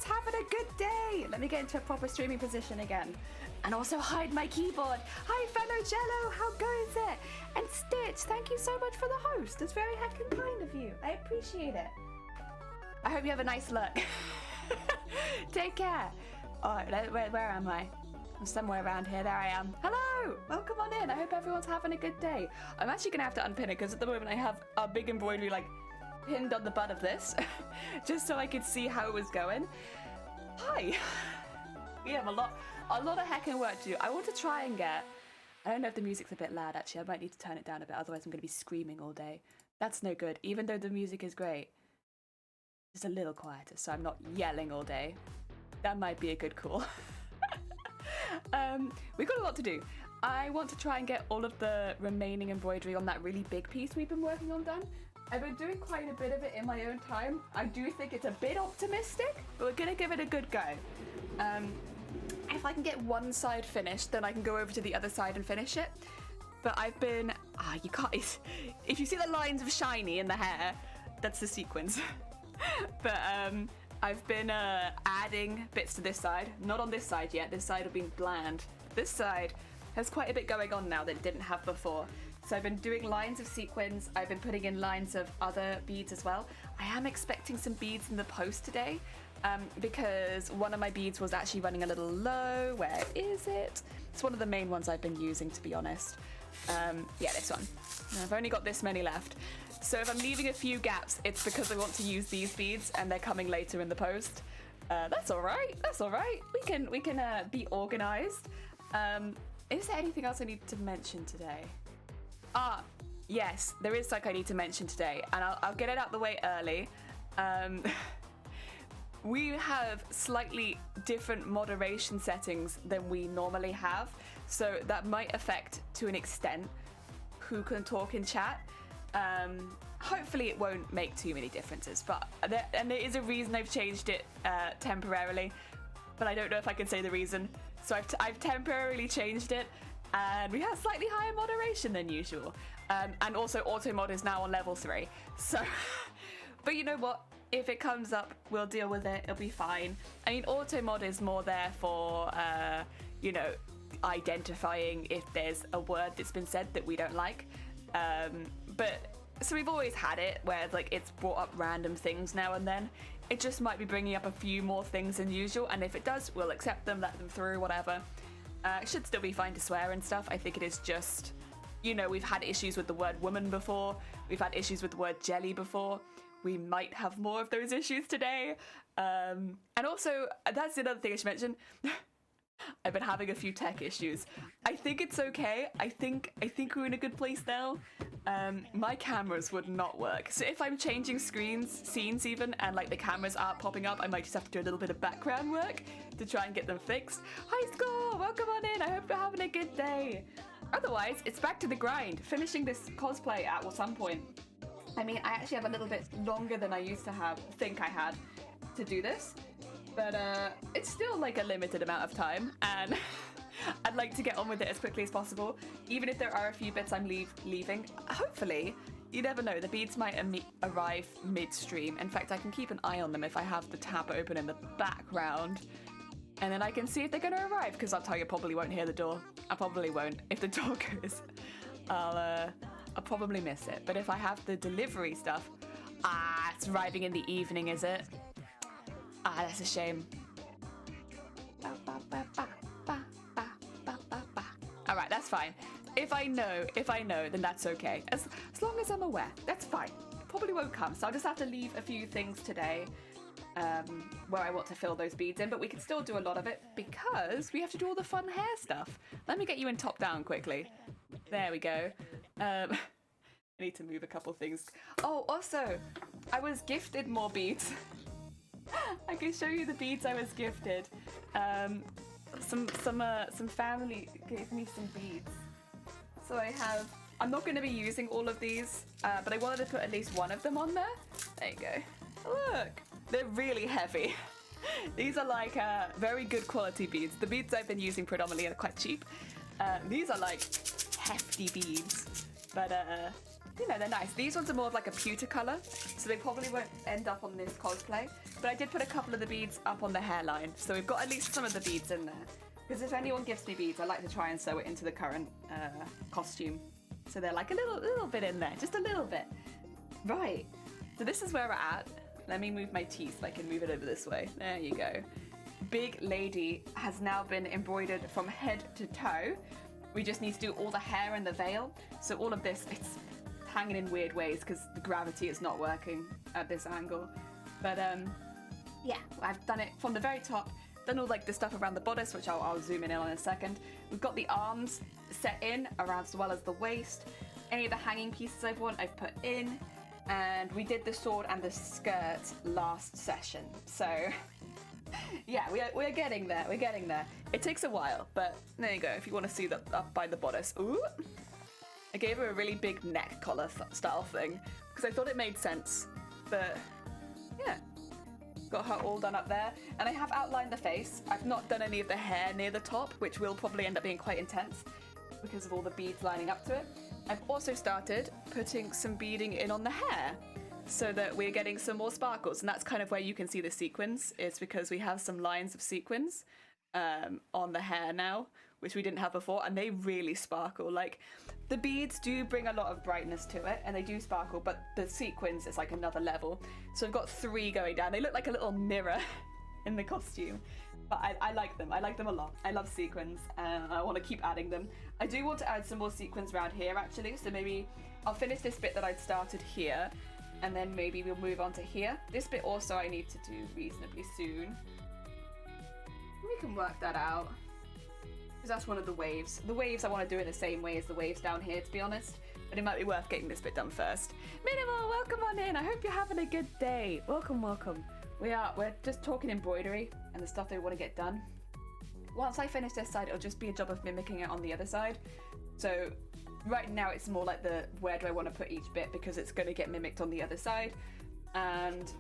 everyone's having a good day. Let me get into a proper streaming position again. And also hide my keyboard. Hi, fellow Jello, how goes it? And Stitch, thank you so much for the host. It's very heckin' kind of you. I appreciate it. I hope you have a nice look. Take care. All right, where am I? I'm somewhere around here. There I am. Hello! Welcome on in. I hope everyone's having a good day. I'm actually going to have to unpin it because at the moment I have a big embroidery like pinned on the butt of this just so I could see how it was going. Hi! We have a lot of heckin' work to do. I want to try and get... I don't know if the music's a bit loud actually. I might need to turn it down a bit, otherwise I'm going to be screaming all day. That's no good, even though the music is great. Just a little quieter so I'm not yelling all day. That might be a good call. We've got a lot to do. I want to try and get all of the remaining embroidery on that really big piece we've been working on done. I've been doing quite a bit of it in my own time. I do think it's a bit optimistic, but we're gonna give it a good go. If I can get one side finished, then I can go over to the other side and finish it. But I've been, you can't, if you see the lines of shiny in the hair, that's the sequins. But I've been adding bits to this side. Not on this side yet. This side will be bland. This side has quite a bit going on now that it didn't have before. So I've been doing lines of sequins. I've been putting in lines of other beads as well. I am expecting some beads in the post today because one of my beads was actually running a little low. Where is it? It's one of the main ones I've been using, to be honest. Yeah, this one. I've only got this many left. So if I'm leaving a few gaps, it's because I want to use these beads and they're coming later in the post. That's all right. That's all right. We can be organized. Is there anything else I need to mention today? Yes, there is something I need to mention today, and I'll get it out the way early. We have slightly different moderation settings than we normally have, so that might affect, to an extent, who can talk in chat. Hopefully it won't make too many differences, but there is a reason I've changed it temporarily, but I don't know if I can say the reason. So I've temporarily changed it, and we have slightly higher moderation than usual. And also auto mod is now on level 3. So, but you know what? If it comes up, we'll deal with it. It'll be fine. I mean, auto mod is more there for, you know, identifying if there's a word that's been said that we don't like. But so we've always had it where like it's brought up random things now and then. It just might be bringing up a few more things than usual, and if it does, we'll accept them, let them through, whatever. It should still be fine to swear and stuff. I think it is just, you know, we've had issues with the word woman before. We've had issues with the word jelly before. We might have more of those issues today. And also, that's another thing I should mention. I've been having a few tech issues. I think it's okay. I think we're in a good place now. My cameras would not work. So if I'm changing scenes even, and like the cameras aren't popping up, I might just have to do a little bit of background work to try and get them fixed. Hi Score, welcome on in. I hope you're having a good day. Otherwise, it's back to the grind. Finishing this cosplay at some point. I mean, I actually have a little bit longer than I used to think I had to do this. But it's still like a limited amount of time, and I'd like to get on with it as quickly as possible, even if there are a few bits I'm leaving. Hopefully, you never know, the beads might arrive mid-stream. In fact, I can keep an eye on them if I have the tab open in the background, and then I can see if they're going to arrive, because I'll tell you, I probably won't hear the door. I probably won't. If the door goes, I'll probably miss it. But if I have the delivery stuff, it's arriving in the evening, is it? That's a shame. All right, that's fine. If I know, then that's okay. As long as I'm aware, that's fine. Probably won't come, so I'll just have to leave a few things today where I want to fill those beads in, but we can still do a lot of it because we have to do all the fun hair stuff. Let me get you in top down quickly. There we go. I need to move a couple things. Oh, also, I was gifted more beads. I can show you the beads I was gifted. Some family gave me some beads. So I'm not going to be using all of these, but I wanted to put at least one of them on there. There you go. Look, they're really heavy. These are like very good quality beads. The beads I've been using predominantly are quite cheap. These are like hefty beads, but you know, they're nice. These ones are more of like a pewter colour, so they probably won't end up on this cosplay. But I did put a couple of the beads up on the hairline, so we've got at least some of the beads in there. Because if anyone gives me beads, I like to try and sew it into the current costume. So they're like a little bit in there, just a little bit. Right, so this is where we're at. Let me move my teeth so I can move it over this way. There you go. Big Lady has now been embroidered from head to toe. We just need to do all the hair and the veil. So all of this, it's hanging in weird ways because the gravity is not working at this angle. But yeah, I've done it from the very top. Done all like the stuff around the bodice, which I'll zoom in on a second. We've got the arms set in around as well as the waist. Any of the hanging pieces I've put in. And we did the sword and the skirt last session. So yeah, we're getting there. We're getting there. It takes a while, but there you go. If you want to see that up by the bodice. Ooh. I gave her a really big neck collar style thing because I thought it made sense. But yeah, got her all done up there. And I have outlined the face. I've not done any of the hair near the top, which will probably end up being quite intense because of all the beads lining up to it. I've also started putting some beading in on the hair so that we're getting some more sparkles. And that's kind of where you can see the sequins. It's because we have some lines of sequins on the hair now, which we didn't have before, and they really sparkle. Like, the beads do bring a lot of brightness to it, and they do sparkle, but the sequins is like another level. So I've got 3 going down. They look like a little mirror in the costume, but I like them. I like them a lot. I love sequins, and I want to keep adding them. I do want to add some more sequins around here, actually, so maybe I'll finish this bit that I'd started here, and then maybe we'll move on to here. This bit also I need to do reasonably soon. We can work that out. Because that's one of the waves. The waves I want to do it the same way as the waves down here, to be honest. But it might be worth getting this bit done first. Minimal, welcome on in. I hope you're having a good day. Welcome, welcome. We're just talking embroidery and the stuff that we want to get done. Once I finish this side, it'll just be a job of mimicking it on the other side. So right now it's more like the where do I want to put each bit because it's going to get mimicked on the other side. And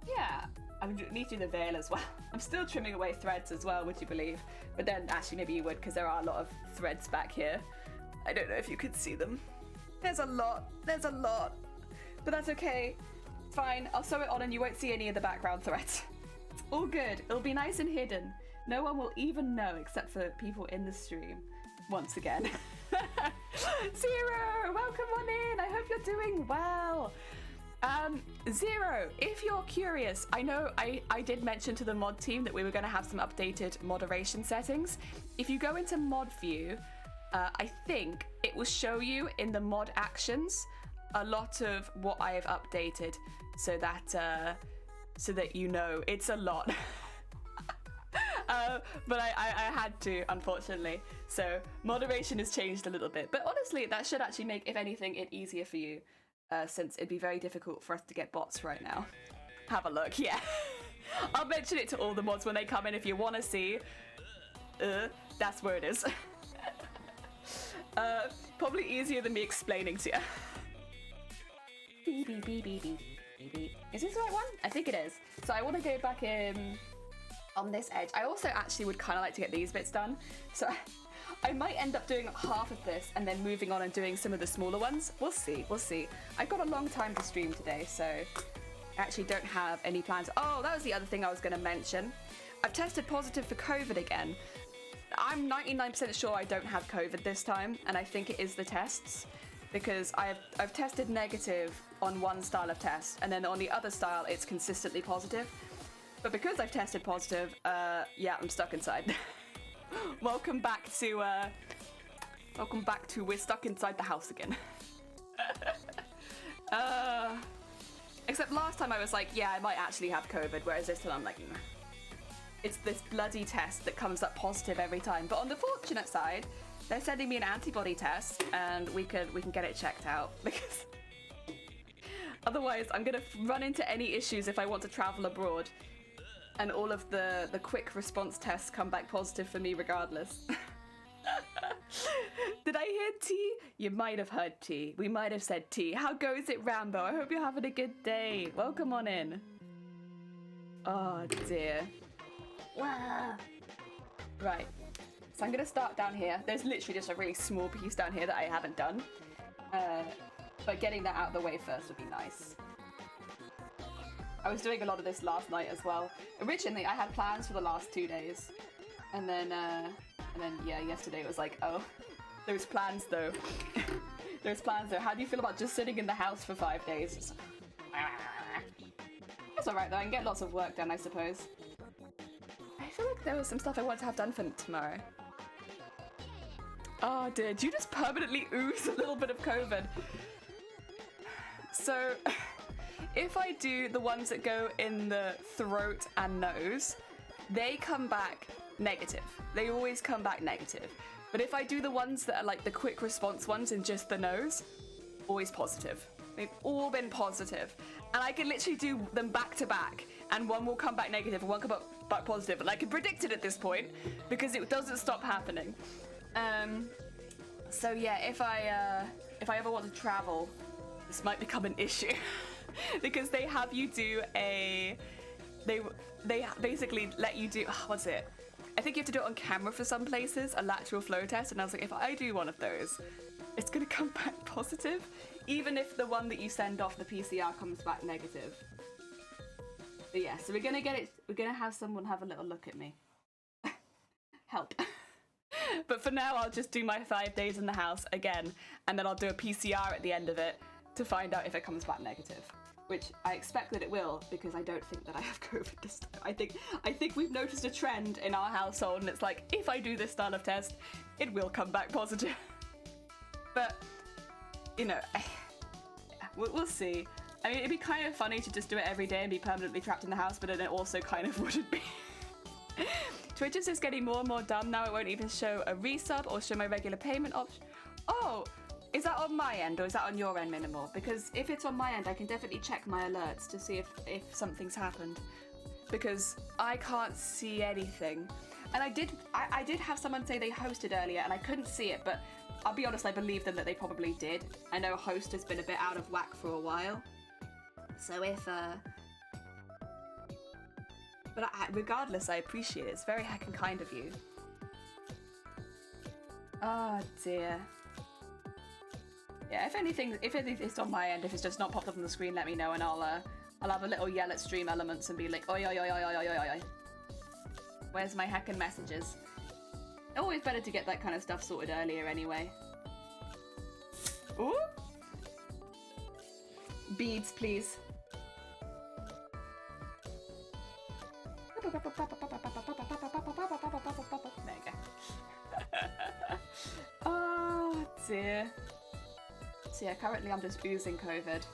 yeah, I need to do the veil as well. I'm still trimming away threads as well, would you believe? But then actually maybe you would because there are a lot of threads back here. I don't know if you could see them. There's a lot. But that's okay. It's fine. I'll sew it on and you won't see any of the background threads. It's all good. It'll be nice and hidden. No one will even know except for people in the stream. Once again. Zero, welcome on in. I hope you're doing well. Zero, if you're curious, I know I did mention to the mod team that we were going to have some updated moderation settings. If you go into mod view, I think it will show you in the mod actions a lot of what I have updated so that you know it's a lot. But I had to, unfortunately. So moderation has changed a little bit. But honestly, that should actually make, if anything, it easier for you. Since it'd be very difficult for us to get bots right now. Have a look, yeah. I'll mention it to all the mods when they come in if you want to see. That's where it is. Probably easier than me explaining to you. Is this the right one? I think it is. So I want to go back in on this edge. I also actually would kind of like to get these bits done. So I might end up doing half of this and then moving on and doing some of the smaller ones. We'll see, we'll see. I've got a long time to stream today, so I actually don't have any plans. Oh, that was the other thing I was going to mention. I've tested positive for COVID again. I'm 99% sure I don't have COVID this time, and I think it is the tests, because I've tested negative on one style of test, and then on the other style, it's consistently positive. But because I've tested positive, yeah, I'm stuck inside. Welcome back to we're stuck inside the house again. Except last time I was like, yeah, I might actually have COVID, whereas this time I'm like, nah. It's this bloody test that comes up positive every time. But on the fortunate side, they're sending me an antibody test, and we can get it checked out, because otherwise I'm gonna run into any issues if I want to travel abroad. And all of the quick response tests come back positive for me regardless. Did I hear T? You might have heard T. We might have said T. How goes it, Rambo? I hope you're having a good day. Welcome on in. Oh dear. Wow. Right. So I'm going to start down here. There's literally just a really small piece down here that I haven't done. But getting that out of the way first would be nice. I was doing a lot of this last night as well. Originally, I had plans for the last 2 days. And then yeah, yesterday it was like, oh, those plans though. Those plans though. How do you feel about just sitting in the house for 5 days? It's alright though, I can get lots of work done, I suppose. I feel like there was some stuff I wanted to have done for tomorrow. Oh dear, did you just permanently ooze a little bit of COVID? So, if I do the ones that go in the throat and nose, they come back negative. They always come back negative. But if I do the ones that are like the quick response ones in just the nose, always positive. They've all been positive. And I can literally do them back to back, and one will come back negative and one come back positive. And I can predict it at this point because it doesn't stop happening. So yeah, if I ever want to travel, this might become an issue because they have you do they basically let you do, what's it? I think you have to do it on camera for some places, a lateral flow test, and I was like, if I do one of those, it's gonna come back positive, even if the one that you send off the PCR comes back negative. But yeah, so we're gonna have someone have a little look at me. Help. But for now, I'll just do my 5 days in the house again, and then I'll do a PCR at the end of it to find out if it comes back negative. Which I expect that it will, because I don't think that I have COVID this time. I think we've noticed a trend in our household, and it's like, if I do this style of test, it will come back positive. But, you know, we'll see. I mean, it'd be kind of funny to just do it every day and be permanently trapped in the house, but then it also kind of wouldn't be. Twitch is just getting more and more dumb now. It won't even show a resub or show my regular payment option. Oh! Is that on my end or is that on your end, Minimal? Because if it's on my end, I can definitely check my alerts to see if something's happened. Because I can't see anything. And I did have someone say they hosted earlier and I couldn't see it, but I'll be honest, I believe them that they probably did. I know host has been a bit out of whack for a while. So if, but regardless, I appreciate it. It's very heckin' kind of you. Oh dear. Yeah, if anything, it's on my end, if it's just not popped up on the screen, let me know and I'll have a little yell at stream elements and be like, oi, oi, oi, oi, oi, oi, oi. Where's my heckin' messages? Always better to get that kind of stuff sorted earlier anyway. Ooh! Beads, please. There you go. Oh dear. So yeah, currently I'm just oozing COVID.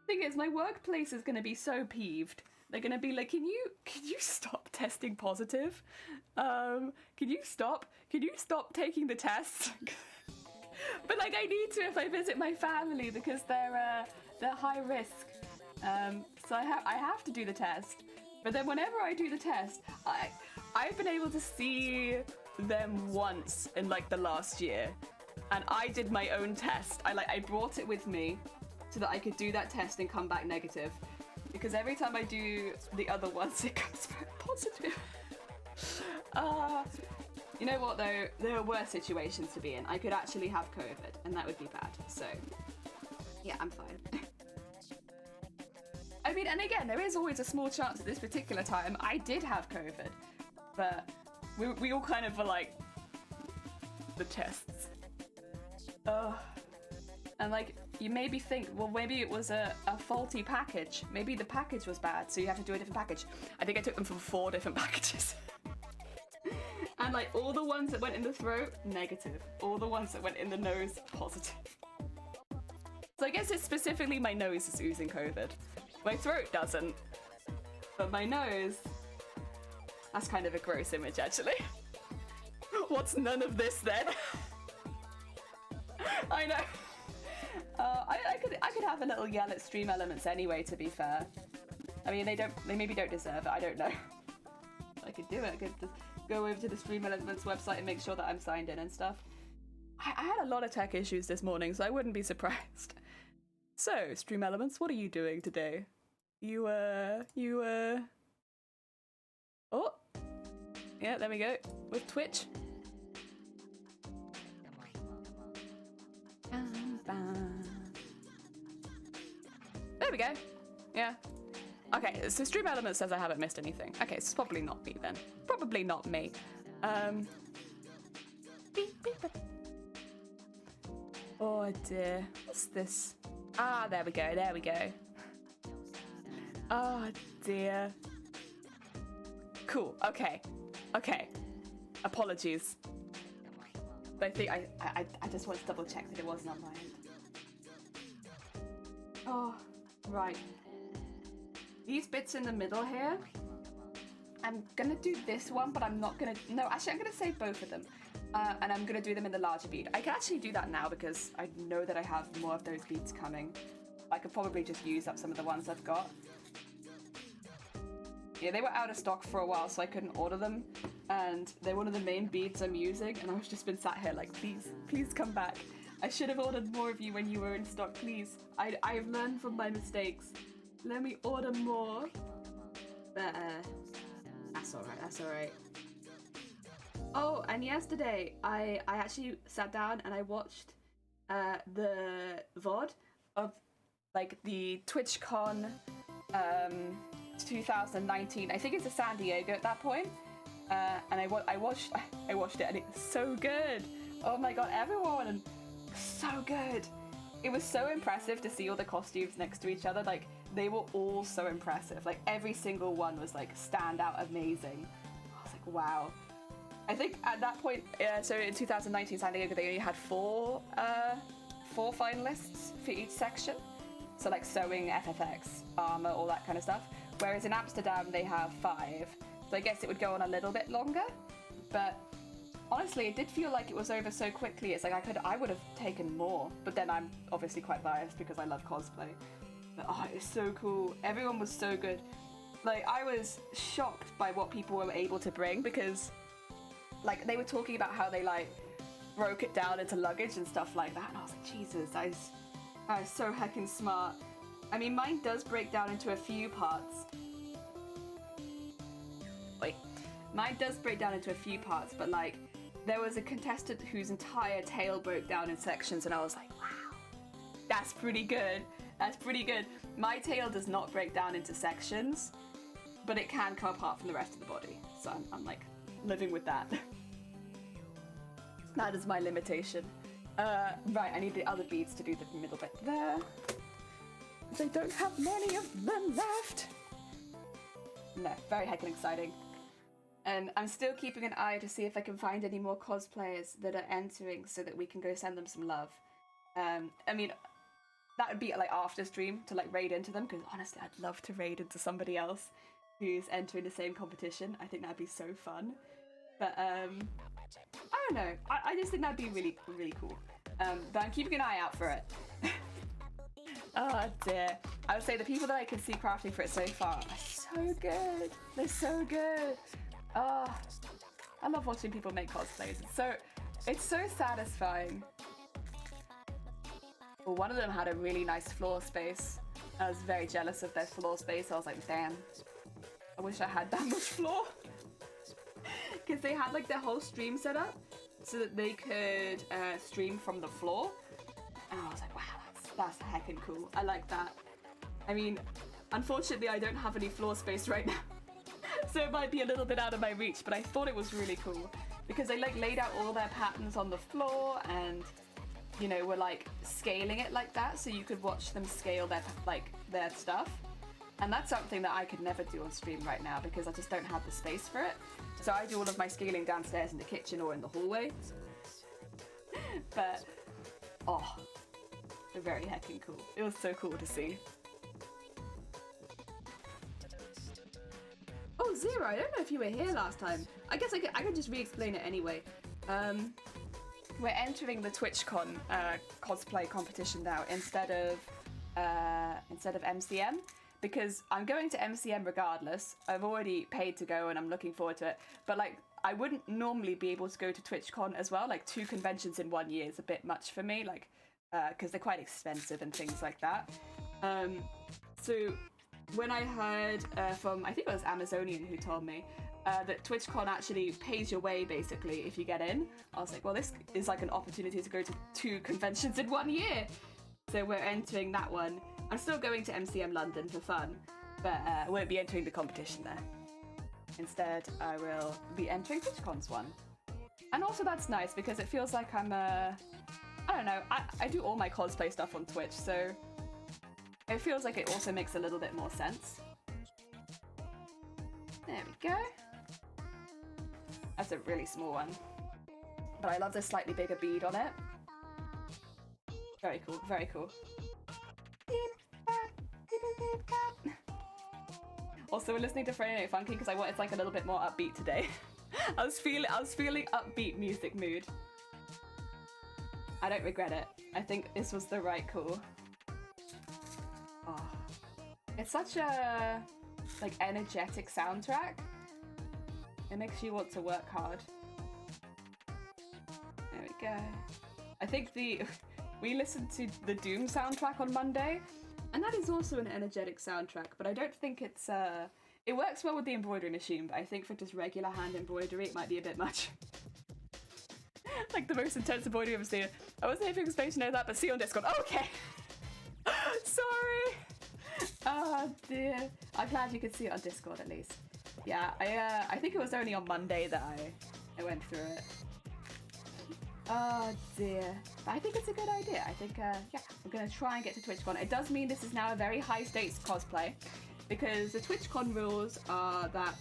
Thing is, my workplace is going to be so peeved. They're going to be like, can you stop testing positive? Can you stop taking the tests? But like, I need to if I visit my family because they're high risk. So I have to do the test. But then whenever I do the test, I've been able to see them once in like the last year, and I did my own test. I brought it with me so that I could do that test and come back negative, because every time I do the other ones it comes back positive. You know what though, there are worse situations to be in. I could actually have COVID and that would be bad, so yeah, I'm fine. I mean, and again, there is always a small chance at this particular time I did have COVID, but we all kind of were like, the tests. And like, you maybe think, well, maybe it was a faulty package. Maybe the package was bad, so you have to do a different package. I think I took them from 4 different packages. And like, all the ones that went in the throat, negative. All the ones that went in the nose, positive. So I guess it's specifically my nose is oozing COVID. My throat doesn't. But my nose, that's kind of a gross image, actually. What's none of this then? I know. I could have a little yell at stream elements anyway, to be fair. I mean, they maybe don't deserve it, I don't know. I could do it, I could just go over to the stream elements website and make sure that I'm signed in and stuff. I had a lot of tech issues this morning, so I wouldn't be surprised. So, stream elements, what are you doing today? Oh! Yeah, there we go. With Twitch. we go. Yeah. Okay, so Stream Element says I haven't missed anything. Okay, so it's probably not me then. Probably not me. Oh dear. What's this? Ah, there we go, there we go. Oh dear. Cool, okay. Okay. Apologies. But I think I just want to double check that it wasn't on my end. Oh, right. These bits in the middle here, I'm gonna do this one, but I'm not gonna, no, actually I'm gonna save both of them. And I'm gonna do them in the larger bead. I can actually do that now because I know that I have more of those beads coming. I could probably just use up some of the ones I've got. Yeah, they were out of stock for a while, so I couldn't order them. And they're one of the main beads I'm using, and I've just been sat here like, please, please come back. I should have ordered more of you when you were in stock, please. I've learned from my mistakes. Let me order more. But, that's alright, that's alright. Oh, and yesterday, I actually sat down and I watched the VOD of, like, the TwitchCon 2019. I think it's a San Diego at that point. And I watched it and it's so good. Oh my god, everyone, so good. It was so impressive to see all the costumes next to each other. Like, they were all so impressive. Like, every single one was like standout amazing. I was like, wow. I think at that point, so in 2019 San Diego, they only had four finalists for each section. So like sewing, FFX, armor, all that kind of stuff. Whereas in Amsterdam, they have 5. So I guess it would go on a little bit longer. But honestly, it did feel like it was over so quickly. It's like I would have taken more. But then I'm obviously quite biased because I love cosplay. But oh, it's so cool. Everyone was so good. Like, I was shocked by what people were able to bring because, like, they were talking about how they, like, broke it down into luggage and stuff like that. And I was like, Jesus, that is so heckin' smart. I mean, mine does break down into a few parts. Wait. Mine does break down into a few parts, but, like, there was a contestant whose entire tail broke down in sections, and I was like, wow, that's pretty good. That's pretty good. My tail does not break down into sections, but it can come apart from the rest of the body. So I'm like, living with that. That is my limitation. Right, I need the other beads to do the middle bit there. They don't have many of them left. No, very heckin' exciting. And I'm still keeping an eye to see if I can find any more cosplayers that are entering so that we can go send them some love. I mean, that would be like after stream to like raid into them, because honestly, I'd love to raid into somebody else who's entering the same competition. I think that'd be so fun. But I don't know. I just think that'd be really, really cool. But I'm keeping an eye out for it. Oh dear. I would say the people that I can see crafting for it so far are so good. They're so good. Oh, I love watching people make cosplays. It's so satisfying. Well, one of them had a really nice floor space. I was very jealous of their floor space. I was like, damn, I wish I had that much floor. Because they had like their whole stream set up so that they could stream from the floor. And I was like, wow, that's heckin' cool. I like that. I mean, unfortunately, I don't have any floor space right now. So it might be a little bit out of my reach, but I thought it was really cool. Because they like laid out all their patterns on the floor and, you know, were like scaling it like that so you could watch them scale their stuff. And that's something that I could never do on stream right now because I just don't have the space for it. So I do all of my scaling downstairs in the kitchen or in the hallway. But, oh, they're very heckin' cool. It was so cool to see. Oh, Zero, I don't know if you were here last time. I guess I could just re-explain it anyway. We're entering the TwitchCon cosplay competition now instead of MCM. Because I'm going to MCM regardless. I've already paid to go and I'm looking forward to it. But like, I wouldn't normally be able to go to TwitchCon as well. Like 2 conventions in 1 year is a bit much for me. Like, because they're quite expensive and things like that. So when I heard from, I think it was Amazonian who told me that TwitchCon actually pays your way basically if you get in. I was like, well, this is like an opportunity to go to 2 conventions in 1 year. So we're entering that one. I'm still going to MCM London for fun, but I won't be entering the competition there. Instead, I will be entering TwitchCon's one. And also that's nice because it feels like I'm I don't know, I do all my cosplay stuff on Twitch, so it feels like it also makes a little bit more sense. There we go. That's a really small one. But I love the slightly bigger bead on it. Very cool, very cool. Also, we're listening to Friday Night Funky because I wanted like a little bit more upbeat today. I was feeling upbeat music mood. I don't regret it. I think this was the right call. Oh. It's such a like energetic soundtrack. It makes you want to work hard. There we go. I think we listened to the Doom soundtrack on Monday, and that is also an energetic soundtrack, but I don't think it's it works well with the embroidery machine, but I think for just regular hand embroidery it might be a bit much. Like the most intense embroidery I've ever seen. I wasn't here for space to know that, but see you on Discord. Oh, okay. Sorry. Oh dear. I'm glad you could see it on Discord at least. Yeah, I think it was only on Monday that I went through it. Oh dear. But I think it's a good idea. I think, yeah, I'm going to try and get to TwitchCon. It does mean this is now a very high stakes cosplay, because the TwitchCon rules are that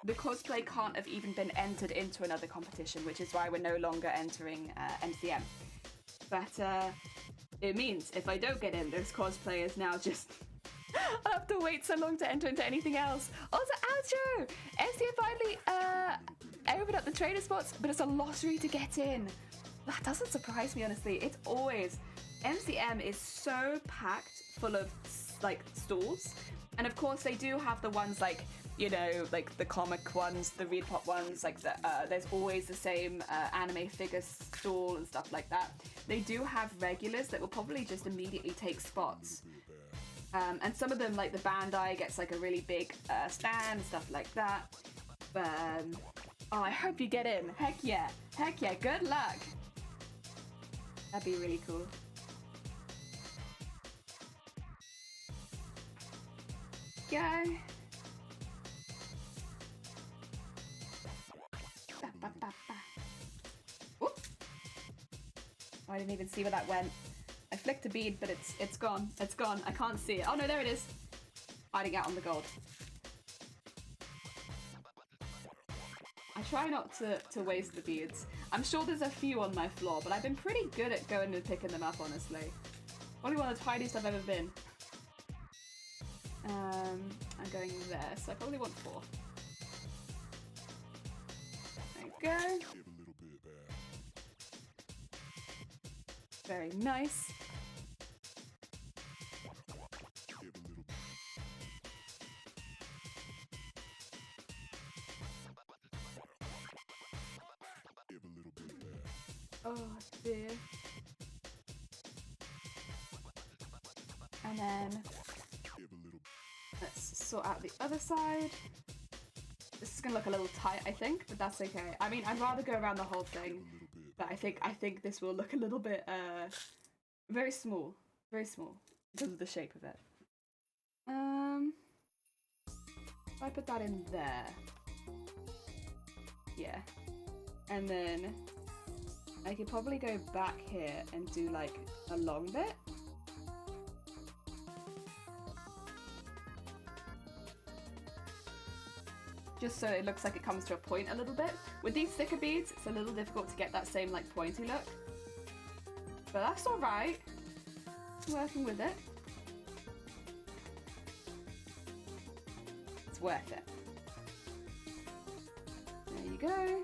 the cosplay can't have even been entered into another competition, which is why we're no longer entering MCM. But it means if I don't get in, this cosplay is now just... I'll have to wait so long to enter into anything else. Also, outro! MCM finally opened up the trainer spots, but it's a lottery to get in. That doesn't surprise me, honestly. It's always... MCM is so packed full of, like, stalls. And of course, they do have the ones, like, you know, like the comic ones, the read pop ones, like there's always the same anime figure stall and stuff like that. They do have regulars that will probably just immediately take spots. And some of them, like the Bandai, gets like a really big stand and stuff like that. But, oh, I hope you get in. Heck yeah. Heck yeah. Good luck. That'd be really cool. Go. Whoop. Oh, I didn't even see where that went. I flicked a bead, but it's gone. It's gone. I can't see it. Oh no, there it is. Hiding out on the gold. I try not to waste the beads. I'm sure there's a few on my floor, but I've been pretty good at going and picking them up, honestly. Probably one of the tiniest I've ever been. I'm going there, so I probably want 4. There we go. Very nice. Oh dear. And then let's sort out the other side. This is gonna look a little tight, I think, but that's okay. I mean, I'd rather go around the whole thing, but I think this will look a little bit very small because of the shape of it. If I put that in there, yeah, and then I could probably go back here and do like a long bit. Just so it looks like it comes to a point a little bit. With these thicker beads, it's a little difficult to get that same like pointy look. But that's alright. Working with it. It's worth it. There you go.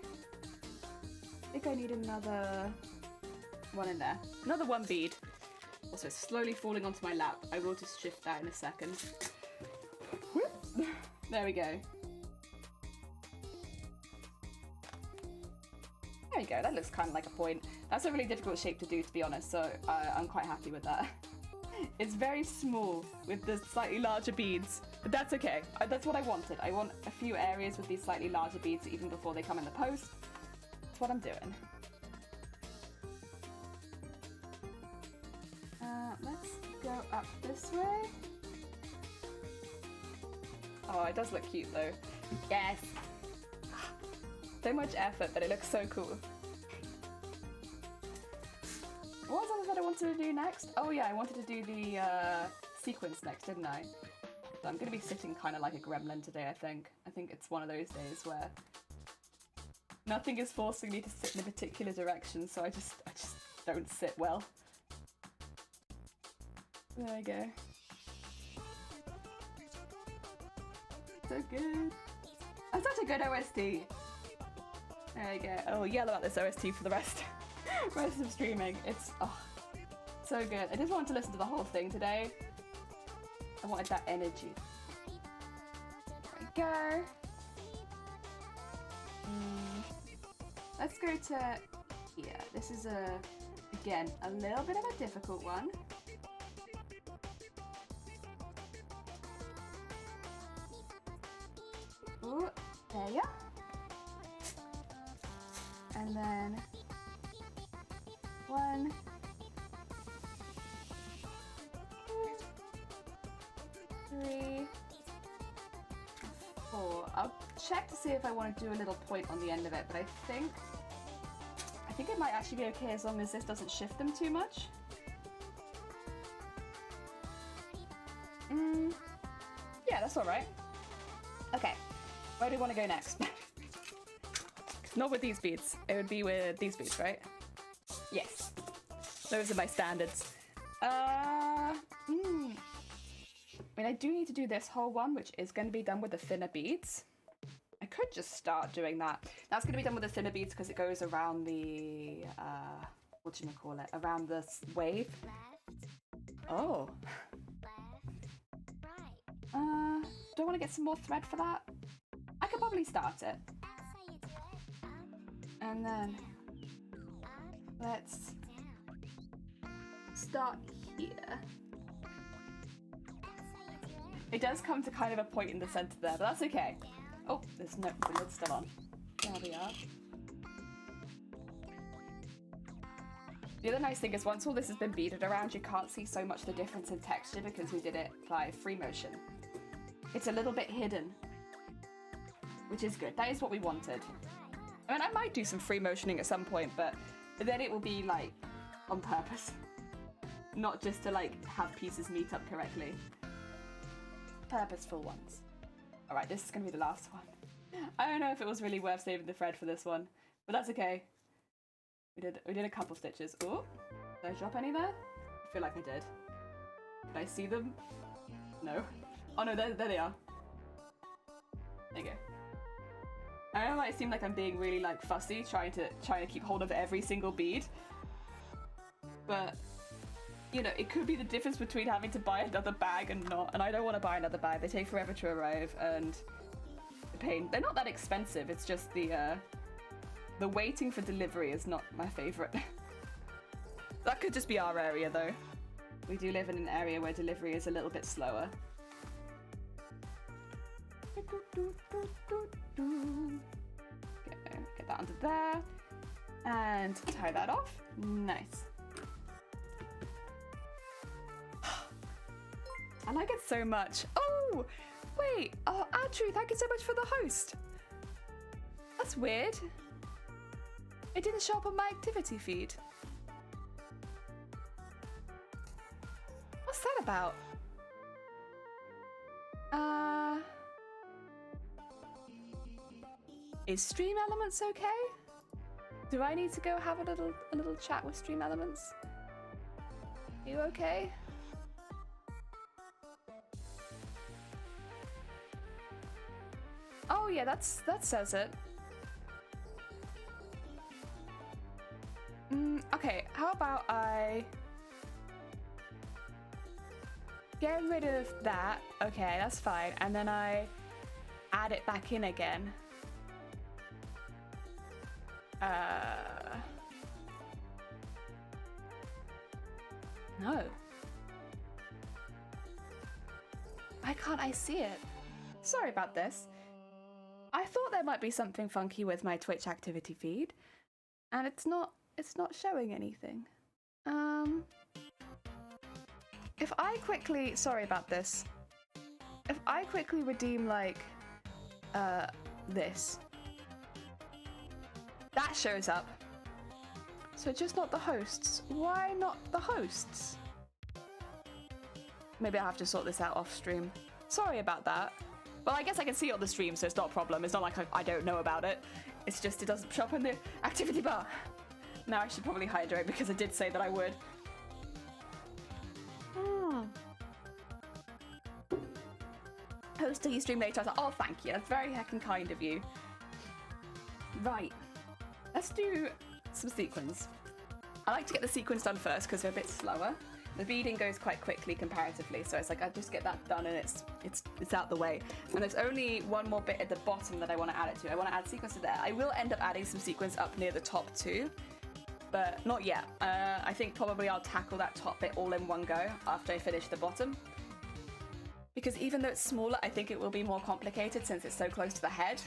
I think I need another one in there. Another one bead. Also, it's slowly falling onto my lap. I will just shift that in a second. Whoop. There we go. There you go, that looks kind of like a point. That's a really difficult shape to do, to be honest, so I'm quite happy with that. It's very small with the slightly larger beads, but that's okay. That's what I wanted. I want a few areas with these slightly larger beads even before they come in the post. That's what I'm doing. Let's go up this way. Oh, it does look cute though. Yes! So much effort, but it looks so cool. What was it that I wanted to do next? Oh yeah, I wanted to do the sequence next, didn't I? So I'm gonna be sitting kind of like a gremlin today, I think. I think it's one of those days where nothing is forcing me to sit in a particular direction, so I just don't sit well. There we go. So good. That's such a good OST. There we go. Oh, yell about this OST for the rest of streaming. It's so good. I just wanted to listen to the whole thing today. I wanted that energy. There we go. Let's go to here. This is again a little bit of a difficult one. Ooh, there you. And then 1, 2, 3, 4. I'll check to see if I want to do a little point on the end of it, but I think it might actually be okay as long as this doesn't shift them too much. Yeah, that's alright. Okay, where do we want to go next? Not with these beads. It would be with these beads, right? Yes. Those are my standards. I mean, I do need to do this whole one, which is going to be done with the thinner beads. I could just start doing that. That's going to be done with the thinner beads because it goes around the, whatchamacallit, around this wave. Oh. Do I want to get some more thread for that? I could probably start it. And then let's start here. It does come to kind of a point in the center there, but that's okay. Oh, the lid's still on. There we are. The other nice thing is once all this has been beaded around, you can't see so much the difference in texture because we did it by free motion. It's a little bit hidden, which is good. That is what we wanted. I mean, I might do some free motioning at some point, but then it will be like on purpose, not just to like have pieces meet up correctly. Purposeful ones. All right, this is gonna be the last one. I don't know if it was really worth saving the thread for this one, but that's okay. We did a couple stitches. Oh, did I drop any there? I feel like I did. Did I see them? No. Oh no, there they are. There you go. I know it might seem like I'm being really like fussy, trying to keep hold of every single bead, but you know, it could be the difference between having to buy another bag and not. And I don't want to buy another bag. They take forever to arrive, and the pain. They're not that expensive. It's just the waiting for delivery is not my favorite. That could just be our area, though. We do live in an area where delivery is a little bit slower. Okay, get that under there. And tie that off. Nice. I like it so much. Oh, wait. Oh, Andrew, thank you so much for the host. That's weird. It didn't show up on my activity feed. What's that about? Is Stream Elements okay? Do I need to go have a little chat with Stream Elements? You okay? Oh yeah, that says it. Okay, how about I get rid of that? Okay, that's fine. And then I add it back in again. No. Why can't I see it? Sorry about this. I thought there might be something funky with my Twitch activity feed, and it's not showing anything. If I quickly, sorry about this. If I quickly redeem like, this. That shows up. So just not the hosts. Why not the hosts? Maybe I'll have to sort this out off stream. Sorry about that. Well, I guess I can see it on the stream, so it's not a problem. It's not like I don't know about it. It's just it doesn't show up in the activity bar. Now I should probably hydrate because I did say that I would. Hosting your stream later. I was like, oh, thank you. That's very heckin' kind of you. Right. Let's do some sequins. I like to get the sequins done first because they're a bit slower. The beading goes quite quickly comparatively, so it's like I just get that done and it's out the way. And there's only one more bit at the bottom that I want to add it to. I want to add sequins to there. I will end up adding some sequins up near the top too, but not yet. I think probably I'll tackle that top bit all in one go after I finish the bottom. Because even though it's smaller, I think it will be more complicated since it's so close to the head.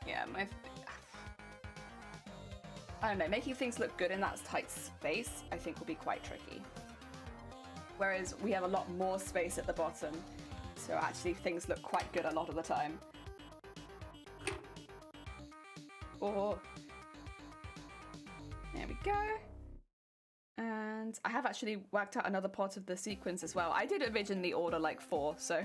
Yeah, I don't know, making things look good in that tight space, I think will be quite tricky. Whereas we have a lot more space at the bottom, so actually things look quite good a lot of the time. Oh, there we go. And I have actually worked out another pot of the sequins as well. I did originally order like 4, so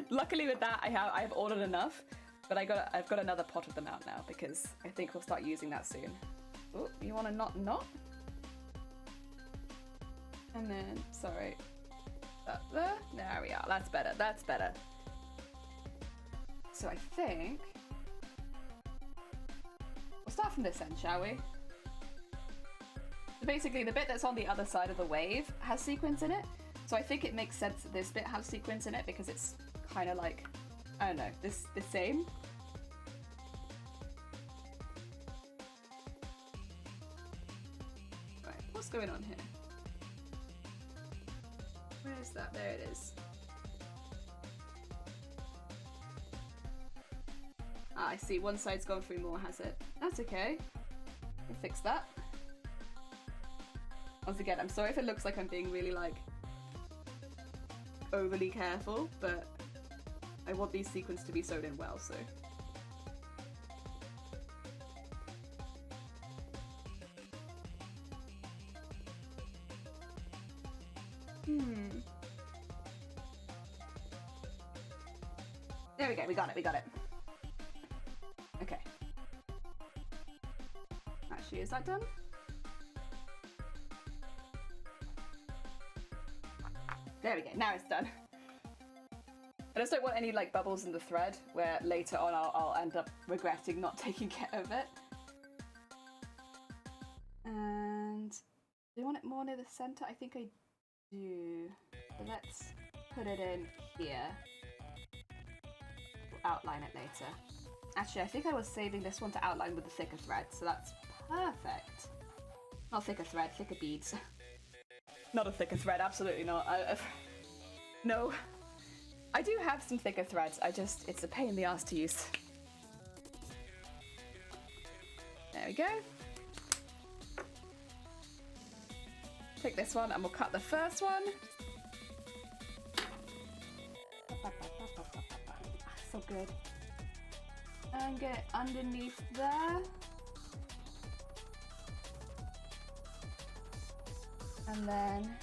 luckily with that I have ordered enough. But I've got another pot of them out now because I think we'll start using that soon. Oh, you want to knot? And then, sorry, that there. There we are. That's better. That's better. So I think we'll start from this end, shall we? So basically, the bit that's on the other side of the wave has sequins in it. So I think it makes sense that this bit has sequins in it because it's kind of like, I don't know, the same. Right, what's going on here? Where is that? There it is. Ah, I see. One side's gone through more, has it? That's okay. We'll fix that. Once again, I'm sorry if it looks like I'm being really, like, overly careful, but I want these sequins to be sewed in well, so. There we go, we got it. Okay. Actually, is that done? There we go, now it's done. I just don't want any like bubbles in the thread where later on I'll end up regretting not taking care of it. And do you want it more near the center? I think I do. So let's put it in here. We'll outline it later. Actually, I think I was saving this one to outline with the thicker thread, so that's perfect. Not thicker thread, thicker beads. Not a thicker thread, absolutely not. No. I do have some thicker threads, it's a pain in the ass to use. There we go. Take this one and we'll cut the first one. So good. And get it underneath there. And then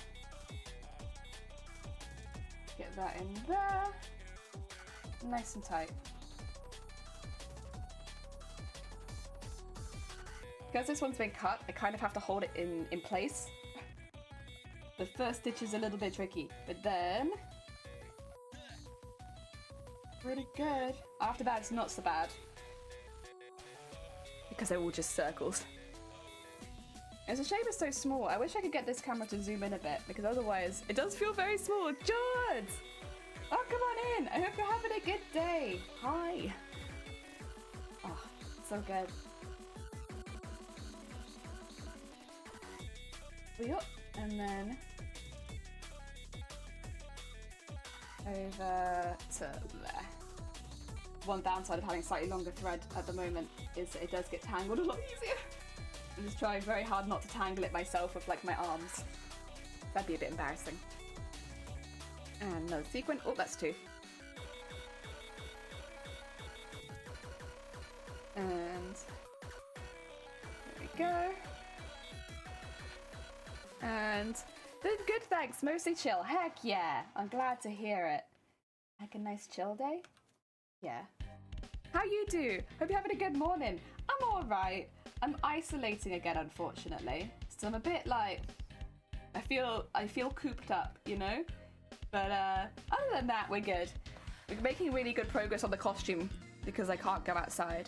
get that in there. Nice and tight. Because this one's been cut, I kind of have to hold it in place. The first stitch is a little bit tricky, but then pretty good. After that, it's not so bad because they're all just circles. It's a shame it's so small. I wish I could get this camera to zoom in a bit because otherwise it does feel very small. George! Oh, come on in. I hope you're having a good day. Hi. Oh, so good. Yep. And then over to there. One downside of having slightly longer thread at the moment is that it does get tangled a lot easier. I'm just trying very hard not to tangle it myself with like my arms. That'd be a bit embarrassing. And another sequin. Oh, that's 2. And there we go. And good, thanks. Mostly chill. Heck yeah. I'm glad to hear it. Like a nice chill day? Yeah. How you do? Hope you're having a good morning. I'm alright. I'm isolating again, unfortunately. So I'm a bit like, I feel cooped up, you know? But other than that, we're good. We're making really good progress on the costume because I can't go outside.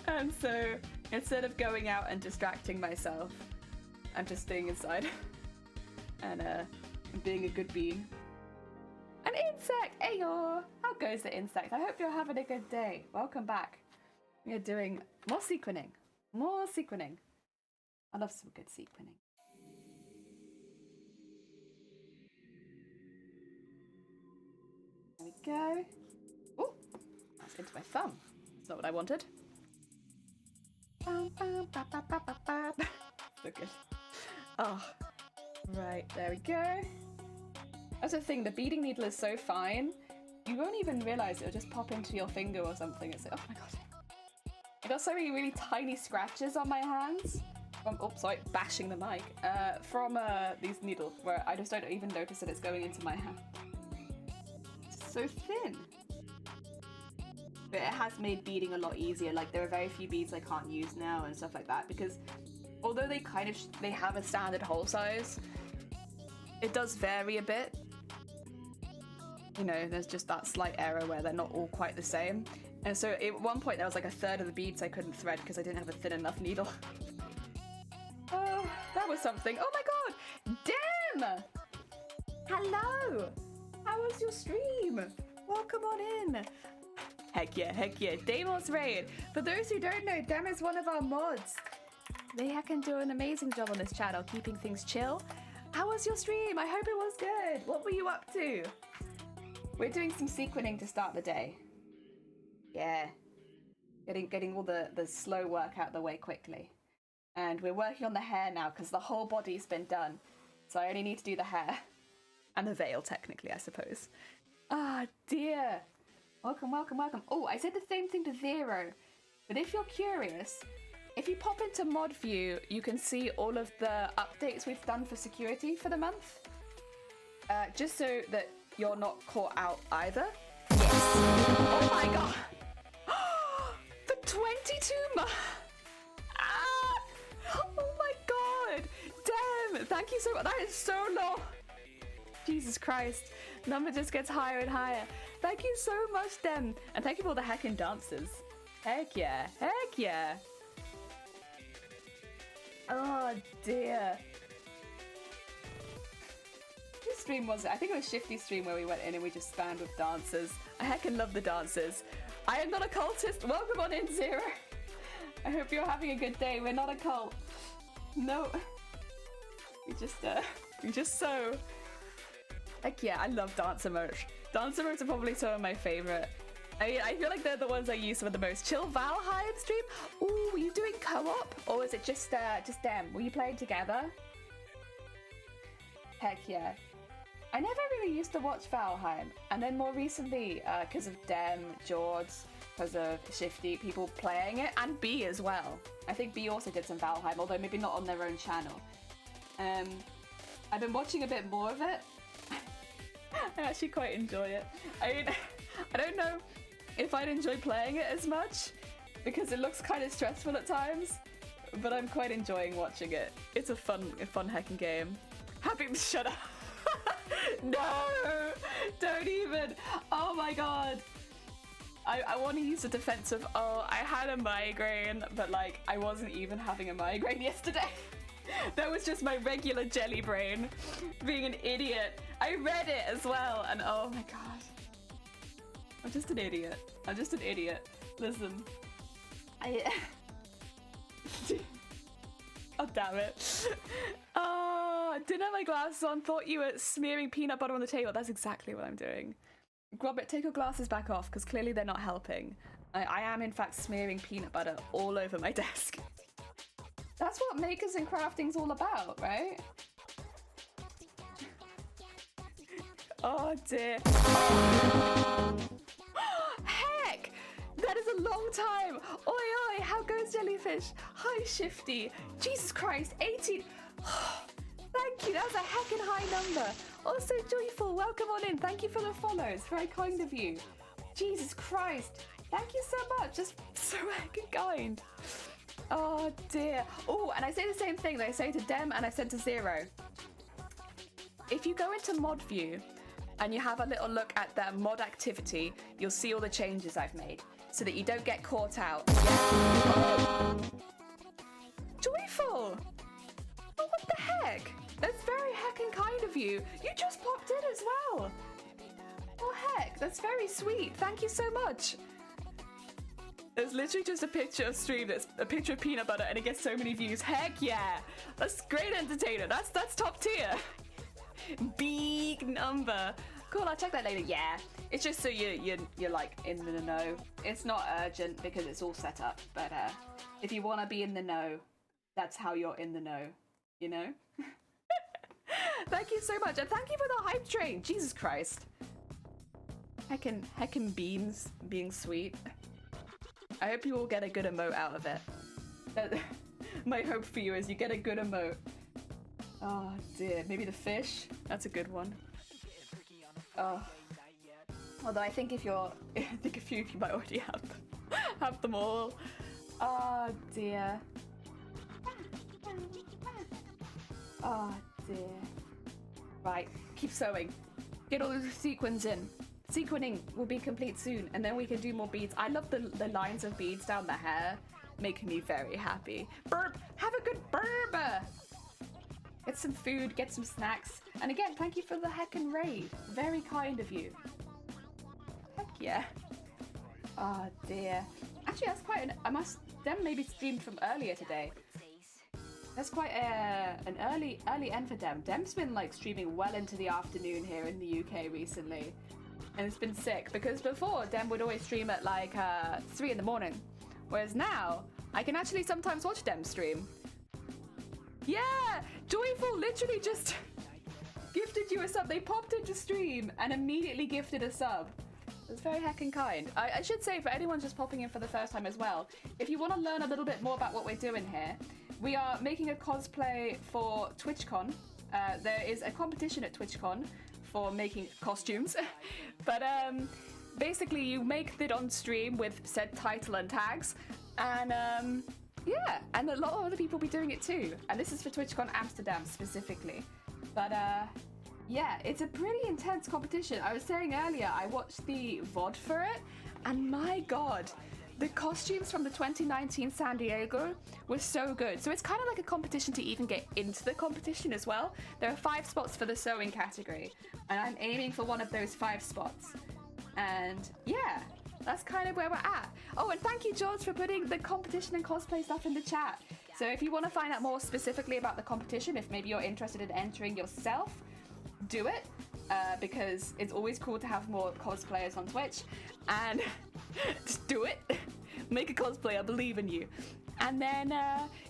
And so instead of going out and distracting myself, I'm just staying inside and being a good being. An insect! Ayo! How goes the insect? I hope you're having a good day. Welcome back. We're doing more sequining. More sequining. I love some good sequining. There we go. Oh, that's into my thumb. That's not what I wanted. So good. Oh, right, there we go. That's the thing, the beading needle is so fine, you won't even realise it'll just pop into your finger or something. It's like, oh my god. I got so many really tiny scratches on my hands from, oops, sorry, bashing the mic, from these needles where I just don't even notice that it's going into my hand. It's so thin. But it has made beading a lot easier. Like, there are very few beads I can't use now and stuff like that because although they kind of, they have a standard hole size, it does vary a bit. You know, there's just that slight error where they're not all quite the same. And so at one point there was like a third of the beads I couldn't thread because I didn't have a thin enough needle. Oh, that was something. Oh my god! Damn! Hello! How was your stream? Welcome on in. Heck yeah, heck yeah. Deimos Raid. For those who don't know, Dem is one of our mods. They can do an amazing job on this channel, keeping things chill. How was your stream? I hope it was good. What were you up to? We're doing some sequining to start the day. Yeah. Getting all the slow work out the way quickly. And we're working on the hair now because the whole body's been done. So I only need to do the hair. And the veil, technically, I suppose. Ah, dear. Welcome, welcome, welcome. Oh, I said the same thing to Zero. But if you're curious, if you pop into mod view, you can see all of the updates we've done for security for the month. Just so that you're not caught out either. Yes. Oh my god. The 22 months. Ah! Oh my god. Damn. Thank you so much. That is so low. Jesus Christ. Number just gets higher and higher. Thank you so much, Dem. And thank you for all the heckin' dancers. Heck yeah. Heck yeah. Oh dear. Whose stream was it? I think it was Shifty's stream where we went in and we just spanned with dancers. I heckin' love the dancers. I am not a cultist. Welcome on in, Zero. I hope you're having a good day. We're not a cult. No. We just so. Heck yeah, I love dancer merch. Dancer merch are probably some of my favorite. I mean, I feel like they're the ones I use for the most. Chill Valheim stream? Ooh, were you doing co-op? Or was it just them? Were you playing together? Heck yeah. I never really used to watch Valheim. And then more recently, because of Dem, George, because of Shifty, people playing it, and B as well. I think B also did some Valheim, although maybe not on their own channel. I've been watching a bit more of it. I actually quite enjoy it. I mean, I don't know if I'd enjoy playing it as much because it looks kind of stressful at times, but I'm quite enjoying watching it. It's a fun heckin' game. Happy, shut up. No, don't even. Oh my god. I want to use the defense of, oh, I had a migraine, but like I wasn't even having a migraine yesterday. That was just my regular jelly brain being an idiot. I read it as well, and oh my god. I'm just an idiot. I'm just an idiot. Listen. Oh, damn it. Oh, didn't have my glasses on, thought you were smearing peanut butter on the table. That's exactly what I'm doing. Grobit, take your glasses back off, because clearly they're not helping. I am, in fact, smearing peanut butter all over my desk. That's what makers and crafting's all about, right? Oh dear. Heck! That is a long time! Oi oi, how goes Jellyfish? Hi Shifty. Jesus Christ, 18. Thank you, that was a heckin' high number. Also Joyful, welcome on in. Thank you for the follows, very kind of you. Jesus Christ, thank you so much, just so heckin' kind. Oh dear. Oh, and I say the same thing that I say to Dem and I said to Zero. If you go into mod view and you have a little look at the mod activity, you'll see all the changes I've made so that you don't get caught out. Yeah. Oh. Joyful! Oh, what the heck? That's very heckin' kind of you. You just popped in as well. Oh heck, that's very sweet. Thank you so much. There's literally just a picture of stream that's a picture of peanut butter and it gets so many views. Heck yeah. That's great entertainer. That's top tier. Big number. Cool, I'll check that later. Yeah. It's just so you're like in the know. It's not urgent because it's all set up. But if you want to be in the know, that's how you're in the know. You know? Thank you so much. And thank you for the hype train. Jesus Christ. Heckin' beans being sweet. I hope you all get a good emote out of it. My hope for you is you get a good emote. Oh dear, maybe the fish? That's a good one. Oh. Although I think if you're, I think a few of you might already have them all. Oh dear. Oh dear. Right, keep sewing. Get all the sequins in. Sequining will be complete soon, and then we can do more beads. I love the lines of beads down the hair, making me very happy. Burp! Have a good burp! Get some food, get some snacks. And again, thank you for the heckin' raid. Very kind of you. Heck yeah. Oh dear. Actually, that's quite Dem maybe streamed from earlier today. That's quite an early end for Dem. Dem's been like streaming well into the afternoon here in the UK recently. And it's been sick because before Dem would always stream at like 3 in the morning. Whereas now, I can actually sometimes watch Dem stream. Yeah! Joyful literally just gifted you a sub. They popped into stream and immediately gifted a sub. It's very heckin' kind. I should say for anyone just popping in for the first time as well, if you want to learn a little bit more about what we're doing here, we are making a cosplay for TwitchCon. There is a competition at TwitchCon for making costumes. But basically you make it on stream with said title and tags. And yeah, and a lot of other people will be doing it too. And this is for TwitchCon Amsterdam specifically. But yeah, it's a pretty intense competition. I was saying earlier, I watched the VOD for it, and my god, the costumes from the 2019 San Diego were so good. So it's kind of like a competition to even get into the competition as well. There are 5 spots for the sewing category, and I'm aiming for one of those 5 spots. And yeah, that's kind of where we're at. Oh, and thank you, George, for putting the competition and cosplay stuff in the chat. So if you want to find out more specifically about the competition, if maybe you're interested in entering yourself, do it, because it's always cool to have more cosplayers on Twitch. And just do it. Make a cosplay, I believe in you. And then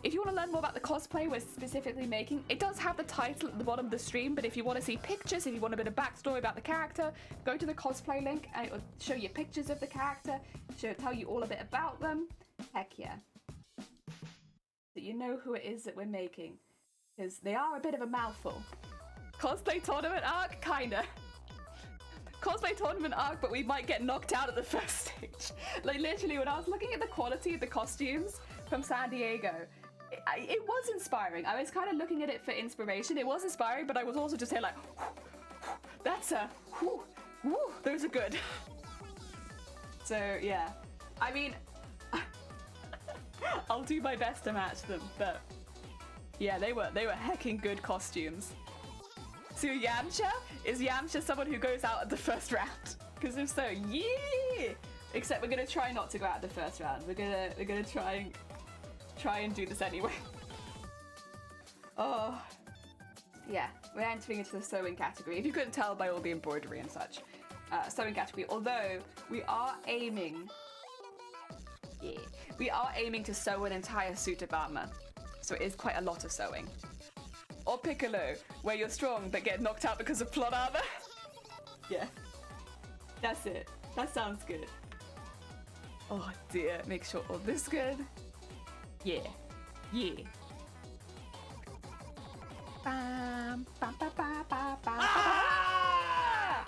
if you want to learn more about the cosplay we're specifically making, it does have the title at the bottom of the stream, but if you want to see pictures, if you want a bit of backstory about the character, go to the cosplay link and it will show you pictures of the character, tell you all a bit about them. Heck yeah. So you know who it is that we're making, because they are a bit of a mouthful. Cosplay tournament arc? Kinda. Cosplay tournament arc, but we might get knocked out at the first stage. Like literally, when I was looking at the quality of the costumes from San Diego, it was inspiring. I was kind of looking at it for inspiration. It was inspiring, but I was also just here like, that's a, whoo, those are good. So yeah, I mean, I'll do my best to match them, but yeah, they were hecking good costumes. So Yamcha? Is Yamcha someone who goes out at the first round? Because if so, yeah! Except we're gonna try not to go out at the first round. We're gonna try and do this anyway. Oh. Yeah, we're entering into the sewing category. If you couldn't tell by all the embroidery and such. Sewing category, although we are aiming... Yeah. We are aiming to sew an entire suit of armor. so it is quite a lot of sewing. Or Piccolo, where you're strong but get knocked out because of plot armor. Yeah, that's it. That sounds good. Oh dear, make sure all this is good. Yeah, yeah. Bam, bam, bam, bam, bam, bam, ah!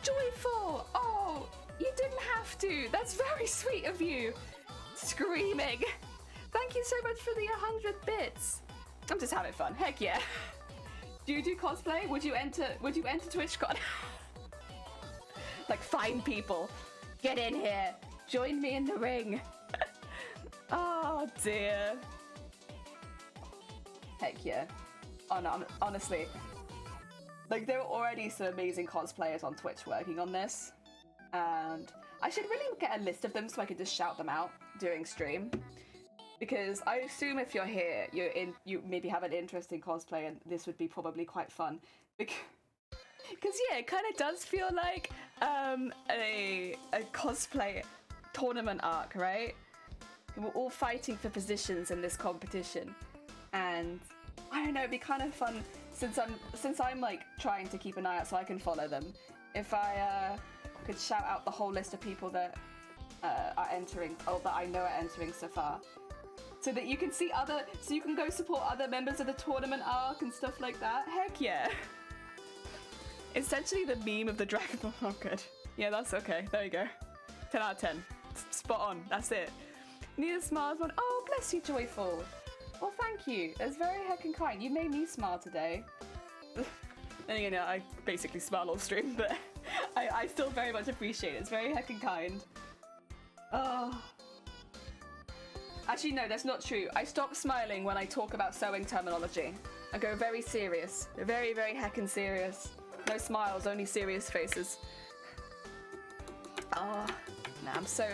Joyful! Oh, you didn't have to. That's very sweet of you. Screaming. Thank you so much for the 100 bits. I'm just having fun. Heck yeah. Do you do cosplay? Would you enter TwitchCon? Like, find people. Get in here. Join me in the ring. Oh dear. Heck yeah. Oh no, honestly. Like, there are already some amazing cosplayers on Twitch working on this. And I should really get a list of them so I can just shout them out during stream. Because I assume if you're here, you maybe have an interest in cosplay, and this would be probably quite fun. Because yeah, it kind of does feel like a cosplay tournament arc, right? We're all fighting for positions in this competition, and I don't know, it'd be kind of fun since I'm like trying to keep an eye out so I can follow them. If I could shout out the whole list of people that are entering, or that I know are entering so far. So that you can see so you can go support other members of the tournament arc and stuff like that. Heck yeah. Essentially the meme of the Dragon Ball. Oh, good. Yeah, that's okay. There you go. 10 out of 10. Spot on. That's it. Need a smile one. Oh, bless you, Joyful. Well, thank you. That's very heckin' kind. You made me smile today. Then again, I basically smile all stream, but I still very much appreciate it. It's very heckin' kind. Oh. Actually, no, that's not true. I stop smiling when I talk about sewing terminology. I go very serious. Very, very heckin' serious. No smiles, only serious faces. Oh, nah, I'm so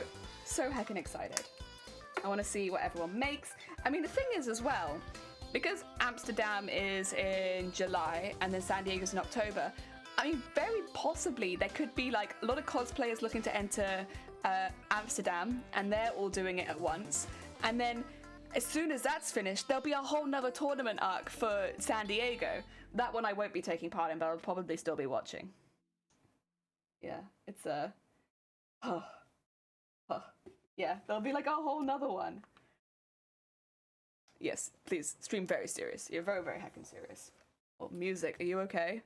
heckin' excited. I want to see what everyone makes. I mean, the thing is as well, because Amsterdam is in July and then San Diego's in October, I mean, very possibly there could be like a lot of cosplayers looking to enter Amsterdam, and they're all doing it at once. And then as soon as that's finished, there'll be a whole nother tournament arc for San Diego. That one I won't be taking part in, but I'll probably still be watching. Yeah, it's yeah, there'll be like a whole nother one. Yes, please, stream very serious. You're very, very heckin' serious. Well, music, are you okay?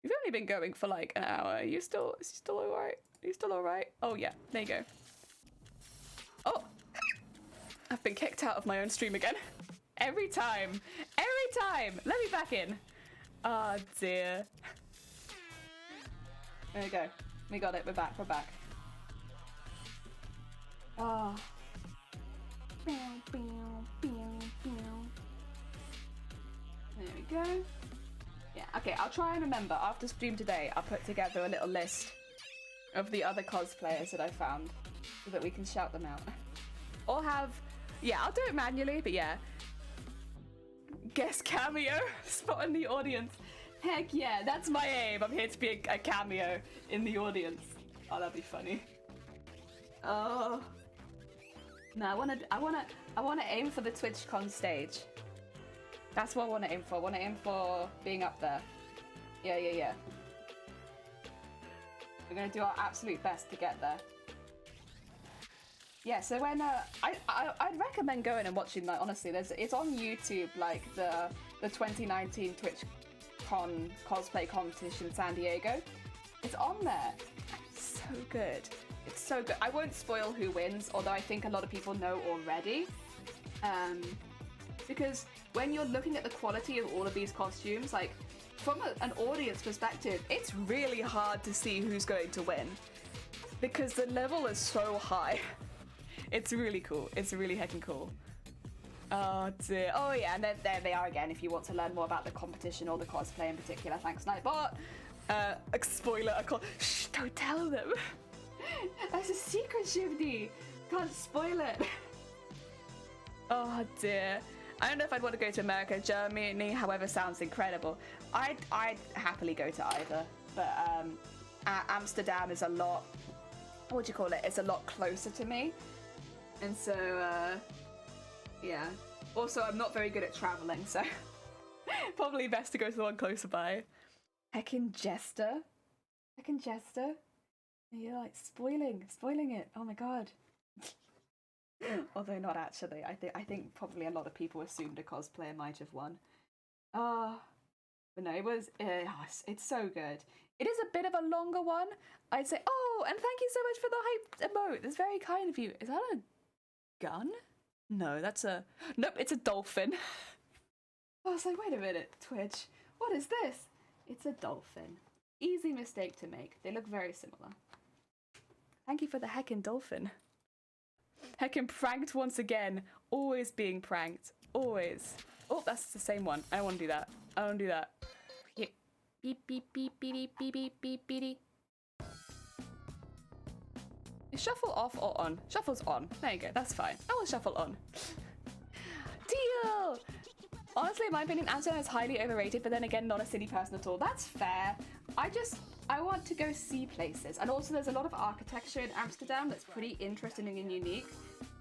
You've only been going for like an hour. Are you still alright? Are you still alright? Oh yeah, there you go. Oh! I've been kicked out of my own stream again. Every time. Every time! Let me back in. Oh dear. There we go. We got it. We're back. We're back. Oh. There we go. Yeah, okay, I'll try and remember after stream today. I'll put together a little list of the other cosplayers that I found so that we can shout them out. Or have, yeah, I'll do it manually, but yeah. Guest cameo, spot in the audience. Heck yeah, that's my aim. I'm here to be a cameo in the audience. Oh, that'd be funny. Oh. No, I wanna aim for the TwitchCon stage. That's what I wanna aim for. I wanna aim for being up there. Yeah. We're gonna do our absolute best to get there. Yeah, so when I'd recommend going and watching that. Honestly, it's on YouTube, like the 2019 TwitchCon cosplay competition San Diego. It's on there. It's so good. It's so good. I won't spoil who wins, although I think a lot of people know already. Because when you're looking at the quality of all of these costumes, like from an audience perspective, it's really hard to see who's going to win because the level is so high. It's really cool. It's really heckin' cool. Oh dear. Oh yeah, and then there they are again if you want to learn more about the competition or the cosplay in particular. Thanks, Nightbot. Spoiler, shh, don't tell them. That's a secret, Shivdi. Can't spoil it. Oh dear. I don't know if I'd want to go to America. Germany, however, sounds incredible. I'd happily go to either, but Amsterdam is a lot, what do you call it? It's a lot closer to me, and so Yeah. Also, I'm not very good at traveling, so probably best to go to the one closer by. Heckin' Jester. Heckin' Jester. You're like spoiling it. Oh my god. Although not actually. I think probably a lot of people assumed a cosplayer might have won. But no, it was. It's so good. It is a bit of a longer one. I'd say. Oh, and thank you so much for the hype emote. That's very kind of you. Is that a gun? No, that's a. Nope, it's a dolphin. I was like, wait a minute, Twitch. What is this? It's a dolphin. Easy mistake to make. They look very similar. Thank you for the heckin' dolphin. Heckin' pranked once again. Always being pranked. Always. Oh, that's the same one. I don't want to do that. I don't do that. Beep, beep, beep, beep, beep, beep, beep, beep, beep. Is shuffle off or on? Shuffle's on. There you go. That's fine. I will shuffle on. Deal! Honestly, in my opinion, Amsterdam is highly overrated, but then again, not a city person at all. That's fair. I want to go see places. And also, there's a lot of architecture in Amsterdam that's pretty interesting and unique.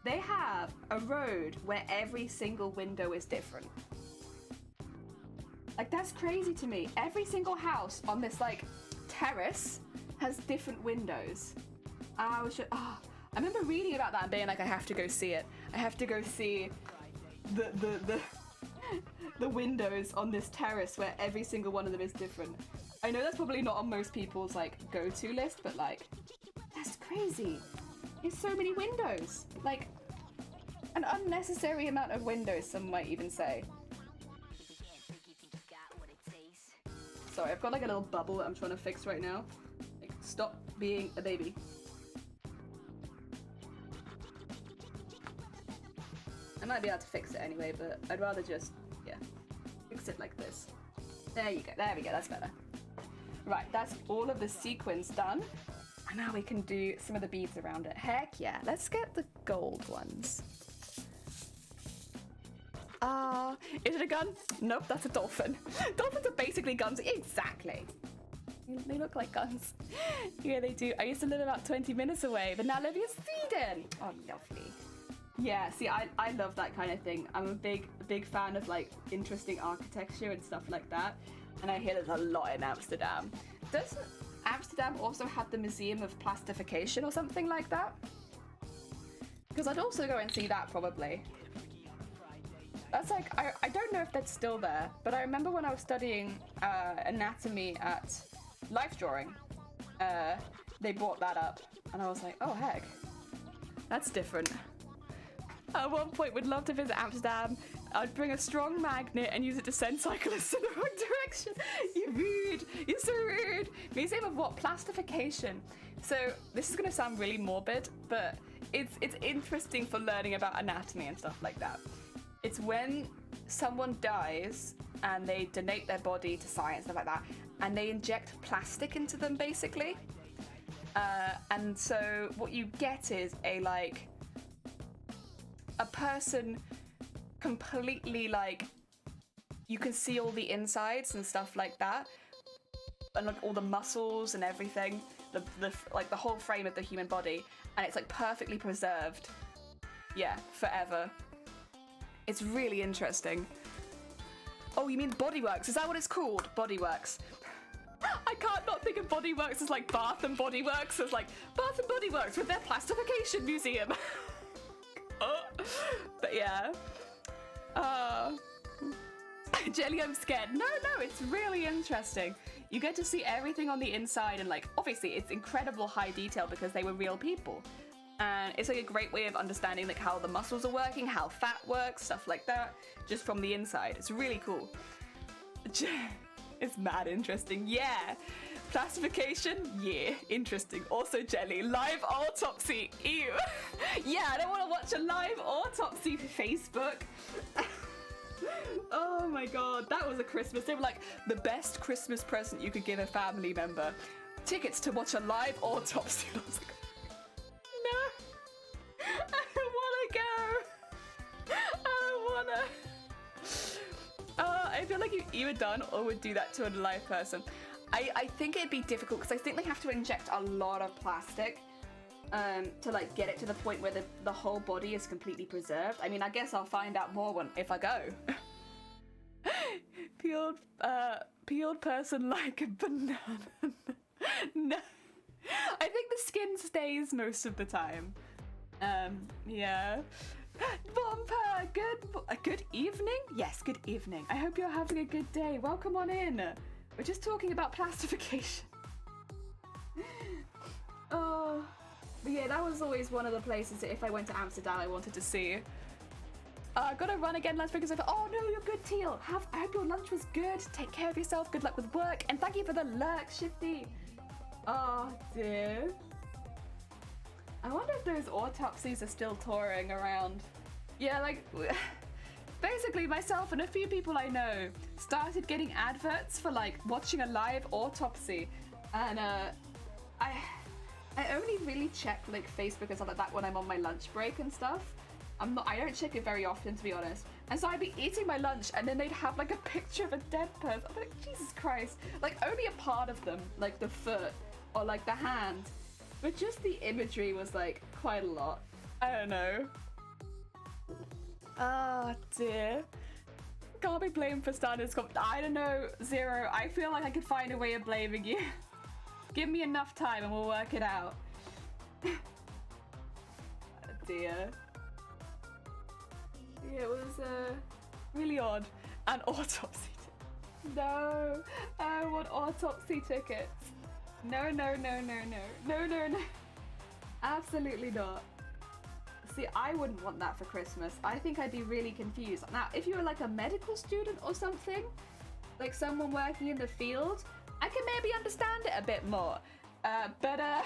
They have a road where every single window is different. Like, that's crazy to me. Every single house on this, like, terrace has different windows. I remember reading about that and being like, I have to go see it. I have to go see the windows on this terrace where every single one of them is different. I know that's probably not on most people's like go-to list, but like, that's crazy. It's so many windows. Like, an unnecessary amount of windows, some might even say. Sorry, I've got like a little bubble that I'm trying to fix right now. Like, stop being a baby. I might be able to fix it anyway, but I'd rather just, yeah, fix it like this. There you go. There we go. That's better. Right, that's all of the sequins done. And now we can do some of the beads around it. Heck yeah. Let's get the gold ones. Is it a gun? Nope, that's a dolphin. Dolphins are basically guns. Exactly. They look like guns. Yeah, they do. I used to live about 20 minutes away, but now live in Sweden. Oh, lovely. Yeah, see, I love that kind of thing. I'm a big fan of like interesting architecture and stuff like that. And I hear there's a lot in Amsterdam. Doesn't Amsterdam also have the Museum of Plastification or something like that? Because I'd also go and see that probably. That's like, I don't know if that's still there, but I remember when I was studying anatomy at Life Drawing, they brought that up. And I was like, oh heck, that's different. At one point, would love to visit Amsterdam. I'd bring a strong magnet and use it to send cyclists in the wrong direction. You're rude. You're so rude. Museum of what? Plastification. So this is going to sound really morbid, but it's interesting for learning about anatomy and stuff like that. It's when someone dies and they donate their body to science, stuff like that, and they inject plastic into them, basically. And so what you get is a person completely, like, you can see all the insides and stuff like that, and like all the muscles and everything, the whole frame of the human body, and it's like perfectly preserved, yeah, forever. It's really interesting. Oh, you mean Bodyworks? Is that what it's called? Bodyworks. I can't not think of Bodyworks as like Bath and Body Works, as like Bath and Body Works with their plastification museum. But yeah. Jelly, I'm scared. No, it's really interesting. You get to see everything on the inside, and like, obviously it's incredible high detail because they were real people. And it's like a great way of understanding like how the muscles are working, how fat works, stuff like that, just from the inside. It's really cool. It's mad interesting. Yeah. Plastification? Yeah. Interesting. Also jelly. Live autopsy. Ew. Yeah, I don't want to watch a live autopsy for Facebook. Oh my god. That was a Christmas. They were like, the best Christmas present you could give a family member. Tickets to watch a live autopsy. I was like, no. I don't want to go. I don't want to. I feel like you either done or would do that to a live person. I think it'd be difficult because I think they have to inject a lot of plastic to like get it to the point where the whole body is completely preserved. I mean, I guess I'll find out more if I go. Peeled person like a banana. No, I think the skin stays most of the time. Yeah. Vampa, good evening? Yes, good evening. I hope you're having a good day. Welcome on in. We're just talking about plastification. Oh, but yeah, that was always one of the places that if I went to Amsterdam I wanted to see. Gotta run again, let's figure out. Oh no, you're good, Teal. I hope your lunch was good. Take care of yourself, good luck with work, and thank you for the lurk, Shifty. Oh dear. I wonder if those autopsies are still touring around. Yeah, like, basically myself and a few people I know started getting adverts for like watching a live autopsy, and I only really check like Facebook and stuff like that when I'm on my lunch break and stuff. I don't check it very often, to be honest. And so I'd be eating my lunch and then they'd have like a picture of a dead person. I'm like, Jesus Christ. Like only a part of them, like the foot or like the hand. But just the imagery was like quite a lot. I don't know. Oh dear. Can't be blamed for standards. I don't know, Zero. I feel like I could find a way of blaming you. Give me enough time and we'll work it out. Oh dear. Yeah, it was really odd. An autopsy. No, I want autopsy tickets. No, no, no, no, no, no, no, no. Absolutely not. See, I wouldn't want that for Christmas. I think I'd be really confused. Now, if you were like a medical student or something, like someone working in the field, I can maybe understand it a bit more. But I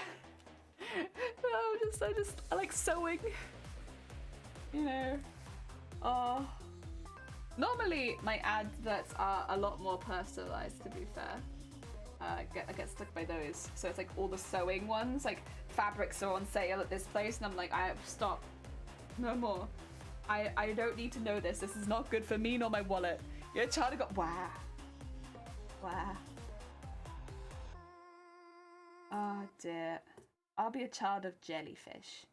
like sewing. You know. Oh. Normally, my adverts are a lot more personalized, to be fair. I get stuck by those. So it's like all the sewing ones, like fabrics are on sale at this place, and I'm like, stop. No more. I don't need to know this. This is not good for me nor my wallet. You're a child of wow. Wow. Oh dear. I'll be a child of jellyfish.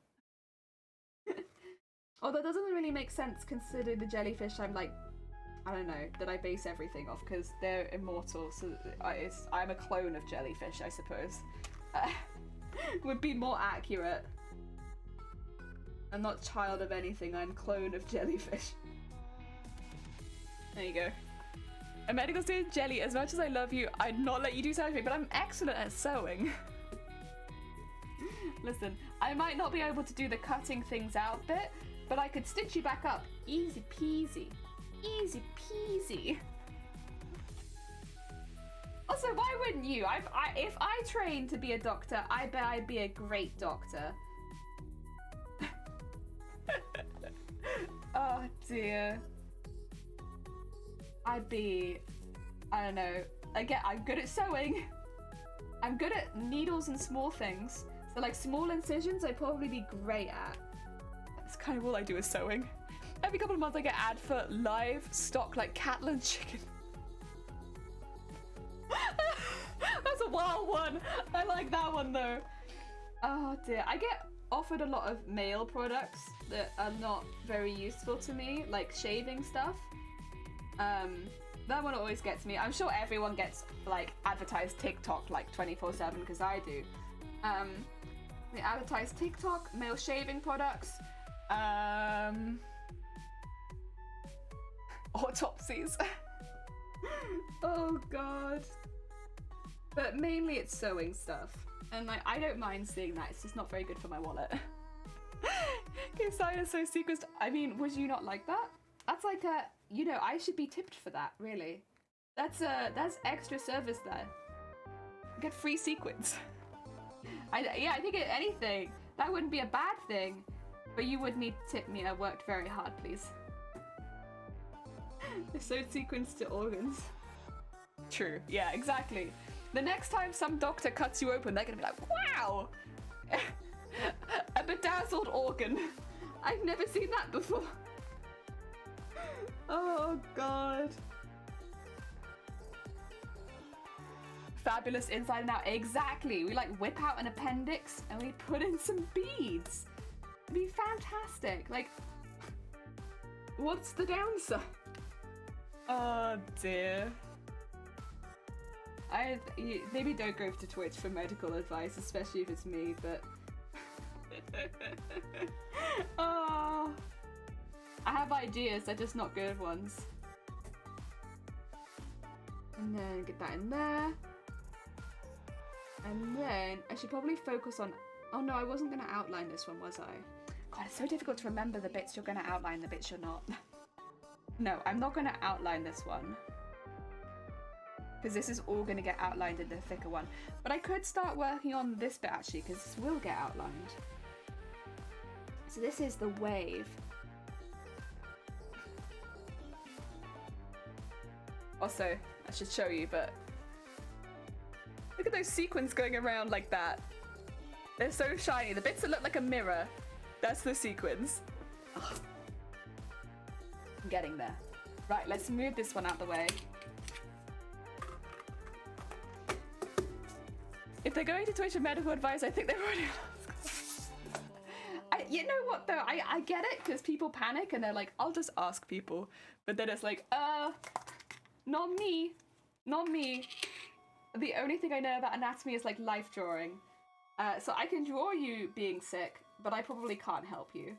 Although that doesn't really make sense considering the jellyfish I'm like, I don't know, that I base everything off because they're immortal, so I'm a clone of jellyfish, I suppose. Would be more accurate. I'm not child of anything, I'm clone of jellyfish. There you go. A medical student, Jelly, as much as I love you, I'd not let you do surgery, but I'm excellent at sewing. Listen, I might not be able to do the cutting things out bit, but I could stitch you back up. Easy peasy. Easy peasy. Also, why wouldn't you? If I trained to be a doctor, I bet I'd be a great doctor. Oh dear. I'd be, I don't know. Again, I'm good at sewing. I'm good at needles and small things. So like small incisions, I'd probably be great at. That's kind of all I do is sewing. Every couple of months I get ad for live stock like Catland chicken. That's a wild one. I like that one though. Oh dear. I get offered a lot of male products that are not very useful to me, like shaving stuff. That one always gets me. I'm sure everyone gets like advertised TikTok like 24/7 because I do. They advertise TikTok, male shaving products, autopsies. Oh god. But mainly it's sewing stuff. And like I don't mind seeing that, it's just not very good for my wallet. Okay, Silas, so Sequins. I mean, would you not like that? That's like a, you know, I should be tipped for that, really. That's extra service there. Get free Sequins. Yeah, I think anything. That wouldn't be a bad thing. But you would need to tip me. I worked very hard, please. They sewed Sequins to organs. True. Yeah, exactly. The next time some doctor cuts you open, they're gonna be like, wow! A bedazzled organ. I've never seen that before. Oh god. fabulous inside and out. Exactly. We like whip out an appendix and we put in some beads. It'd be fantastic. Like, what's the downside? Oh dear. Maybe don't go to Twitch for medical advice, especially if it's me, but oh, I have ideas, they're just not good ones. And then get that in there. And then I should probably focus on, oh no, I wasn't gonna outline this one, was I? God, it's so difficult to remember the bits you're gonna outline, the bits you're not. No, I'm not gonna outline this one, because this is all gonna get outlined in the thicker one. But I could start working on this bit actually, because this will get outlined. So this is the wave. Also, I should show you, but look at those sequins going around like that. They're so shiny. The bits that look like a mirror, that's the sequins. Ugh. I'm getting there. Right, let's move this one out the way. If they're going to Twitch for medical advice, I think they're already you know what though, I get it, because people panic and they're like, I'll just ask people. But then it's like, not me. Not me. The only thing I know about anatomy is like life drawing. So I can draw you being sick, but I probably can't help you.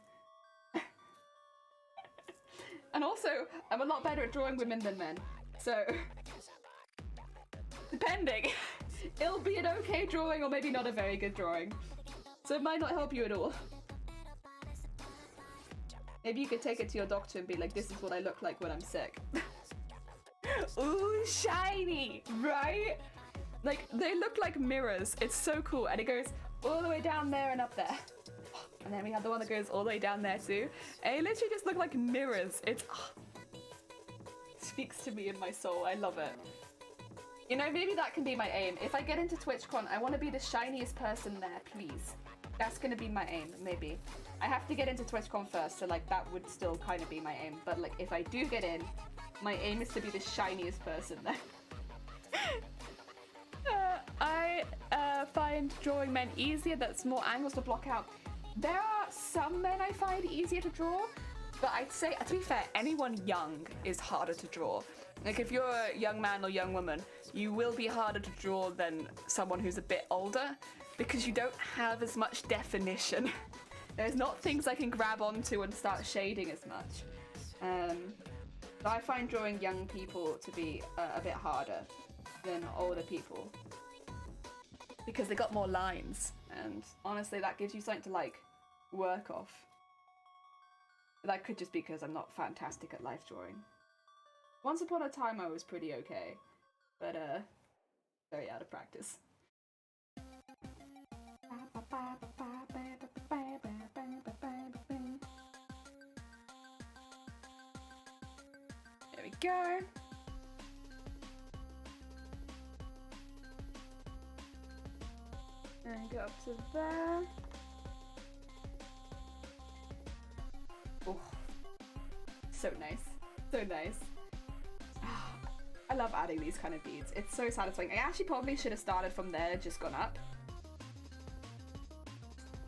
And also, I'm a lot better at drawing women than men. So, depending. It'll be an okay drawing or maybe not a very good drawing. So it might not help you at all. Maybe you could take it to your doctor and be like, this is what I look like when I'm sick. Ooh, shiny, right? Like, they look like mirrors. It's so cool. And it goes all the way down there and up there. And then we have the one that goes all the way down there too. And it literally just look like mirrors. It's speaks to me in my soul. I love it. You know, maybe that can be my aim. If I get into TwitchCon, I want to be the shiniest person there, please. That's gonna be my aim, maybe. I have to get into TwitchCon first, so like that would still kind of be my aim. But like if I do get in, my aim is to be the shiniest person there. I find drawing men easier. That's more angles to block out. There are some men I find easier to draw, but I'd say, to be fair, anyone young is harder to draw. Like if you're a young man or young woman, you will be harder to draw than someone who's a bit older, because you don't have as much definition. There's not things I can grab onto and start shading as much. So I find drawing young people to be a bit harder than older people, because they got more lines, and honestly that gives you something to like work off. That could just be because I'm not fantastic at life drawing. Once upon a time I was pretty okay, but very out of practice. There we go. And go up to there. Oh, so nice, so nice. I love adding these kind of beads. It's so satisfying. I actually probably should have started from there, just gone up.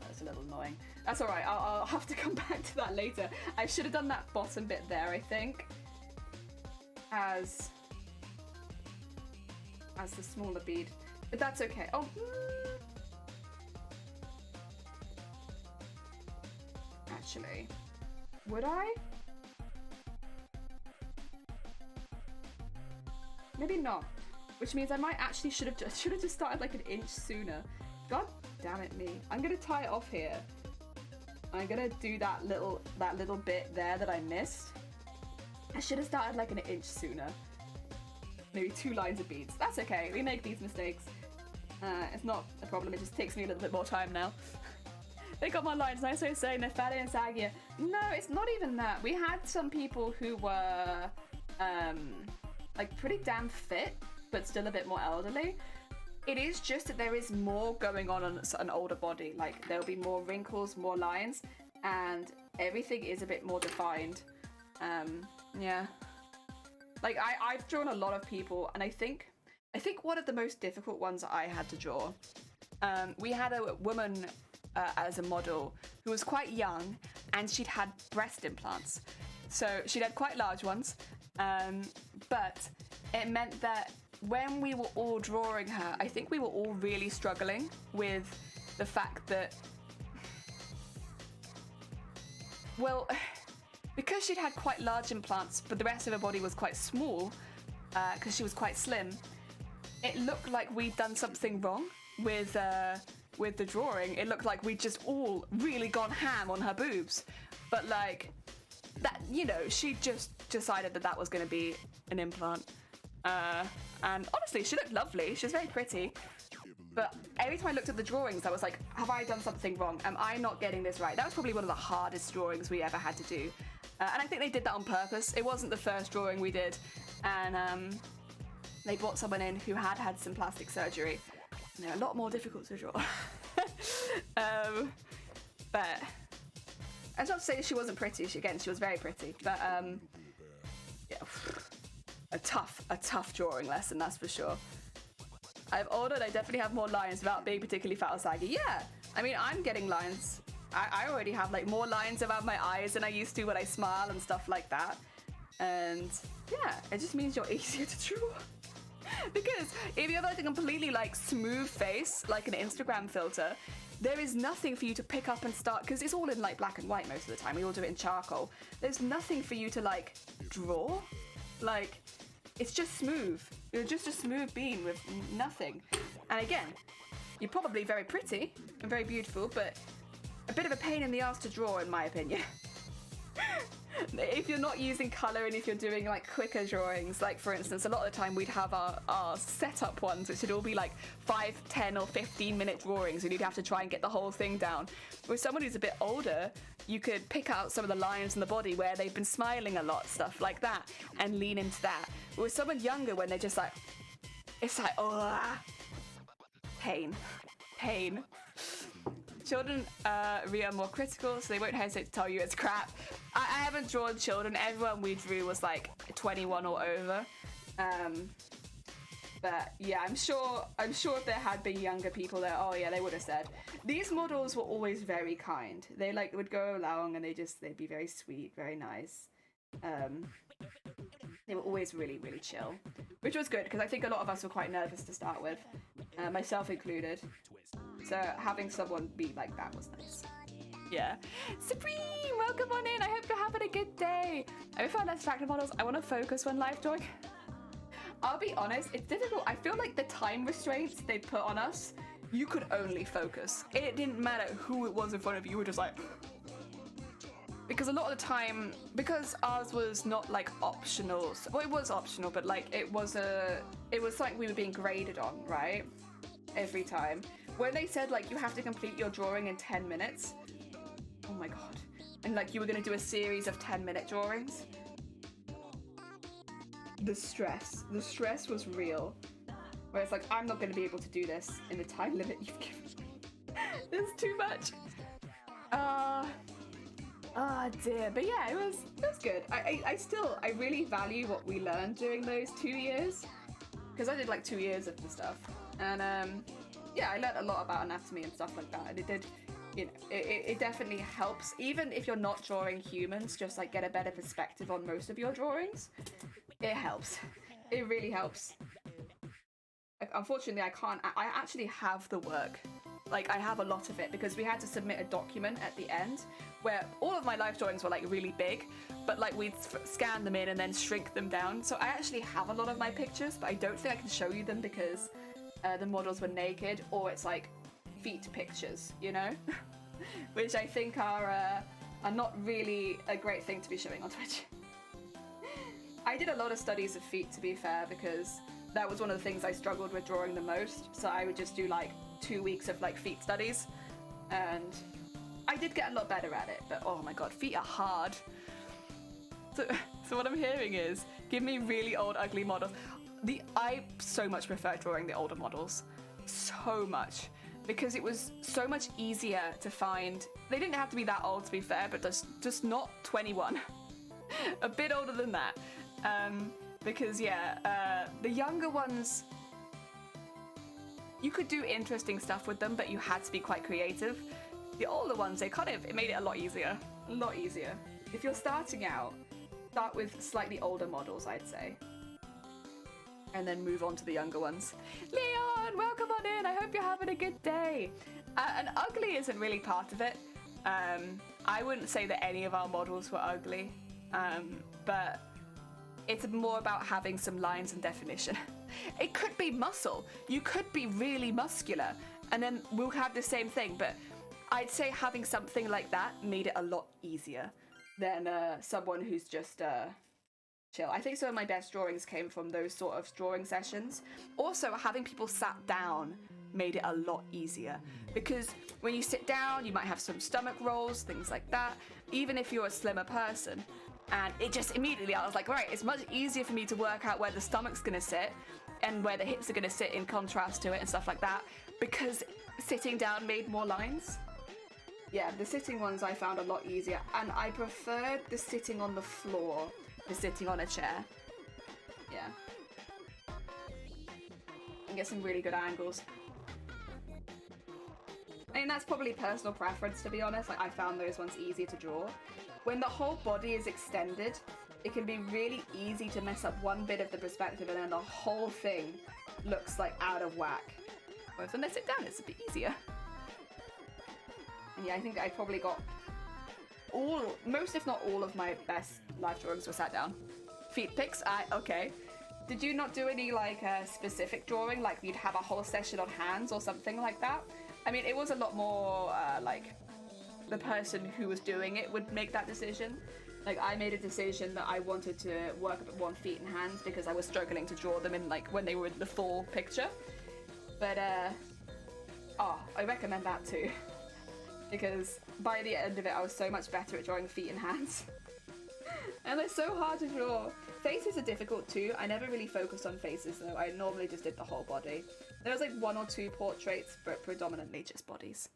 That's a little annoying. That's all right. I'll have to come back to that later. I should have done that bottom bit there, I think, as the smaller bead, but that's okay. Oh. Actually, would I? Maybe not. Which means I might actually should have just started like an inch sooner. God damn it me. I'm gonna tie it off here. I'm gonna do that little bit there that I missed. I should have started like an inch sooner. Maybe 2 lines of beads. That's okay. We make these mistakes. It's not a problem. It just takes me a little bit more time now. They got my lines. Nice way of saying they're fatty and saggier. No, it's not even that. We had some people who were like pretty damn fit, but still a bit more elderly. It is just that there is more going on an older body. Like there'll be more wrinkles, more lines, and everything is a bit more defined. Yeah. Like I've drawn a lot of people, and I think I think one of the most difficult ones that I had to draw, we had a woman as a model who was quite young, and she'd had breast implants. So she'd had quite large ones, but it meant that when we were all drawing her, I think we were all really struggling with the fact that, well, because she'd had quite large implants, but the rest of her body was quite small, because she was quite slim, it looked like we'd done something wrong with the drawing. It looked like we'd just all really gone ham on her boobs. But like, that, you know, she just decided that that was going to be an implant. And honestly, she looked lovely. She was very pretty. But every time I looked at the drawings, I was like, have I done something wrong? Am I not getting this right? That was probably one of the hardest drawings we ever had to do. And I think they did that on purpose. It wasn't the first drawing we did. And they brought someone in who had had some plastic surgery. And they're a lot more difficult to draw. But that's not to say she wasn't pretty. She was very pretty. But yeah, a tough drawing lesson, that's for sure. I've ordered, I definitely have more lines without being particularly fat or saggy. Yeah, I mean, I'm getting lines. I already have like more lines around my eyes than I used to when I smile and stuff like that. And yeah, it just means you're easier to draw. Because if you have like a completely like smooth face, like an Instagram filter, there is nothing for you to pick up and start, because it's all in like black and white most of the time. We all do it in charcoal. There's nothing for you to like draw. Like, it's just smooth. You're just a smooth bean with nothing. And again, you're probably very pretty and very beautiful, but a bit of a pain in the ass to draw, in my opinion. If you're not using colour and if you're doing like quicker drawings, like for instance, a lot of the time we'd have our setup ones, which would all be like 5, 10 or 15-minute drawings, and you'd have to try and get the whole thing down. With someone who's a bit older, you could pick out some of the lines in the body where they've been smiling a lot, stuff like that, and lean into that. But with someone younger, when they're just like, it's like, oh, pain. Children are more critical, so they won't hesitate to tell you it's crap. I haven't drawn children. Everyone we drew was like 21 or over. But yeah, I'm sure if there had been younger people there, oh yeah, they would have said. These models were always very kind. They like would go along and they'd be very sweet, very nice. They were always really, really chill, which was good because I think a lot of us were quite nervous to start with, myself included. So having someone be like that was nice. Yeah. Supreme, welcome on in. I hope you're having a good day. I found less attractive models. I want to focus when live drawing. I'll be honest, it's difficult. I feel like the time restraints they put on us, you could only focus. It didn't matter who it was in front of you. You were just like, because a lot of the time, because ours was not like optional. Well, it was optional, but like it was something we were being graded on, right? Every time. When they said like you have to complete your drawing in 10 minutes, oh my god. And like you were going to do a series of 10-minute drawings. The stress was real. Where it's like, I'm not going to be able to do this in the time limit you've given me. There's too much. Dear. But yeah, it was good. I really value what we learned during those 2 years. Because I did like 2 years of the stuff. And yeah, I learned a lot about anatomy and stuff like that. And it did, you know, it definitely helps. Even if you're not drawing humans, just like get a better perspective on most of your drawings. It helps. It really helps. Unfortunately, I can't. I actually have the work. Like, I have a lot of it because we had to submit a document at the end where all of my life drawings were like really big, but like we'd scan them in and then shrink them down. So I actually have a lot of my pictures, but I don't think I can show you them because the models were naked, or it's like feet pictures, you know, which I think are not really a great thing to be showing on Twitch. I did a lot of studies of feet, to be fair, because that was one of the things I struggled with drawing the most. So I would just do like 2 weeks of like feet studies, and I did get a lot better at it. But oh my god, feet are hard. So what I'm hearing is, give me really old, ugly models. I so much prefer drawing the older models, so much, because it was so much easier to find. They didn't have to be that old, to be fair, but just not 21. A bit older than that. Because yeah, the younger ones, you could do interesting stuff with them, but you had to be quite creative. The older ones, it made it a lot easier. A lot easier. If you're starting out, start with slightly older models, I'd say. And then move on to the younger ones. Leon, welcome on in. I hope you're having a good day. And ugly isn't really part of it. I wouldn't say that any of our models were ugly, but it's more about having some lines and definition. It could be muscle. You could be really muscular, and then we'll have the same thing. But I'd say having something like that made it a lot easier than someone who's just chill. I think some of my best drawings came from those sort of drawing sessions. Also, having people sat down made it a lot easier, because when you sit down, you might have some stomach rolls, things like that, even if you're a slimmer person. And it just immediately, I was like, right, it's much easier for me to work out where the stomach's gonna sit and where the hips are gonna sit in contrast to it and stuff like that, because sitting down made more lines. Yeah, the sitting ones I found a lot easier, and I preferred the sitting on the floor to sitting on a chair. Yeah. And get some really good angles. I mean, that's probably personal preference, to be honest. Like, I found those ones easier to draw. When the whole body is extended, it can be really easy to mess up one bit of the perspective and then the whole thing looks like out of whack. Whereas when I sit down, it's a bit easier. And yeah, I think I probably got most if not all of my best live drawings were sat down. Feet pics, okay. Did you not do any like specific drawing, like you'd have a whole session on hands or something like that? I mean, it was a lot more like the person who was doing it would make that decision. Like, I made a decision that I wanted to work a bit more on feet and hands because I was struggling to draw them in like when they were in the full picture. But I recommend that too. Because by the end of it, I was so much better at drawing feet and hands. And they're so hard to draw. Faces are difficult too. I never really focused on faces though. I normally just did the whole body. There was like 1 or 2 portraits, but predominantly just bodies.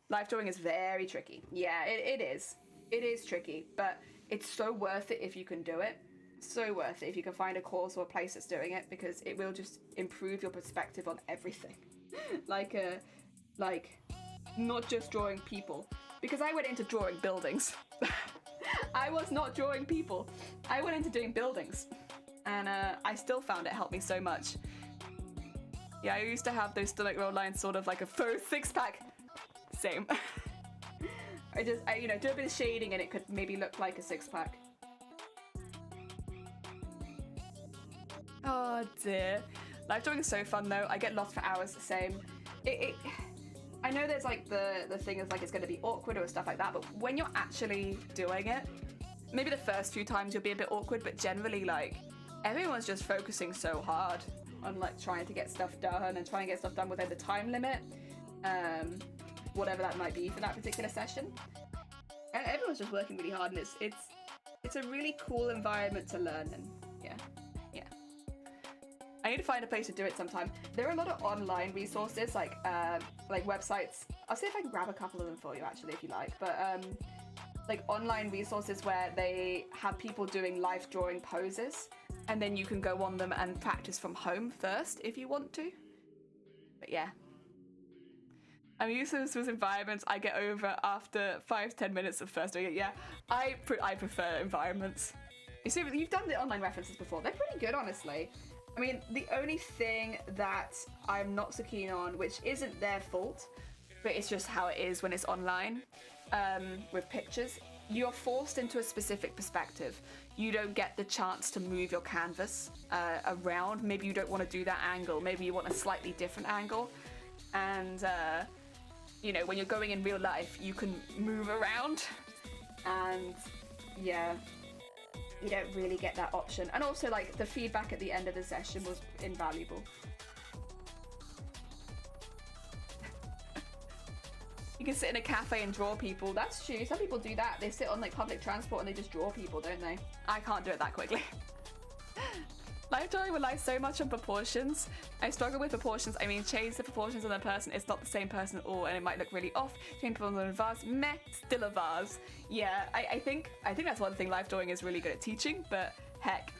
Live drawing is very tricky. Yeah, it is. It is tricky, but it's so worth it if you can do it. So worth it if you can find a course or a place that's doing it, because it will just improve your perspective on everything. like not just drawing people. Because I went into drawing buildings. I was not drawing people. I went into doing buildings. And I still found it helped me so much. Yeah, I used to have those stomach roll lines sort of like a faux six-pack. Same. I do a bit of shading and it could maybe look like a six-pack. Oh dear. Live drawing is so fun though. I get lost for hours the same. I know there's like the thing is like it's going to be awkward or stuff like that, but when you're actually doing it, maybe the first few times you'll be a bit awkward, but generally like everyone's just focusing so hard on like trying to get stuff done and trying to get stuff done within the time limit, whatever that might be for that particular session. And everyone's just working really hard, and it's a really cool environment to learn. And yeah. I need to find a place to do it sometime. There are a lot of online resources, like websites. I'll see if I can grab a couple of them for you, actually, if you like. But like online resources where they have people doing live drawing poses, and then you can go on them and practice from home first if you want to. But yeah. I'm used to those environments I get over after 5-10 minutes of first doing it. Yeah, I prefer environments. You see, you've done the online references before. They're pretty good, honestly. I mean, the only thing that I'm not so keen on, which isn't their fault, but it's just how it is when it's online, with pictures, you're forced into a specific perspective. You don't get the chance to move your canvas around. Maybe you don't want to do that angle. Maybe you want a slightly different angle. And, when you're going in real life, you can move around. And, yeah. You don't really get that option. And also, like, the feedback at the end of the session was invaluable. You can sit in a cafe and draw people. That's true. Some people do that. They sit on, like, public transport and they just draw people, don't they? I can't do it that quickly. Live drawing relies so much on proportions. I struggle with proportions. I mean, change the proportions on a person. It's not the same person at all, and it might look really off. Change proportions on a vase. Meh, still a vase. Yeah, I think that's one thing live drawing is really good at teaching. But heck,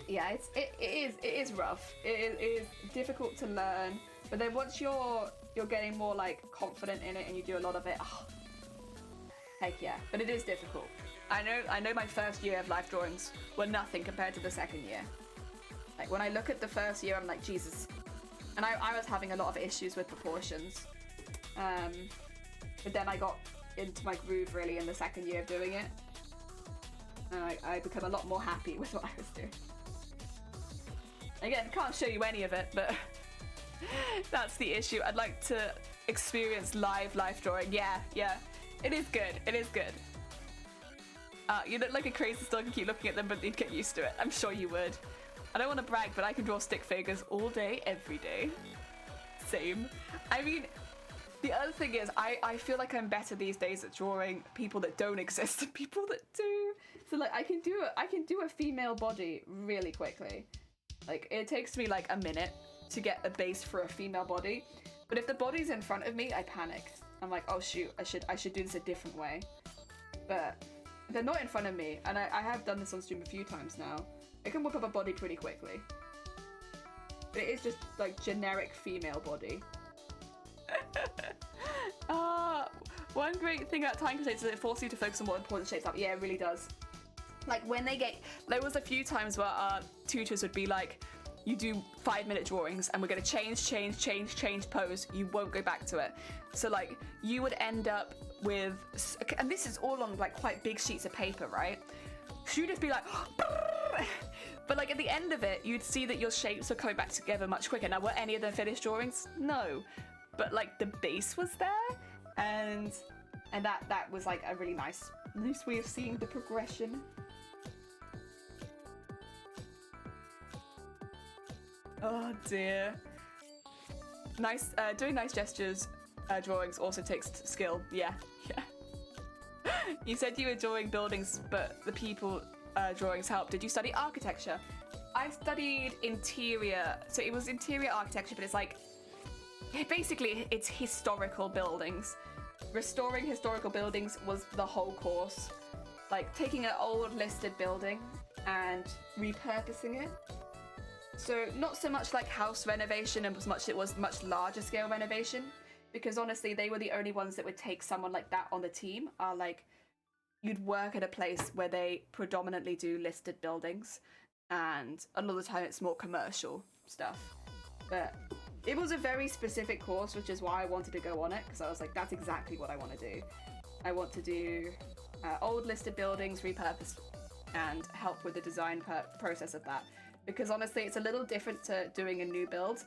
Yeah, it is rough. It is difficult to learn, but then once you're getting more like confident in it and you do a lot of it, oh, heck yeah. But it is difficult. I know my first year of life drawings were nothing compared to the second year. Like when I look at the first year, I'm like, Jesus. And I was having a lot of issues with proportions. But then I got into my groove really in the second year of doing it. And I become a lot more happy with what I was doing. Again, can't show you any of it, but that's the issue. I'd like to experience live drawing. Yeah. It is good. It is good. You look like a crazy stalker, keep looking at them, but you'd get used to it. I'm sure you would. I don't want to brag, but I can draw stick figures all day, every day. Same. I mean, the other thing is, I feel like I'm better these days at drawing people that don't exist than people that do. So like, I can do a female body really quickly. Like, it takes me like a minute to get a base for a female body. But if the body's in front of me, I panic. I'm like, oh shoot, I should do this a different way. But they're not in front of me, and I have done this on stream a few times now. I can whip up a body pretty quickly. But it is just like generic female body. One great thing about time constraints is it forces you to focus on what important shapes up. Yeah, it really does. Like when there was a few times where our tutors would be like, you do 5-minute drawings and we're gonna change pose, you won't go back to it. So like you would end up with, and this is all on like quite big sheets of paper, right? She'd just be like, but like at the end of it, you'd see that your shapes are coming back together much quicker. Now, were any of them finished drawings? No, but like the base was there, and that was like a really nice way of seeing the progression. Oh dear. Nice, doing nice gestures, drawings also takes skill. Yeah. You said you were drawing buildings, but the people drawings helped. Did you study architecture? I studied interior, so it was interior architecture, but it's like, basically it's historical buildings. Restoring historical buildings was the whole course. Like taking an old listed building and repurposing it. So not so much like house renovation, and as much it was much larger scale renovation, because honestly they were the only ones that would take someone like that on the team. Are like, you'd work at a place where they predominantly do listed buildings, and a lot of the time it's more commercial stuff. But it was a very specific course, which is why I wanted to go on it, because I was like, that's exactly what I want to do. I want to do old listed buildings, repurpose, and help with the design process of that. Because honestly, it's a little different to doing a new build,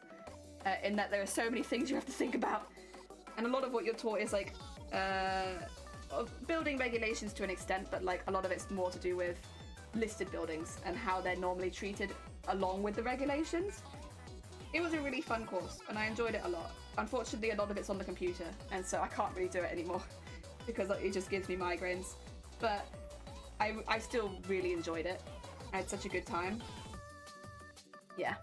in that there are so many things you have to think about. And a lot of what you're taught is like building regulations to an extent, but like a lot of it's more to do with listed buildings and how they're normally treated along with the regulations. It was a really fun course and I enjoyed it a lot. Unfortunately, a lot of it's on the computer, and so I can't really do it anymore because it just gives me migraines. But I still really enjoyed it. I had such a good time. Yeah.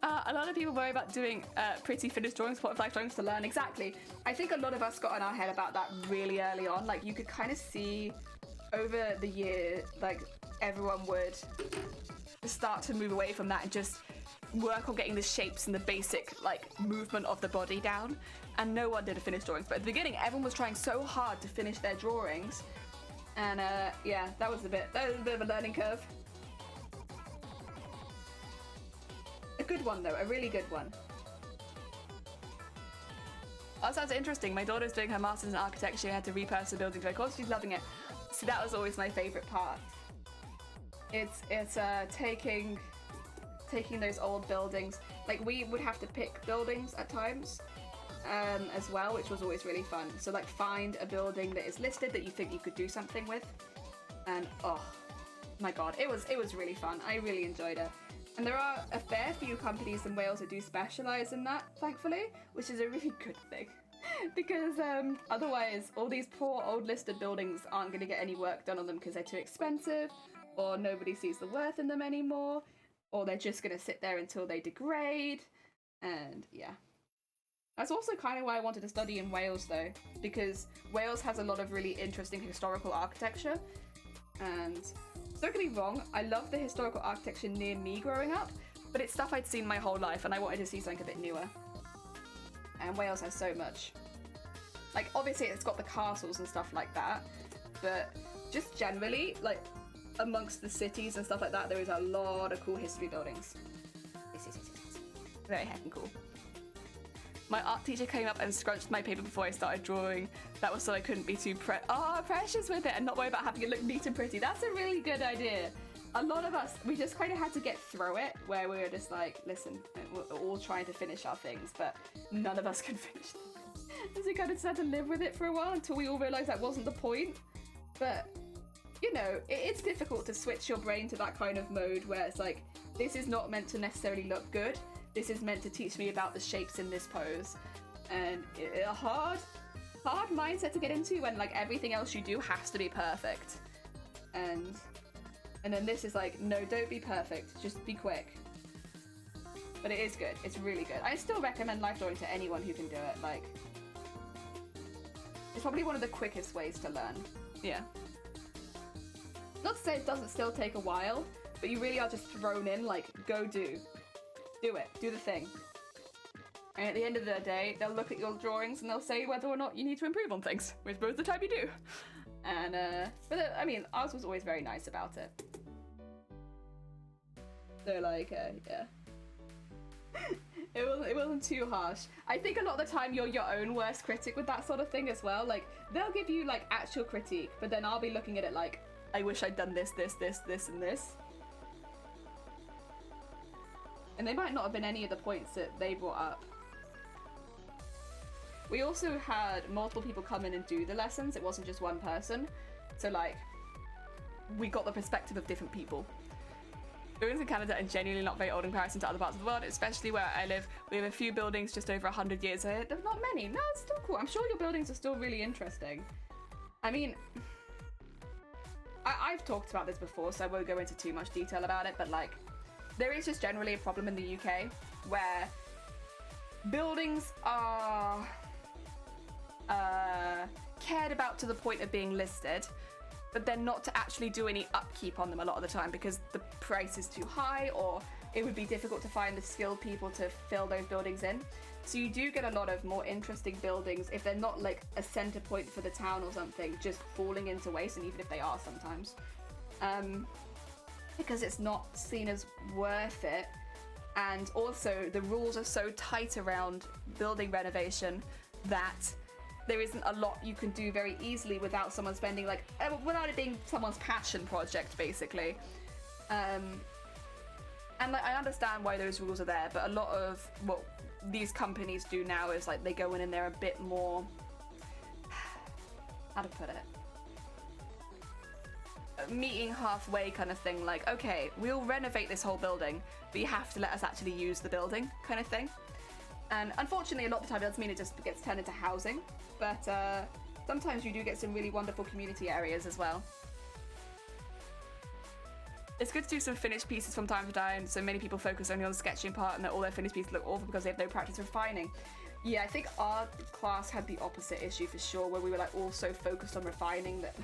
A lot of people worry about doing pretty finished drawings, plot of drawings to learn. Exactly. I think a lot of us got in our head about that really early on. Like, you could kind of see over the year, like, everyone would start to move away from that and just work on getting the shapes and the basic, like, movement of the body down. And no one did a finished drawings. But at the beginning, everyone was trying so hard to finish their drawings. And, yeah, that was a bit of a learning curve. A good one though, a really good one. Oh, that sounds interesting. My daughter's doing her master's in architecture. She had to repurpose the building to her course. She's loving it. See, that was always my favourite part. It's taking those old buildings. Like, we would have to pick buildings at times as well, which was always really fun. So like, find a building that is listed that you think you could do something with, and oh my god, it was really fun. I really enjoyed it. And there are a fair few companies in Wales that do specialise in that, thankfully, which is a really good thing. Because otherwise, all these poor old listed buildings aren't going to get any work done on them because they're too expensive, or nobody sees the worth in them anymore, or they're just going to sit there until they degrade. And yeah. That's also kind of why I wanted to study in Wales, though, because Wales has a lot of really interesting historical architecture, and Don't get me wrong, I love the historical architecture near me growing up, but it's stuff I'd seen my whole life and I wanted to see something a bit newer. And Wales has so much. Like, obviously it's got the castles and stuff like that, but just generally, like, amongst the cities and stuff like that, there is a lot of cool history buildings. Yes. Very heckin' cool. My art teacher came up and scrunched my paper before I started drawing. That was so I couldn't be too precious with it and not worry about having it look neat and pretty. That's a really good idea. A lot of us, we just kind of had to get through it, where we were just like, listen, we're all trying to finish our things, but none of us can finish them. So we kind of just had to live with it for a while until we all realised that wasn't the point. But, you know, it's difficult to switch your brain to that kind of mode where it's like, this is not meant to necessarily look good. This is meant to teach me about the shapes in this pose. And a hard mindset to get into when like everything else you do has to be perfect. And then this is like, no, don't be perfect, just be quick. But it is good, it's really good. I still recommend life drawing to anyone who can do it. Like, it's probably one of the quickest ways to learn. Yeah. Not to say it doesn't still take a while, but you really are just thrown in, like, go do it, do the thing. And at the end of the day, they'll look at your drawings and they'll say whether or not you need to improve on things, which most of the time you do. And, but I mean, ours was always very nice about it. So, like, yeah. It wasn't too harsh. I think a lot of the time you're your own worst critic with that sort of thing as well. Like, they'll give you, like, actual critique, but then I'll be looking at it like, I wish I'd done this, and this. And they might not have been any of the points that they brought up. We also had multiple people come in and do the lessons. It wasn't just one person. So, like, we got the perspective of different people. Buildings in Canada are genuinely not very old in comparison to other parts of the world, especially where I live. We have a few buildings just over 100 years. There's not many. No, it's still cool. I'm sure your buildings are still really interesting. I mean, I've talked about this before, so I won't go into too much detail about it, but like, there is just generally a problem in the UK where buildings are cared about to the point of being listed, but then not to actually do any upkeep on them a lot of the time because the price is too high, or it would be difficult to find the skilled people to fill those buildings in. So you do get a lot of more interesting buildings if they're not like a center point for the town or something, just falling into waste, and even if they are sometimes. Because it's not seen as worth it. And also the rules are so tight around building renovation that there isn't a lot you can do very easily without someone spending like, without it being someone's passion project, basically. And like, I understand why those rules are there, but a lot of what these companies do now is like, they go in and they're a bit more, how to put it? Meeting halfway kind of thing, like, okay, we'll renovate this whole building, but you have to let us actually use the building kind of thing. And unfortunately, a lot of the time it does mean it just gets turned into housing, but sometimes you do get some really wonderful community areas as well. It's good to do some finished pieces from time to time, so many people focus only on the sketching part and that all their finished pieces look awful because they have no practice refining. Yeah, I think our class had the opposite issue for sure, where we were like all so focused on refining that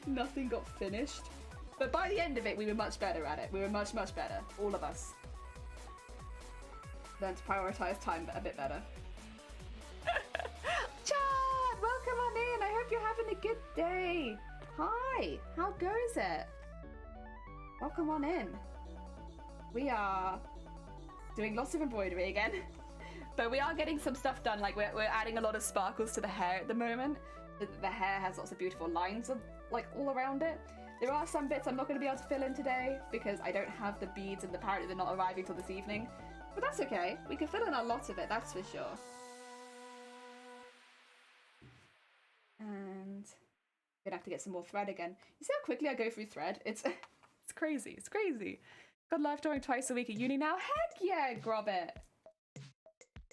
nothing got finished. But by the end of it, we were much better at it. We were much, much better. All of us. Learned to prioritize time a bit better. Chad, welcome on in. I hope you're having a good day. Hi, how goes it? Welcome on in. We are doing lots of embroidery again, but we are getting some stuff done. Like we're adding a lot of sparkles to the hair at the moment. The hair has lots of beautiful lines of, like all around it. There are some bits I'm not going to be able to fill in today because I don't have the beads and apparently they're not arriving till this evening. But that's okay. We can fill in a lot of it, that's for sure. And we're gonna have to get some more thread again. You see how quickly I go through thread? It's crazy. It's crazy. Got live drawing twice a week at uni now. Heck yeah, Grobbit.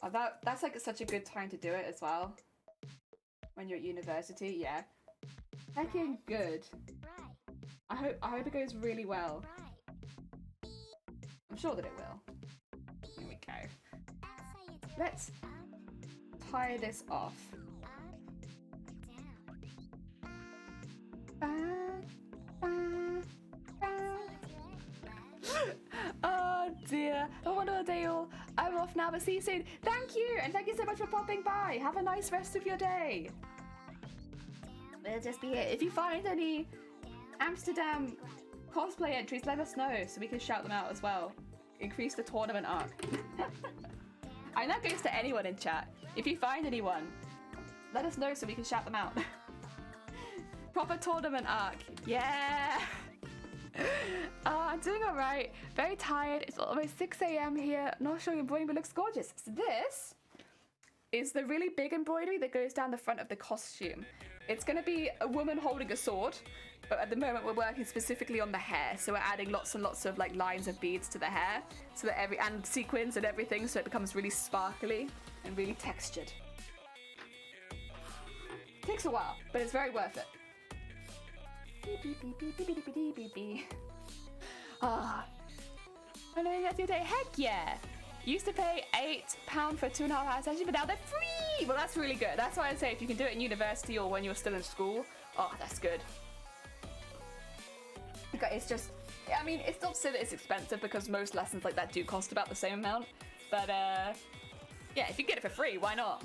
Oh, that's like such a good time to do it as well. When you're at university, yeah. Hecking good. I hope it goes really well. I'm sure that it will. Here we go. Let's tie this off. a wonderful day all. I'm off now, but see you soon. Thank you, and thank you so much for popping by. Have a nice rest of your day. We'll just be here. If you find any Amsterdam cosplay entries, let us know so we can shout them out as well. Increase the tournament arc. And that goes to anyone in chat. If you find anyone, let us know so we can shout them out. Proper tournament arc. Yeah. I'm doing alright. Very tired. It's almost 6 a.m. here. Not sure your embroidery, but looks gorgeous. So this is the really big embroidery that goes down the front of the costume. It's going to be a woman holding a sword, but at the moment we're working specifically on the hair. So we're adding lots and lots of like lines of beads to the hair, so that and sequins and everything, so it becomes really sparkly and really textured. Takes a while, but it's very worth it. Ah, I know that's your day. Heck yeah! Used to pay £8 for 2.5 hour session, but now they're free. Well, that's really good. That's why I say if you can do it in university or when you're still in school, oh, that's good. Okay, it's just, I mean, it's not to say that it's expensive because most lessons like that do cost about the same amount. But yeah, if you get it for free, why not?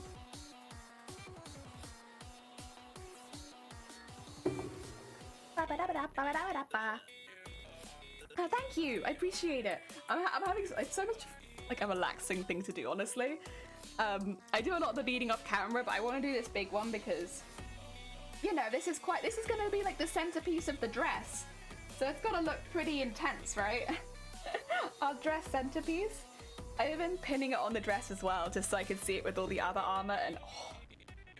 Oh, thank you. I appreciate it. I'm having it's so much like a relaxing thing to do, honestly. I do a lot of the beading off camera, but I want to do this big one because, you know, this is going to be like the centerpiece of the dress. So it's got to look pretty intense, right? Our dress centerpiece. I've been pinning it on the dress as well, just so I can see it with all the other armor, and oh,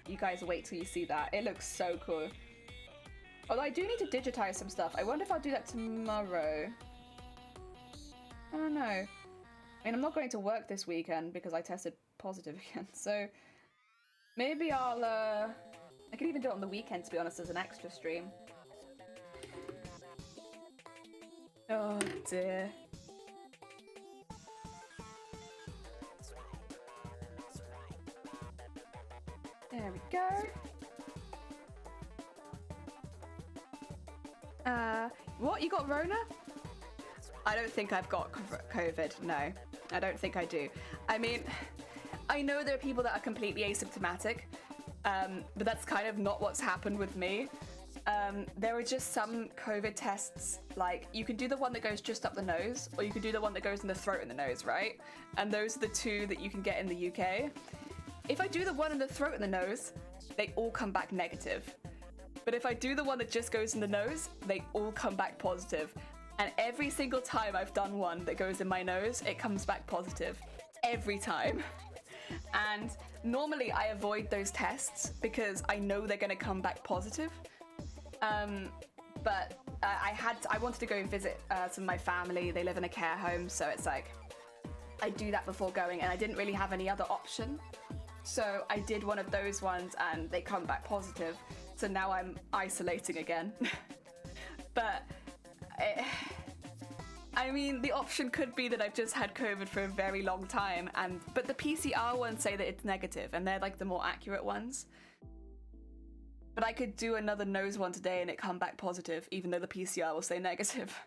you guys wait till you see that. It looks so cool. Although I do need to digitize some stuff. I wonder if I'll do that tomorrow. I don't know. I mean, I'm not going to work this weekend because I tested positive again. So maybe I could even do it on the weekend, to be honest, as an extra stream. Oh dear. There we go. What? You got Rona? I don't think I've got COVID. No, I don't think I do. I mean, I know there are people that are completely asymptomatic, but that's kind of not what's happened with me. There are just some COVID tests, like you can do the one that goes just up the nose, or you can do the one that goes in the throat and the nose, right? And those are the two that you can get in the UK. If I do the one in the throat and the nose, they all come back negative. But if I do the one that just goes in the nose, they all come back positive. And every single time I've done one that goes in my nose, it comes back positive. Every time. And normally I avoid those tests because I know they're gonna come back positive. But I wanted to go and visit some of my family. They live in a care home, so it's like, I do that before going, and I didn't really have any other option. So I did one of those ones and they come back positive. So now I'm isolating again. But I mean, the option could be that I've just had COVID for a very long time, but the PCR ones say that it's negative, and they're like the more accurate ones. But I could do another nose one today and it come back positive, even though the PCR will say negative.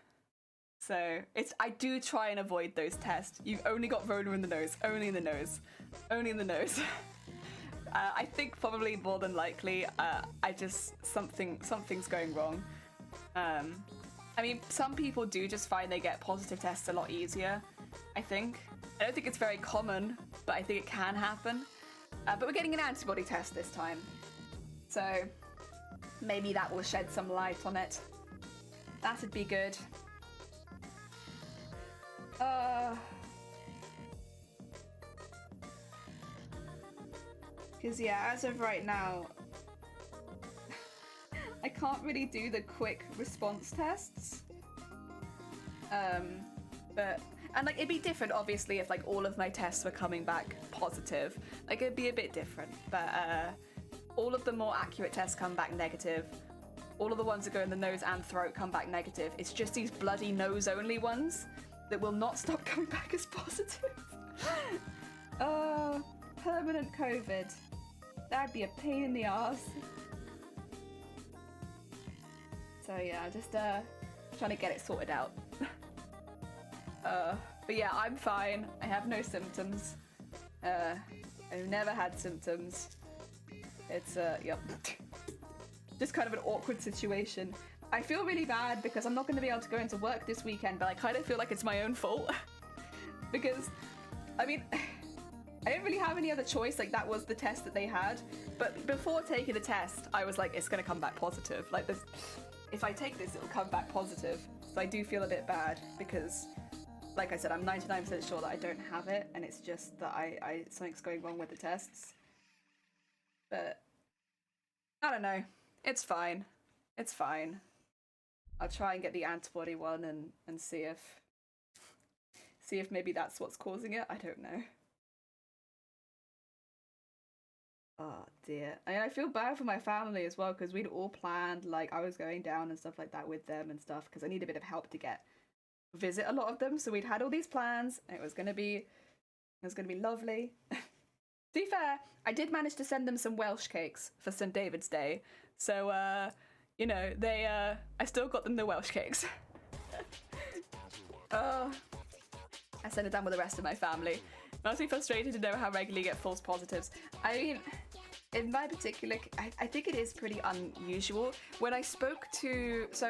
So I do try and avoid those tests. You've only got Rona in the nose, only in the nose, only in the nose. I think probably more than likely, something's going wrong. I mean, some people do just find they get positive tests a lot easier, I think. I don't think it's very common, but I think it can happen. But we're getting an antibody test this time. So maybe that will shed some light on it. That'd be good. Because yeah, as of right now, I can't really do the quick response tests. And like it'd be different obviously if like all of my tests were coming back positive. Like it'd be a bit different, but all of the more accurate tests come back negative. All of the ones that go in the nose and throat come back negative. It's just these bloody nose only ones that will not stop coming back as positive. Oh, permanent COVID. That'd be a pain in the ass. So yeah, just trying to get it sorted out. But yeah, I'm fine. I have no symptoms. I've never had symptoms. It's, yep. Just kind of an awkward situation. I feel really bad because I'm not going to be able to go into work this weekend, but I kind of feel like it's my own fault. Because, I mean, I didn't really have any other choice. Like, that was the test that they had. But before taking the test, I was like, it's going to come back positive. Like, this, if I take this, it'll come back positive. So I do feel a bit bad because, like I said, I'm 99% sure that I don't have it, and it's just that something's going wrong with the tests. But I don't know. It's fine. It's fine. I'll try and get the antibody one and see if maybe that's what's causing it. I don't know. Oh dear. I mean, I feel bad for my family as well because we'd all planned, like, I was going down and stuff like that with them and stuff because I need a bit of help to visit a lot of them. So we'd had all these plans and it was gonna be lovely. To be fair, I did manage to send them some Welsh cakes for St. David's Day. So you know, I still got them the Welsh cakes. I sent it down with the rest of my family. I'm honestly frustrated to know how regularly you get false positives. I mean, in my particular, I think it is pretty unusual. When I spoke to, so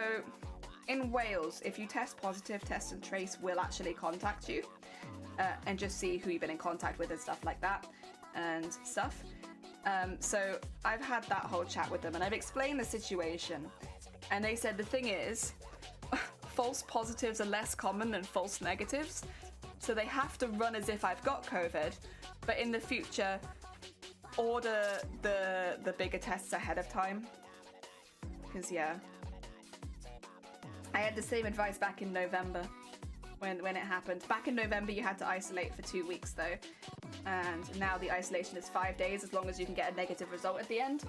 in Wales, if you test positive, Test and Trace will actually contact you and just see who you've been in contact with and stuff like that and stuff. So I've had that whole chat with them and I've explained the situation, and they said the thing is false positives are less common than false negatives, so they have to run as if I've got COVID, but in the future order the bigger tests ahead of time, because yeah, I had the same advice back in November when it happened. Back in November you had to isolate for 2 weeks though, and now the isolation is 5 days as long as you can get a negative result at the end,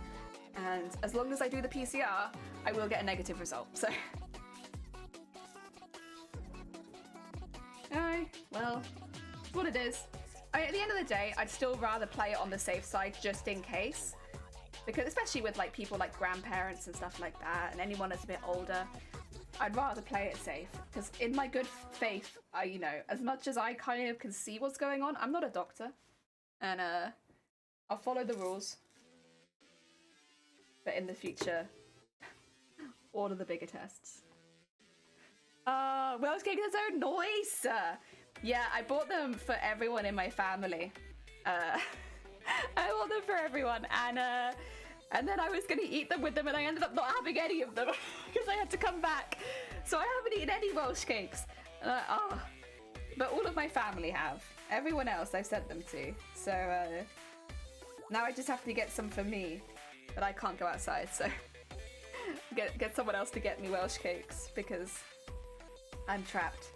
and as long as I do the PCR I will get a negative result, so well, it's what it is. At the end of the day, I'd still rather play it on the safe side just in case, because especially with like people like grandparents and stuff like that and anyone that's a bit older, I'd rather play it safe, because in my good faith, you know, as much as I kind of can see what's going on, I'm not a doctor, and I'll follow the rules, but in the future order the bigger tests. Welsh cakes are so nice. Yeah, I bought them for everyone in my family. I bought them for everyone, and then I was gonna eat them with them, and I ended up not having any of them because I had to come back. So I haven't eaten any Welsh cakes. But all of my family have. Everyone else I've sent them to. So now I just have to get some for me, but I can't go outside. So get someone else to get me Welsh cakes because I'm trapped.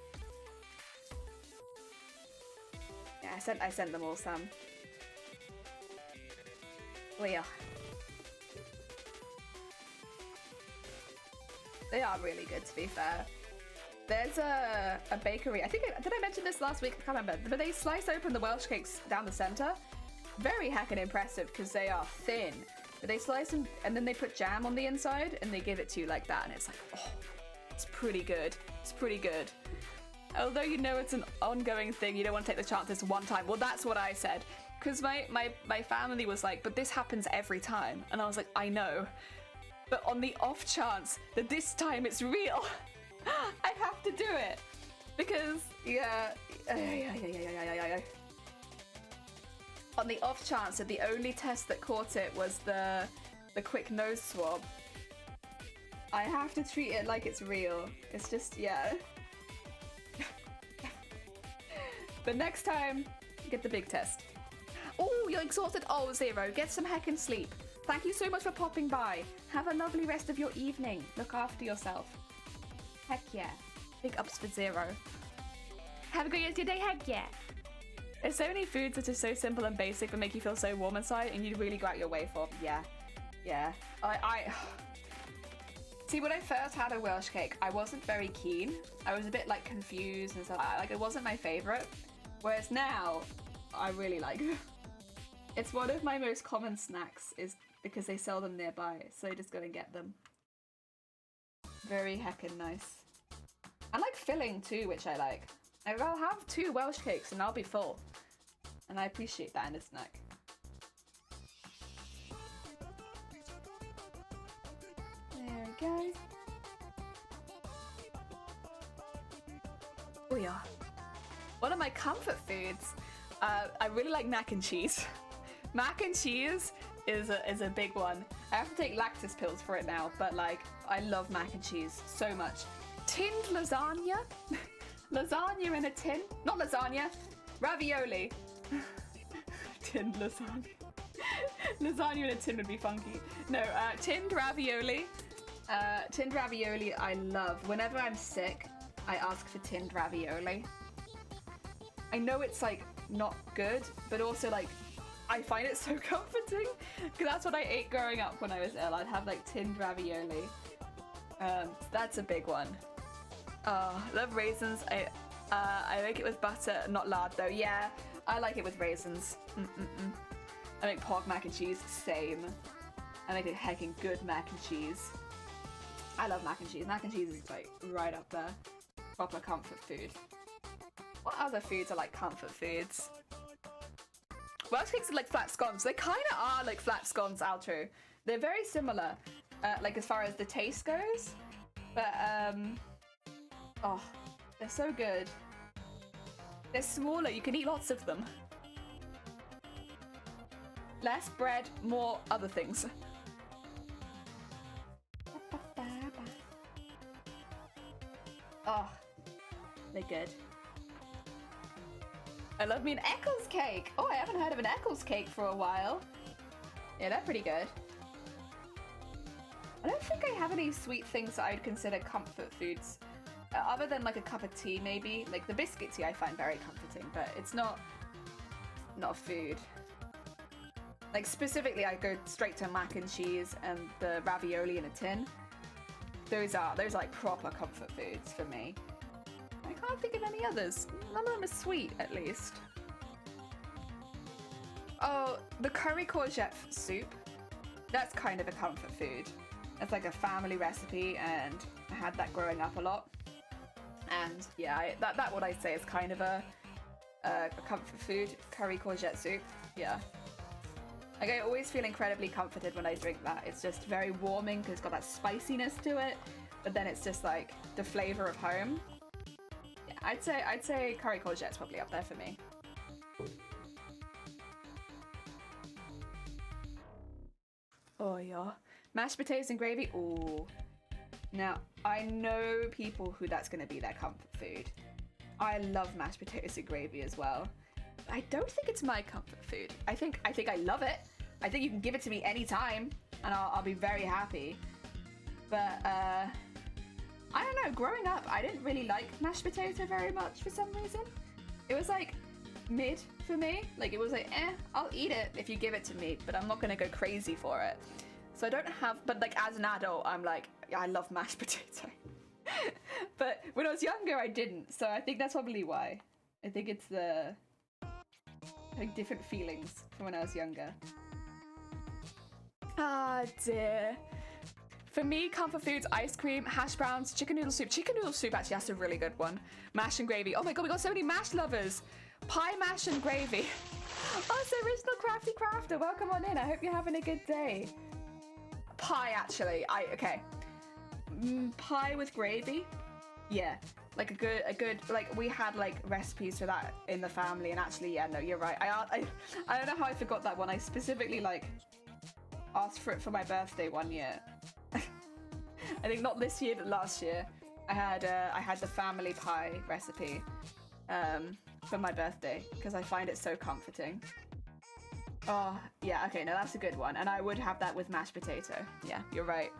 Yeah, I sent them all some. Oh yeah. They are really good, to be fair. There's a bakery, did I mention this last week? I can't remember, but they slice open the Welsh cakes down the centre. Very heckin' impressive because they are thin. But they slice them and then they put jam on the inside and they give it to you like that, and it's like, oh, it's pretty good. It's pretty good. Although you know it's an ongoing thing, you don't want to take the chances one time. Well, that's what I said. Because my family was like, but this happens every time. And I was like, I know. But on the off chance that this time it's real, I have to do it. Because, yeah. On the off chance that the only test that caught it was the quick nose swab, I have to treat it like it's real. It's just, yeah. But next time, get the big test. Oh, you're exhausted. Oh, Zero, get some heckin' sleep. Thank you so much for popping by. Have a lovely rest of your evening. Look after yourself. Heck yeah. Big ups for Zero. Have a great rest of your day. Heck yeah. There's so many foods that are so simple and basic but make you feel so warm inside and you'd really go out your way for. Yeah. Yeah. See, when I first had a Welsh cake, I wasn't very keen. I was a bit like confused and stuff. Like, it wasn't my favorite. Whereas now, I really like it. It's one of my most common snacks, is because they sell them nearby, so I just go and get them. Very heckin' nice. I like filling too, which I like. I'll have 2 Welsh cakes and I'll be full. And I appreciate that in a snack. There we go. Oh yeah. One of my comfort foods, I really like mac and cheese. Mac and cheese is a big one. I have to take lactose pills for it now, but like, I love mac and cheese so much. Tinned lasagna? Lasagna in a tin? Not lasagna, ravioli. Tinned lasagna. Lasagna in a tin would be funky. No, tinned ravioli. Tinned ravioli I love. Whenever I'm sick, I ask for tinned ravioli. I know it's like not good, but also like I find it so comforting because that's what I ate growing up when I was ill. I'd have like tinned ravioli. That's a big one. Love raisins. I make it with butter, not lard though. Yeah, I like it with raisins. I make pork mac and cheese, same. I make a heckin' good mac and cheese. I love mac and cheese. Mac and cheese is like right up there. Proper comfort food. What other foods are like comfort foods? Welsh cakes are like flat scones. They kind of are like flat scones, Altro. They're very similar, like as far as the taste goes. But oh, they're so good. They're smaller. You can eat lots of them. Less bread, more other things. Oh, they're good. I love me an Eccles cake. Oh, I haven't heard of an Eccles cake for a while. Yeah, they're pretty good. I don't think I have any sweet things that I'd consider comfort foods. Other than like a cup of tea, maybe. Like the biscuit tea I find very comforting, but it's not a food. Like specifically, I go straight to mac and cheese and the ravioli in a tin. Those are like proper comfort foods for me. I can't think of any others. None of them are sweet, at least. Oh, the curry courgette soup. That's kind of a comfort food. It's like a family recipe, and I had that growing up a lot. And yeah, that what I'd say is kind of a comfort food. Curry courgette soup. Yeah. Like, I always feel incredibly comforted when I drink that. It's just very warming because it's got that spiciness to it, but then it's just like the flavor of home. Yeah, I'd say curry courgette's probably up there for me. Oh yeah, mashed potatoes and gravy. Ooh. Now I know people who that's gonna be their comfort food. I love mashed potatoes and gravy as well. I don't think it's my comfort food. I think I love it. I think you can give it to me anytime and I'll be very happy. But I don't know, growing up I didn't really like mashed potato very much for some reason. It was like mid for me. Like it was like, I'll eat it if you give it to me, but I'm not gonna go crazy for it. So I don't have, but like as an adult I'm like, yeah, I love mashed potato. But when I was younger I didn't, so I think that's probably why. I think it's the like different feelings from when I was younger. Ah dear. For me, comfort foods, ice cream, hash browns, chicken noodle soup. Chicken noodle soup, actually, that's a really good one. Mash and gravy. Oh my god, we got so many mash lovers. Pie, mash, and gravy. Oh, it's the original Crafty Crafter. Welcome on in. I hope you're having a good day. Pie, actually. Okay. Pie with gravy. Yeah. Like a good, like we had like recipes for that in the family, and actually, yeah, no, you're right. I don't know how I forgot that one. I specifically like asked for it for my birthday one year. I think not this year, but last year. I had the family pie recipe for my birthday because I find it so comforting. Oh yeah, okay, no, that's a good one, and I would have that with mashed potato. Yeah, you're right.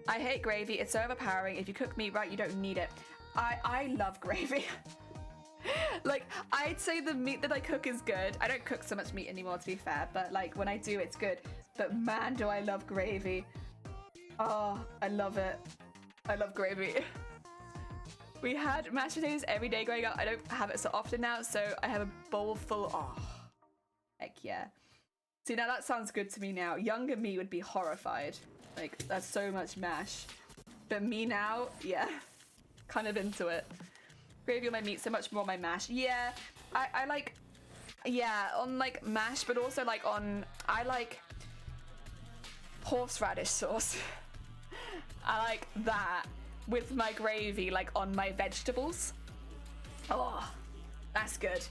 I hate gravy. It's so overpowering. If you cook meat right, you don't need it. I love gravy. Like, I'd say the meat that I cook is good. I don't cook so much meat anymore, to be fair, but like when I do, it's good. But man, do I love gravy. Oh, I love it. I love gravy. We had mashed potatoes every day growing up. I don't have it so often now, so I have a bowl full. Oh, heck yeah. See, now that sounds good to me now. Younger me would be horrified. Like, that's so much mash. But me now, yeah, kind of into it. Gravy on my meat, so much more on my mash. Yeah, I like, yeah, on like mash, but also like on, I like horseradish sauce. I like that with my gravy, like on my vegetables. Oh, that's good.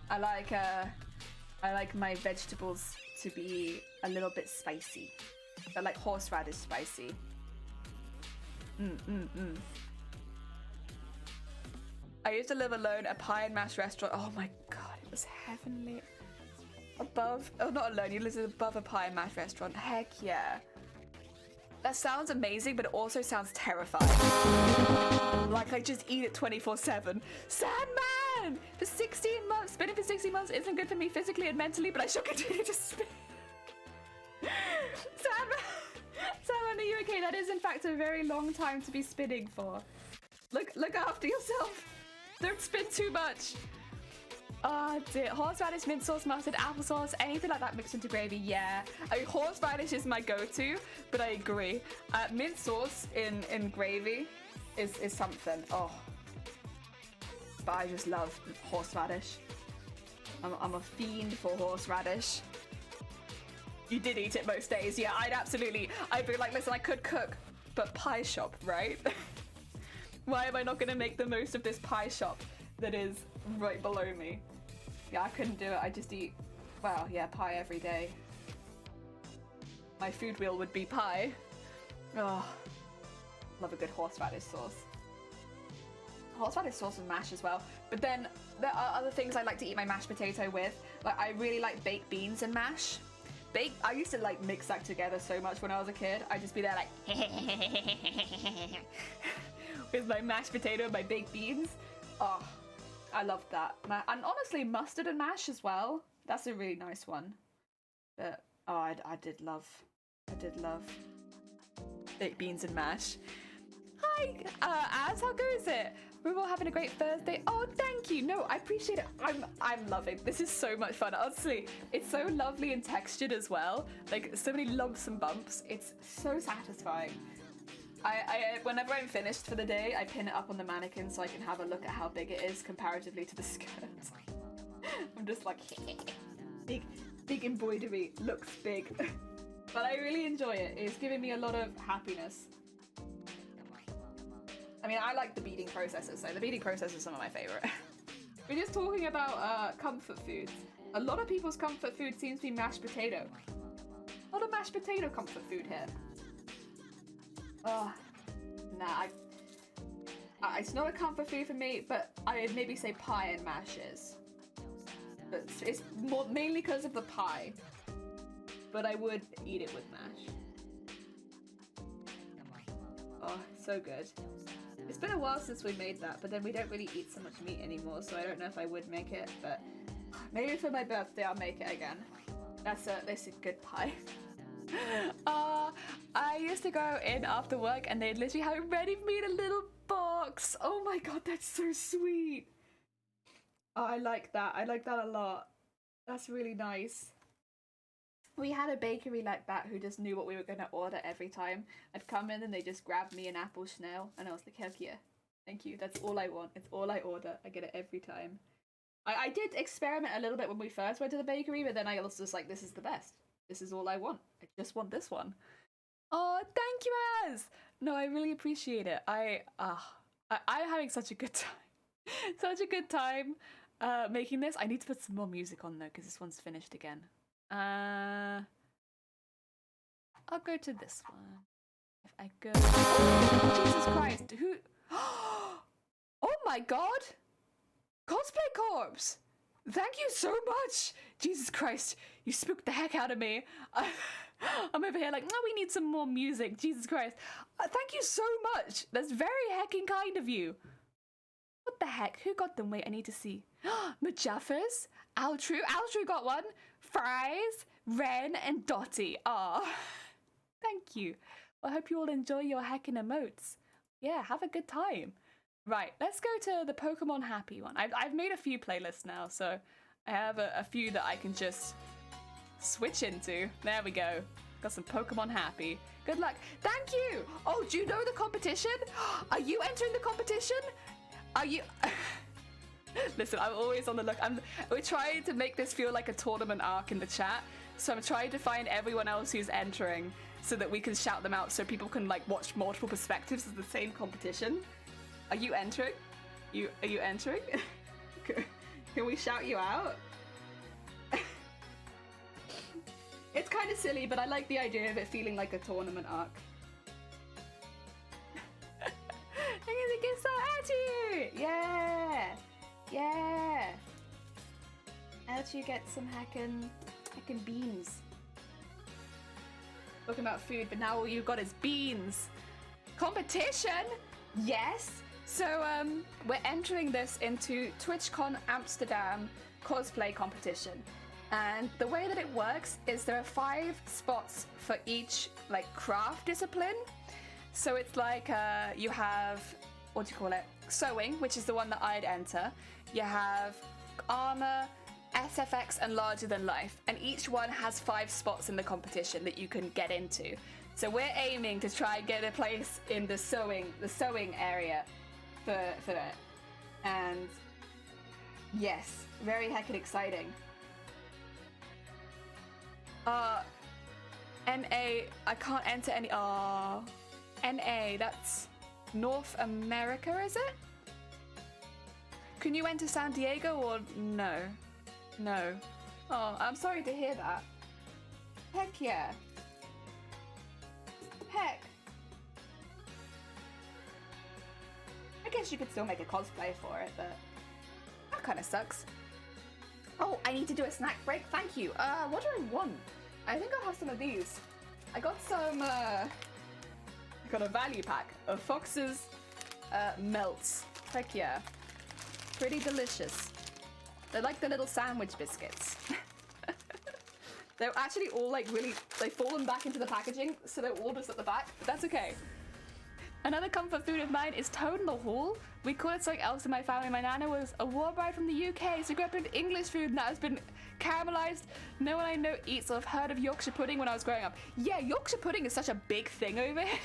I like my vegetables to be a little bit spicy. I like horseradish spicy. I used to live alone, a pie and mash restaurant. Oh my god, it was heavenly. Above, oh not alone, you live above a pie and mash restaurant. Heck yeah. That sounds amazing, but it also sounds terrifying. Like I just eat it 24/7. Sandman! For 16 months, spinning for 16 months isn't good for me physically and mentally, but I shall continue to spin. Sandman, are you okay? That is in fact a very long time to be spinning for. Look after yourself. Don't spin too much. Oh dear. Horseradish, mint sauce, mustard, applesauce, anything like that mixed into gravy, yeah. I mean, horseradish is my go-to, but I agree. Mint sauce in gravy is something. Oh. But I just love horseradish. I'm a fiend for horseradish. You did eat it most days. Yeah, I'd be like, listen, I could cook, but pie shop, right? Why am I not gonna make the most of this pie shop that is right below me? Yeah, I couldn't do it. I just eat, well, yeah, pie every day. My food wheel would be pie. Oh, love a good horseradish sauce. Horseradish sauce and mash as well. But then there are other things I like to eat my mashed potato with. Like I really like baked beans and mash. I used to like mix that together so much when I was a kid. I'd just be there like with my mashed potato and my baked beans. Oh, I love that. And honestly, mustard and mash as well. That's a really nice one. But oh, I did love baked beans and mash. Hi, Az, how goes it? We're all having a great Thursday. Oh, thank you. No, I appreciate it. I'm loving. This is so much fun. Honestly, it's so lovely and textured as well. Like so many lumps and bumps. It's so satisfying. I whenever I'm finished for the day, I pin it up on the mannequin so I can have a look at how big it is comparatively to the skirt. I'm just like, big embroidery, looks big. But I really enjoy it. It's giving me a lot of happiness. I mean, I like the beading processes, so the beading process is some of my favorite. We're just talking about comfort foods. A lot of people's comfort food seems to be mashed potato. A lot of mashed potato comfort food here. Oh, nah, it's not a comfort food for me, but I'd maybe say pie and mash is. But it's mainly because of the pie. But I would eat it with mash. Oh, so good. It's been a while since we made that, but then we don't really eat so much meat anymore, so I don't know if I would make it, but maybe for my birthday I'll make it again. That's a good pie. I used to go in after work and they'd literally have it ready for me in a little box. Oh my god, that's so sweet. Oh, I like that. I like that a lot. That's really nice. We had a bakery like that who just knew what we were going to order every time. I'd come in and they just grabbed me an apple schnell and I was like, heck yeah, thank you. That's all I want. It's all I order. I get it every time. I did experiment a little bit when we first went to the bakery, but then I was just like, this is the best. This is all I want. I just want this one. Oh, thank you, Az. No, I really appreciate it. I'm having such a good time. Such a good time making this. I need to put some more music on though, because this one's finished again. I'll go to this one. If I go, oh, Jesus Christ, who? Oh my God, Cosplay Corpse. Thank you so much. Jesus Christ, you spooked the heck out of me. I'm over here like, no, we need some more music. Jesus Christ. Thank you so much. That's very hecking kind of you. What the heck? Who got them? Wait, I need to see. Majaffers, Altru got one. Fries, Ren, and Dottie. Ah, thank you. Well, I hope you all enjoy your heckin' emotes. Yeah, have a good time. Right, let's go to the Pokemon Happy one. I've made a few playlists now, so I have a few that I can just switch into. There we go. Got some Pokemon Happy. Good luck. Thank you. Oh, do you know the competition? Are you entering the competition? Are you? Listen, I'm always on the look. We're trying to make this feel like a tournament arc in the chat, so I'm trying to find everyone else who's entering so that we can shout them out, so people can like watch multiple perspectives of the same competition. Are you entering? Are you entering? Can we shout you out? It's kind of silly, but I like the idea of it feeling like a tournament arc. I'm gonna get so at you! Yeah! Yeah! How'd you get some heckin' beans? Talking about food, but now all you've got is beans. Competition? Yes! So, we're entering this into TwitchCon Amsterdam cosplay competition. And the way that it works is there are 5 spots for each, like, craft discipline. So it's like, you have, what do you call it? Sewing, which is the one that I'd enter. You have armor, SFX, and larger than life. And each one has 5 spots in the competition that you can get into. So we're aiming to try and get a place in the sewing area for it. And yes, very heckin' exciting. NA, I can't enter any, NA, that's North America, is it? Can you enter San Diego or no? No. Oh, I'm sorry to hear that. Heck yeah. Heck. I guess you could still make a cosplay for it, but that kind of sucks. Oh, I need to do a snack break. Thank you. What do I want? I think I'll have some of these. I got some, I got a value pack of Fox's melts. Heck yeah. Pretty delicious. They're like the little sandwich biscuits. They're actually all like really, they've fallen back into the packaging, so they're all just at the back, but that's okay. Another comfort food of mine is toad in the hall. We call it something else in my family. My nana was a war bride from the UK, so grew up in English food that has been caramelized. No one I know eats or have heard of Yorkshire pudding when I was growing up. Yeah, Yorkshire pudding is such a big thing over here.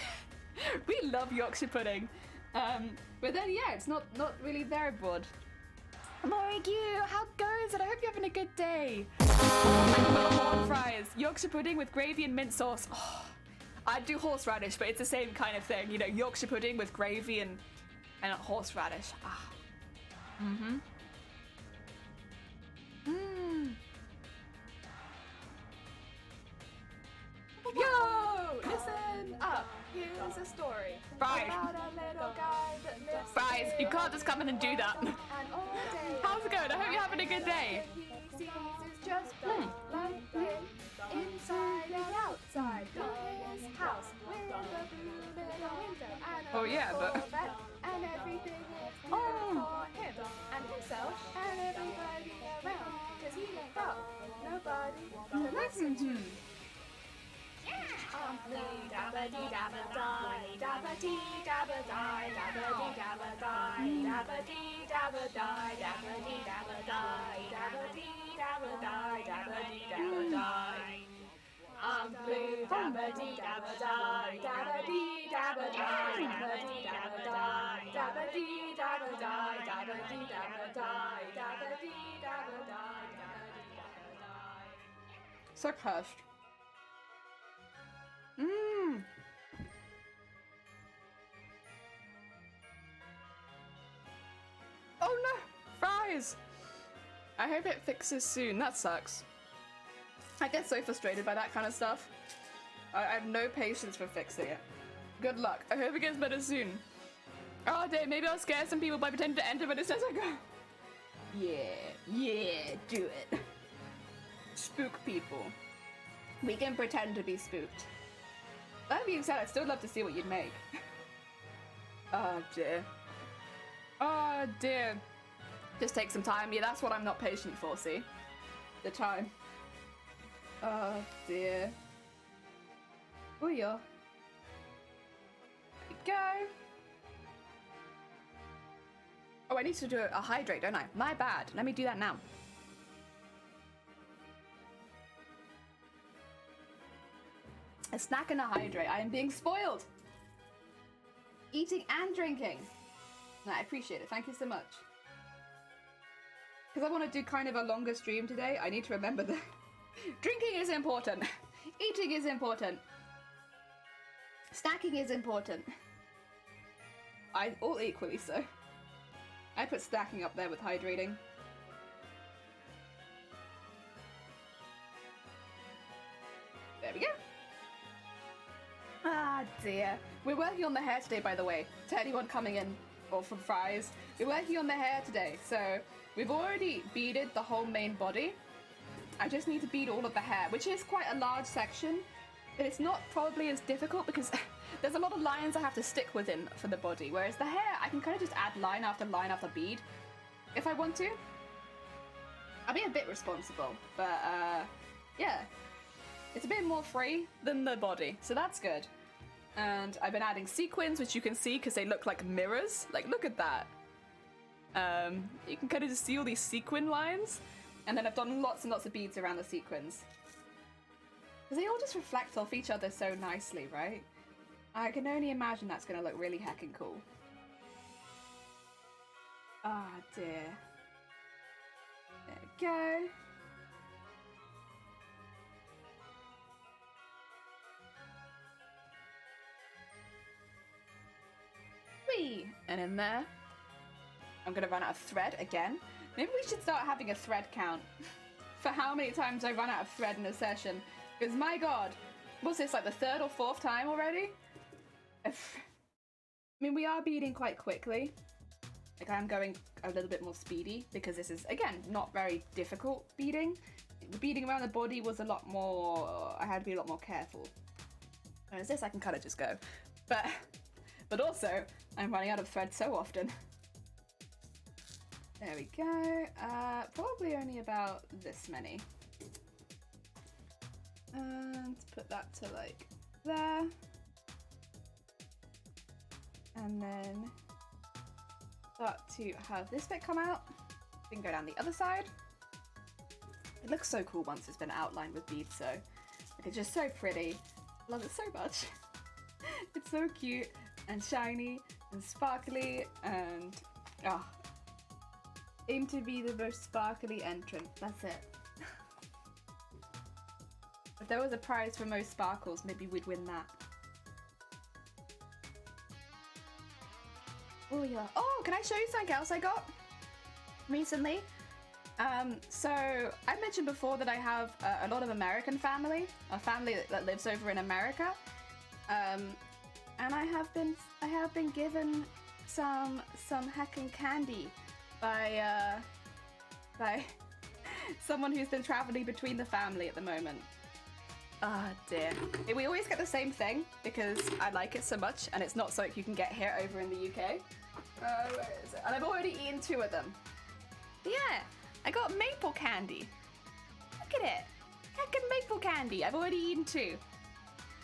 We love Yorkshire pudding. But then, yeah, it's not really there abroad. Morrigue, how goes it? I hope you're having a good day. Oh, fries. Yorkshire pudding with gravy and mint sauce. Oh, I'd do horseradish, but it's the same kind of thing. You know, Yorkshire pudding with gravy and horseradish. Ah. Mm-hmm. Mmm. Yo! Listen up. Here's a story. Fries. About a little guy that lives Fries, you can't just come in and do that. How's it going? I hope you're having a good day. Just like inside and outside his house with a blue little window and a little bed and everything is for him and himself and everybody around, 'cause he ain't got nobody to listen to. Dabba dee dabba die, dabba dee dabba die, dabba dee dabba die, dabba dee dabba die, dabba dee dabba die, dabba dee dabba die, dabba dee dabba die. I'm blue, dabba dee dabba die, dabba dee dabba die, dabba dee dabba die, dabba dee dabba die, dabba dee dabba die, dabba dee dabba die, dabba dee dabba die. So cursed. Mmm. Oh no! Fries! I hope it fixes soon. That sucks. I get so frustrated by that kind of stuff. I have no patience for fixing it. Good luck. I hope it gets better soon. Oh dear, maybe I'll scare some people by pretending to enter, but it says I go. Yeah, do it. Spook people. We can pretend to be spooked. That being said, I'd still love to see what you'd make. Oh dear. Oh dear. Just take some time. Yeah, that's what I'm not patient for, see? The time. Oh dear. Oh yeah. There we go. Oh, I need to do a hydrate, don't I? My bad. Let me do that now. A snack and a hydrate. I am being spoiled. Eating and drinking. I appreciate it. Thank you so much. Because I want to do kind of a longer stream today, I need to remember that drinking is important. Eating is important. Snacking is important. All equally so. I put snacking up there with hydrating. There we go. Ah dear. We're working on the hair today, by the way. To anyone coming in or from Fries, we're working on the hair today. So we've already beaded the whole main body. I just need to bead all of the hair, which is quite a large section. But it's not probably as difficult because there's a lot of lines I have to stick within for the body. Whereas the hair, I can kind of just add line after bead if I want to. I'll be a bit responsible, but yeah. It's a bit more free than the body, so that's good. And I've been adding sequins, which you can see because they look like mirrors. Like, look at that. You can kind of just see all these sequin lines. And then I've done lots and lots of beads around the sequins. Because they all just reflect off each other so nicely, right? I can only imagine that's going to look really heckin' cool. Ah, dear. There we go. Whee! And in there. I'm going to run out of thread again. Maybe we should start having a thread count for how many times I run out of thread in a session. Because my god, what's this, like the third or fourth time already? I mean, we are beading quite quickly. Like, I'm going a little bit more speedy because this is, again, not very difficult beading. The beading around the body was a lot more, I had to be a lot more careful. Whereas this, I can kind of just go. But also, I'm running out of thread so often. There we go. Probably only about this many. And put that to like there. And then start to have this bit come out. Then go down the other side. It looks so cool once it's been outlined with beads, so like, it's just so pretty. Love it so much. It's so cute and shiny and sparkly and aim to be the most sparkly entrant. That's it. If there was a prize for most sparkles, maybe we'd win that. Oh yeah. Oh, can I show you something else I got recently? So I mentioned before that I have a lot of American family, a family that lives over in America, and I have been given some heckin' candy by someone who's been traveling between the family at the moment. Ah, dear. We always get the same thing because I like it so much, and it's not something you can get here over in the UK. Where is it? And I've already eaten 2 of them. Yeah, I got maple candy. Look at it. Heckin' maple candy. I've already eaten 2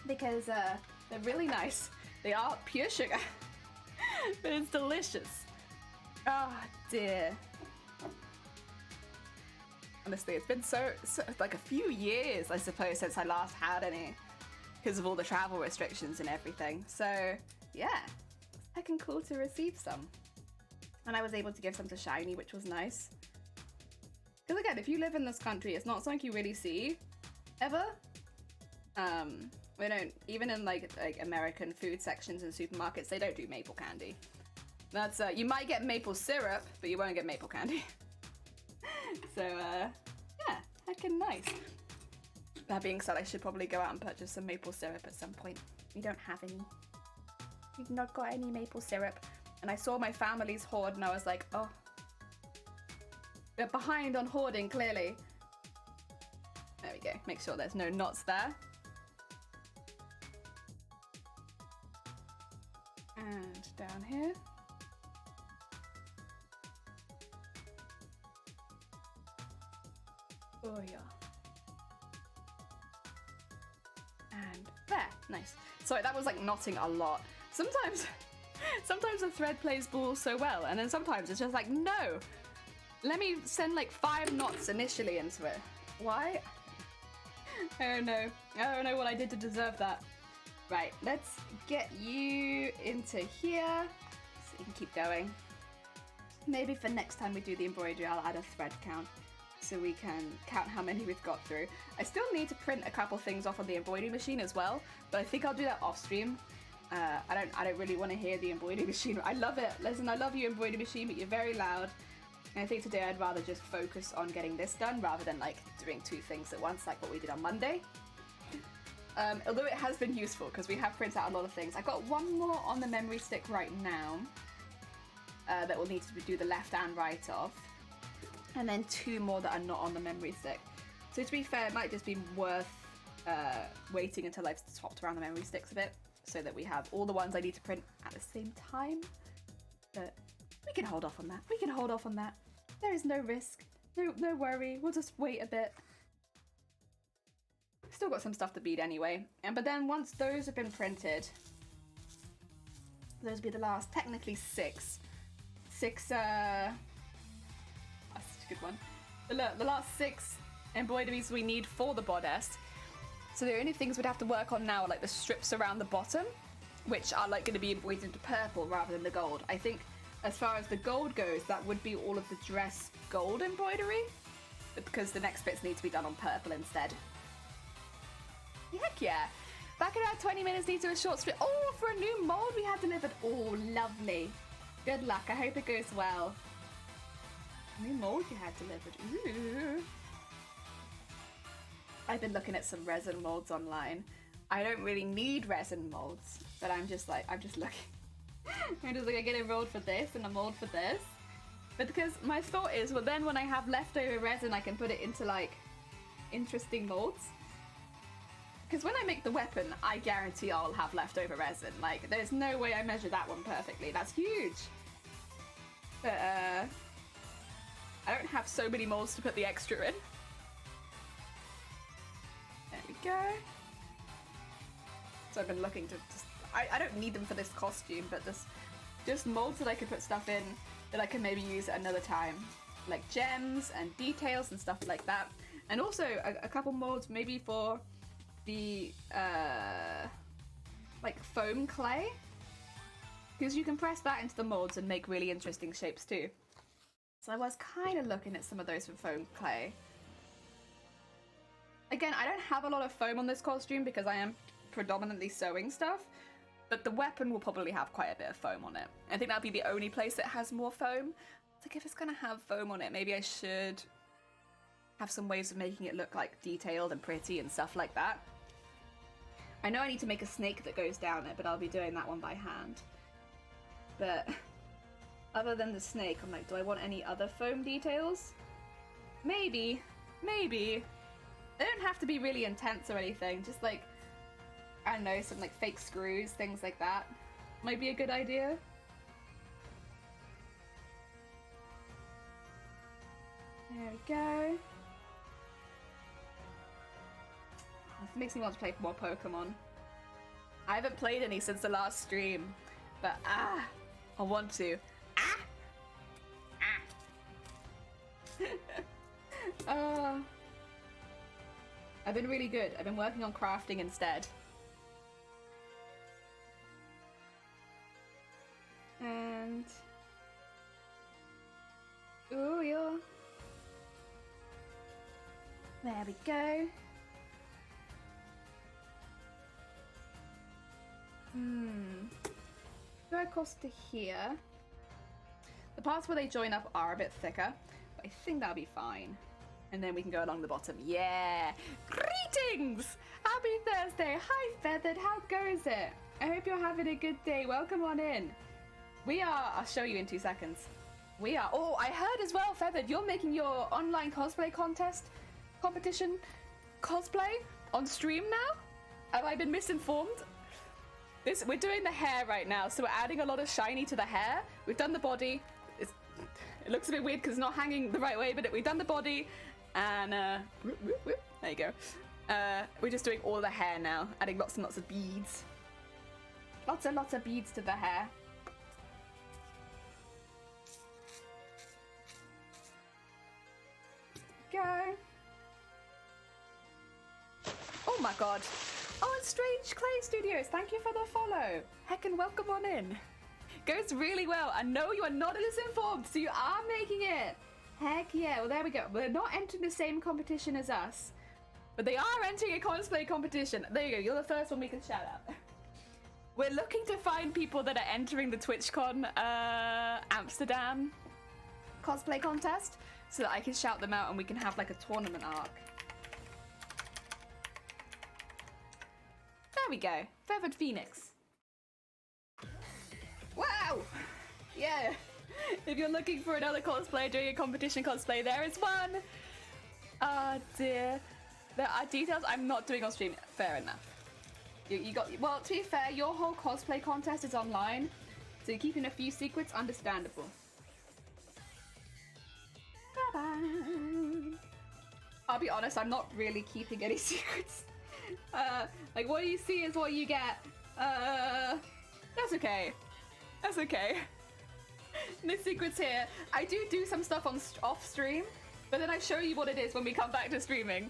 because they're really nice. They are pure sugar, but it's delicious. Oh dear. Honestly, it's been so like a few years, I suppose, since I last had any because of all the travel restrictions and everything. So yeah, it's heckin' cool to receive some. And I was able to give some to Shiny, which was nice. Because again, if you live in this country, it's not something you really see ever. We don't, even in like American food sections and supermarkets, they don't do maple candy. That's you might get maple syrup, but you won't get maple candy. So yeah, heckin' nice. That being said, I should probably go out and purchase some maple syrup at some point. We don't have any. We've not got any maple syrup. And I saw my family's hoard and I was like, oh. They're behind on hoarding, clearly. There we go. Make sure there's no knots there. And down here. Oh yeah. And there, nice. Sorry, that was like knotting a lot. Sometimes the thread plays ball so well, and then sometimes it's just like, no. Let me send like 5 knots initially into it. Why? I don't know. I don't know what I did to deserve that. Right, let's get you into here so you can keep going. Maybe for next time we do the embroidery, I'll add a thread count so we can count how many we've got through. I still need to print a couple things off on the embroidery machine as well, but I think I'll do that off stream. I don't really want to hear the embroidery machine. I love it. Listen, I love you, embroidery machine, but you're very loud. And I think today I'd rather just focus on getting this done rather than like doing two things at once like what we did on Monday. Although it has been useful because we have printed out a lot of things. I got one more on the memory stick right now that we'll need to do the left and right of. And then two more that are not on the memory stick. So to be fair, it might just be worth waiting until I've swapped around the memory sticks a bit so that we have all the ones I need to print at the same time. But we can hold off on that. We can hold off on that. There is no risk. No worry. We'll just wait a bit. Still got some stuff to beat anyway. But then once those have been printed, those will be the last, technically six. That's a good one. The last 6 embroideries we need for the bodice. So the only things we'd have to work on now are like the strips around the bottom, which are like going to be embroidered into purple rather than the gold. I think as far as the gold goes, that would be all of the dress gold embroidery, because the next bits need to be done on purple instead. Heck yeah. Back around 20 minutes, need to do a short strip. Oh, for a new mold we had delivered. Oh, lovely. Good luck. I hope it goes well. New mold you had delivered. Ooh. I've been looking at some resin molds online. I don't really need resin molds, but I'm just looking. I'm just like, I get a mold for this and a mold for this. But because my thought is, well, then when I have leftover resin, I can put it into like interesting molds. Because when I make the weapon, I guarantee I'll have leftover resin. Like, there's no way I measure that one perfectly. That's huge. But, I don't have so many molds to put the extra in. There we go. So I've been looking to just... I don't need them for this costume, but just molds that I could put stuff in that I can maybe use at another time. Like gems and details and stuff like that. And also a couple molds maybe for the like foam clay, because you can press that into the molds and make really interesting shapes too. So I was kind of looking at some of those for foam clay. Again, I don't have a lot of foam on this costume because I am predominantly sewing stuff, but the weapon will probably have quite a bit of foam on it. I think that'll be the only place that has more foam. It's like, if it's gonna have foam on it, maybe I should have some ways of making it look like detailed and pretty and stuff like that. I know I need to make a snake that goes down it, but I'll be doing that one by hand. But other than the snake, I'm like, do I want any other foam details? Maybe. They don't have to be really intense or anything, just like, I don't know, some like fake screws, things like that. Might be a good idea. There we go. This makes me want to play more Pokemon. I haven't played any since the last stream, but I want to. I've been really good. I've been working on crafting instead. And ooh, yeah. There we go. Go across to here. The parts where they join up are a bit thicker, but I think that'll be fine. And then we can go along the bottom. Yeah! Greetings! Happy Thursday! Hi, Feathered! How goes it? I hope you're having a good day. Welcome on in. We are... I'll show you in 2 seconds. We are... Oh, I heard as well, Feathered, you're making your online cosplay competition cosplay on stream now? Have I been misinformed? We're doing the hair right now, so we're adding a lot of shiny to the hair. We've done the body. It looks a bit weird because it's not hanging the right way, but we've done the body, and there you go. We're just doing all the hair now, adding lots and lots of beads. Lots and lots of beads to the hair. Go. Oh my god. Oh, it's Strange Clay Studios. Thank you for the follow. Heck, and welcome on in. Goes really well. And no, you are not misinformed, so you are making it. Heck yeah. Well, there we go. They're not entering the same competition as us, but they are entering a cosplay competition. There you go. You're the first one we can shout out. We're looking to find people that are entering the TwitchCon Amsterdam cosplay contest so that I can shout them out and we can have like a tournament arc. There we go. Feathered Phoenix. Wow! Yeah! If you're looking for another cosplayer doing a competition cosplay, there is one! Oh dear. There are details I'm not doing on stream. Fair enough. You got, well, to be fair, your whole cosplay contest is online, so you're keeping a few secrets, understandable. Bye-bye. I'll be honest, I'm not really keeping any secrets. Like, what you see is what you get. That's okay. That's okay. No secrets here. I do some stuff on off stream, but then I show you what it is when we come back to streaming.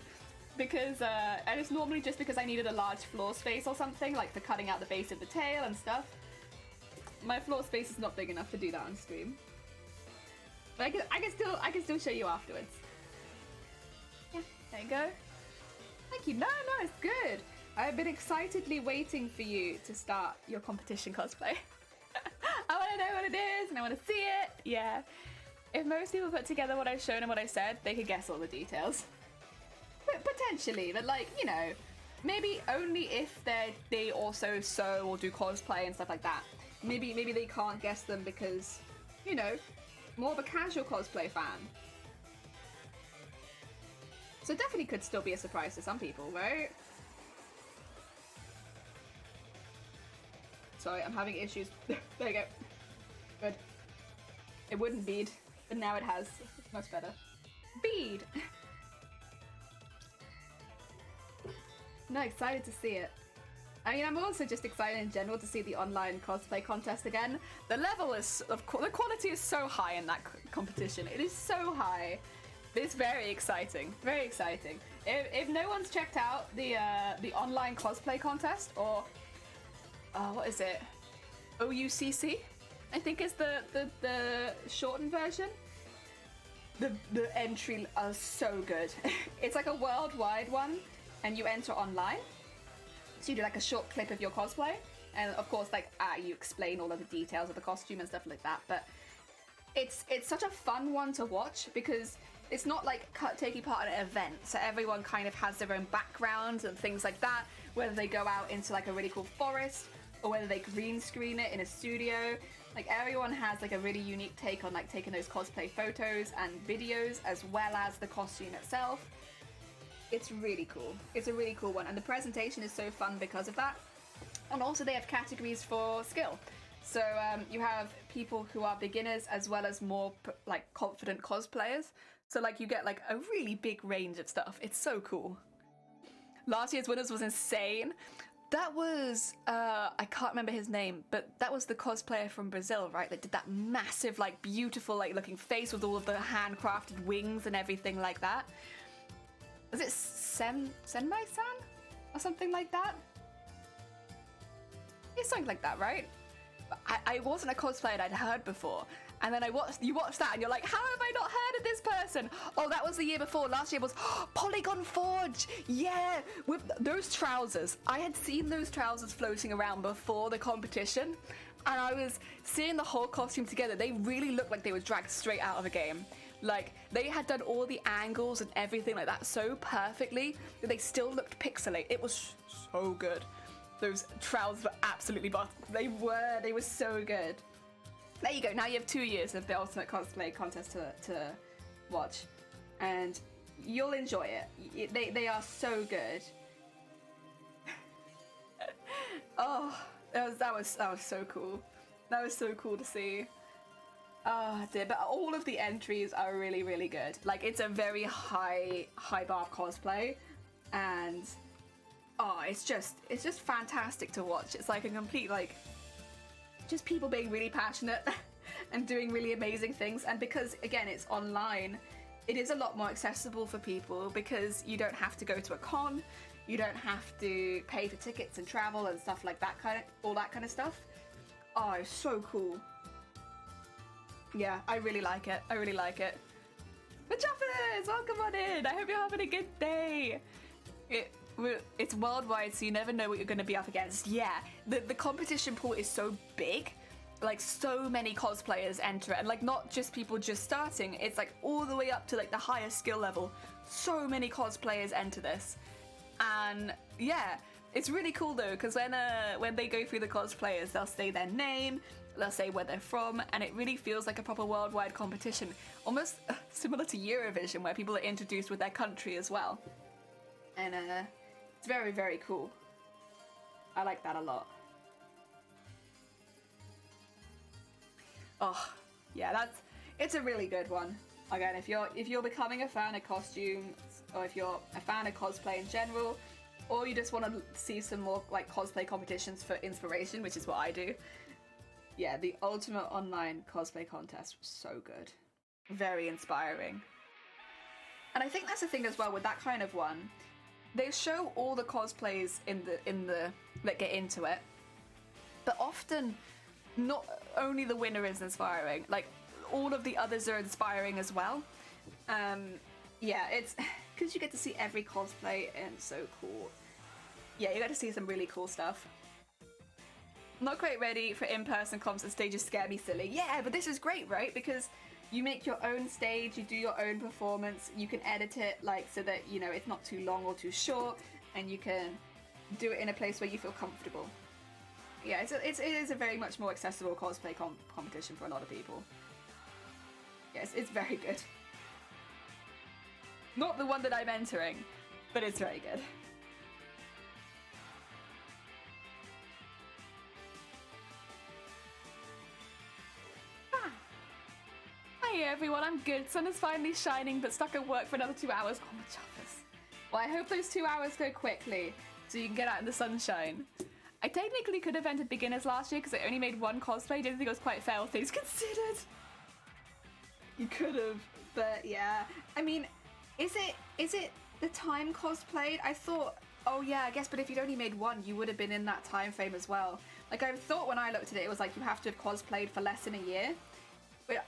Because, and it's normally just because I needed a large floor space or something, like for cutting out the base of the tail and stuff. My floor space is not big enough to do that on stream. But I can still show you afterwards. Yeah, there you go. Thank you. No, it's good. I've been excitedly waiting for you to start your competition cosplay. I want to know what it is and I want to see it. Yeah. If most people put together what I've shown and what I said, they could guess all the details. But potentially, but like, you know, maybe only if they also sew or do cosplay and stuff like that. Maybe they can't guess them because, you know, more of a casual cosplay fan. So definitely could still be a surprise to some people, right? Sorry, I'm having issues. There you go. Good. It wouldn't bead, but now it has. Much better. Bead! No, excited to see it. I mean, I'm also just excited in general to see the online cosplay contest again. The level is, the quality is so high in that competition. It is so high. It's very exciting. Very exciting. If no one's checked out the online cosplay contest, or what is it? OUCC, I think is the shortened version. The entry are so good. It's like a worldwide one. And you enter online, so you do like a short clip of your cosplay, and of course, like you explain all of the details of the costume and stuff like that. But it's such a fun one to watch because it's not like taking part in an event, so everyone kind of has their own backgrounds and things like that. Whether they go out into like a really cool forest, or whether they green screen it in a studio, like everyone has like a really unique take on like taking those cosplay photos and videos as well as the costume itself. It's really cool. It's a really cool one, and the presentation is so fun because of that. And also they have categories for skill. So you have people who are beginners as well as more like confident cosplayers. So like you get like a really big range of stuff. It's so cool. Last year's winners was insane. That was, I can't remember his name, but that was the cosplayer from Brazil, right? That did that massive, like beautiful, like looking face with all of the handcrafted wings and everything like that. Was it Senmai-san? Or something like that? It's something like that, right? I wasn't a cosplayer I'd heard before. And then you watched that and you're like, how have I not heard of this person? Oh, that was the year before. Last year was Polygon Forge. Yeah, with those trousers. I had seen those trousers floating around before the competition. And I was seeing the whole costume together. They really looked like they were dragged straight out of a game. Like, they had done all the angles and everything like that so perfectly that they still looked pixelated. It was so good. Those trousers were absolutely they were so good. There you go. Now you have 2 years of the Ultimate Cosplay Contest to watch. And you'll enjoy it. They are so good. Oh, that was so cool. That was so cool to see. Oh dear, but all of the entries are really, really good. Like, it's a very high bar cosplay, and it's just fantastic to watch. It's like a complete, like, just people being really passionate and doing really amazing things. And because again it's online, it is a lot more accessible for people because you don't have to go to a con, you don't have to pay for tickets and travel and stuff like that, all that kind of stuff. Oh, it's so cool. Yeah, I really like it. I really like it. Pajamas, welcome on in. I hope you're having a good day. It's worldwide, so you never know what you're going to be up against. Yeah, the competition pool is so big. Like, so many cosplayers enter it, and like not just people just starting, it's like all the way up to like the highest skill level. So many cosplayers enter this, and yeah, it's really cool though, because when they go through the cosplayers, they'll say their name, they'll say where they're from, and it really feels like a proper worldwide competition, almost similar to Eurovision, where people are introduced with their country as well, and it's very, very cool. I like that a lot. Oh, yeah, it's a really good one. Again, if you're becoming a fan of costumes, or if you're a fan of cosplay in general, or you just want to see some more like cosplay competitions for inspiration, which is what I do. Yeah, the Ultimate Online Cosplay Contest was so good. Very inspiring. And I think that's the thing as well with that kind of one. They show all the cosplays in the that get into it, but often not only the winner is inspiring, like all of the others are inspiring as well. Yeah, it's because you get to see every cosplay and it's so cool. Yeah, you get to see some really cool stuff. Not quite ready for in-person comps and stages scare me silly. Yeah, but this is great, right? Because you make your own stage, you do your own performance, you can edit it like so that, you know, it's not too long or too short, and you can do it in a place where you feel comfortable. Yeah, it is a very much more accessible cosplay competition for a lot of people. Yes, it's very good. Not the one that I'm entering, but it's very good. Hi everyone, I'm good. Sun is finally shining, but stuck at work for another 2 hours. Oh my choppers. Well, I hope those 2 hours go quickly, so you can get out in the sunshine. I technically could have entered beginners last year because I only made one cosplay. Didn't think it was quite fair, all things considered. You could have, but yeah. I mean, is it the time cosplayed? I thought, oh yeah, I guess, but if you'd only made one, you would have been in that time frame as well. Like I thought when I looked at it, it was like you have to have cosplayed for less than a year.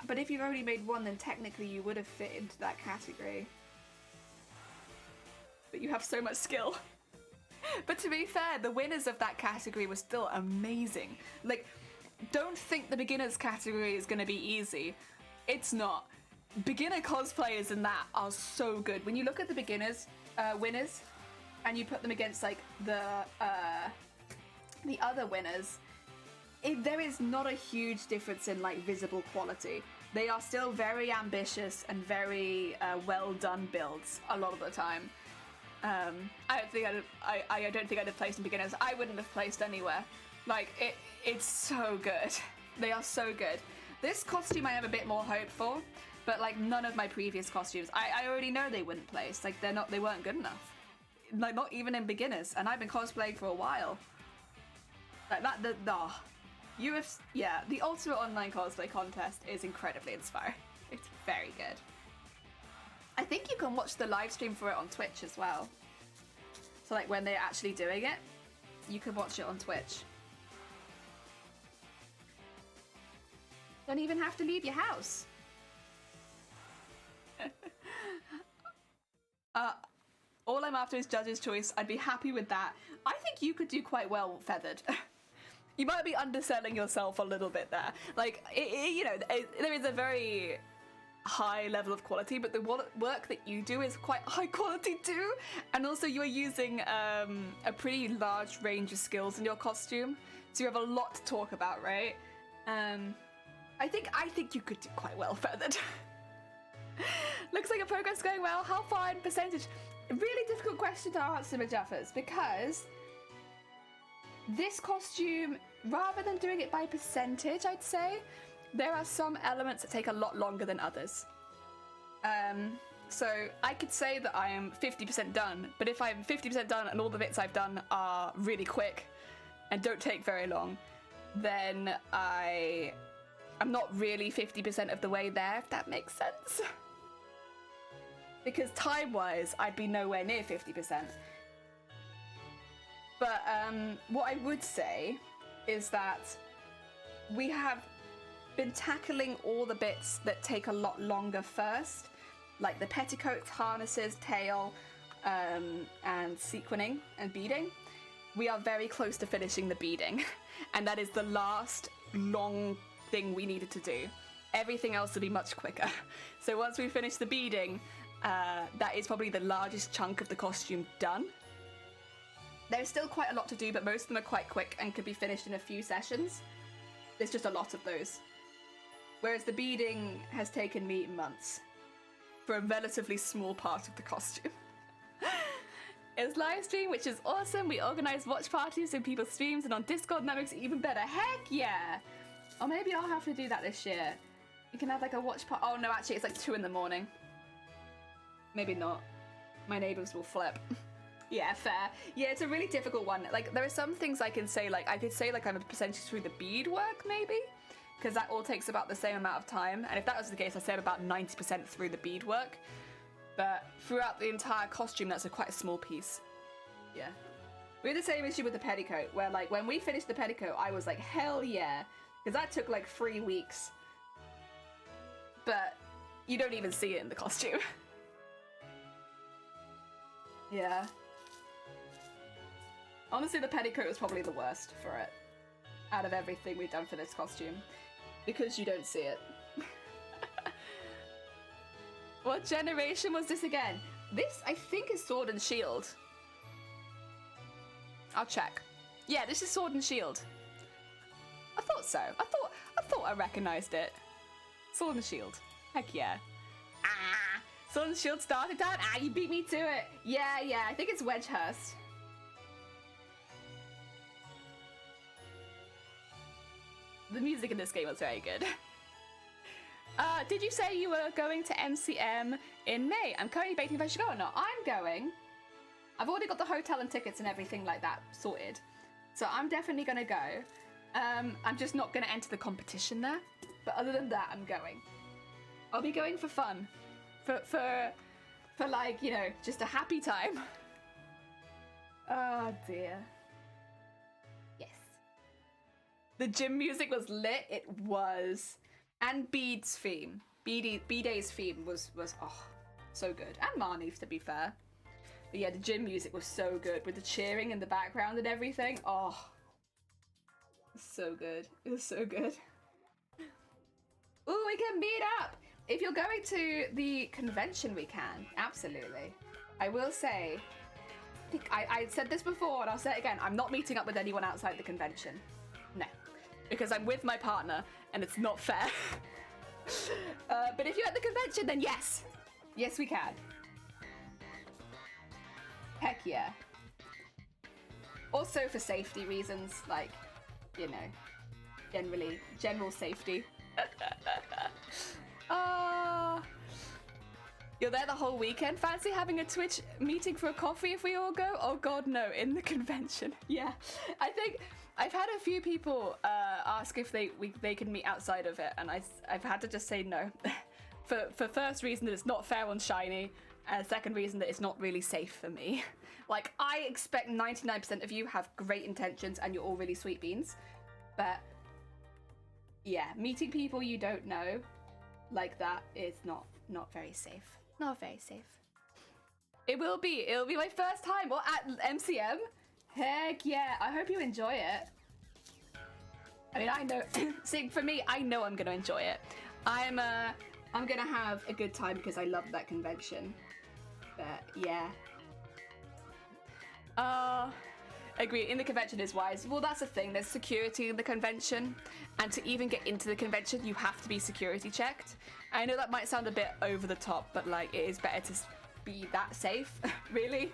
But if you've only made one, then technically you would have fit into that category. But you have so much skill. But to be fair, the winners of that category were still amazing. Like, don't think the beginners category is going to be easy. It's not. Beginner cosplayers in that are so good. When you look at the beginners winners, and you put them against like the other winners, there is not a huge difference in like visible quality. They are still very ambitious and very well done builds a lot of the time. I don't think I'd have placed in beginners. I wouldn't have placed anywhere. Like it's so good. They are so good. This costume I have a bit more hope for, but like none of my previous costumes, I already know they wouldn't place. Like they weren't good enough. Like not even in beginners, and I've been cosplaying for a while. Like that the Ultimate Online Cosplay Contest is incredibly inspiring. It's very good. I think you can watch the live stream for it on Twitch as well. So like when they're actually doing it, you can watch it on Twitch. Don't even have to leave your house. All I'm after is judge's choice. I'd be happy with that. I think you could do quite well feathered. You might be underselling yourself a little bit there. Like, there is a very high level of quality, but the work that you do is quite high quality too. And also you are using a pretty large range of skills in your costume. So you have a lot to talk about, right? I think you could do quite well feathered. Looks like your progress is going well. How far in percentage? Really difficult question to answer, Majaffas, because this costume, rather than doing it by percentage, I'd say, there are some elements that take a lot longer than others. So I could say that I am 50% done, but if I'm 50% done and all the bits I've done are really quick and don't take very long, then I'm not really 50% of the way there, if that makes sense. Because time-wise, I'd be nowhere near 50%. But what I would say is that we have been tackling all the bits that take a lot longer first, like the petticoats, harnesses, tail, and sequining and beading. We are very close to finishing the beading, and that is the last long thing we needed to do. Everything else will be much quicker. So once we finish the beading, that is probably the largest chunk of the costume done. There's still quite a lot to do, but most of them are quite quick and could be finished in a few sessions. There's just a lot of those. Whereas the beading has taken me months for a relatively small part of the costume. It was live stream, which is awesome. We organized watch parties in people's streams, and on Discord, and that makes it even better. Heck yeah! Or maybe I'll have to do that this year. You can have like a watch party. Oh no, actually it's like 2 in the morning. Maybe not. My neighbors will flip. Yeah, fair. Yeah, it's a really difficult one. Like, there are some things I can say, like, I could say, like, I'm a percentage through the beadwork, maybe? Because that all takes about the same amount of time. And if that was the case, I said about 90% through the beadwork. But throughout the entire costume, that's quite a small piece. Yeah. We had the same issue with the petticoat, where, like, when we finished the petticoat, I was like, hell yeah. Because that took, like, 3 weeks. But you don't even see it in the costume. Yeah. Honestly, the petticoat was probably the worst for it. Out of everything we've done for this costume. Because you don't see it. What generation was this again? This, I think, is Sword and Shield. I'll check. Yeah, this is Sword and Shield. I thought so. I thought I recognized it. Sword and Shield. Heck yeah. Ah! Sword and Shield started down. Ah, you beat me to it. Yeah, I think it's Wedgehurst. The music in this game was very good. Did you say you were going to MCM in May? I'm currently debating if I should go or not. I'm going. I've already got the hotel and tickets and everything like that sorted. So I'm definitely going to go. I'm just not going to enter the competition there. But other than that, I'm going. I'll be going for fun. For like, you know, just a happy time. Oh dear. Yes. The gym music was lit. It was. And Bede's theme. B-Day's theme was oh, so good. And Marnie's, to be fair. But yeah, the gym music was so good with the cheering in the background and everything. Oh, so good. It was so good. Ooh, we can meet up. If you're going to the convention, we can. Absolutely. I will say, I said this before and I'll say it again. I'm not meeting up with anyone outside the convention. No. Because I'm with my partner and it's not fair. But if you're at the convention, then yes. Yes, we can. Heck yeah. Also for safety reasons, like, you know, general safety. You're there the whole weekend? Fancy having a Twitch meeting for a coffee if we all go? Oh god, no, in the convention. Yeah, I think I've had a few people ask if they can meet outside of it, and I've had to just say no. for first reason that it's not fair on Shiny, and second reason that it's not really safe for me. Like, I expect 99% of you have great intentions and you're all really sweet beans, but yeah, meeting people you don't know like that is not very safe. Not very safe. It'll be my first time at MCM. Heck yeah, I hope you enjoy it. I mean, I know, see, for me, I know I'm gonna enjoy it. I'm gonna have a good time because I love that convention. But yeah. Agree, in the convention is wise. Well, that's the thing, there's security in the convention, and to even get into the convention, you have to be security checked. I know that might sound a bit over the top, but like, it is better to be that safe, really.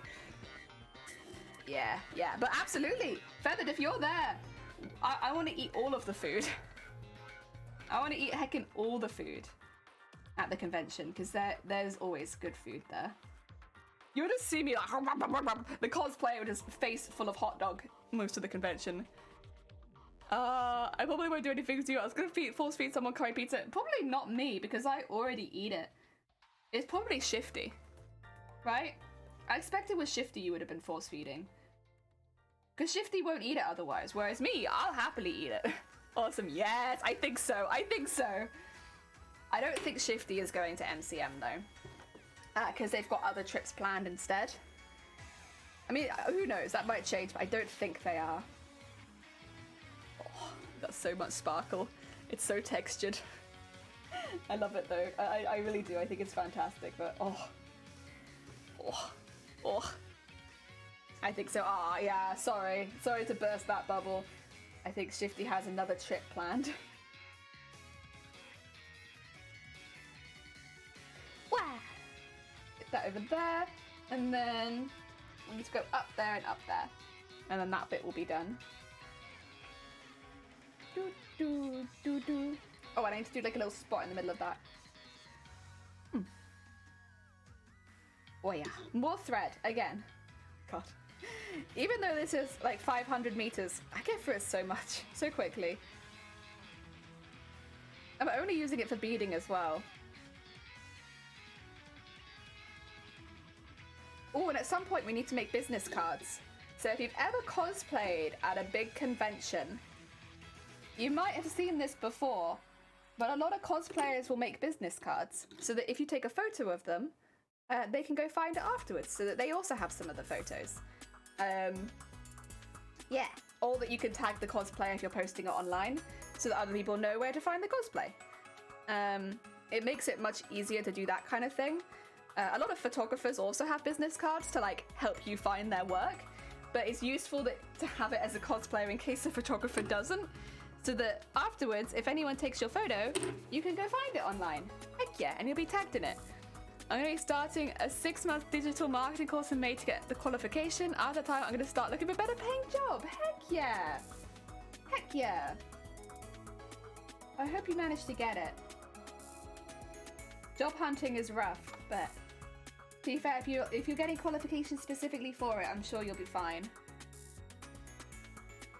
Yeah, but absolutely. Feathered, if you're there, I want to eat all of the food. I want to eat heckin' all the food at the convention, because there's always good food there. You would just see me like the cosplayer with his face full of hot dog most of the convention. I probably won't do anything to you. I was gonna force feed someone curry pizza. Probably not me because I already eat it. It's probably Shifty, right? I expected with Shifty you would have been force feeding. Because Shifty won't eat it otherwise, whereas me, I'll happily eat it. Awesome. Yes, I think so. I think so. I don't think Shifty is going to MCM though, because they've got other trips planned instead. I mean, who knows? That might change, but I don't think they are. Oh, that's so much sparkle. It's so textured. I love it though. I really do. I think it's fantastic, but oh. I think so. Ah, yeah, sorry. Sorry to burst that bubble. I think Shifty has another trip planned. Wow! Get that over there, and then we need to go up there and up there. And then that bit will be done. Do, do, do, do. Oh, and I need to do like a little spot in the middle of that. Oh yeah, more thread, again. God. Even though this is like 500 meters, I get through it so much, so quickly. I'm only using it for beading as well. Oh, and at some point we need to make business cards. So if you've ever cosplayed at a big convention, you might have seen this before, but a lot of cosplayers will make business cards so that if you take a photo of them, they can go find it afterwards so that they also have some of the photos. Yeah, or that you can tag the cosplay if you're posting it online so that other people know where to find the cosplay. It makes it much easier to do that kind of thing. A lot of photographers also have business cards to like help you find their work, but it's useful to have it as a cosplayer in case the photographer doesn't, so that afterwards, if anyone takes your photo, you can go find it online. Heck yeah, and you'll be tagged in it. I'm going to be starting a 6-month digital marketing course in May to get the qualification. After that time, I'm going to start looking for a better paying job. Heck yeah. Heck yeah. I hope you managed to get it. Job hunting is rough, but to be fair, if you're getting qualifications specifically for it, I'm sure you'll be fine.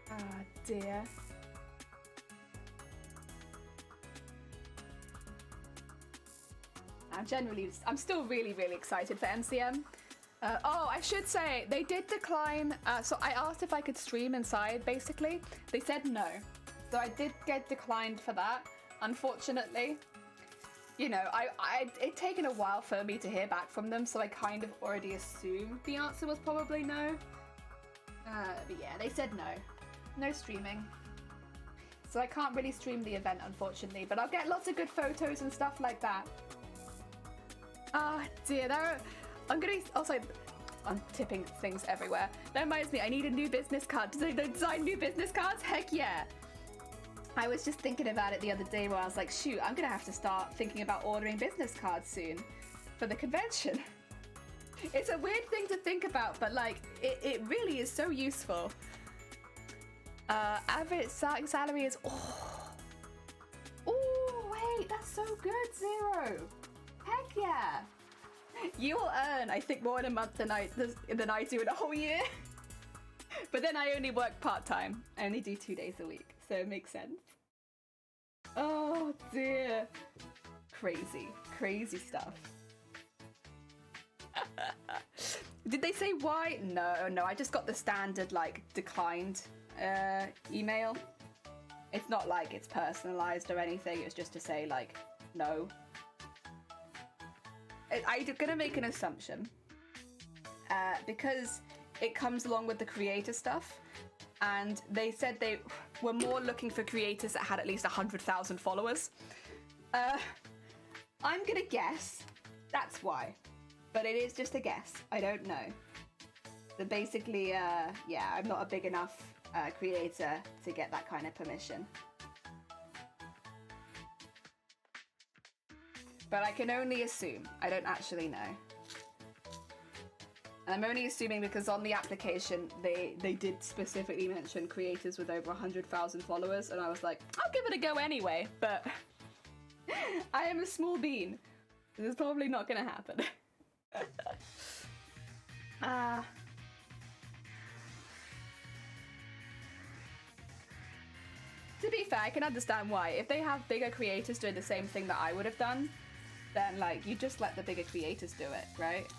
Ah, dear. I'm still really, really excited for MCM. Oh, I should say, they did decline, so I asked if I could stream inside, basically. They said no. So I did get declined for that, unfortunately. You know, it'd taken a while for me to hear back from them, so I kind of already assumed the answer was probably no. But yeah, they said no. No streaming. So I can't really stream the event, unfortunately, but I'll get lots of good photos and stuff like that. Ah, dear, I'm tipping things everywhere. That reminds me, I need a new business card. Do they design new business cards? Heck yeah. I was just thinking about it the other day where I was like, shoot, I'm gonna have to start thinking about ordering business cards soon for the convention. It's a weird thing to think about, but like, it really is so useful. Average starting salary is, oh, wait, that's so good, Zero. Heck yeah! You will earn, I think, more in a month than I do in a whole year. But then I only work part-time. I only do 2 days a week, so it makes sense. Oh dear. Crazy, crazy stuff. Did they say why? No, I just got the standard, like, declined email. It's not like it's personalized or anything, it's just to say, like, no. I'm gonna make an assumption because it comes along with the creator stuff, and they said they were more looking for creators that had at least 100,000 followers. I'm gonna guess that's why, but it is just a guess. I don't know. But basically, yeah, I'm not a big enough creator to get that kind of permission. But I can only assume. I don't actually know. And I'm only assuming because on the application, they did specifically mention creators with over 100,000 followers, and I was like, I'll give it a go anyway, but I am a small bean. This is probably not gonna happen. To be fair, I can understand why. If they have bigger creators doing the same thing that I would have done, then like you just let the bigger creators do it, right?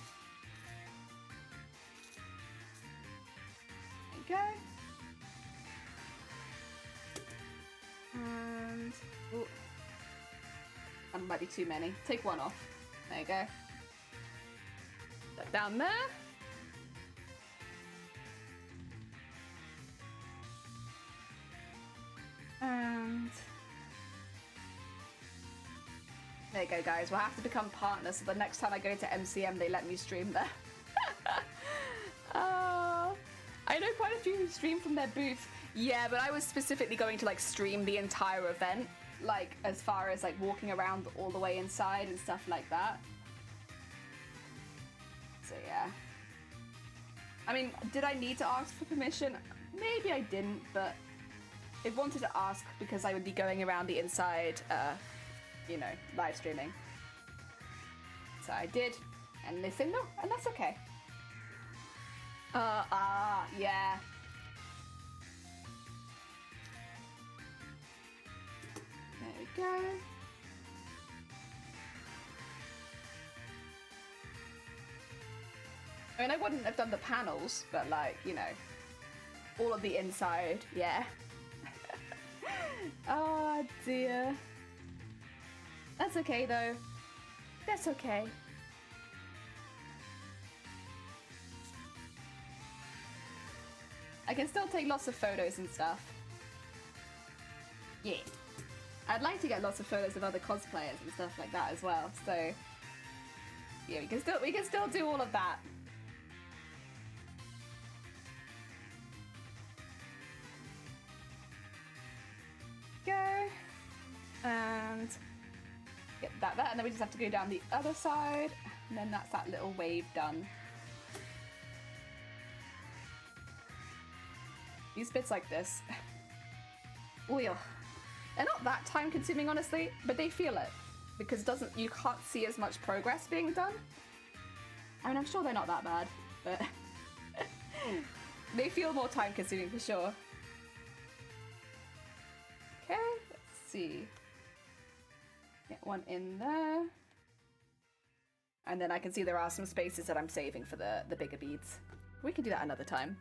Okay. That might be too many. Take one off. There you go. That down there. And there you go, guys. We'll have to become partners so the next time I go to MCM, they let me stream there. I know quite a few who stream from their booth. Yeah, but I was specifically going to like stream the entire event, like as far as like walking around all the way inside and stuff like that. So yeah. I mean, did I need to ask for permission? Maybe I didn't, but I wanted to ask because I would be going around the inside, you know, live streaming. So I did, and they said no, and that's okay. Yeah. There we go. I mean, I wouldn't have done the panels, but like, you know, all of the inside, yeah. Oh dear. That's okay though. That's okay. I can still take lots of photos and stuff. Yeah. I'd like to get lots of photos of other cosplayers and stuff like that as well. So yeah, we can still do all of that. Go and get that there, and then we just have to go down the other side, and then that's that little wave done. These bits like this, they're not that time consuming honestly, but they feel it because you can't see as much progress being done. I mean, I'm sure they're not that bad, but they feel more time consuming for sure. Okay, let's see. Get one in there. And then I can see there are some spaces that I'm saving for the bigger beads. We can do that another time.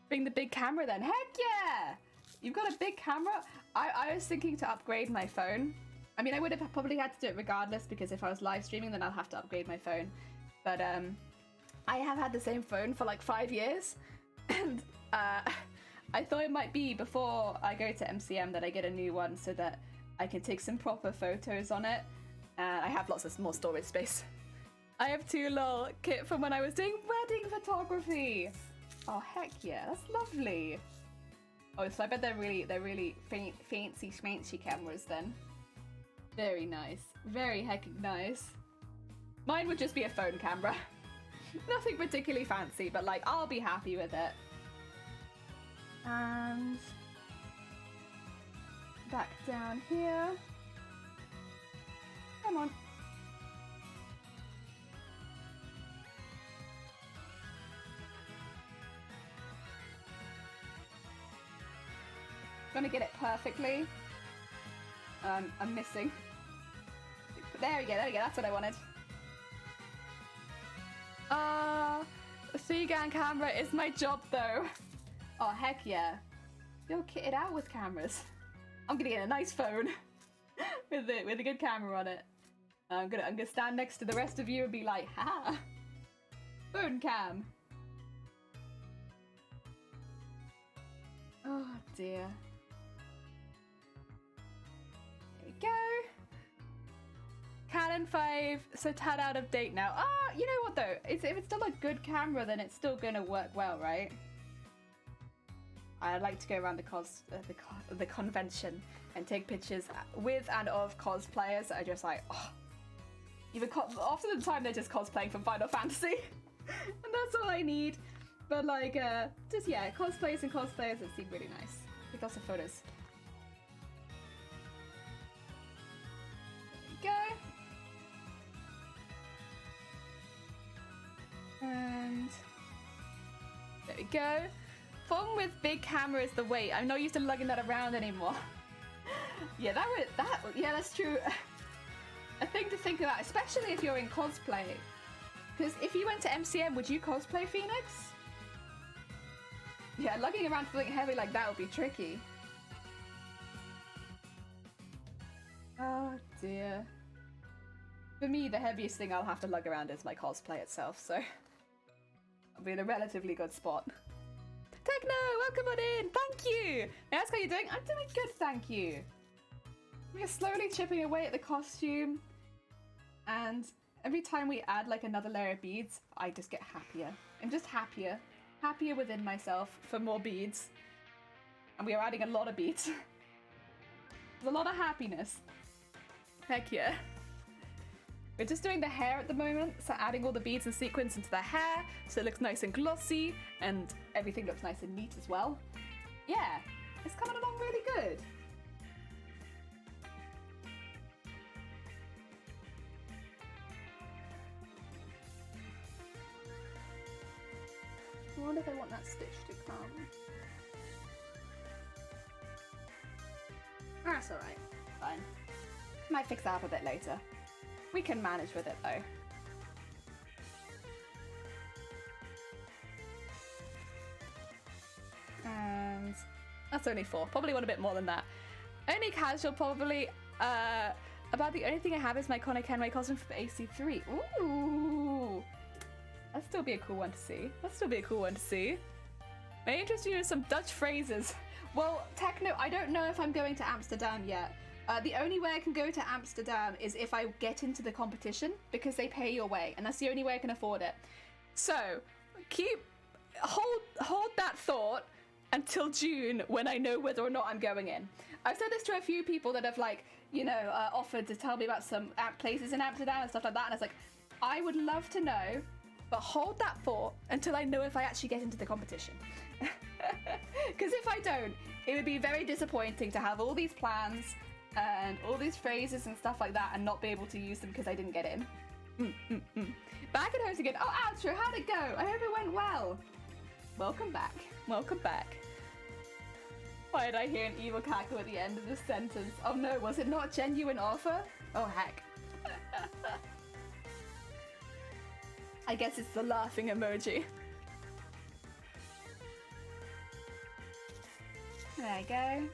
Bring the big camera then. Heck yeah! You've got a big camera? I was thinking to upgrade my phone. I mean, I would have probably had to do it regardless because if I was live streaming, then I'll have to upgrade my phone. But I have had the same phone for like 5 years. And I thought it might be before I go to MCM that I get a new one so that I can take some proper photos on it. I have lots of more storage space. I have 2 lol kit from when I was doing wedding photography. Oh heck yeah, that's lovely. Oh, so I bet they're really fancy schmancy cameras then. Very nice, very hecking nice. Mine would just be a phone camera. Nothing particularly fancy, but like I'll be happy with it. And back down here. Come on. Gonna get it perfectly. I'm missing. There we go, that's what I wanted. The Segan camera is my job though. Oh heck yeah. You're kitted out with cameras. I'm gonna get a nice phone with a good camera on it. I'm gonna stand next to the rest of you and be like, ha! Phone cam. Oh dear. There we go. Canon 5, so tad out of date now. You know what though? If it's still a good camera, then it's still gonna work well, right? I like to go around the convention and take pictures with and of cosplayers that are just like, oh. Often the time they're just cosplaying from Final Fantasy. And that's all I need. But like, just yeah, cosplays and cosplayers that seem really nice. Take lots of photos. There we go. And there we go. Problem with big camera is the weight. I'm not used to lugging that around anymore. Yeah, yeah, that's true. A thing to think about, especially if you're in cosplay. Because if you went to MCM, would you cosplay Phoenix? Yeah, lugging around something heavy like that would be tricky. Oh dear. For me, the heaviest thing I'll have to lug around is my cosplay itself, so I'll be in a relatively good spot. Techno, welcome on in. Thank you. May I ask how you're doing? I'm doing good, thank you. We're slowly chipping away at the costume, and every time we add like another layer of beads, I just get happier. I'm just happier within myself for more beads. And we are adding a lot of beads. There's a lot of happiness. Heck yeah. We're just doing the hair at the moment, so adding all the beads and sequins into the hair so it looks nice and glossy and everything looks nice and neat as well. Yeah, it's coming along really good. I wonder if I want that stitch to come. That's alright. Fine. Might fix that up a bit later. We can manage with it though. And that's only 4. Probably want a bit more than that. Only casual, probably. About the only thing I have is my Connor Kenway costume for AC3. Ooh! That'd still be a cool one to see. May interest you in some Dutch phrases. Well, Techno, I don't know if I'm going to Amsterdam yet. The only way I can go to Amsterdam is if I get into the competition, because they pay your way, and that's the only way I can afford it. So, hold that thought until June when I know whether or not I'm going in. I've said this to a few people that have offered to tell me about some places in Amsterdam and stuff like that, and it's like, I would love to know, but hold that thought until I know if I actually get into the competition. Because if I don't, it would be very disappointing to have all these plans and all these phrases and stuff like that and not be able to use them because I didn't get in. Back at host again. Oh, outro, how'd it go? I hope it went well. Welcome back. Why did I hear an evil cackle at the end of this sentence? Oh no, was it not genuine offer? Oh heck. I guess it's the laughing emoji. There you go.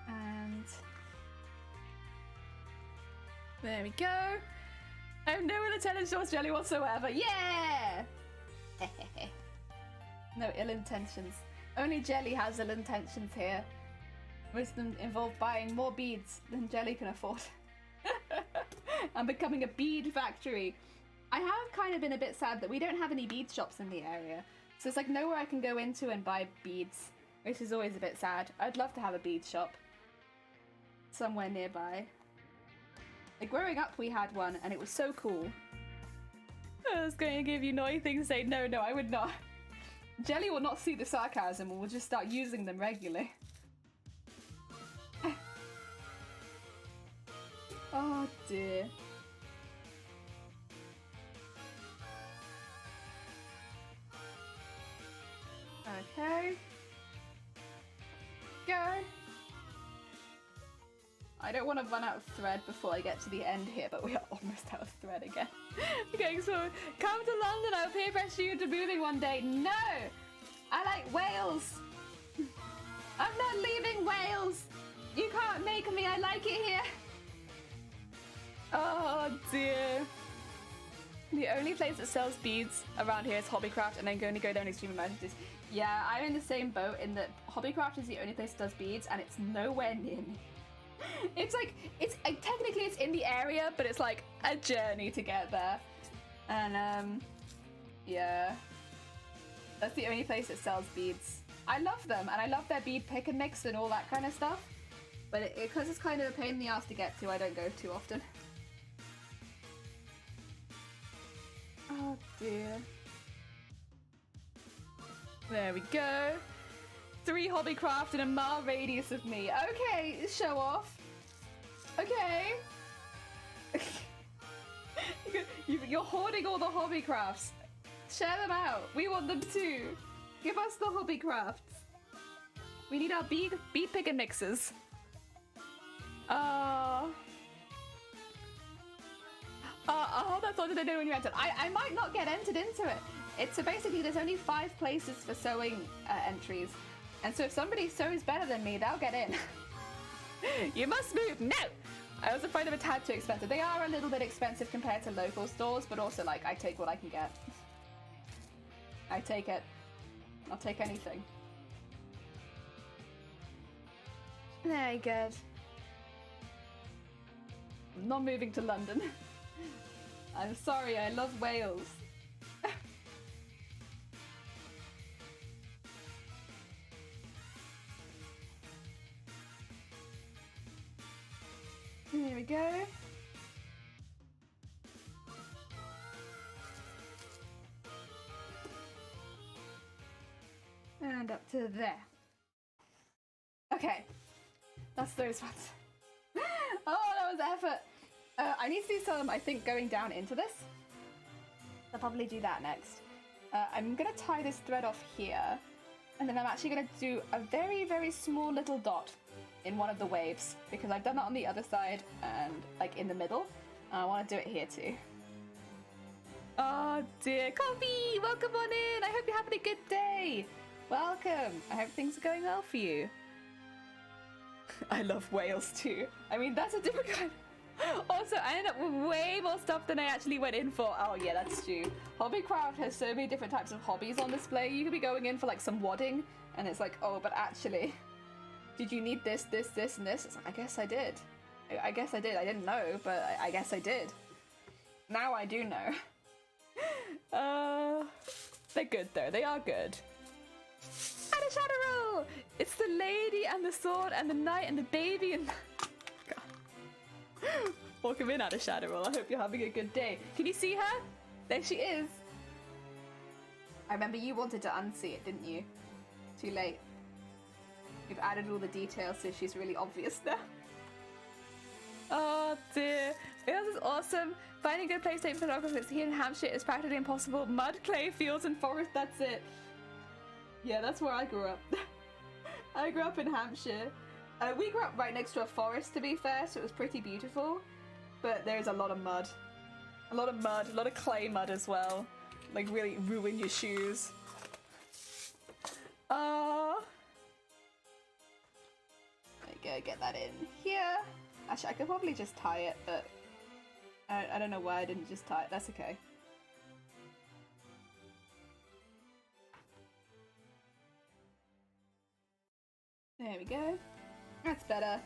And there we go. I have no ill intentions towards Jelly whatsoever. Yeah! No ill intentions. Only Jelly has ill intentions here. Most of them involve buying more beads than Jelly can afford. And becoming a bead factory. I have kind of been a bit sad that we don't have any bead shops in the area. So it's like nowhere I can go into and buy beads, which is always a bit sad. I'd love to have a bead shop somewhere nearby. Like growing up we had one and it was so cool. I was going to give you naughty things to say. No, I would not. Jelly will not see the sarcasm and will just start using them regularly. Oh dear. Okay. Go. I don't want to run out of thread before I get to the end here, but we are almost out of thread again. Okay, so come to London, I'll peer pressure you into moving one day. No! I like Wales! I'm not leaving Wales! You can't make me, I like it here! Oh dear. The only place that sells beads around here is Hobbycraft, and I'm going to go there in extreme emergencies. Yeah, I'm in the same boat in that Hobbycraft is the only place that does beads, and it's nowhere near me. It's like, technically it's in the area, but it's like a journey to get there. And yeah. That's the only place that sells beads. I love them, and I love their bead pick and mix and all that kind of stuff. But because it's kind of a pain in the ass to get to, I don't go too often. Oh dear. There we go. 3 Hobbycraft in a mile radius of me. Okay, show off. Okay. You're hoarding all the Hobbycrafts. Share them out. We want them too. Give us the Hobbycrafts. We need our bead pick and mixes. Hold that thought, did I know when you entered? I might not get entered into it. It's so basically there's only 5 places for sewing entries. And so if somebody sews better than me, they'll get in. You must move. No! I also find them a tad too expensive. They are a little bit expensive compared to local stores, but also, like, I take what I can get. I take it. I'll take anything. Very good. I'm not moving to London. I'm sorry, I love Wales. Here we go. And up to there. Okay. That's those ones. Oh, that was effort. I need to do some, I think, going down into this. I'll probably do that next. I'm going to tie this thread off here. And then I'm actually going to do a very, very small little dot in one of the waves, because I've done that on the other side and like in the middle. I want to do it here too. Oh dear, Coffee, welcome on in. I hope you're having a good day. Welcome. I hope things are going well for you. I love Wales too. I mean, that's a different kind. Also, I ended up with way more stuff than I actually went in for. Oh yeah, that's true. Hobbycraft has so many different types of hobbies on display. You could be going in for like some wadding, and it's like, oh, but actually, did you need this, this, this, and this? It's like, I guess I did. I guess I did. I didn't know, but I guess I did. Now I do know. They're good though. They are good. And a shadow roll! It's the lady and the sword and the knight and the baby and... God. Welcome in, Ada Shadow Roll. I hope you're having a good day. Can you see her? There she is. I remember you wanted to unsee it, didn't you? Too late. We've added all the details so she's really obvious now. Oh dear. This is awesome. Finding a good place to take photographers here in Hampshire is practically impossible. Mud, clay, fields, and forest, that's it. Yeah, that's where I grew up. I grew up in Hampshire. We grew up right next to a forest, to be fair, so it was pretty beautiful. But there's a lot of mud. A lot of mud, a lot of clay mud as well. Like, really ruin your shoes. There you go, get that in here. Actually, I could probably just tie it, but I don't know why I didn't just tie it. That's okay. There we go. That's better.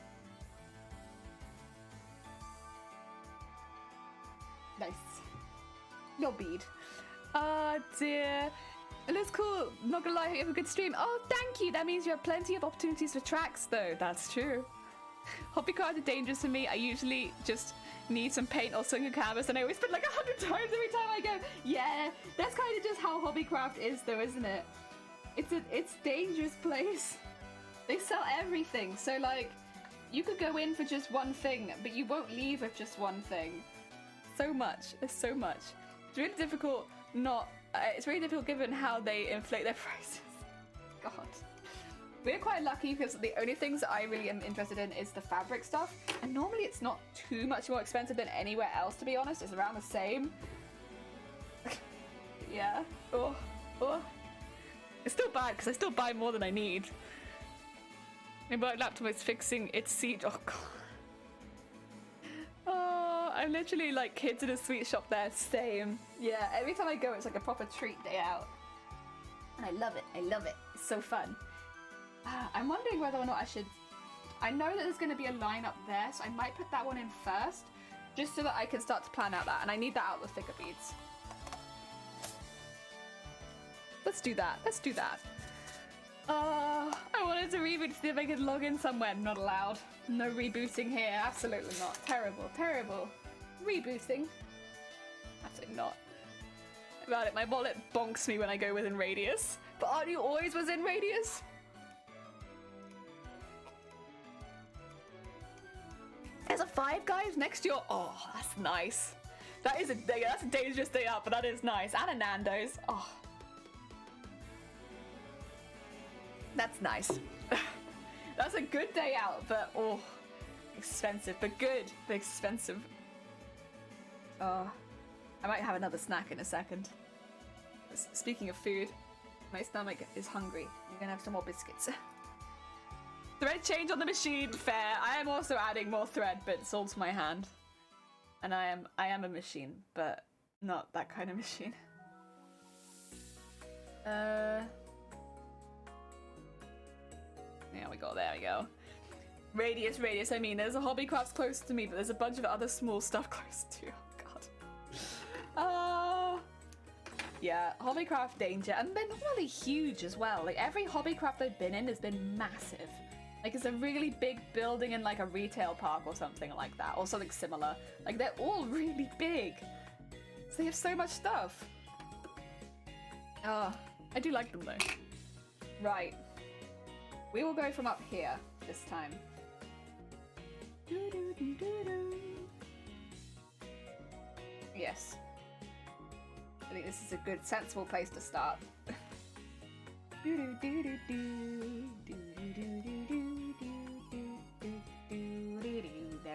Nice. Your bead. Oh dear. It looks cool. Not gonna lie, you have a good stream. Oh, thank you. That means you have plenty of opportunities for tracks, though. That's true. Hobby cards are dangerous for me. I usually just need some paint or something canvas, and I always spend like 100 times every time I go. Yeah, that's kind of just how hobbycraft is, though, isn't it? It's a dangerous place. They sell everything, so like, you could go in for just one thing, but you won't leave with just one thing. So much. There's so much. It's really difficult not... it's really difficult given how they inflate their prices. God. We're quite lucky because the only things that I really am interested in is the fabric stuff, and normally it's not too much more expensive than anywhere else, to be honest. It's around the same. Yeah. Oh. It's still bad because I still buy more than I need. My laptop is fixing its seat. Oh god. Oh, I'm literally like kids in a sweet shop there. Same. Yeah, every time I go it's like a proper treat day out. And I love it. I love it. It's so fun. I'm wondering whether or not I should... I know that there's going to be a line up there, so I might put that one in first, just so that I can start to plan out that. And I need that out with thicker beads. Let's do that. Let's do that. I wanted to reboot to see if I could log in somewhere. Not allowed. No rebooting here. Absolutely not. Terrible. Terrible. Rebooting. Absolutely not. About it, my wallet bonks me when I go within radius. But aren't you always within radius? There's a Five Guys next to your... Oh, that's nice. That's a dangerous day out, but that is nice. And a Nando's. Oh. That's nice. That's a good day out, but oh, expensive, but good, but expensive. Oh, I might have another snack in a second. Speaking of food, my stomach is hungry. I'm gonna have some more biscuits. Thread change on the machine, fair. I am also adding more thread bits all to my hand. And I am a machine, but not that kind of machine. There we go. Radius. I mean, there's a Hobbycraft's close to me, but there's a bunch of other small stuff close too. Oh god. Yeah, Hobbycraft danger, and they're not really huge as well. Like every Hobbycraft I've been in has been massive. Like it's a really big building in like a retail park or something like that, or something similar. Like they're all really big. So they have so much stuff. Oh, I do like them though. Right. We will go from up here this time. Yes. I think this is a good, sensible place to start. There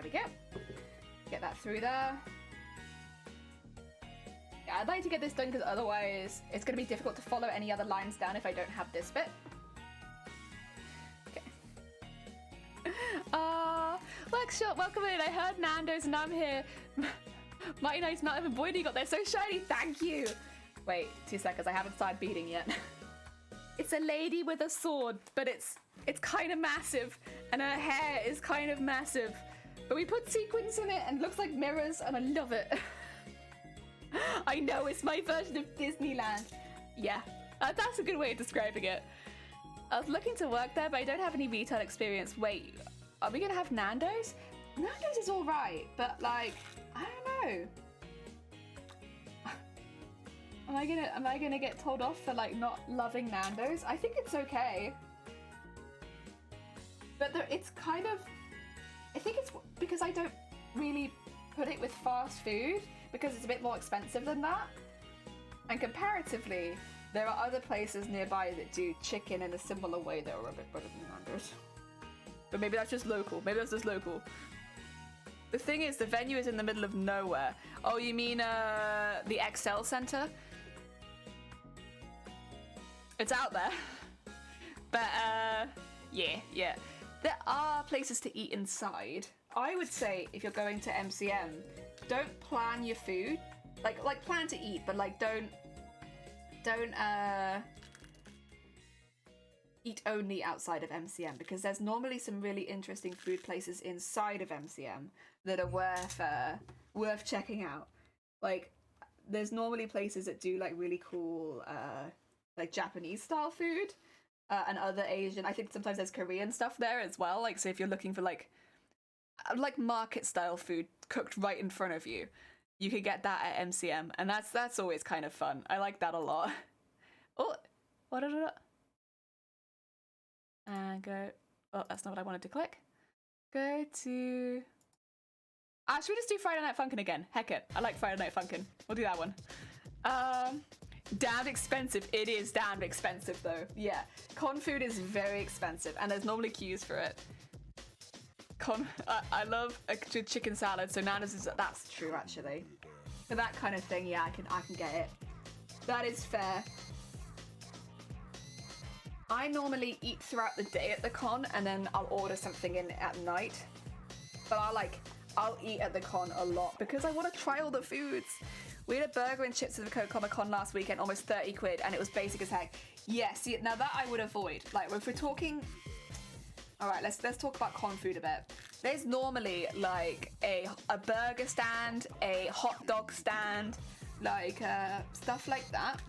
we go. Get that through there. Yeah, I'd like to get this done because otherwise it's going to be difficult to follow any other lines down if I don't have this bit. Okay. Workshop, welcome in. I heard Nando's and I'm here. Mighty nice Mountain of Boyd, you got there so shiny. Thank you. Wait, 2 seconds. I haven't started beating yet. It's a lady with a sword, but it's kind of massive, and her hair is kind of massive. But we put sequins in it, and it looks like mirrors, and I love it. I know, it's my version of Disneyland. Yeah, that's a good way of describing it. I was looking to work there, but I don't have any retail experience. Wait, are we gonna have Nando's? Nando's is all right, but like, I don't know. Am I gonna get told off for like not loving Nando's? I think it's okay. But it's kind of, I think it's because I don't really put it with fast food because it's a bit more expensive than that. And comparatively, there are other places nearby that do chicken in a similar way that are a bit better than Nando's. But maybe that's just local. The thing is, the venue is in the middle of nowhere. Oh, you mean the XL Center? It's out there. But yeah. There are places to eat inside. I would say if you're going to MCM, don't plan your food. Like plan to eat, but like don't eat only outside of MCM, because there's normally some really interesting food places inside of MCM that are worth checking out. Like there's normally places that do like really cool like Japanese style food and other Asian. I think sometimes there's Korean stuff there as well. Like so if you're looking for like market style food cooked right in front of you, you could get that at MCM, and that's always kind of fun. I like that a lot. Oh, what? And go. Oh, that's not what I wanted to click. Go to. Should we just do Friday Night Funkin' again? Heck it, I like Friday Night Funkin'. We'll do that one. Damned expensive. It is damned expensive though. Yeah, con food is very expensive, and there's normally queues for it. I love a chicken salad, so Nana's that's true actually. For that kind of thing, yeah, I can get it. That is fair. I normally eat throughout the day at the con, and then I'll order something in at night. But I'll eat at the con a lot because I want to try all the foods. We had a burger and chips at the Comic-Con last weekend, almost 30 quid, and it was basic as heck. Yeah, see, now that I would avoid. Like, if we're talking... Alright, let's talk about con food a bit. There's normally, like, a burger stand, a hot dog stand, like, stuff like that.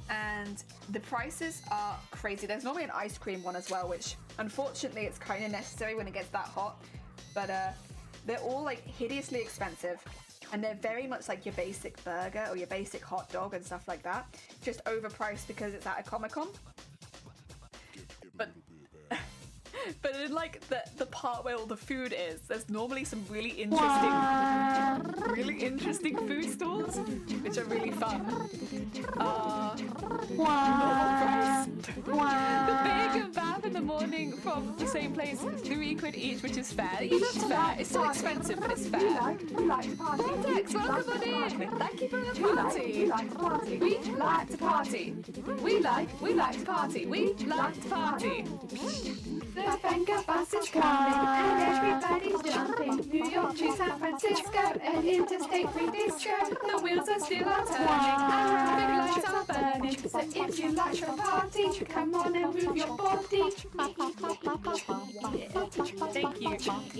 And the prices are crazy. There's normally an ice cream one as well, which, unfortunately, it's kind of necessary when it gets that hot. But, they're all, like, hideously expensive. And they're very much like your basic burger or your basic hot dog and stuff like that. Just overpriced because it's at a Comic-Con. But in like the part where all the food is, there's normally some really interesting food stalls, which are really fun. The bacon bath and the morning from the same place, £3 each, which is fair. Yeah, that's fair. It's so expensive, but it's fair. Bodice, welcome on in. Thank you for the party. We like to party. We like to party. We like to party. We like to party. The Venga bus is coming and everybody's jumping. New York to San Francisco and interstate 3 disco. The wheels are still turning and big lights are burning. So if you like your party, come on and move your body. Thank you.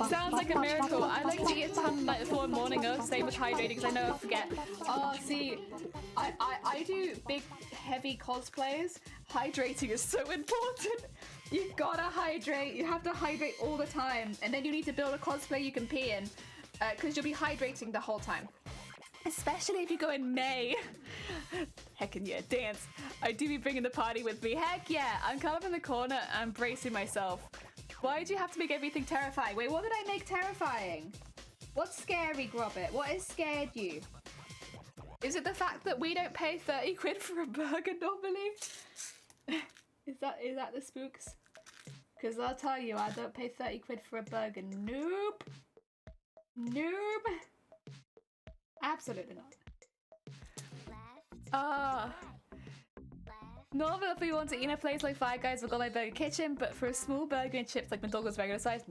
Sounds like a miracle. I like to eat a ton like before morning of, same with hydrating because I know I forget. Oh, see, I do big, heavy cosplays. Hydrating is so important. You've gotta hydrate. You have to hydrate all the time. And then you need to build a cosplay you can pee in. Because you'll be hydrating the whole time. Especially if you go in May. Heckin' yeah, dance. I do be bringing the party with me. Heck yeah, I'm kind of in the corner and bracing myself. Why do you have to make everything terrifying? Wait, what did I make terrifying? What's scary, Grobbit? What has scared you? Is it the fact that we don't pay 30 quid for a burger normally? Is that the spooks? Because I'll tell you, I don't pay 30 quid for a burger. Nope. Nope. Absolutely not. Normally if we want to eat in a place like Five Guys, we've got my burger kitchen, but for a small burger and chips like McDonald's regular size,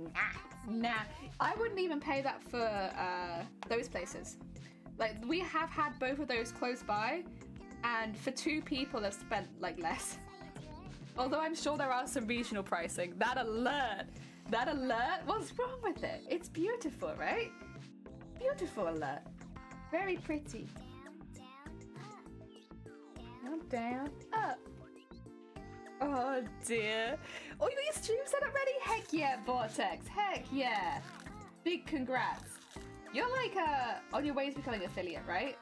nah. I wouldn't even pay that for those places. Like, we have had both of those close by, and for 2 people have spent like less. Although I'm sure there are some regional pricing. That alert, what's wrong with it? It's beautiful, right? Beautiful alert. Very pretty. Down, up. Oh dear. Oh, you got your stream set up ready? Heck yeah, Vortex. Heck yeah. Big congrats. You're like on your way to becoming an affiliate, right?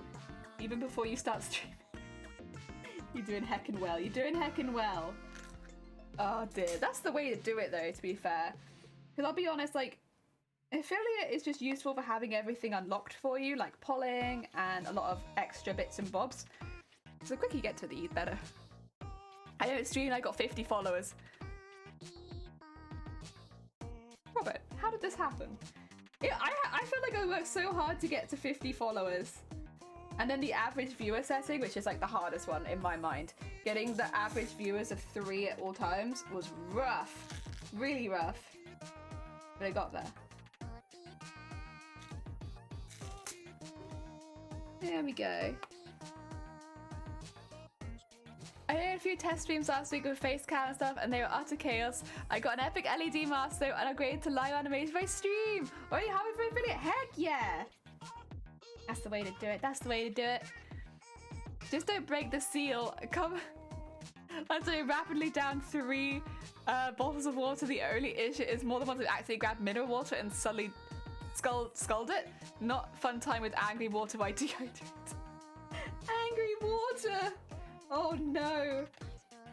Even before you start streaming. You're doing heckin' well. You're doing heckin' well. Oh dear. That's the way to do it though, to be fair. Because I'll be honest, like, affiliate is just useful for having everything unlocked for you, like polling and a lot of extra bits and bobs. So the quicker you get to the better. I don't stream, I got 50 followers. Robert, how did this happen? I feel like I worked so hard to get to 50 followers. And then the average viewer setting, which is like the hardest one in my mind, getting the average viewers of 3 at all times was rough. Really rough. But I got there. There we go. I did a few test streams last week with face cam and stuff, and they were utter chaos. I got an epic LED mask though, and upgraded to live animation by stream. Are you happy for a affiliate? Heck yeah! That's the way to do it. That's the way to do it. Just don't break the seal. Come. I'm doing rapidly down 3 bottles of water. The only issue is more than once I've actually grabbed mineral water and suddenly sculled it. Not fun time with angry water by dehydrate. Angry water! Oh no.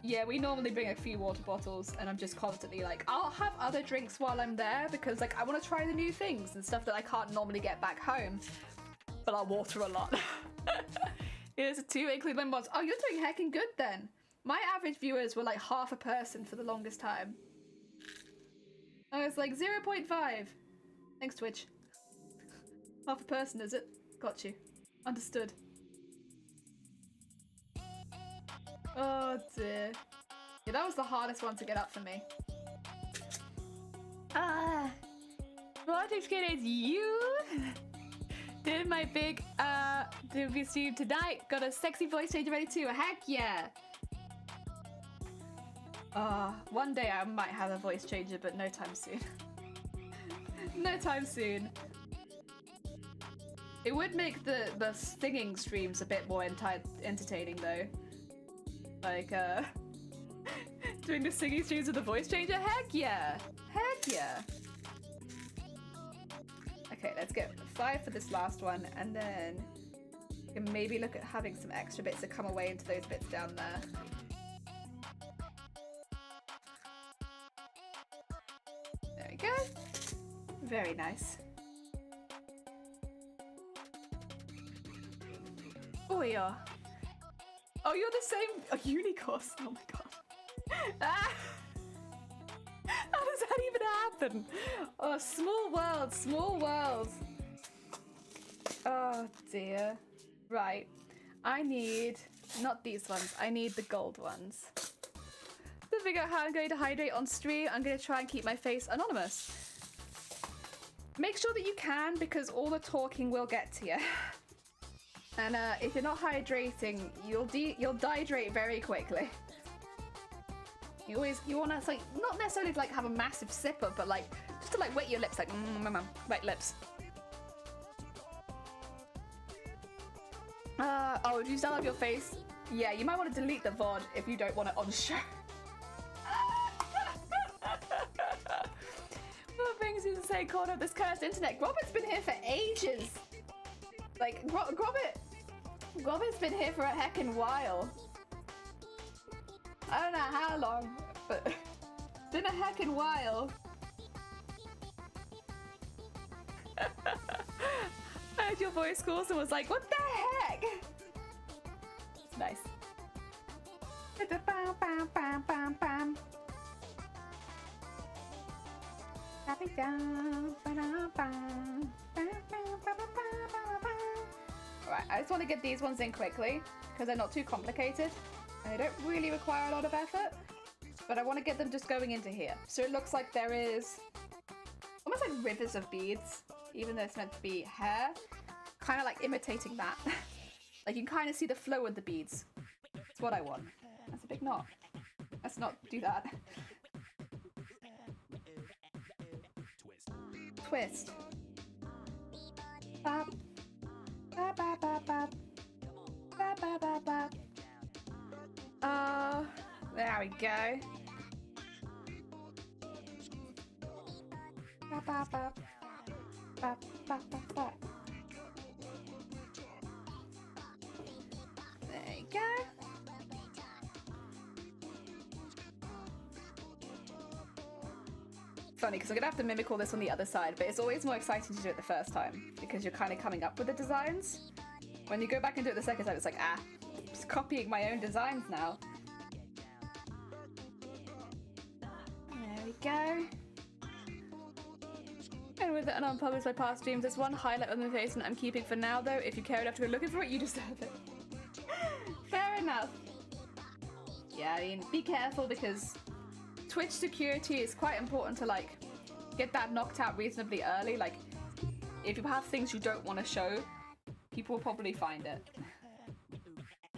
Yeah, we normally bring a few water bottles and I'm just constantly like, I'll have other drinks while I'm there because like I want to try the new things and stuff that I can't normally get back home. But I'll water a lot. Here's a 2 including mods. Oh, you're doing heckin' good then. My average viewers were like half a person for the longest time. I was like 0.5. Thanks, Twitch. Half a person, is it? Got you. Understood. Oh dear. Yeah, that was the hardest one to get up for me. What excited you? Did my big debut stream tonight. Got a sexy voice changer ready too. Heck yeah. One day I might have a voice changer, but no time soon. No time soon. It would make the singing streams a bit more entertaining though. Like, doing the singing streams with the voice changer? Heck yeah! Heck yeah! Okay, let's get 5 for this last one, and then we can maybe look at having some extra bits that come away into those bits down there. There we go. Very nice. Oh yeah. Oh, you're the same unicorn. Oh my god. Ah. happen. Oh, small world, small world. Oh dear. Right. I need, not these ones, I need the gold ones. To figure out how I'm going to hydrate on stream, I'm going to try and keep my face anonymous. Make sure that you can, because all the talking will get to you. And if you're not hydrating, you'll dehydrate very quickly. You want to like not necessarily like have a massive sip up, but like just to like wet your lips, like wet lips. Oh, if you still have your face, yeah, you might want to delete the VOD if you don't want it on show. What brings you to say, caught up this cursed internet? Robert's been here for ages. Like, Robert's been here for a heckin' while. I don't know how long, but it's been a heckin' while. I heard your voice calls and was like, what the heck? It's nice. Alright, I just want to get these ones in quickly because they're not too complicated and they don't really require a lot of effort, but I want to get them just going into here. So it looks like there is almost like rivers of beads, even though it's meant to be hair, kind of like imitating that. Like you can kind of see the flow of the beads. That's what I want. That's a big knot. Let's not do that. Twist. Bop. Bop, bop, bop, bop. Bop, bop, bop, bop. There we go. Bop, bop, bop. Bop, bop, bop, bop. There you go. Funny because I'm gonna have to mimic all this on the other side, but it's always more exciting to do it the first time because you're kind of coming up with the designs. When you go back and do it the second time, it's like, I'm just copying my own designs now. There we go. And with it and unpublished by past streams, there's one highlight on the face and I'm keeping for now though. If you care enough to go looking for it, you deserve it. Fair enough. Yeah, I mean, be careful because Twitch security is quite important to like get that knocked out reasonably early. Like if you have things you don't want to show, people will probably find it.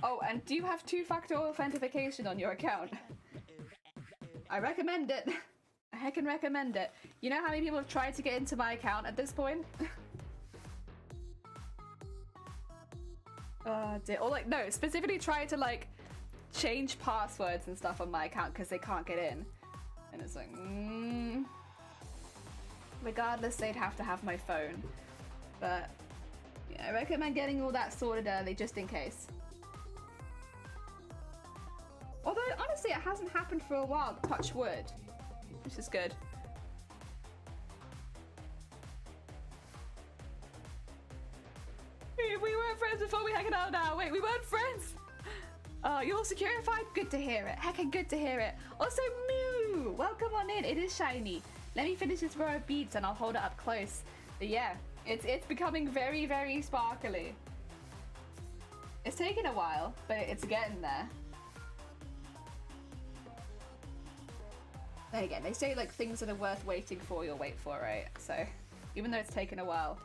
Oh, and do you have two-factor authentication on your account? I recommend it. I heckin' recommend it. You know how many people have tried to get into my account at this point? Oh dear. Or like, no, specifically try to like change passwords and stuff on my account because they can't get in. And it's like, regardless, they'd have to have my phone. But yeah, I recommend getting all that sorted early just in case. Although, honestly, it hasn't happened for a while, touch wood. Which is good. We weren't friends before we hanging out now. Wait, we weren't friends? You're all securified? Good to hear it. Heckin' good to hear it. Also, Moo! Welcome on in. It is shiny. Let me finish this row of beads and I'll hold it up close. But yeah, it's becoming very, very sparkly. It's taken a while, but it's getting there. Then again, they say like things that are worth waiting for, you'll wait for, right? So even though it's taken a while,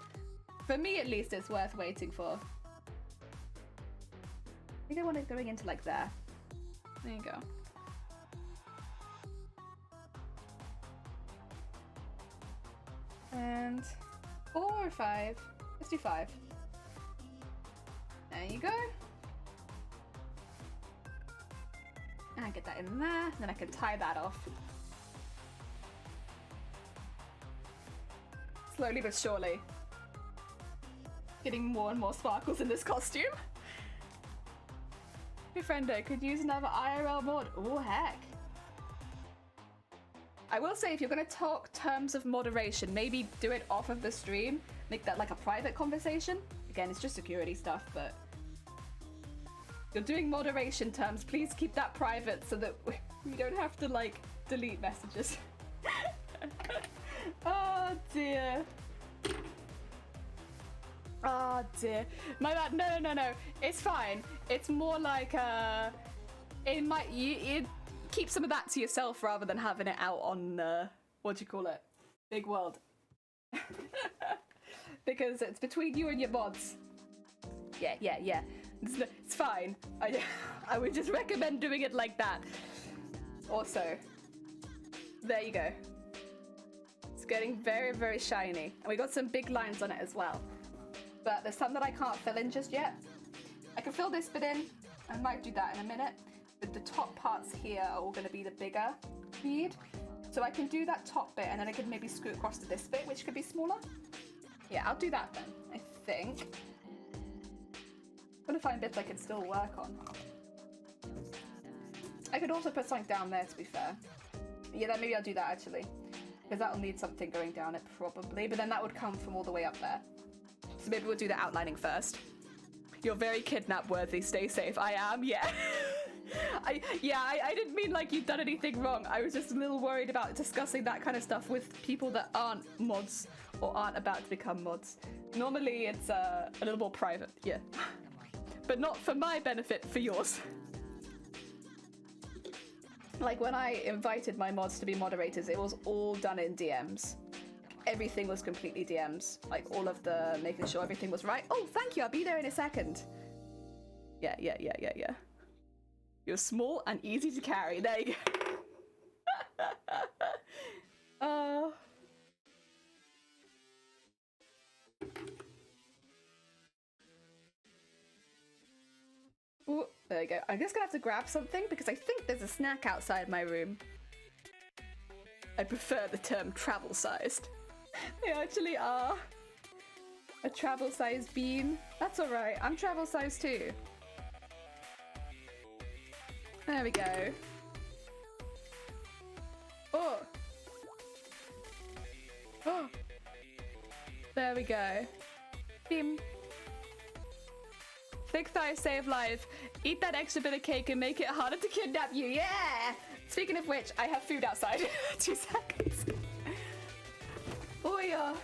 for me at least, it's worth waiting for. I think I want it going into like there. There you go. And 4 or 5? Let's do 5. There you go. And I get that in there, and then I can tie that off. Slowly but surely. Getting more and more sparkles in this costume. Hey friendo, could use another IRL mod. Oh heck. I will say if you're going to talk terms of moderation, maybe do it off of the stream. Make that like a private conversation. Again, it's just security stuff, but if you're doing moderation terms, please keep that private so that we don't have to like delete messages. Oh dear. Oh dear. My bad. No. It's fine. It's more like you keep some of that to yourself rather than having it out on what do you call it? Big world. Because it's between you and your mods. Yeah. It's fine. I would just recommend doing it like that. Also, there you go. It's getting very, very shiny. And we got some big lines on it as well. But there's some that I can't fill in just yet. I can fill this bit in. I might do that in a minute. But the top parts here are all going to be the bigger bead. So I can do that top bit and then I can maybe scoot across to this bit, which could be smaller. Yeah, I'll do that then, I think. I'm going to find bits I can still work on. I could also put something down there, to be fair. Yeah, then maybe I'll do that actually. Because that'll need something going down it probably. But then that would come from all the way up there. So maybe we'll do the outlining first. You're very kidnap worthy. Stay safe. I am, yeah. I didn't mean like you'd done anything wrong. I was just a little worried about discussing that kind of stuff with people that aren't mods or aren't about to become mods. Normally it's a little more private, yeah. But not for my benefit, for yours. Like when I invited my mods to be moderators, it was all done in DMs. Everything was completely DMs. Like all of the making sure everything was right. Oh, thank you, I'll be there in a second. Yeah. You're small and easy to carry. There you go. Ooh, there you go. I'm just gonna have to grab something because I think there's a snack outside my room. I prefer the term travel-sized. They actually are. A travel-sized bean. That's alright. I'm travel-sized too. There we go. Oh. There we go. Bim. Thick thighs save life. Eat that extra bit of cake and make it harder to kidnap you. Yeah! Speaking of which, I have food outside. 2 seconds. Oh yeah.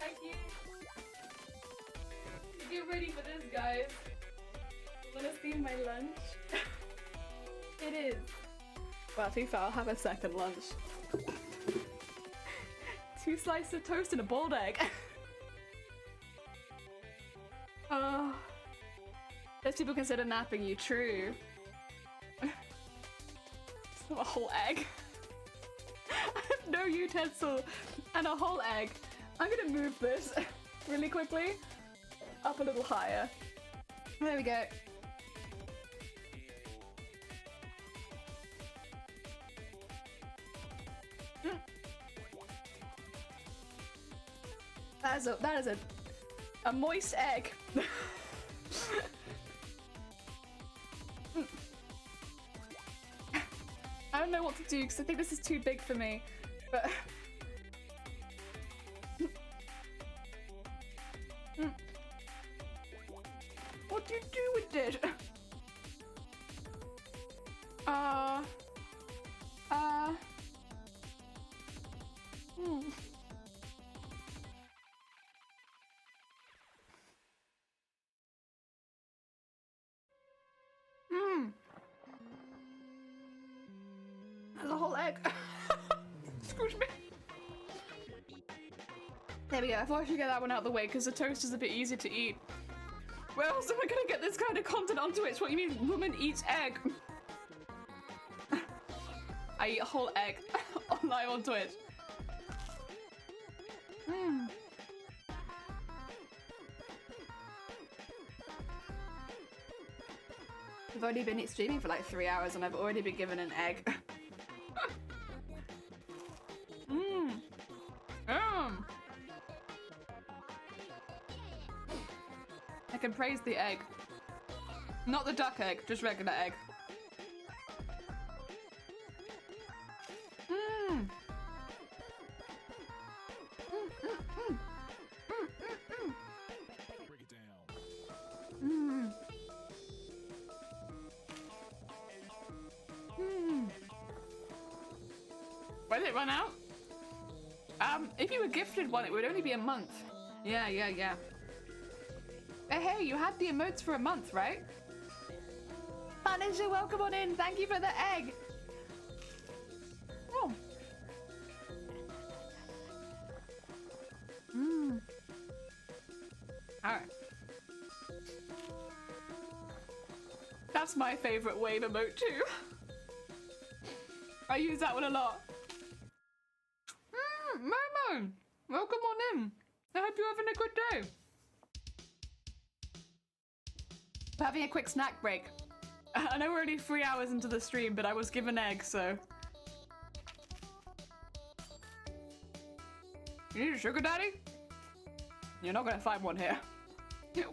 Thank you. Get ready for this, guys. Wanna see my lunch? It is. Well, to be fair, I'll have a second lunch. 2 slices of toast and a boiled egg. Those people consider napping you. True. It's not a whole egg. I have no utensil and a whole egg. I'm gonna move this really quickly up a little higher. There we go. That is a moist egg. I don't know what to do because I think this is too big for me, but what do you do with it? There's a whole egg. Excuse me. There we go. I thought I should get that one out of the way because the toast is a bit easier to eat. Where else am I gonna get this kind of content on Twitch? What do you mean woman eats egg? I eat a whole egg live on Twitch. I've already been streaming for like 3 hours and I've already been given an egg. I can praise the egg. Not the duck egg, just regular egg. When did it run out? If you were gifted one, it would only be a month. Yeah. Hey, you had the emotes for a month, right? Manager, welcome on in. Thank you for the egg. Oh. Alright. That's my favorite wave emote too. I use that one a lot. Momo, welcome on in. I hope you're having a good day. We're having a quick snack break. I know we're only 3 hours into the stream, but I was given egg, so. You need a sugar daddy? You're not gonna find one here.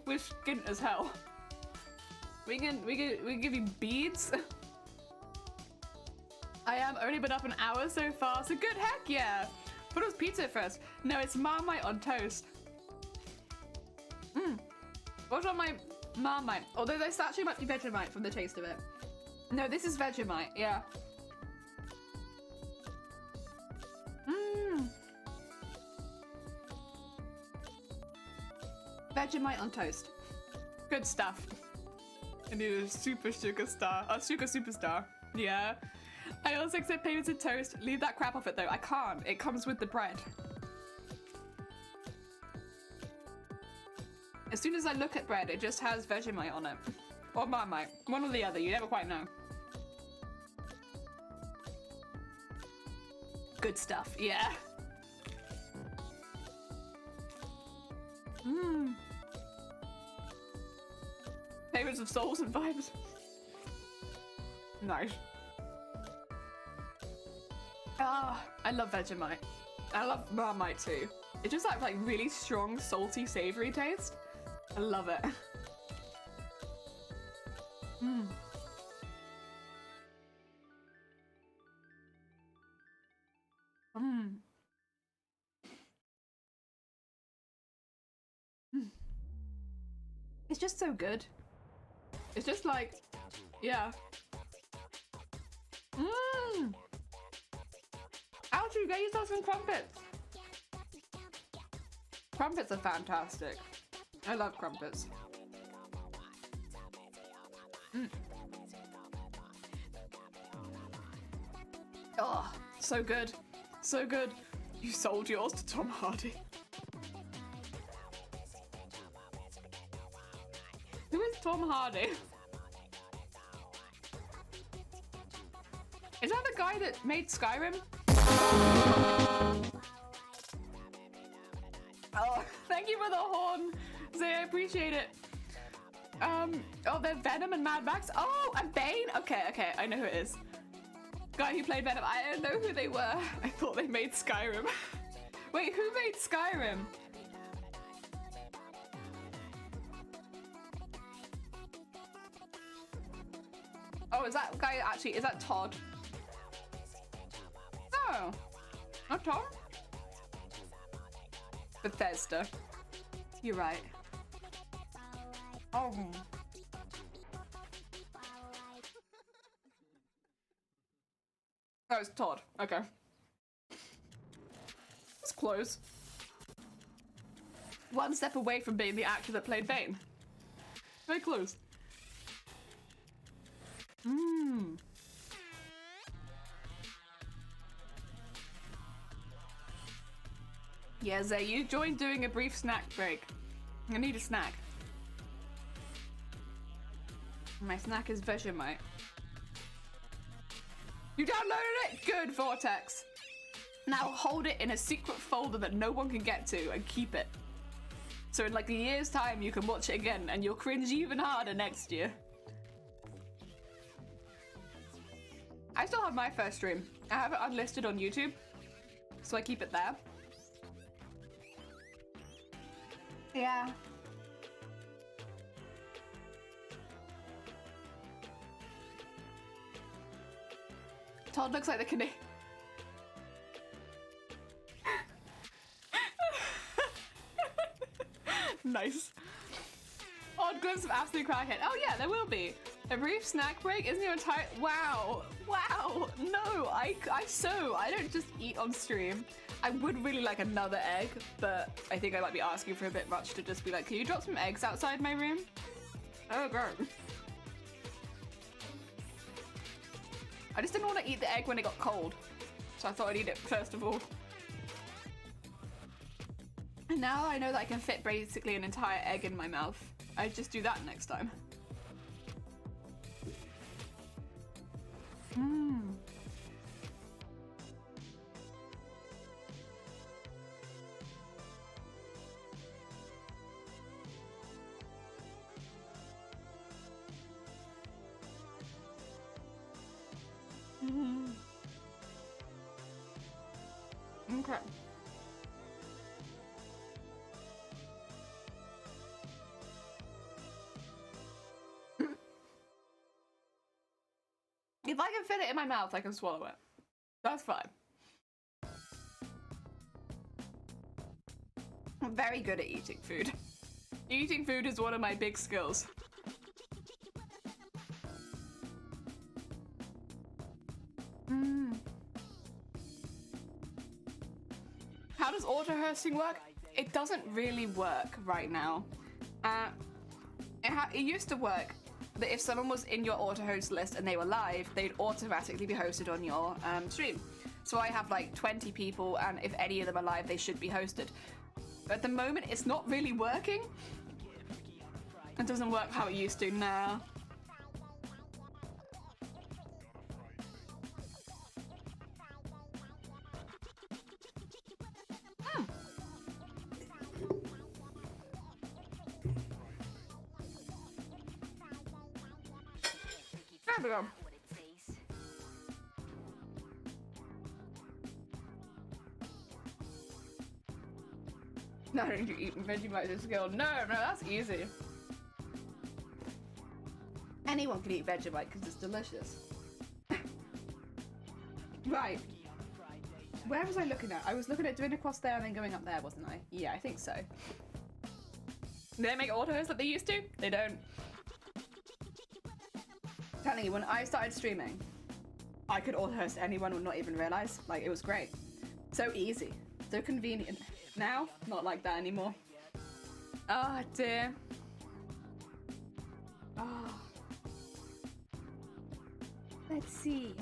We're skint as hell. We can give you beads. I am only been up an hour so far, so good, heck yeah. But it was pizza first. No, it's Marmite on toast. What's on my Marmite? Although this actually might be Vegemite from the taste of it. No, this is Vegemite, yeah. Vegemite on toast. Good stuff. I need a super sugar star. A sugar superstar. Yeah. I also accept payments in toast. Leave that crap off it though. I can't. It comes with the bread. As soon as I look at bread, it just has Vegemite on it. Or Marmite. One or the other. You never quite know. Good stuff. Yeah. Favorites of souls and vibes. Nice. Ah, I love Vegemite. I love Marmite too. It just has like really strong, salty, savory taste. I love it. It's just so good. It's just like, yeah. Ouchie, get yourself some crumpets. Crumpets are fantastic. I love crumpets. Oh, so good. So good. You sold yours to Tom Hardy. Who is Tom Hardy? Is that the guy that made Skyrim? Oh, thank you for the horn. Zay, I appreciate it. Oh, they're Venom and Mad Max. Oh, and Bane? Okay, I know who it is. Guy who played Venom. I don't know who they were. I thought they made Skyrim. Wait, who made Skyrim? Oh, is that guy actually, is that Todd? Oh, not Tom? Bethesda. You're right. Oh. Oh, it's Todd. Okay. It's close. One step away from being the actor that played Bane. Very close. Yeah, Zay, you joined doing a brief snack break. I need a snack. My snack is Vegemite. You downloaded it? Good, Vortex. Now hold it in a secret folder that no one can get to and keep it. So in like a year's time, you can watch it again and you'll cringe even harder next year. I still have my first stream. I have it unlisted on YouTube, so I keep it there. Yeah. Todd looks like the Canadian. Nice. Odd glimpse of absolute crackhead. Oh yeah, there will be. A brief snack break? Isn't your entire— Wow! Wow! No, I sew. I don't just eat on stream. I would really like another egg, but I think I might be asking for a bit much to just be like, can you drop some eggs outside my room? Oh, God. I just didn't want to eat the egg when it got cold, so I thought I'd eat it first of all. And now I know that I can fit basically an entire egg in my mouth. I just do that next time. Mmm. Okay. If I can fit it in my mouth, I can swallow it. That's fine. I'm very good at eating food. Eating food is one of my big skills. How does auto-hosting work? It doesn't really work right now. It used to work that if someone was in your auto-host list and they were live, they'd automatically be hosted on your stream. So I have like 20 people, and if any of them are live, they should be hosted. But at the moment, it's not really working. It doesn't work how it used to now. There we go. No, you eat Vegemite is a skill. No, that's easy. Anyone can eat Vegemite because it's delicious. Right. Where was I looking at? I was looking at doing across there and then going up there, wasn't I? Yeah, I think so. Do they make autos that they used to? They don't. I'm telling you, when I started streaming, I could auto-host anyone would not even realize. Like, it was great. So easy. So convenient. Now, not like that anymore. Oh, dear. Oh. Let's see.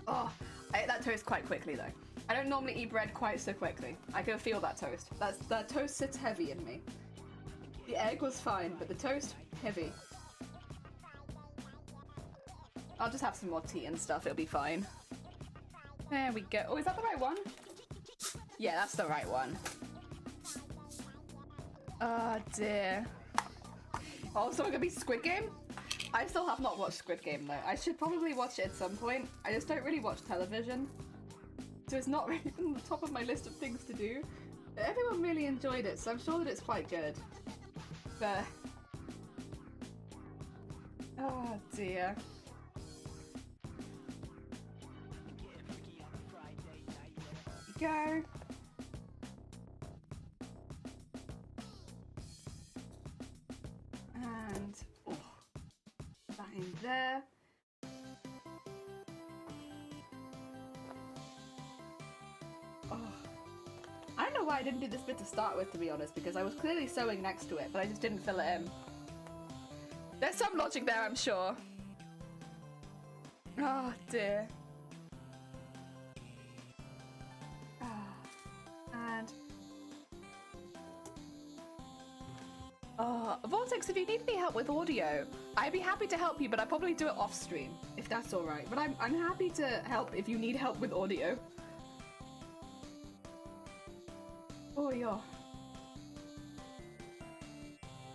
Oh, I ate that toast quite quickly, though. I don't normally eat bread quite so quickly. I can feel that toast. That toast sits heavy in me. The egg was fine, but the toast, heavy. I'll just have some more tea and stuff, it'll be fine. There we go. Oh, is that the right one? Yeah, that's the right one. Oh, dear. Oh, so it could be Squid Game? I still have not watched Squid Game, though. I should probably watch it at some point. I just don't really watch television. So it's not really on the top of my list of things to do. But everyone really enjoyed it, so I'm sure that it's quite good. But... oh, dear. Go. And that in there. Oh, I don't know why I didn't do this bit to start with, to be honest, because I was clearly sewing next to it, but I just didn't fill it in. There's some logic there, I'm sure. Oh dear. And Vortex, if you need any help with audio, I'd be happy to help you, but I'd probably do it off stream, if that's alright. But I'm happy to help if you need help with audio. Oh yeah.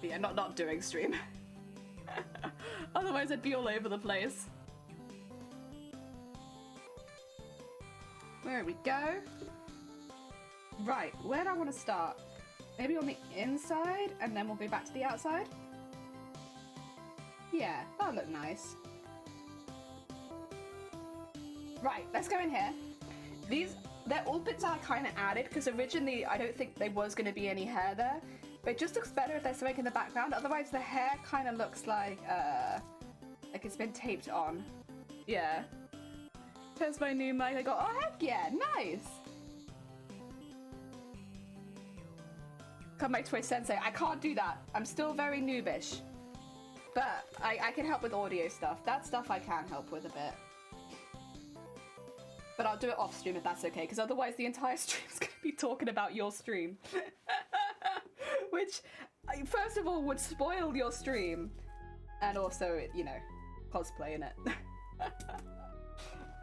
But yeah, not doing stream. Otherwise I'd be all over the place. There we go. Right, where do I want to start? Maybe on the inside, and then we'll go back to the outside? Yeah, that'll look nice. Right, let's go in here. They're all bits I kind of added, because originally I don't think there was going to be any hair there. But it just looks better if there's something in the background. Otherwise, the hair kind of looks like it's been taped on. Yeah. There's my new mic. I go, oh heck yeah, nice. Come my Twitch sensei. I can't do that. I'm still very noobish. But I can help with audio stuff. That stuff I can help with a bit. But I'll do it off stream if that's okay, because otherwise the entire stream's going to be talking about your stream. Which, first of all, would spoil your stream. And also, you know, cosplay in it.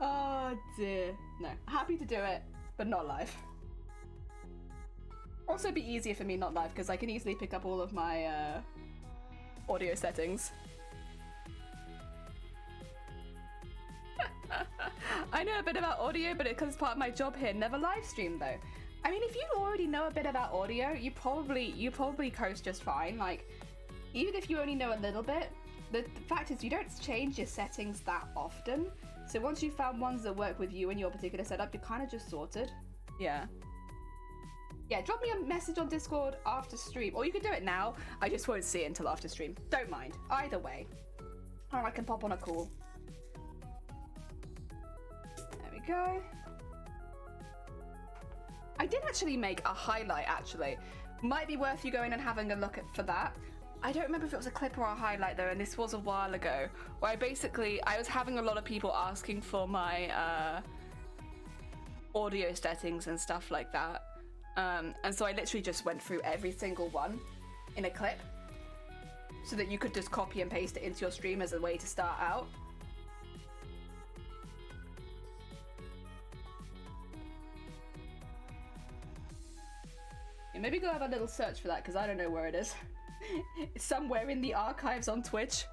Oh dear. No, happy to do it, but not live. Also be easier for me not live, because I can easily pick up all of my audio settings. I know a bit about audio, but because it's part of my job here, never live stream though. I mean, if you already know a bit about audio, you probably coast just fine. Like, even if you only know a little bit, the fact is you don't change your settings that often. So once you've found ones that work with you and your particular setup, you're kind of just sorted. Yeah. Yeah, drop me a message on Discord after stream, or you can do it now. I just won't see it until after stream. Don't mind. Either way. Or I can pop on a call. There we go. I did actually make a highlight, actually. Might be worth you going and having a look for that. I don't remember if it was a clip or a highlight though, and this was a while ago, where I was having a lot of people asking for my audio settings and stuff like that. And so I literally just went through every single one in a clip so that you could just copy and paste it into your stream as a way to start out. Yeah, maybe go have a little search for that, because I don't know where it is. It's somewhere in the archives on Twitch.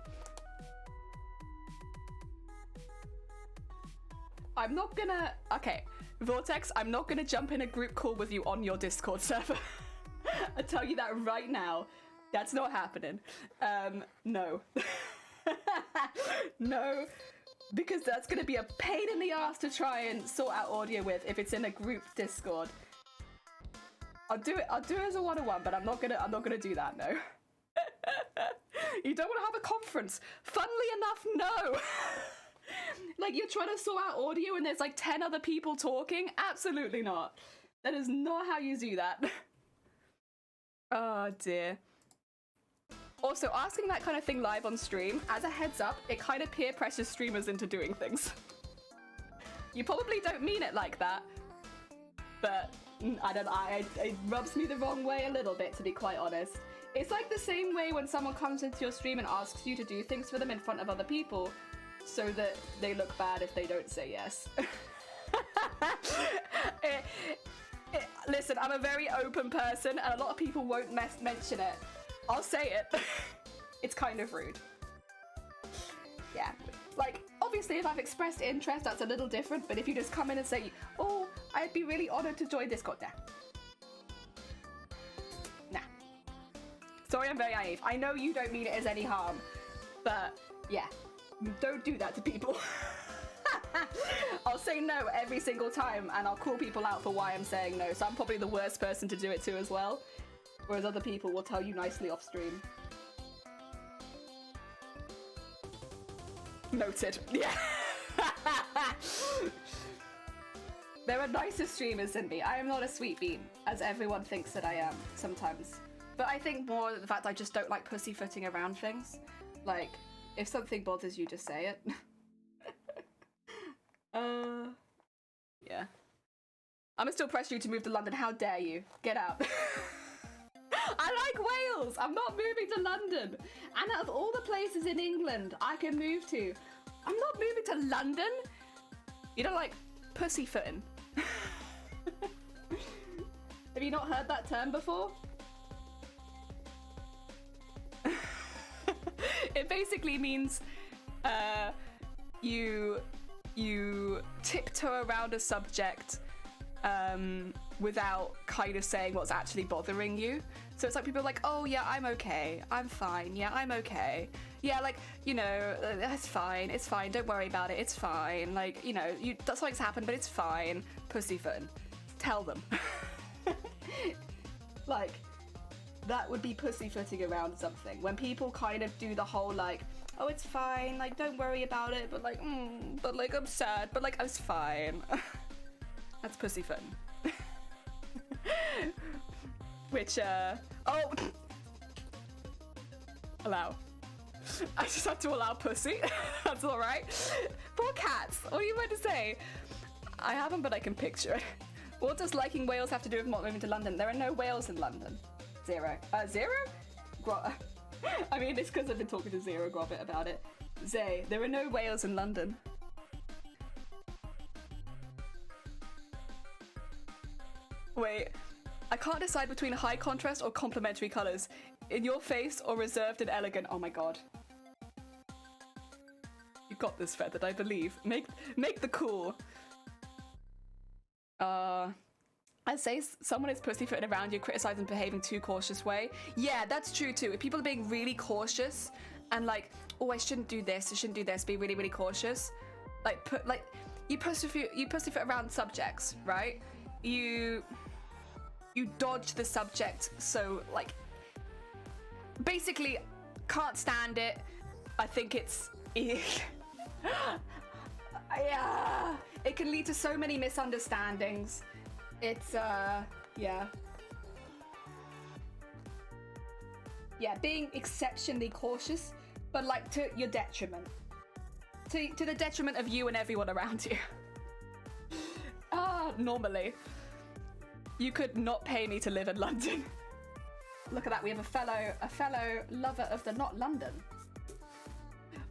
I'm not gonna... Okay, Vortex, I'm not gonna jump in a group call with you on your Discord server. I'll tell you that right now. That's not happening. No. No, because that's gonna be a pain in the ass to try and sort out audio with if it's in a group Discord. I'll do it as a one-on-one, but I'm not gonna do that, no. You don't want to have a conference. Funnily enough, no. Like, you're trying to sort out audio and there's like 10 other people talking? Absolutely not. That is not how you do that. Oh dear. Also, asking that kind of thing live on stream, as a heads up, it kind of peer pressures streamers into doing things. You probably don't mean it like that, but it rubs me the wrong way a little bit, to be quite honest. It's like the same way when someone comes into your stream and asks you to do things for them in front of other people, so that they look bad if they don't say yes. Listen, I'm a very open person, and a lot of people won't mention it. I'll say it. It's kind of rude. Yeah. Like, obviously, if I've expressed interest, that's a little different, but if you just come in and say, oh, I'd be really honored to join Discord, nah. Sorry, I'm very naive. I know you don't mean it as any harm, but yeah, don't do that to people. I'll say no every single time, and I'll call people out for why I'm saying no, so I'm probably the worst person to do it to as well, whereas other people will tell you nicely off stream. Noted. Yeah. There are nicer streamers than me. I am not a sweet bean, as everyone thinks that I am sometimes. But I think more the fact I just don't like pussyfooting around things. Like, if something bothers you, just say it. Yeah. I'm still pressure you to move to London. How dare you? Get out. I like Wales. I'm not moving to London. And out of all the places in England I can move to, I'm not moving to London. You don't like pussyfooting? Have you not heard that term before? It basically means you tiptoe around a subject without kind of saying what's actually bothering you. So it's like people are like, oh yeah, I'm okay, I'm fine, yeah, I'm okay. Yeah, like, you know, it's fine, don't worry about it, it's fine. Like, you know, something's happened, but it's fine. Pussyfooting. Tell them. Like, that would be pussyfooting around something. When people kind of do the whole like, oh, it's fine, like don't worry about it, but like, but like I'm sad, but like it's fine. That's pussyfooting. Which, oh, allow. I just had to allow pussy. That's all right. Poor cats. What are you meant to say? I haven't, but I can picture it. What does liking Wales have to do with not moving to London? There are no Wales in London. Zero. Zero? I mean, it's because I've been talking to Zero Grobbit about it. Zay, there are no Wales in London. Wait, I can't decide between high contrast or complementary colours. In your face or reserved and elegant. Oh my god. You got this, Feathered, I believe. Make the cool. I'd say someone is pussyfooting around you, criticizing behaving too cautious way. Yeah, that's true too. If people are being really cautious and like, oh, I shouldn't do this, be really, really cautious. Like, you pussyfoot around subjects, right? You dodge the subject, so like, basically can't stand it. I think it's yeah, it can lead to so many misunderstandings. It's yeah, being exceptionally cautious, but like to your detriment, to the detriment of you and everyone around you. Normally you could not pay me to live in London. Look at that, we have a fellow lover of the not London.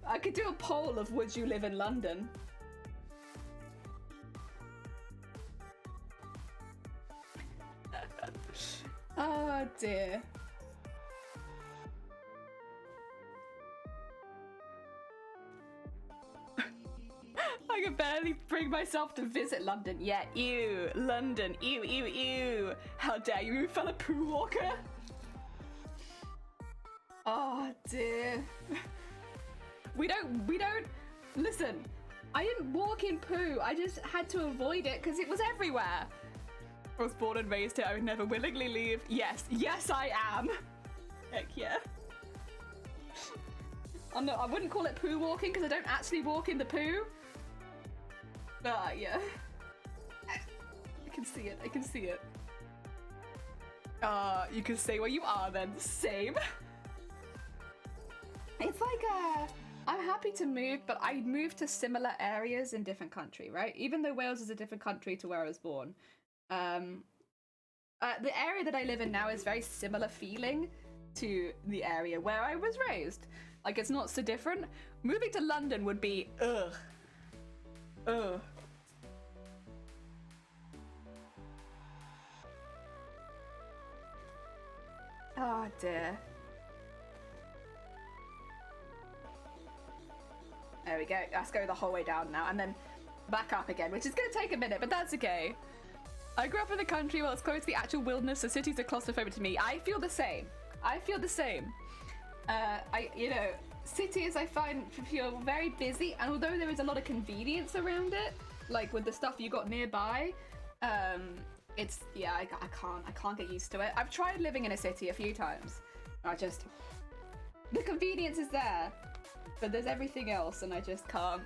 I could do a poll of would you live in London? Oh dear. I can barely bring myself to visit London. Yeah, ew, London, ew, ew, ew. How dare you, fella poo walker? Oh dear. We don't, listen, I didn't walk in poo, I just had to avoid it because it was everywhere. I was born and raised here, I would never willingly leave. Yes I am. Heck yeah. Oh no, I wouldn't call it poo walking because I don't actually walk in the poo. But yeah. I can see it. You can stay where you are then. Same. It's like, I'm happy to move, but I moved to similar areas in different country, right? Even though Wales is a different country to where I was born. The area that I live in now is very similar feeling to the area where I was raised. Like, it's not so different. Moving to London would be, ugh. Oh dear. There we go. Let's go the whole way down now and then back up again, which is going to take a minute, but that's okay. I grew up in the country where it's close to the actual wilderness, so cities are claustrophobic to me. I feel the same. Cities I find feel very busy, and although there is a lot of convenience around it, like with the stuff you got nearby, it's, yeah, I can't get used to it. I've tried living in a city a few times. The convenience is there, but there's everything else, and I just can't.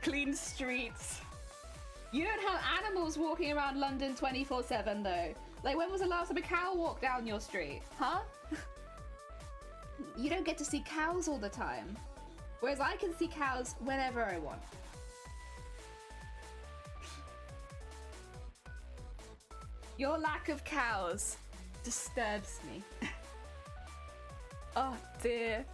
Clean streets. You don't have animals walking around London 24/7 though. Like, when was the last time a cow walked down your street? Huh? You don't get to see cows all the time. Whereas I can see cows whenever I want. Your lack of cows disturbs me. Oh dear.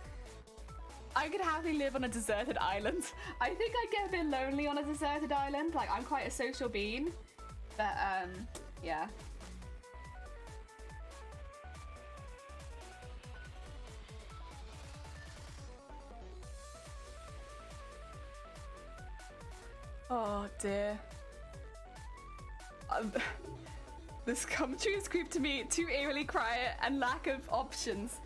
I could happily live on a deserted island. I think I'd get a bit lonely on a deserted island. Like, I'm quite a social being. But, yeah. Oh dear. This country is creeped to me, too eerily quiet and lack of options.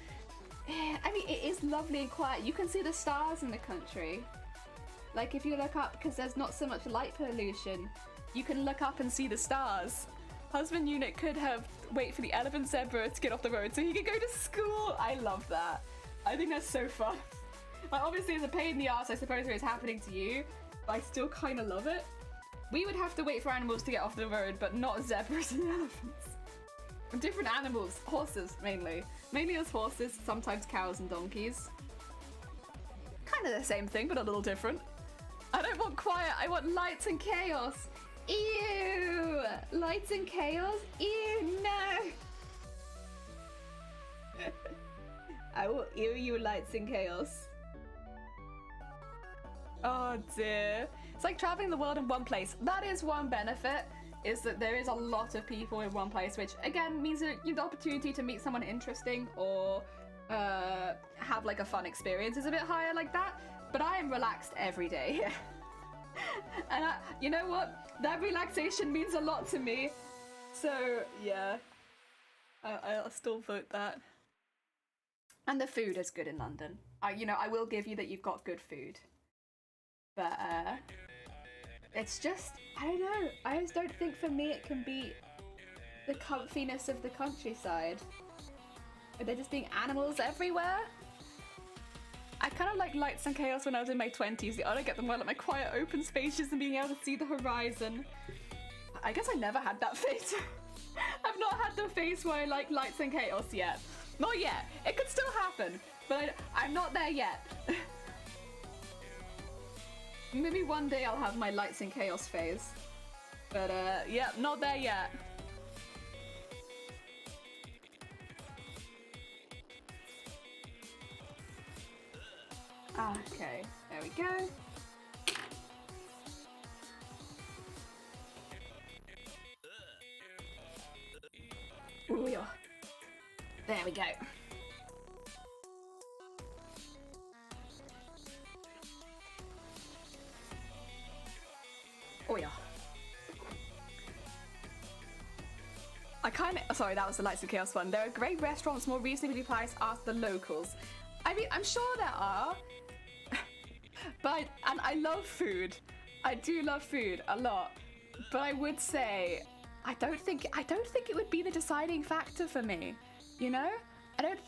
I mean, it is lovely and quiet. You can see the stars in the country. Like, if you look up, because there's not so much light pollution, you can look up and see the stars. Husband unit could have wait for the elephant zebra to get off the road so he could go to school. I love that. I think that's so fun. Like, obviously it's a pain in the ass, I suppose, when it's happening to you, but I still kind of love it. We would have to wait for animals to get off the road, but not zebras and elephants. Different animals, horses mainly. Mainly as horses, sometimes cows and donkeys. Kind of the same thing, but a little different. I don't want quiet, I want lights and chaos. Ew! Lights and chaos? Ew, no! I will ew you lights and chaos. Oh dear. It's like traveling the world in one place. That is one benefit, is that there is a lot of people in one place, which again means that you have the opportunity to meet someone interesting or have like a fun experience is a bit higher like that. But I am relaxed every day. And you know what? That relaxation means a lot to me. So yeah, I'll still vote that. And the food is good in London. You know, I will give you that you've got good food. But it's just, I don't know. I just don't think for me it can beat the comfiness of the countryside. Are there just being animals everywhere? I kind of like lights and chaos when I was in my 20s. I don't get them well at my quiet open spaces and being able to see the horizon. I guess I never had that phase. I've not had the phase where I like lights and chaos yet. Not yet. It could still happen, but I'm not there yet. Maybe one day I'll have my lights and chaos phase. But yeah, not there yet. Okay, there we go. Ooh, yeah. There we go. Oh yeah. I kind of, sorry, that was the Lights of Chaos one. There are great restaurants more reasonably priced. Ask the locals. I mean, I'm sure there are. But I love food. I do love food a lot. But I would say I don't think it would be the deciding factor for me. You know? I don't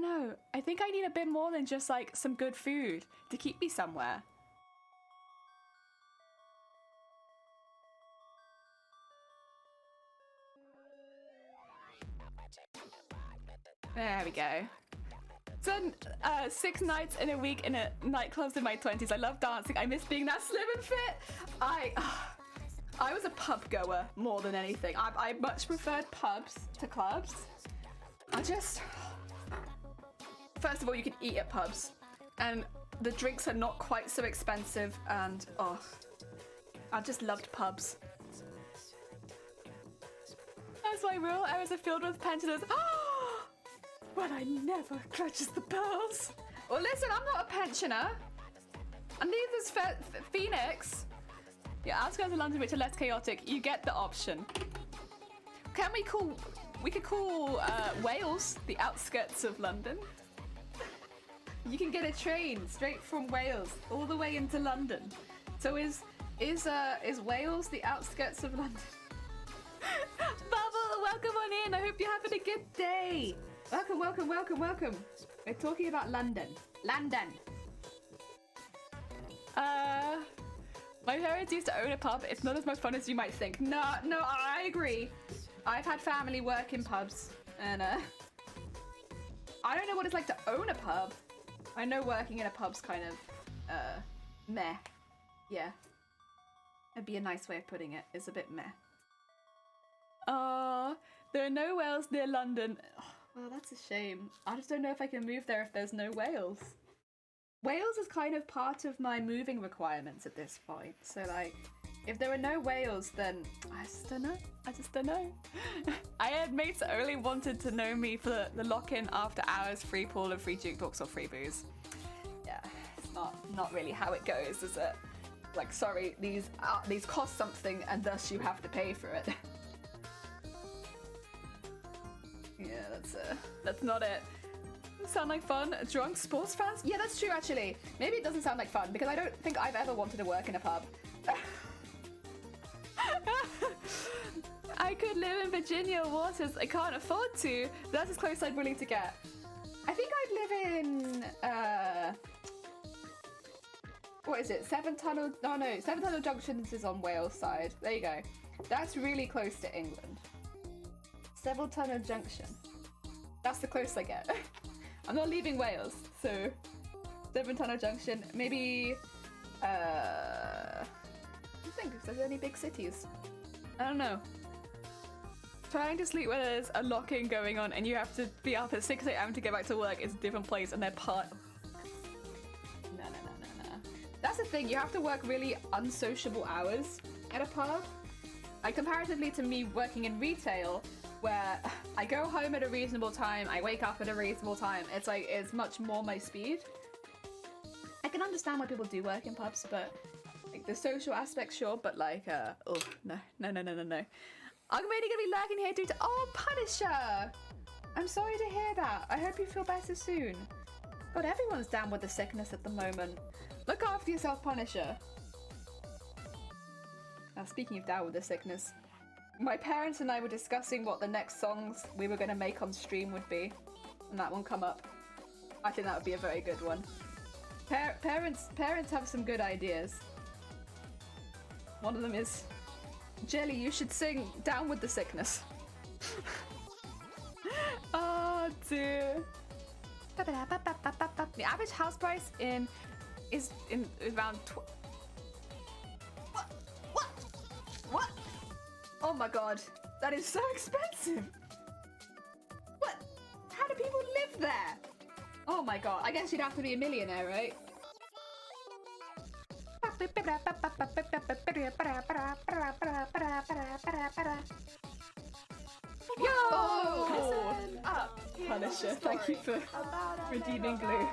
know. I think I need a bit more than just like some good food to keep me somewhere. There we go. Done 6 nights in a week in a nightclubs in my 20s. I love dancing. I miss being that slim and fit. I was a pub goer more than anything. I much preferred pubs to clubs. First of all, you can eat at pubs, and the drinks are not quite so expensive. And I just loved pubs. That's why rural areas are filled with pensioners. But I never clutches the pearls. Well, listen, I'm not a pensioner. And neither is Phoenix. Yeah, outskirts of London, which are less chaotic. You get the option. We could call Wales the outskirts of London. You can get a train straight from Wales all the way into London. So is Wales the outskirts of London? Bubble, welcome on in. I hope you're having a good day. Welcome, welcome, welcome, welcome. We're talking about London. London. My parents used to own a pub. It's not as much fun as you might think. No, I agree. I've had family work in pubs, and I don't know what it's like to own a pub. I know working in a pub's kind of meh. Yeah. That'd be a nice way of putting it. It's a bit meh. There are no whales near London. Oh, well, that's a shame. I just don't know if I can move there if there's no whales. Wales is kind of part of my moving requirements at this point. So, like, if there were no whales, then I just don't know. I had mates that only wanted to know me for the lock-in after hours, free pool, and free jukebox or free booze. Yeah, it's not really how it goes, is it? Like, sorry, these cost something, and thus you have to pay for it. Yeah, that's not it. Sound like fun? Drunk sports fans? Yeah, that's true, actually. Maybe it doesn't sound like fun, because I don't think I've ever wanted to work in a pub. could live in Virginia waters. I can't afford to. But that's as close I'm willing to get. I think I'd live in what is it? Seven Tunnel Junctions is on Wales side. There you go. That's really close to England. Seven Tunnel Junction. That's the closest I get. I'm not leaving Wales, so Seven Tunnel Junction. Maybe I think if there's any big cities. I don't know. Trying to sleep where there's a lock-in going on and you have to be up at 6 a.m. to get back to work is a different place and they're part. No. That's the thing, you have to work really unsociable hours at a pub. Like comparatively to me working in retail, where I go home at a reasonable time, I wake up at a reasonable time. It's like, it's much more my speed. I can understand why people do work in pubs, but like the social aspect, sure, but like, oh, no. I'm really gonna be lurking here due to, oh, Punisher! I'm sorry to hear that. I hope you feel better soon. God, everyone's down with the sickness at the moment. Look after yourself, Punisher. Now, speaking of down with the sickness, my parents and I were discussing what the next songs we were gonna make on stream would be, and that one come up. I think that would be a very good one. Parents have some good ideas. One of them is, Jelly, you should sing Down with the Sickness. Oh dear. The average house price is around What? Oh my god, that is so expensive. What? How do people live there? Oh my god, I guess you'd have to be a millionaire, right? Yo! Punisher, thank you for redeeming Blue.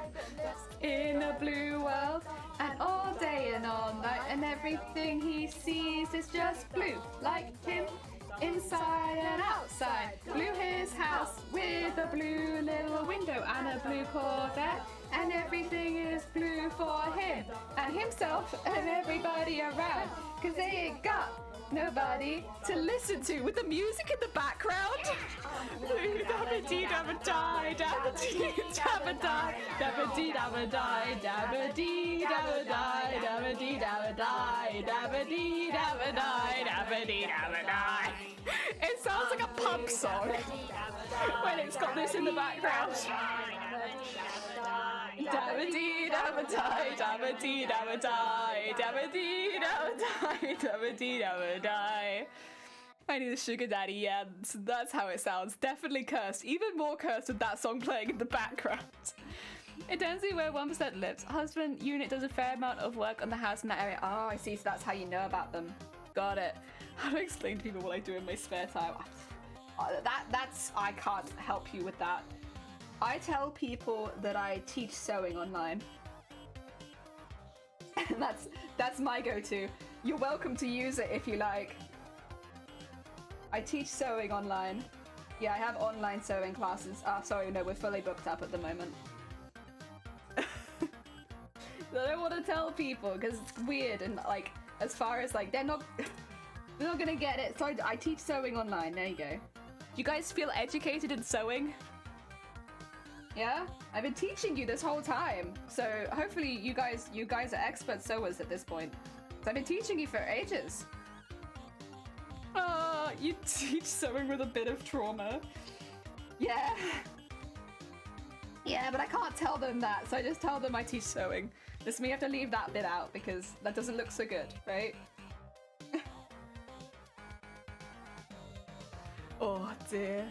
In a blue world, and all day and all night, and everything he sees is just blue, like him, inside and outside. Blue his house with a blue little window and a blue Corvette, and everything is blue for him and himself and everybody around, 'cause they ain't got nobody to listen to with the music in the background. Dabba-dee dabba-die, dabba-dee dabba-die, dabba-dee dabba-die, dabba-dee dabba-die, dabba-dee dabba-die, dabba-dee dabba-die, dabba-dee dabba-die. It sounds like a punk song when it's got this in the background. Dabba-dee dabba-die, dabba-dee dabba-die, dabba-dee dabba-die, dabba-dee dabba-die. I need a sugar daddy, yeah, that's how it sounds. Definitely cursed. Even more cursed with that song playing in the background. Intensely where 1% lives. Husband unit does a fair amount of work on the house in that area. Oh, I see, so that's how you know about them. Got it. How do I explain to people what I do in my spare time? I can't help you with that. I tell people that I teach sewing online. that's my go-to. You're welcome to use it if you like. I teach sewing online. Yeah, I have online sewing classes. Sorry, no, we're fully booked up at the moment. I don't want to tell people because it's weird and like, as far as like, they're not gonna get it. So I teach sewing online. There you go. Do you guys feel educated in sewing? Yeah? I've been teaching you this whole time. So hopefully you guys are expert sewers at this point. So I've been teaching you for ages. You teach sewing with a bit of trauma. Yeah. Yeah, but I can't tell them that, so I just tell them I teach sewing. This may have to leave that bit out because that doesn't look so good, right? Oh dear.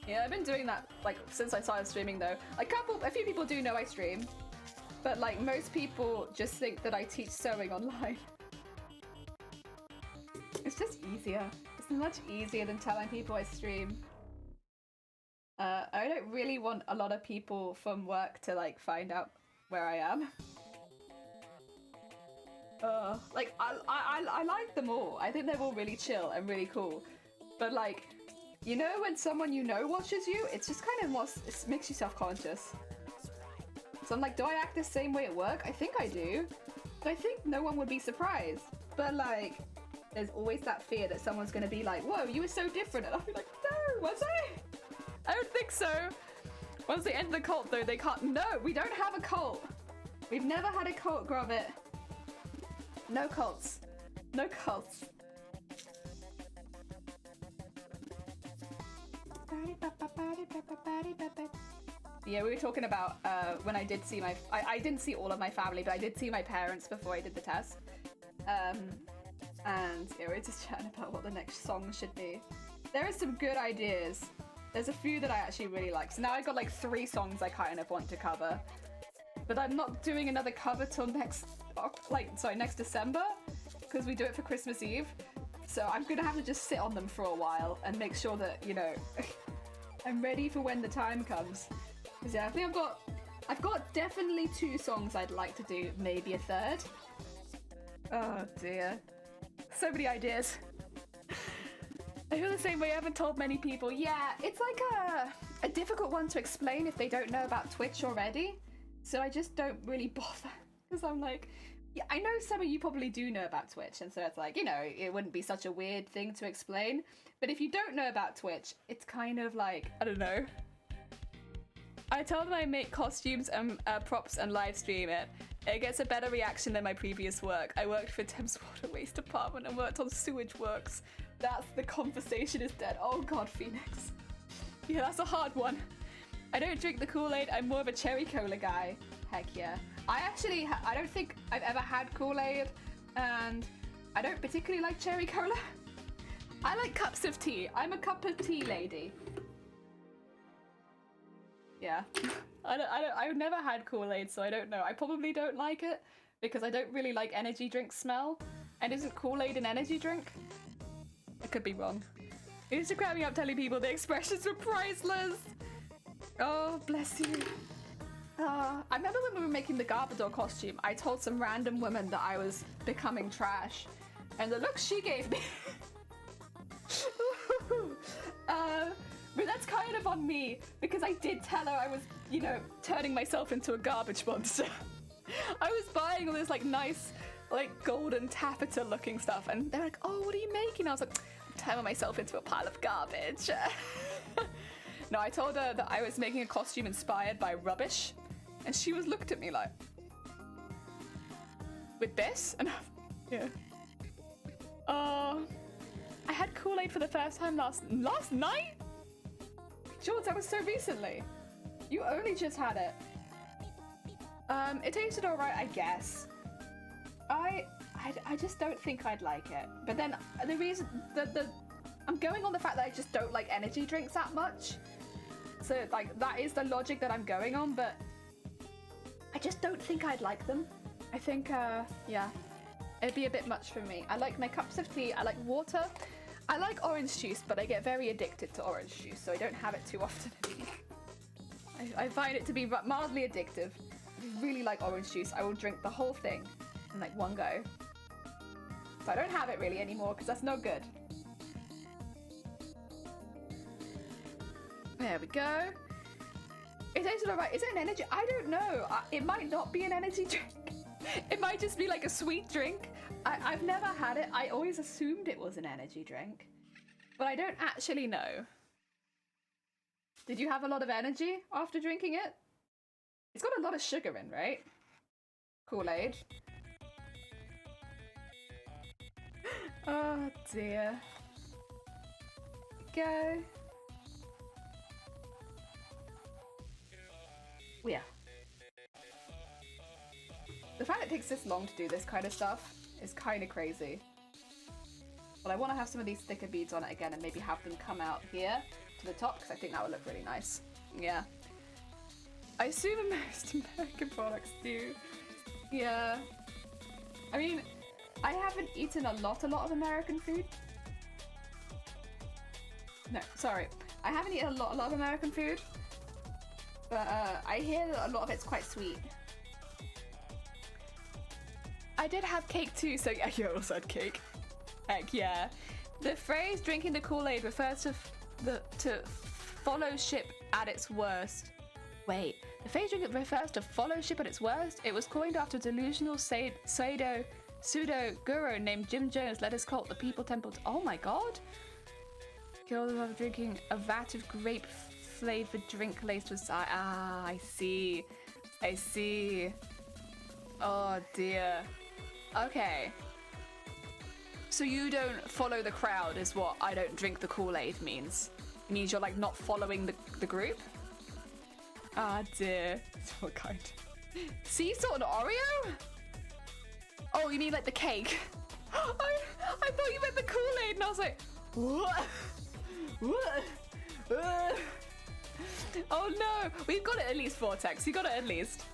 Yeah, I've been doing that like since I started streaming though. A few people do know I stream, but like most people just think that I teach sewing online. It's just easier. It's much easier than telling people I stream. I don't really want a lot of people from work to like find out where I am. Like I like them all. I think they're all really chill and really cool. But like, you know when someone you know watches you, it's just kind of more, it makes you self-conscious. So I'm like, do I act the same way at work? I think I do. But I think no one would be surprised. But like, there's always that fear that someone's going to be like, whoa, you were so different. And I'll be like, no, was I? I don't think so. Once they enter the cult, though, they can't. No, we don't have a cult. We've never had a cult, Gromit. No cults. No cults. Yeah, we were talking about when I did see I didn't see all of my family, but I did see my parents before I did the test. And yeah, we were just chatting about what the next song should be. There are some good ideas. There's a few that I actually really like. So now I got like 3 songs I kind of want to cover. But I'm not doing another cover till next December, because we do it for Christmas Eve. So I'm gonna have to just sit on them for a while and make sure that, you know, I'm ready for when the time comes. Because yeah, I think I've got definitely 2 songs I'd like to do, maybe a 3rd. Oh dear. So many ideas. I feel the same way. I haven't told many people. Yeah, it's like a difficult one to explain if they don't know about Twitch already. So I just don't really bother. Because I'm like, yeah, I know some of you probably do know about Twitch. And so it's like, you know, it wouldn't be such a weird thing to explain. But if you don't know about Twitch, it's kind of like, I don't know. I told them I make costumes and props and live stream it. It gets a better reaction than my previous work. I worked for Thames Water Waste Department and worked on sewage works. That's the conversation is dead. Oh god, Phoenix. Yeah, that's a hard one. I don't drink the Kool-Aid. I'm more of a cherry cola guy. Heck yeah. I don't think I've ever had Kool-Aid, and I don't particularly like cherry cola. I like cups of tea. I'm a cup of tea lady. Yeah. I've never had Kool-Aid, so I don't know. I probably don't like it because I don't really like energy drink smell. And isn't Kool-Aid an energy drink? I could be wrong. Instagram me up telling people the expressions were priceless. Oh, bless you. I remember when we were making the Garbodor costume, I told some random woman that I was becoming trash. And the look she gave me. But that's kind of on me, because I did tell her I was, you know, turning myself into a garbage monster. I was buying all this, like, nice, like, golden taffeta looking stuff, and they're like, oh, what are you making? I was like, I'm turning myself into a pile of garbage. No, I told her that I was making a costume inspired by rubbish, and she was looked at me like, with this? And yeah. I had Kool-Aid for the first time last night? George, that was so recently. You only just had it. It tasted alright, I guess. I just don't think I'd like it. But then the reason I'm going on the fact that I just don't like energy drinks that much. So like that is the logic that I'm going on, but I just don't think I'd like them. I think yeah, it'd be a bit much for me. I like my cups of tea, I like water. I like orange juice, but I get very addicted to orange juice, so I don't have it too often. I find it to be mildly addictive. I really like orange juice. I will drink the whole thing in like one go. So I don't have it really anymore because that's no good. There we go. It tasted alright. Is it an energy? I don't know. It might not be an energy drink. It might just be like a sweet drink. I've never had it. I always assumed it was an energy drink, but I don't actually know. Did you have a lot of energy after drinking it? It's got a lot of sugar in, right? Kool-Aid. Oh dear. Go. Yeah. The fact it takes this long to do this kind of stuff is kind of crazy. But I want to have some of these thicker beads on it again and maybe have them come out here to the top because I think that would look really nice. Yeah. I assume most American products do. Yeah. I mean, I haven't eaten a lot of American food. No, sorry. I haven't eaten a lot of American food. But I hear that a lot of it's quite sweet. I did have cake too, so yeah, you also had cake. Heck yeah. The phrase drinking the Kool-Aid refers to fellowship at its worst. Wait, the phrase drinking refers to fellowship at its worst? It was coined after delusional pseudo pseudo guru named Jim Jones led his cult, the People Temple. Oh my god! Kill them while drinking a vat of grape flavored drink laced with I see. I see. Oh dear. Okay. So you don't follow the crowd is what I don't drink the Kool-Aid means. It means you're like not following the group? Ah dear. What kind? Sea salt and Oreo? Oh, you mean like the cake? I thought you meant the Kool-Aid and I was like, what? What? Oh no, we've got it at least, Vortex. You got it at least.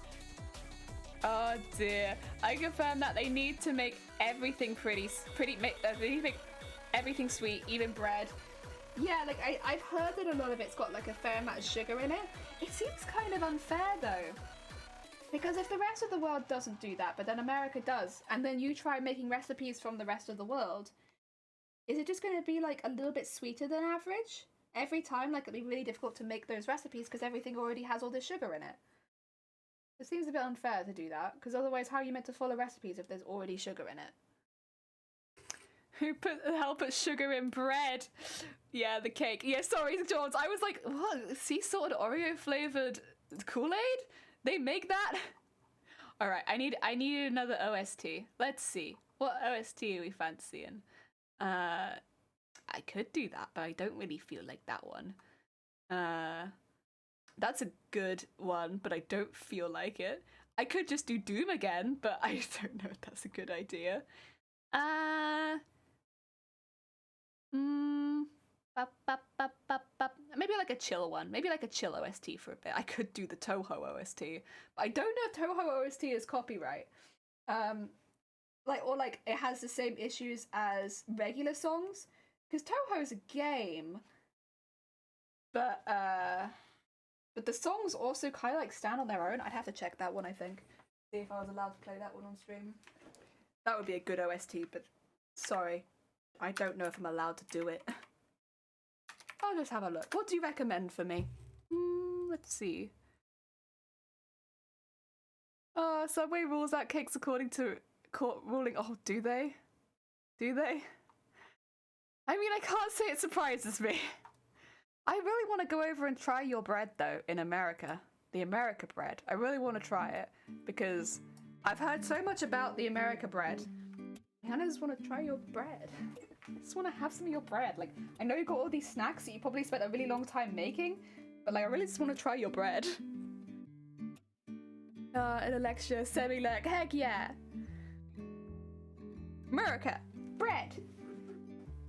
Oh dear. I confirm that they need to make everything they need to make everything sweet, even bread. Yeah, like I've heard that a lot of it's got like a fair amount of sugar in it. It seems kind of unfair though. Because if the rest of the world doesn't do that, but then America does, and then you try making recipes from the rest of the world, is it just going to be like a little bit sweeter than average? Every time, like it'll be really difficult to make those recipes because everything already has all this sugar in it. It seems a bit unfair to do that, because otherwise how are you meant to follow recipes if there's already sugar in it? Who put the hell put sugar in bread? Yeah, the cake. Yeah, sorry, George. I was like, what? Sea salt and Oreo flavored Kool-Aid? They make that? All right, I need another OST. Let's see. What OST are we fancying? I could do that, but I don't really feel like that one. That's a good one, but I don't feel like it. I could just do Doom again, but I don't know if that's a good idea. Maybe like a chill one. Maybe like a chill OST for a bit. I could do the Toho OST, but I don't know if Toho OST is copyright. Like it has the same issues as regular songs, because Toho is a game, but the songs also kind of like stand on their own. I'd have to check that one, I think. See if I was allowed to play that one on stream. That would be a good OST, but sorry, I don't know if I'm allowed to do it. I'll just have a look. What do you recommend for me? Let's see. Subway rules out cakes according to court ruling. Oh, do they? Do they? I mean, I can't say it surprises me. I really want to go over and try your bread, though, in America. The America bread. I really want to try it, because I've heard so much about the America bread. And I just want to try your bread. I just want to have some of your bread. Like, I know you got all these snacks that you probably spent a really long time making, but like, I really just want to try your bread. In a lecture, semi-lurk, heck yeah! America, bread!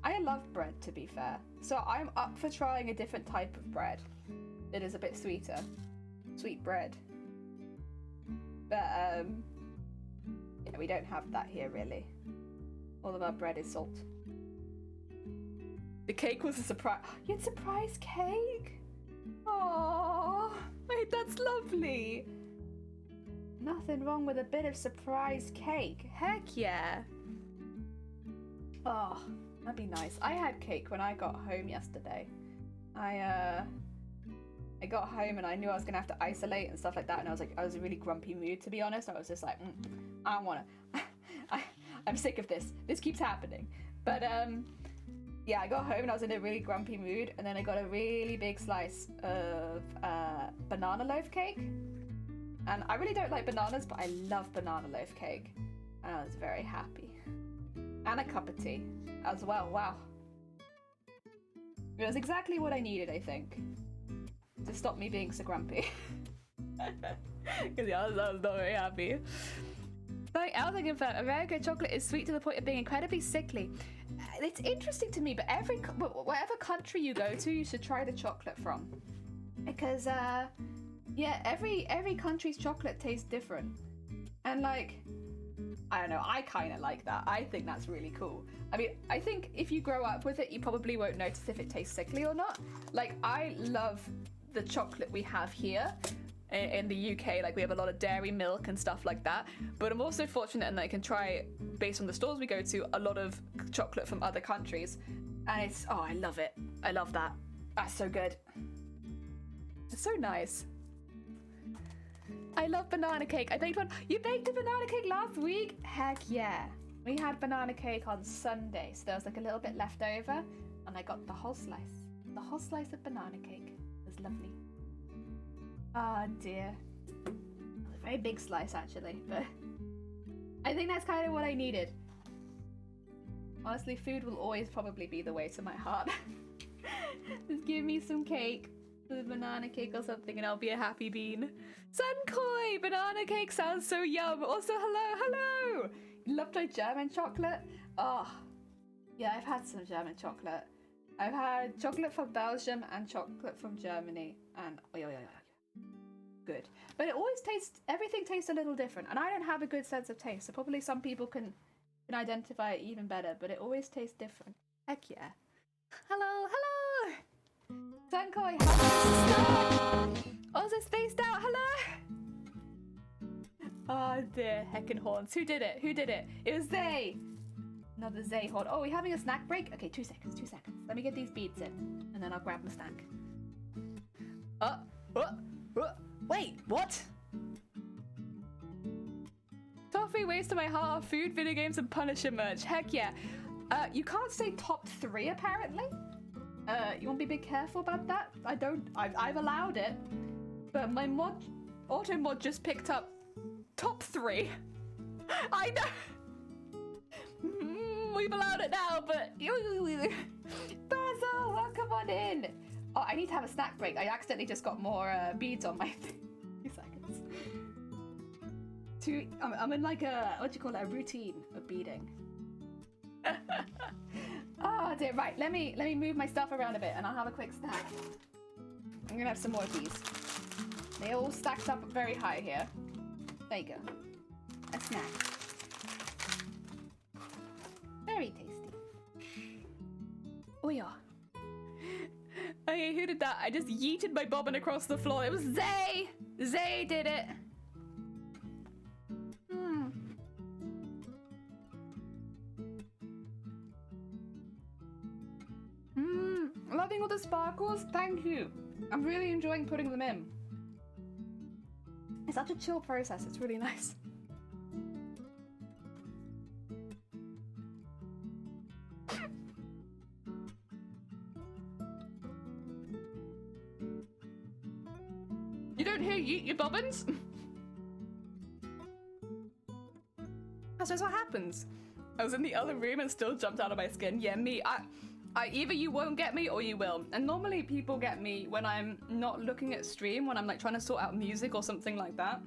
I love bread, to be fair, so I'm up for trying a different type of bread that is a bit sweeter. Sweet bread. But, yeah, we don't have that here, really. All of our bread is salt. The cake was a surprise. You had surprise cake? Aww, wait, that's lovely. Nothing wrong with a bit of surprise cake. Heck yeah. Oh, that'd be nice. I had cake when I got home yesterday. I got home and I knew I was gonna have to isolate and stuff like that, and I was in a really grumpy mood, to be honest. I was just like, I don't wanna. I'm sick of this. This keeps happening. But yeah, I got home and I was in a really grumpy mood, and then I got a really big slice of banana loaf cake. And I really don't like bananas, but I love banana loaf cake. And I was very happy. And a cup of tea as well. Wow. It was exactly what I needed, I think, to stop me being so grumpy. Because yeah, I was not very happy. Like, I also confirm, American chocolate is sweet to the point of being incredibly sickly. It's interesting to me, but whatever country you go to, you should try the chocolate from. Because, yeah, every country's chocolate tastes different. And like, I don't know, I kind of like that. I think that's really cool. I mean, I think if you grow up with it, you probably won't notice if it tastes sickly or not. Like, I love the chocolate we have here in the UK. Like, we have a lot of dairy milk and stuff like that. But I'm also fortunate in that I can try, based on the stores we go to, a lot of chocolate from other countries. And it's, oh, I love it. I love that. That's so good. It's so nice. I love banana cake. I baked one. You baked a banana cake last week? Heck yeah. We had banana cake on Sunday, so there was like a little bit left over, and I got the whole slice. The whole slice of banana cake. It was lovely. Oh dear. A very big slice actually, but I think that's kind of what I needed. Honestly, food will always probably be the way to my heart. Just give me some cake, banana cake or something, and I'll be a happy bean. Sunkoi! Banana cake sounds so yum. Also, hello! You love my German chocolate? Oh, yeah, I've had some German chocolate. I've had chocolate from Belgium and chocolate from Germany, and good. But it always everything tastes a little different, and I don't have a good sense of taste, so probably some people can identify it even better, but it always tastes different. Heck yeah. Hello! Sunkoi, how also spaced out, hello! Oh dear, heckin' horns. Who did it? It was Zay! Another Zay horn. Oh, are we having a snack break? Okay, 2 seconds. Let me get these beads in, and then I'll grab my snack. Wait, what? Toffee, waste of my heart, food, video games, and Punisher merch. Heck yeah. You can't say top 3 apparently. You want to be a bit careful about that? I've allowed it, but my auto mod just picked up top 3. I know. We've allowed it now, but Basil, welcome on in. Oh, I need to have a snack break. I accidentally just got more beads on my 2 seconds. I'm in like a, what do you call it, a routine of beading. Oh dear, right, let me move my stuff around a bit and I'll have a quick snack. I'm gonna have some more of these. They all stacked up very high here. There you go. A snack. Very tasty. Oh yeah. Okay, who did that? I just yeeted my bobbin across the floor. It was Zay! Zay did it! Loving all the sparkles? Thank you. I'm really enjoying putting them in. It's such a chill process. It's really nice. You don't hear yeet your bobbins? That's just what happens. I was in the other room and still jumped out of my skin. Yeah, me. Either you won't get me or you will. And normally people get me when I'm not looking at stream, when I'm like trying to sort out music or something like that.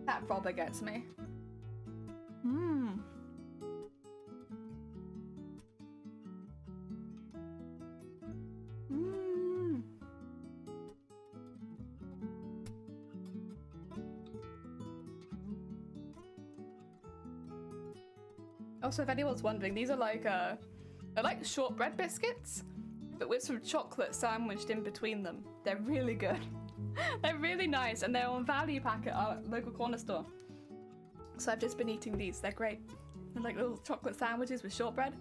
That probably gets me. Also, if anyone's wondering, these are like they're like shortbread biscuits, but with some chocolate sandwiched in between them. They're really good. They're really nice, and they're on value pack at our local corner store. So I've just been eating these. They're great. They're like little chocolate sandwiches with shortbread.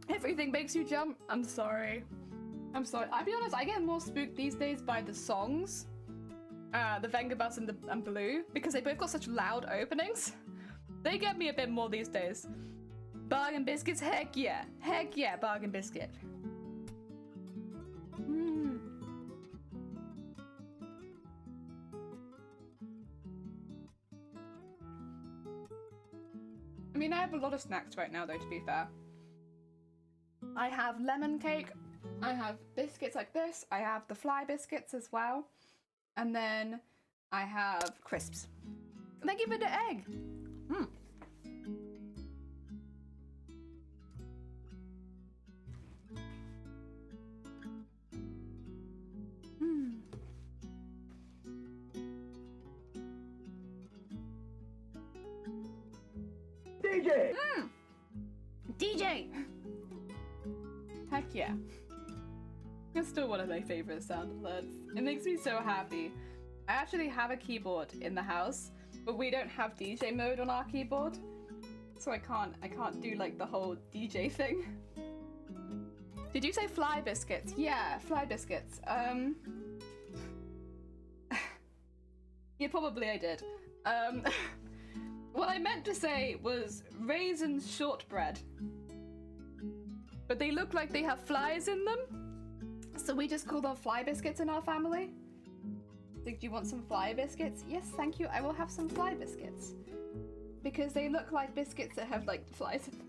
Everything makes you jump. I'm sorry. I'll be honest, I get more spooked these days by the songs. The Vengabus and Blue, because they both got such loud openings. They get me a bit more these days. Bargain biscuits, heck yeah. Heck yeah, bargain biscuit. I mean, I have a lot of snacks right now though, to be fair. I have lemon cake, I have biscuits like this, I have the fly biscuits as well, and then I have crisps. Thank you for the egg! DJ! DJ! Heck yeah. It's still one of my favorite sound alerts. It makes me so happy. I actually have a keyboard in the house, but we don't have DJ mode on our keyboard. So I can't do like the whole DJ thing. Did you say fly biscuits? Yeah, fly biscuits. Yeah, probably I did. What I meant to say was raisin shortbread. But they look like they have flies in them. So we just call them fly biscuits in our family. So, do you want some fly biscuits? Yes, thank you. I will have some fly biscuits. Because they look like biscuits that have like flies in them.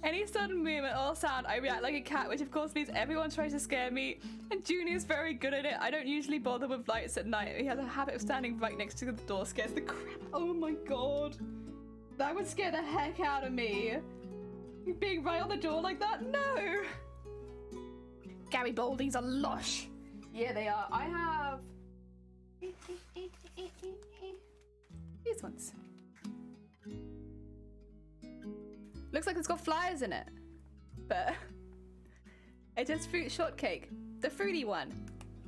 Any sudden movement or sound, I react like a cat, which of course means everyone tries to scare me, and Junior's very good at it. I don't usually bother with lights at night. He has a habit of standing right next to the door, scares the crap. Oh my god. That would scare the heck out of me. You being right on the door like that? No! Gary Baldies are lush. Yeah, they are. I have these ones. Looks like it's got flies in it, but it's just fruit shortcake, the fruity one.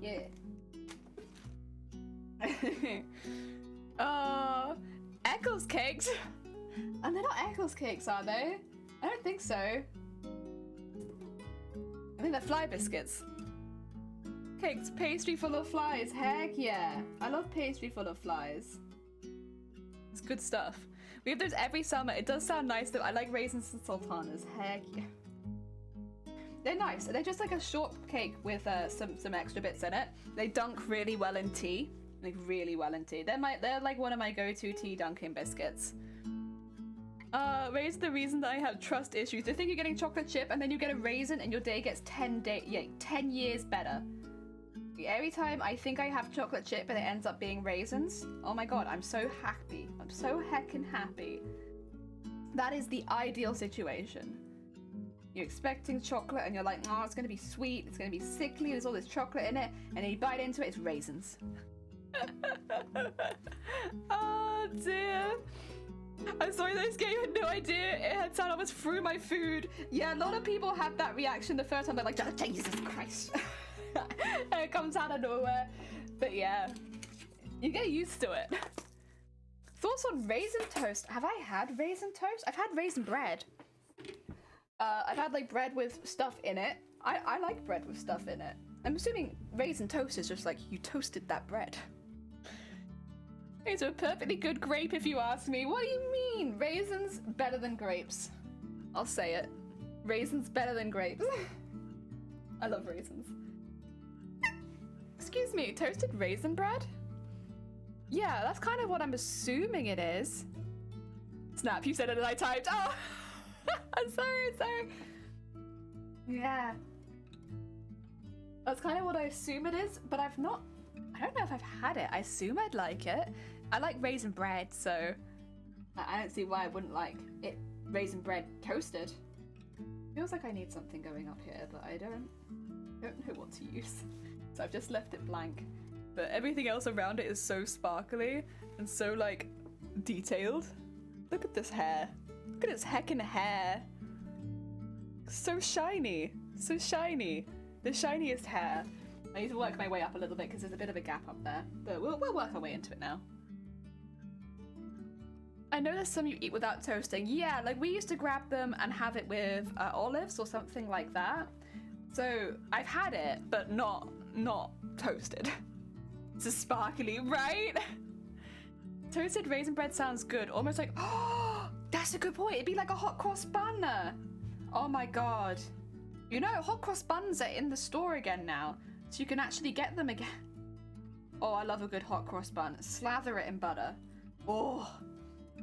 Yeah. Eccles cakes. And they're not Eccles cakes, are they? I don't think so. I think they're fly biscuits. Cakes, pastry full of flies. Heck yeah. I love pastry full of flies. It's good stuff. We have those every summer. It does sound nice though. I like raisins and sultanas. Heck yeah. They're nice. They're just like a shortcake with some extra bits in it. They dunk really well in tea. Like really well in tea. They're like one of my go-to tea dunking biscuits. Raisin the reason that I have trust issues. They think you're getting chocolate chip and then you get a raisin and your day gets 10 years better. Every time I think I have chocolate chip and it ends up being raisins, oh my god, I'm so happy. I'm so heckin' happy. That is the ideal situation. You're expecting chocolate and you're like, oh, it's gonna be sweet, it's gonna be sickly, there's all this chocolate in it, and then you bite into it, it's raisins. Oh dear. I'm sorry, this game had no idea it had sound almost through my food. Yeah, a lot of people have that reaction the first time. They're like, Jesus Christ. And it comes out of nowhere. But yeah, you get used to it. Thoughts on raisin toast? Have I had raisin toast? I've had raisin bread. I've had like bread with stuff in it. I like bread with stuff in it. I'm assuming raisin toast is just like you toasted that bread. It's a perfectly good grape if you ask me. What do you mean? Raisins better than grapes. I'll say it. Raisins better than grapes. I love raisins. Excuse me, toasted raisin bread? Yeah, that's kind of what I'm assuming it is. Snap, you said it and I typed. Oh! I'm sorry. Yeah. That's kind of what I assume it is, but I don't know if I've had it. I assume I'd like it. I like raisin bread, so I don't see why I wouldn't like it. Raisin bread toasted. Feels like I need something going up here, but I don't know what to use. So I've just left it blank. But everything else around it is so sparkly and so like detailed. Look at this hair. Look at its heckin' hair. So shiny. So shiny. The shiniest hair. I need to work my way up a little bit because there's a bit of a gap up there. But we'll work our way into it now. I know there's some you eat without toasting. Yeah, like we used to grab them and have it with olives or something like that. So I've had it, but not toasted. It's a sparkly, right? Toasted raisin bread sounds good. Almost like, oh, that's a good point. It'd be like a hot cross bun. Oh my god. You know, hot cross buns are in the store again now. So you can actually get them again. Oh, I love a good hot cross bun. Slather it in butter. Oh,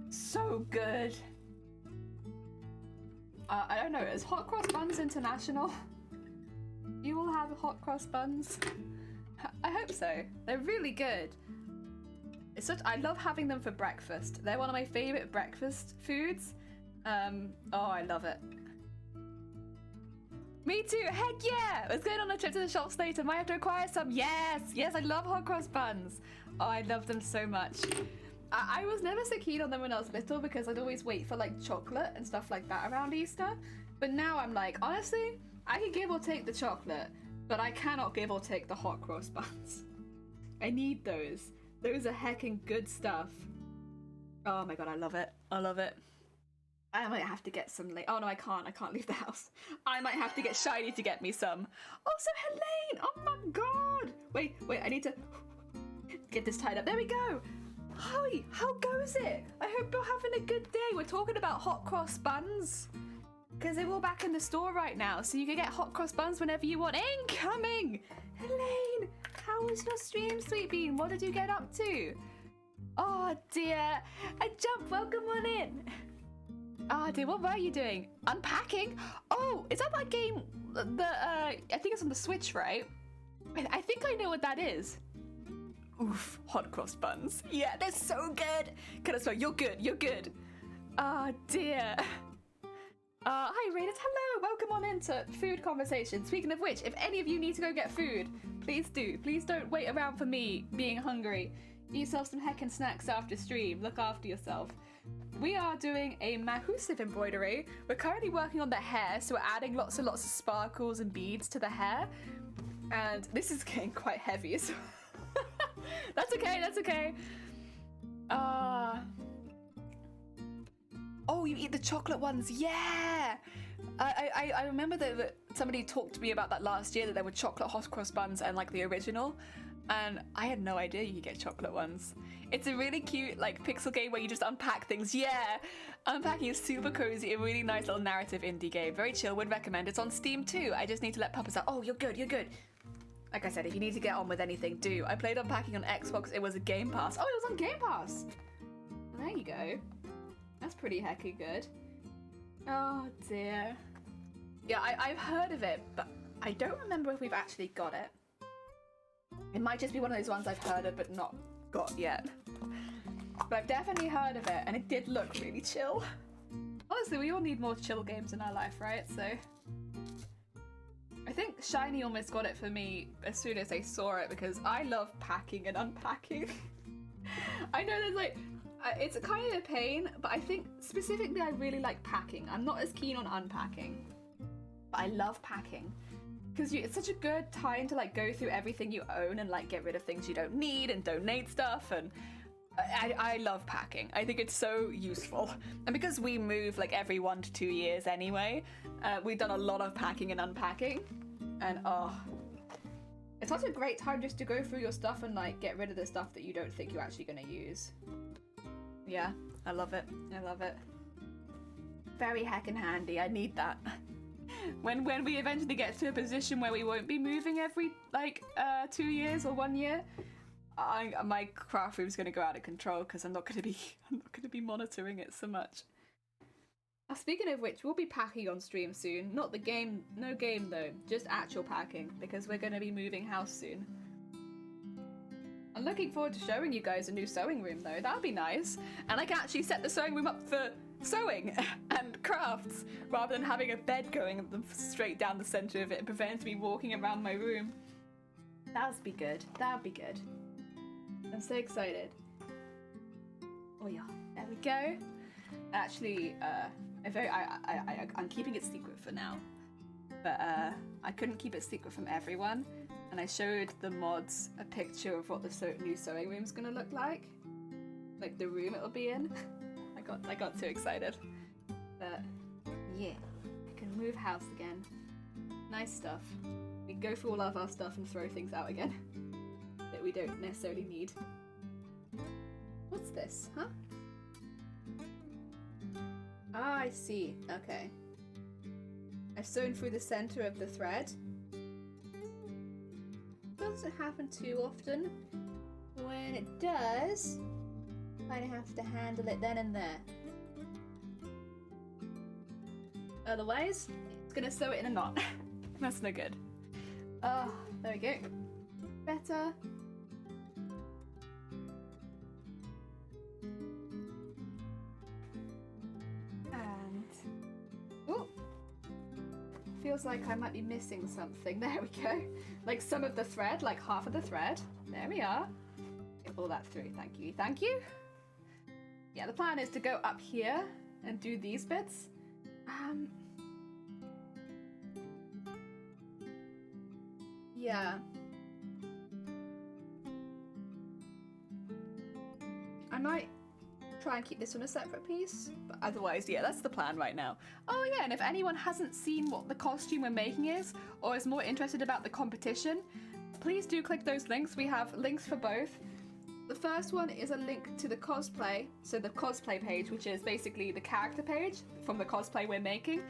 so good. I don't know, is hot cross buns international? You all have hot cross buns? I hope so. They're really good. I love having them for breakfast. They're one of my favorite breakfast foods. Oh, I love it. Me too, heck yeah! Let's go on a trip to the shops later. Might have to acquire some. Yes, I love hot cross buns. Oh, I love them so much. I was never so keen on them when I was little because I'd always wait for like chocolate and stuff like that around Easter. But now I'm like, honestly, I can give or take the chocolate, but I cannot give or take the hot cross buns. I need those. Those are heckin' good stuff. Oh my god, I love it. I love it. I might have to get some oh no, I can't leave the house. I might have to get Shiny to get me some. Also, Helene! Oh my god! Wait, I need to get this tied up. There we go! Hi, how goes it? I hope you're having a good day. We're talking about hot cross buns. Because they're all back in the store right now, so you can get hot cross buns whenever you want. Incoming! Helene, how was your stream, Sweet Bean? What did you get up to? Oh dear, I jumped, welcome on in. Ah, dear, what were you doing? Unpacking? Oh, is that game, I think it's on the Switch, right? I think I know what that is. Oof, hot cross buns. Yeah, they're so good. Can I swear, you're good. Ah, dear. Hi, Raiders, hello, welcome on into Food Conversation. Speaking of which, if any of you need to go get food, please do. Please don't wait around for me being hungry. Eat yourself some heckin' snacks after stream. Look after yourself. We are doing a Mahusive embroidery. We're currently working on the hair, so we're adding lots and lots of sparkles and beads to the hair. And this is getting quite heavy as well. That's okay. Oh, you eat the chocolate ones, yeah! I remember that somebody talked to me about that last year, that there were chocolate hot cross buns and like the original. And I had no idea you could get chocolate ones. It's a really cute pixel game where you just unpack things. Yeah, unpacking is super cozy, a really nice little narrative indie game. Very chill, would recommend. It's on Steam too. I just need to let Papas out. Oh, you're good. Like I said, if you need to get on with anything, do. I played unpacking on Xbox. It was a Game Pass. Oh, it was on Game Pass. There you go. That's pretty hecky good. Oh dear. Yeah, I've heard of it, but I don't remember if we've actually got it. It might just be one of those ones I've heard of but not got yet. But I've definitely heard of it, and it did look really chill. Honestly, we all need more chill games in our life, right? So I think Shiny almost got it for me as soon as I saw it, because I love packing and unpacking. I know there's it's a kind of a pain, but I think specifically I really like packing. I'm not as keen on unpacking, but I love packing. Because it's such a good time to go through everything you own and get rid of things you don't need and donate stuff, and I love packing. I think it's so useful. And because we move every 1 to 2 years anyway, we've done a lot of packing and unpacking, and it's such a great time just to go through your stuff and get rid of the stuff that you don't think you're actually going to use. Yeah, I love it. Very heckin' handy. I need that. When we eventually get to a position where we won't be moving every 2 years or 1 year, my craft room's gonna go out of control because I'm not gonna be monitoring it so much. Speaking of which, we'll be packing on stream soon. Not the game, no game though, just actual packing, because we're gonna be moving house soon. I'm looking forward to showing you guys a new sewing room though. That'd be nice, and I can actually set the sewing room up for sewing and crafts rather than having a bed going straight down the center of it and prevents me walking around my room. That'd be good. I'm so excited. Oh yeah, there we go. Actually, I'm keeping it secret for now, but I couldn't keep it secret from everyone, and I showed the mods a picture of what the new sewing room's gonna look like the room it'll be in. I got too excited. But yeah, I can move house again. Nice stuff. We can go through all of our stuff and throw things out again that we don't necessarily need. What's this, huh? Ah, I see. Okay. I've sewn through the center of the thread. Doesn't happen too often. When it does, I have to handle it then and there. Otherwise, it's gonna sew it in a knot. That's no good. Oh, there we go. Better. And oh, feels like I might be missing something. There we go. Some of the thread, half of the thread. There we are. Get all that through. Thank you. Yeah, the plan is to go up here and do these bits. Yeah. I might try and keep this one a separate piece. But otherwise, yeah, that's the plan right now. Oh yeah, and if anyone hasn't seen what the costume we're making is, or is more interested about the competition, please do click those links. We have links for both. The first one is a link to the cosplay, so the cosplay page, which is basically the character page from the cosplay we're making.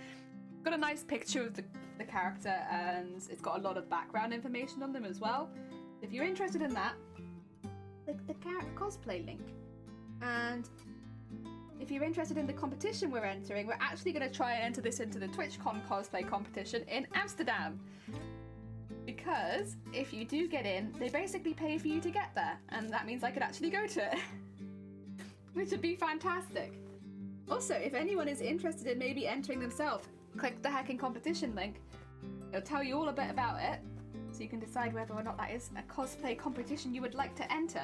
Got a nice picture of the character, and it's got a lot of background information on them as well. If you're interested in that, click the cosplay link. And if you're interested in the competition we're entering, we're actually going to try and enter this into the TwitchCon cosplay competition in Amsterdam. Because if you do get in, they basically pay for you to get there, and that means I could actually go to it, which would be fantastic. Also, if anyone is interested in maybe entering themselves, click the hacking competition link. It'll tell you all a bit about it, so you can decide whether or not that is a cosplay competition you would like to enter.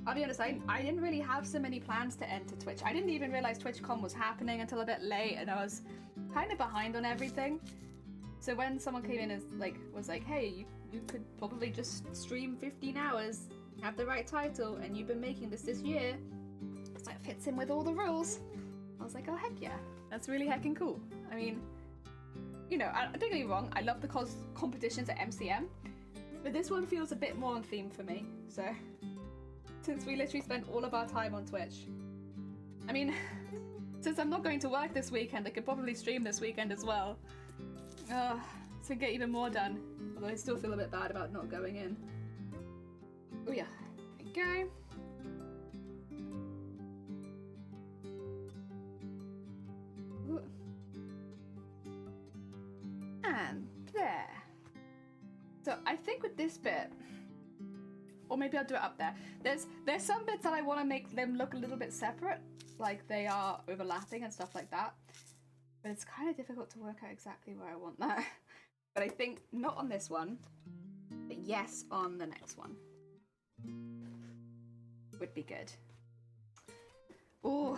I'll be honest, I didn't really have so many plans to enter Twitch. I didn't even realize TwitchCon was happening until a bit late, and I was kind of behind on everything. So when someone came in and was like, hey, you could probably just stream 15 hours, have the right title, and you've been making this year, so it fits in with all the rules. I was like, oh heck yeah, that's really heckin' cool. I mean, you know, don't get me wrong, I love the competitions at MCM, but this one feels a bit more on theme for me. So, since we literally spent all of our time on Twitch, I mean, since I'm not going to work this weekend, I could probably stream this weekend as well. So get even more done. Although I still feel a bit bad about not going in. Oh yeah, there we go. Ooh. And there. So I think with this bit, or maybe I'll do it up there. There's some bits that I want to make them look a little bit separate, like they are overlapping and stuff like that. But it's kind of difficult to work out exactly where I want that. But I think not on this one, but yes on the next one. Would be good. Ooh.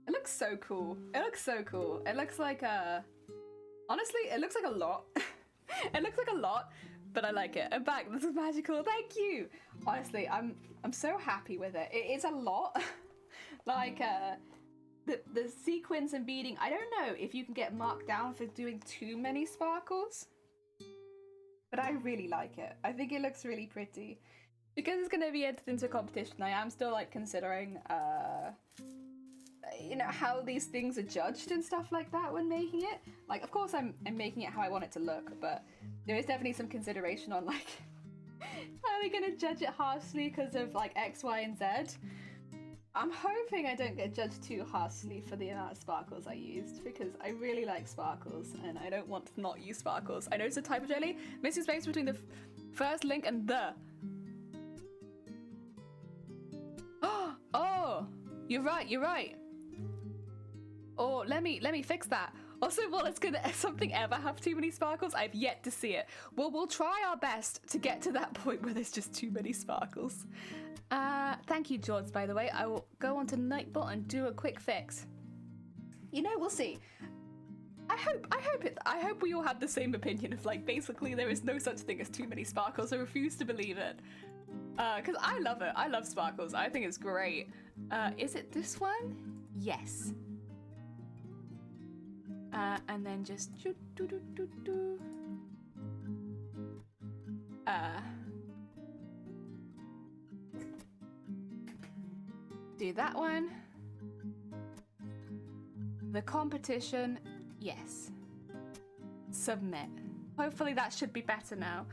It looks so cool. It looks so cool. It looks like honestly, it looks like a lot. It looks like a lot, but I like it. I'm back. This is magical. Thank you. Honestly, I'm so happy with it. It is a lot. Like the sequins and beading, I don't know if you can get marked down for doing too many sparkles, but I really like it. I think it looks really pretty. Because it's going to be entered into a competition, I am still like considering, you know, how these things are judged and stuff like that when making it. Like, of course I'm making it how I want it to look, but there is definitely some consideration on like, are they going to judge it harshly because of like X, Y, and Z? I'm hoping I don't get judged too harshly for the amount of sparkles I used, because I really like sparkles and I don't want to not use sparkles. I know it's a type of jelly. Missing space between the first link and the. Oh, you're right. Oh, let me fix that. Also, well, it's gonna something ever have too many sparkles? I've yet to see it. Well, we'll try our best to get to that point where there's just too many sparkles. Thank you, George, by the way. I will go onto Nightbot and do a quick fix. You know, we'll see. I hope we all have the same opinion of like, basically there is no such thing as too many sparkles. I refuse to believe it. Because I love it. I love sparkles. I think it's great. Is it this one? Yes. And then just do that one. The competition, yes. Submit. Hopefully that should be better now.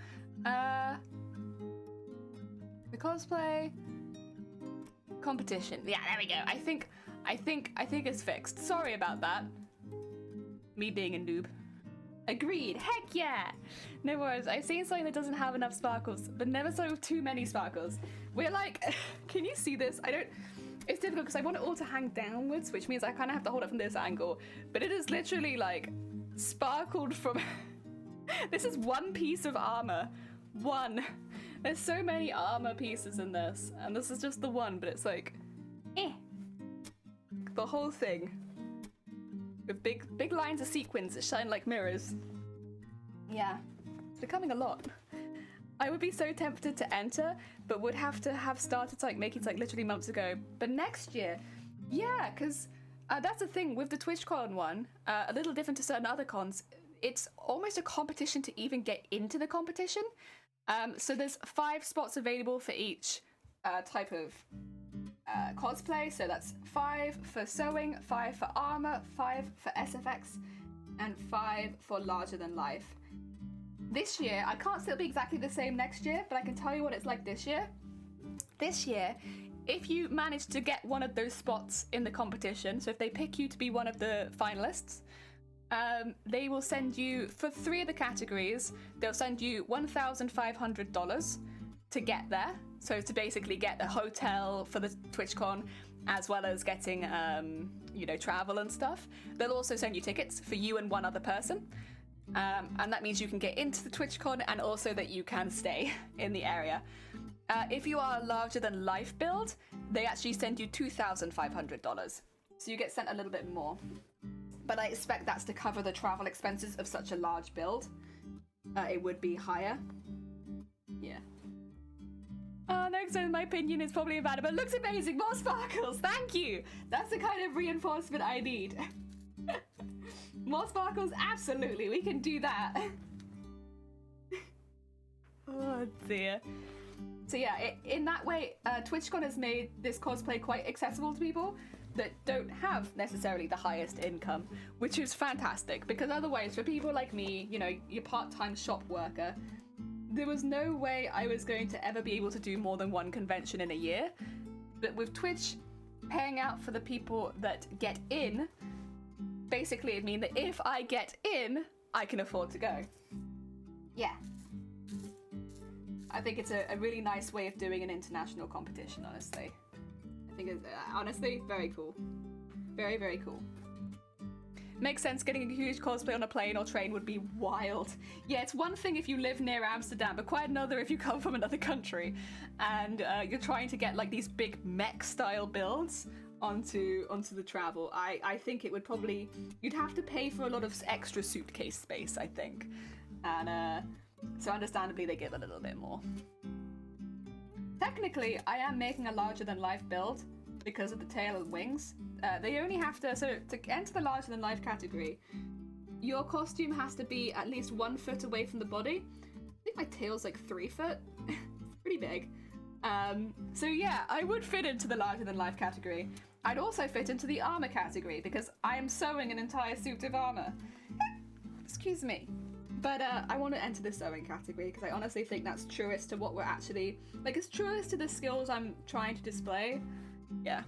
The cosplay competition. Yeah, there we go. I think it's fixed. Sorry about that. Me being a noob. Agreed. Heck yeah. No worries. I've seen something that doesn't have enough sparkles, but never so too many sparkles. We're like, can you see this? It's difficult because I want it all to hang downwards, which means I kind of have to hold it from this angle. But it is literally like sparkled from. This is one piece of armor. One. There's so many armor pieces in this, and this is just the one, but it's like, the whole thing. With big lines of sequins that shine like mirrors. Yeah, it's becoming a lot. I would be so tempted to enter, but would have to have started like making like literally months ago. But next year, yeah, because that's the thing with the TwitchCon one, a little different to certain other cons. It's almost a competition to even get into the competition. So there's 5 spots available for each type of cosplay. So that's 5 for sewing, 5 for armor, 5 for SFX, and 5 for larger than life. This year, I can't say it'll be exactly the same next year, but I can tell you what it's like this year. This year, if you manage to get one of those spots in the competition, so if they pick you to be one of the finalists, they will send you, for 3 of the categories, they'll send you $1,500 to get there. So to basically get a hotel for the TwitchCon, as well as getting, travel and stuff. They'll also send you tickets for you and one other person. And that means you can get into the TwitchCon and also that you can stay in the area. If you are a larger than life build, they actually send you $2,500. So you get sent a little bit more. But I expect that's to cover the travel expenses of such a large build. It would be higher. Yeah. Next, in my opinion, is probably invaluable. Looks amazing, more sparkles, thank you! That's the kind of reinforcement I need. More sparkles, absolutely, we can do that. Oh dear. So yeah, in that way, TwitchCon has made this cosplay quite accessible to people that don't have necessarily the highest income, which is fantastic, because otherwise for people like me, your part-time shop worker, there was no way I was going to ever be able to do more than 1 convention in a year. But with Twitch paying out for the people that get in, basically it means that if I get in, I can afford to go. Yeah. I think it's a really nice way of doing an international competition, honestly. I think it's, honestly, very cool. Very, very cool. Makes sense, getting a huge cosplay on a plane or train would be wild. Yeah, it's one thing if you live near Amsterdam, but quite another if you come from another country and you're trying to get like these big mech-style builds onto the travel. I think it would probably... You'd have to pay for a lot of extra suitcase space, I think. And so understandably they give a little bit more. Technically, I am making a larger-than-life build because of the tail and wings. They only have to, so to enter the larger than life category, your costume has to be at least 1 foot away from the body. I think my tail's like 3 foot. It's pretty big. So yeah, I would fit into the larger than life category. I'd also fit into the armor category because I am sewing an entire suit of armor. Excuse me. But I want to enter the sewing category because I honestly think that's truest to what we're actually, like, it's truest to the skills I'm trying to display. Yeah.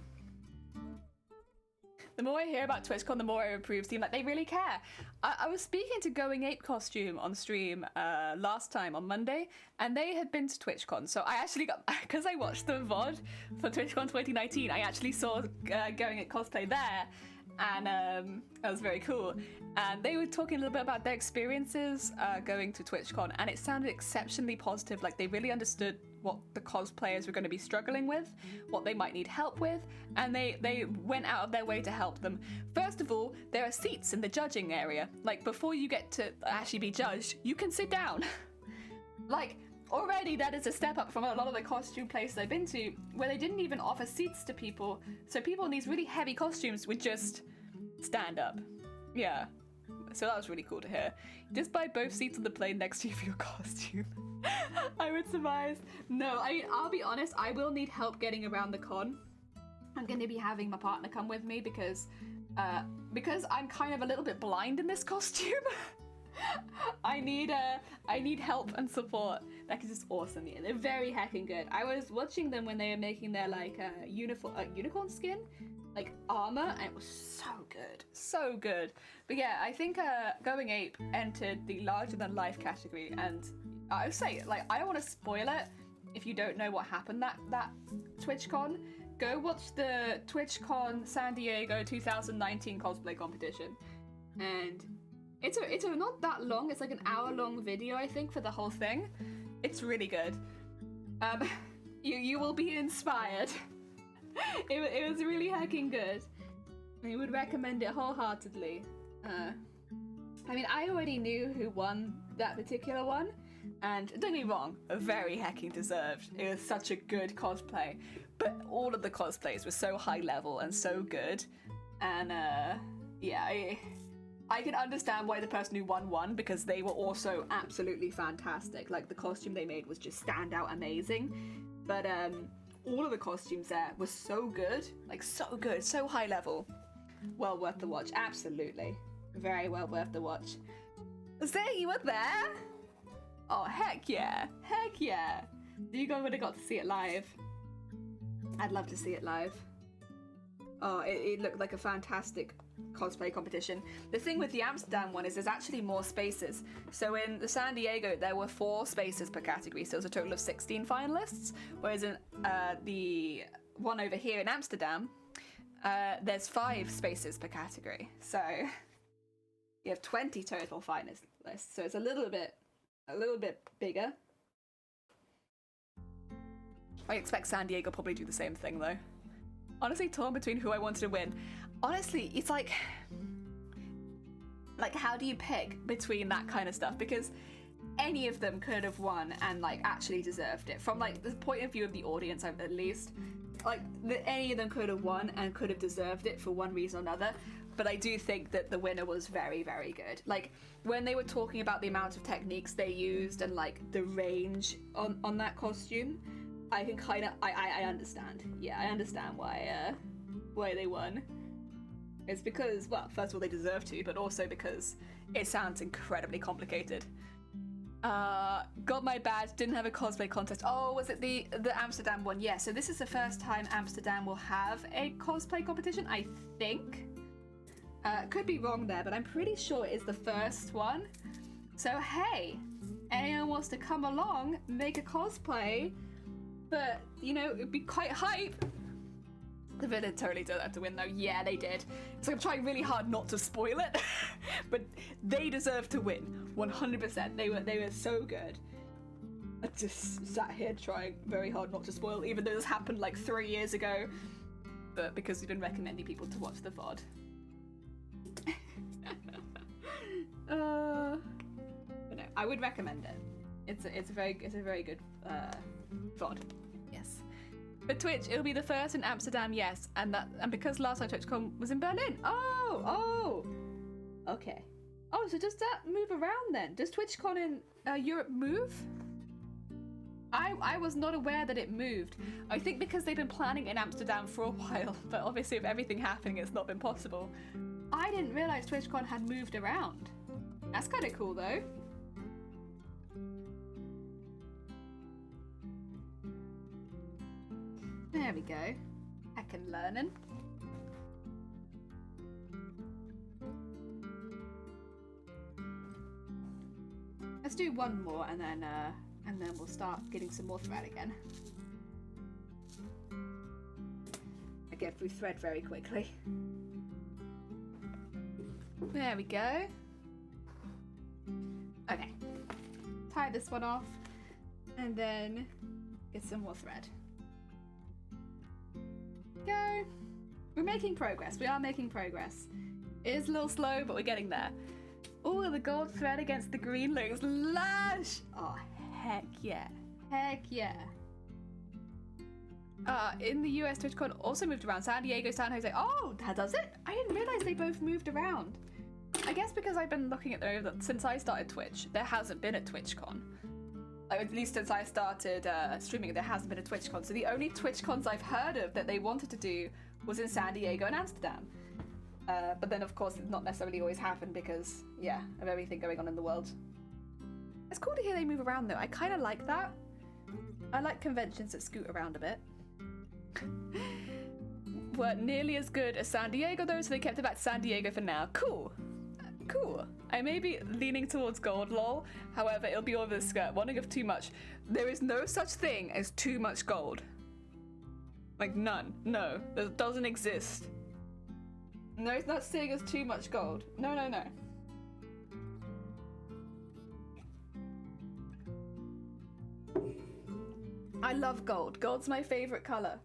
The more I hear about TwitchCon, the more it improves. Seem like they really care. I was speaking to Going Ape Costume on stream last time on Monday, and they had been to TwitchCon. So I actually got, because I watched the VOD for TwitchCon 2019, I actually saw Going Ape Cosplay there, and that was very cool. And they were talking a little bit about their experiences going to TwitchCon, and it sounded exceptionally positive. Like they really understood what the cosplayers were going to be struggling with, what they might need help with, and they went out of their way to help them. First of all, there are seats in the judging area. Like before you get to actually be judged, you can sit down. Like already that is a step up from a lot of the costume places I've been to where they didn't even offer seats to people. So people in these really heavy costumes would just stand up. Yeah. So that was really cool to hear. Just buy both seats on the plane next to you for your costume. I would surmise. No, I'll be honest, I will need help getting around the con. I'm going to be having my partner come with me because I'm kind of a little bit blind in this costume. I need help and support. That is just awesome. Yeah, they're very heckin' good. I was watching them when they were making their like unicorn skin, like armor, and it was so good, so good. But yeah, I think Going Ape entered the larger than life category, and I would say, like, I don't want to spoil it if you don't know what happened that TwitchCon. Go watch the TwitchCon San Diego 2019 cosplay competition, and it's not that long. It's like an hour-long video, I think, for the whole thing. It's really good. You will be inspired. It was really heckin' good. I would recommend it wholeheartedly. I mean, I already knew who won that particular one, And don't get me wrong, very hecking deserved. It was such a good cosplay, but all of the cosplays were so high level and so good. And yeah, I can understand why the person who won because they were also absolutely fantastic. Like, the costume they made was just standout amazing. But all of the costumes there were so good, like so good, so high level. Well worth the watch, absolutely. Very well worth the watch. Zay, you were there? Oh, heck yeah. Heck yeah. You guys would have got to see it live. I'd love to see it live. Oh, it looked like a fantastic cosplay competition. The thing with the Amsterdam one is there's actually more spaces. So in the San Diego, there were 4 spaces per category, so it was a total of 16 finalists. Whereas in the one over here in Amsterdam, there's 5 spaces per category. So you have 20 total finalists. So it's a little bit bigger. I expect San Diego probably do the same thing though. Honestly, torn between who I wanted to win. Honestly, it's like how do you pick between that kind of stuff? Because any of them could have won and like actually deserved it. From like the point of view of the audience, at least, like any of them could have won and could have deserved it for one reason or another. But I do think that the winner was very, very good. Like when they were talking about the amount of techniques they used and like the range on that costume, I can kind of I understand. Yeah, I understand why they won. It's because, well, first of all, they deserve to, but also because it sounds incredibly complicated. Got my badge, didn't have a cosplay contest. Oh, was it the Amsterdam one? Yeah, so this is the first time Amsterdam will have a cosplay competition, I think. Could be wrong there, but I'm pretty sure it is the first one. So hey, anyone wants to come along, make a cosplay, but, you know, it'd be quite hype. The villain totally did have to win though. Yeah, they did. So I'm trying really hard not to spoil it, but they deserve to win, 100%. They were so good. I just sat here trying very hard not to spoil, even though this happened like 3 years ago. But because we've been recommending people to watch the VOD. But no, I would recommend it. It's a very good VOD. Yes. But Twitch, it'll be the first in Amsterdam, yes, and because last time TwitchCon was in Berlin. Oh, okay. Oh, so does that move around then? Does TwitchCon in Europe move? I was not aware that it moved. I think because they've been planning in Amsterdam for a while, but obviously with everything happening, it's not been possible. I didn't realize TwitchCon had moved around. That's kind of cool though. There we go. Heckin' learning. Let's do one more and then we'll start getting some more thread again. I get through thread very quickly. There we go. Okay. Tie this one off and then get some more thread. Go. We're making progress. We are making progress. It is a little slow, but we're getting there. Oh, the gold thread against the green looks lush. Oh, heck yeah. Heck yeah. In the US, TwitchCon also moved around. San Diego, San Jose. Oh, does it? I didn't realize they both moved around. I guess because I've been looking at them since I started Twitch, there hasn't been a TwitchCon. At least since I started streaming, there hasn't been a TwitchCon. So the only TwitchCons I've heard of that they wanted to do was in San Diego and Amsterdam. But then, of course, it's not necessarily always happened because, yeah, of everything going on in the world. It's cool to hear they move around, though. I kind of like that. I like conventions that scoot around a bit. Weren't nearly as good as San Diego, though, so they kept it back to San Diego for now. Cool. Cool. I may be leaning towards gold, lol. However, it'll be over the skirt. Warning of too much. There is no such thing as too much gold. Like, none. No. That doesn't exist. No, it's not saying as too much gold. No, no, no. I love gold. Gold's my favorite color.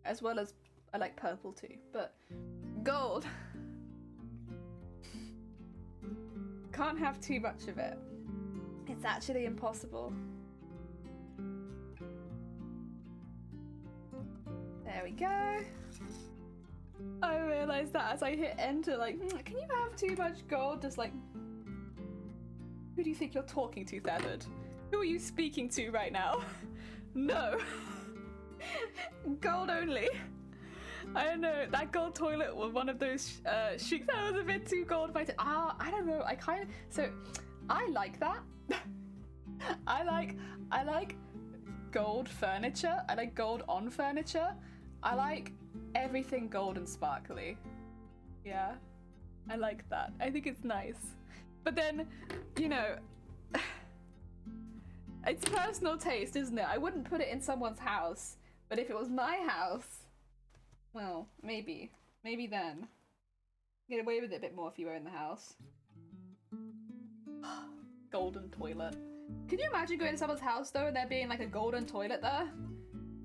As well as I like purple too. But gold. Can't have too much of it. It's actually impossible. There we go. I realized that as I hit enter, like, can you have too much gold? Just like, who do you think you're talking to, Feathered? Who are you speaking to right now? No. Gold only. I don't know, that gold toilet was one of those shrieks that was a bit too gold. I don't know, so I like that. I like gold furniture. I like gold on furniture. I like everything gold and sparkly. Yeah, I like that. I think it's nice. But then, you know, it's personal taste, isn't it? I wouldn't put it in someone's house, but if it was my house, well, maybe then. Get away with it a bit more if you were in the house. Golden toilet. Can you imagine going to someone's house though and there being like a golden toilet there?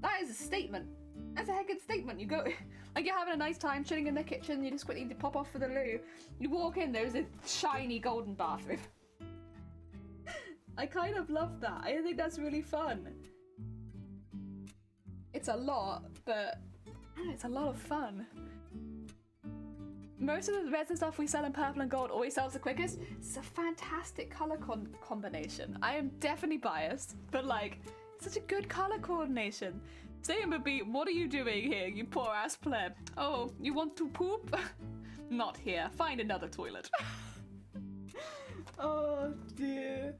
That is a statement. That's a heckin' statement. You go, like you're having a nice time chilling in the kitchen, you just quickly need to pop off for the loo. You walk in, there's a shiny golden bathroom. I kind of love that. I think that's really fun. It's a lot, but I don't know, it's a lot of fun. Most of the resin stuff we sell in purple and gold always sells the quickest. It's a fantastic color combination. I am definitely biased, but like, such a good color coordination. Same would be, what are you doing here, you poor ass pleb? Oh, you want to poop? Not here. Find another toilet. Oh dear.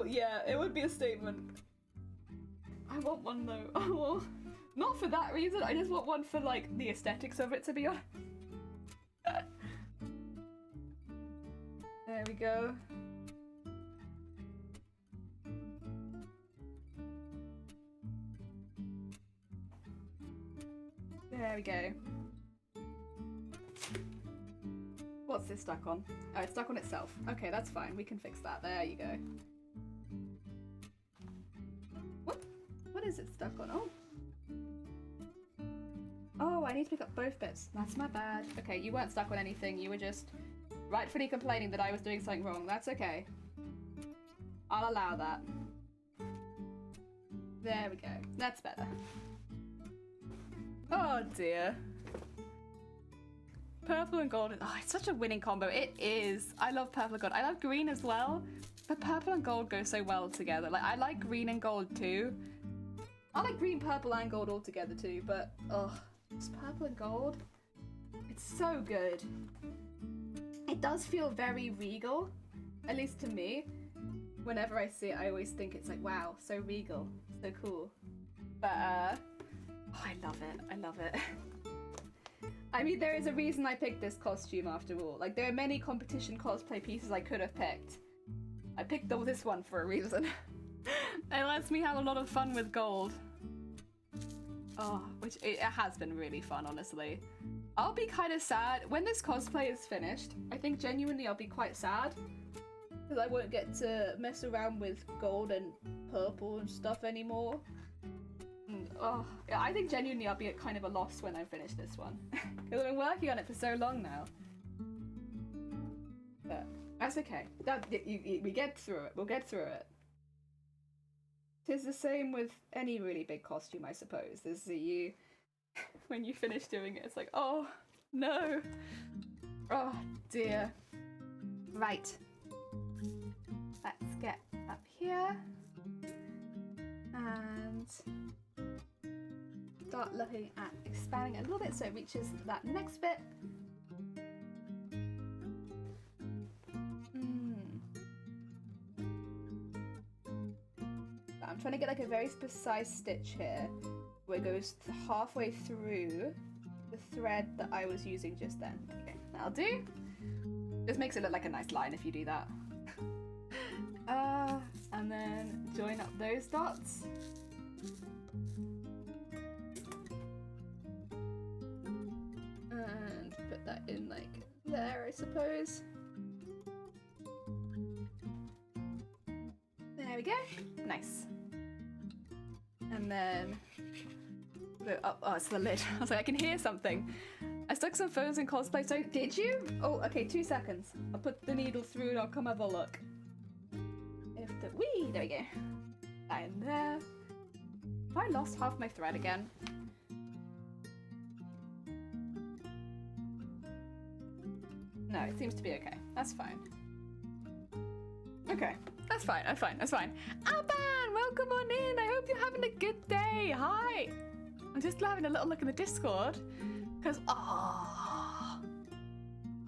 Yeah, it would be a statement. I want one though. Oh, well, not for that reason. I just want one for like the aesthetics of it, to be honest. There we go. There we go. What's this stuck on? Oh, it's stuck on itself. Okay, that's fine. We can fix that. There you go. What is it stuck on? Oh. Oh, I need to pick up both bits. That's my bad. Okay, you weren't stuck on anything. You were just rightfully complaining that I was doing something wrong. That's okay. I'll allow that. There we go. That's better. Oh dear. Purple and gold. Oh, it's such a winning combo. It is. I love purple and gold. I love green as well, but purple and gold go so well together. Like, I like green and gold too. I like green, purple, and gold all together too, but oh, it's purple and gold. It's so good. It does feel very regal, at least to me. Whenever I see it, I always think it's like, wow, so regal, so cool. But oh, I love it. I love it. I mean, there is a reason I picked this costume after all. Like, there are many competition cosplay pieces I could have picked. I picked this one for a reason. It lets me have a lot of fun with gold. Oh, which it has been really fun, honestly. I'll be kind of sad when this cosplay is finished. I think genuinely I'll be quite sad because I won't get to mess around with gold and purple and stuff anymore. Oh, yeah, I think genuinely I'll be at kind of a loss when I finish this one because I've been working on it for so long now. But that's okay. We get through it. We'll get through it. Tis the same with any really big costume, I suppose. There's you when you finish doing it, it's like, oh no, oh dear. Right. Let's get up here and start looking at expanding a little bit so it reaches that next bit. I'm trying to get like a very precise stitch here where it goes halfway through the thread that I was using just then. Okay, that'll do. Just makes it look like a nice line if you do that. And then join up those dots. And put that in like there, I suppose. There we go. Nice. And then oh, it's the lid. I was like, I can hear something. I stuck some photos in cosplay. So did you? Oh, okay, 2 seconds. I'll put the needle through and I'll come have a look. have to... Whee! There we go. That in there. Have I lost half my thread again? No, it seems to be okay. That's fine. Okay, that's fine, that's fine, that's fine. Alban, welcome on in. I hope you're having a good day. Hi. I'm just having a little look in the Discord. Because,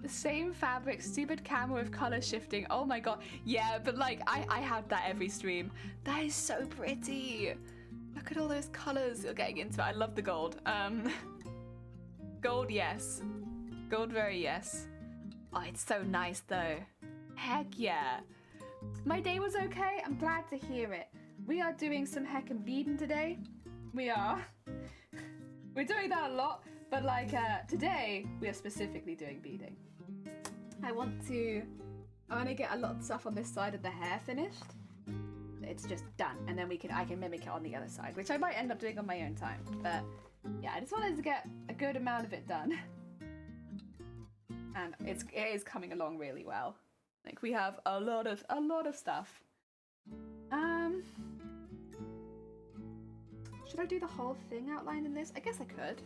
the same fabric, stupid camera with color shifting. Oh my god. Yeah, but like, I have that every stream. That is so pretty. Look at all those colors you're getting into. I love the gold. Gold, yes. Gold, very yes. Oh, it's so nice though. Heck yeah. My day was okay. I'm glad to hear it. We are doing some heckin' beading today. We are. We're doing that a lot, but like today we are specifically doing beading. I want to get a lot of stuff on this side of the hair finished. It's just done, and then I can mimic it on the other side, which I might end up doing on my own time. But yeah, I just wanted to get a good amount of it done, and it is coming along really well. Like we have a lot of stuff. Should I do the whole thing outlined in this? I guess I could.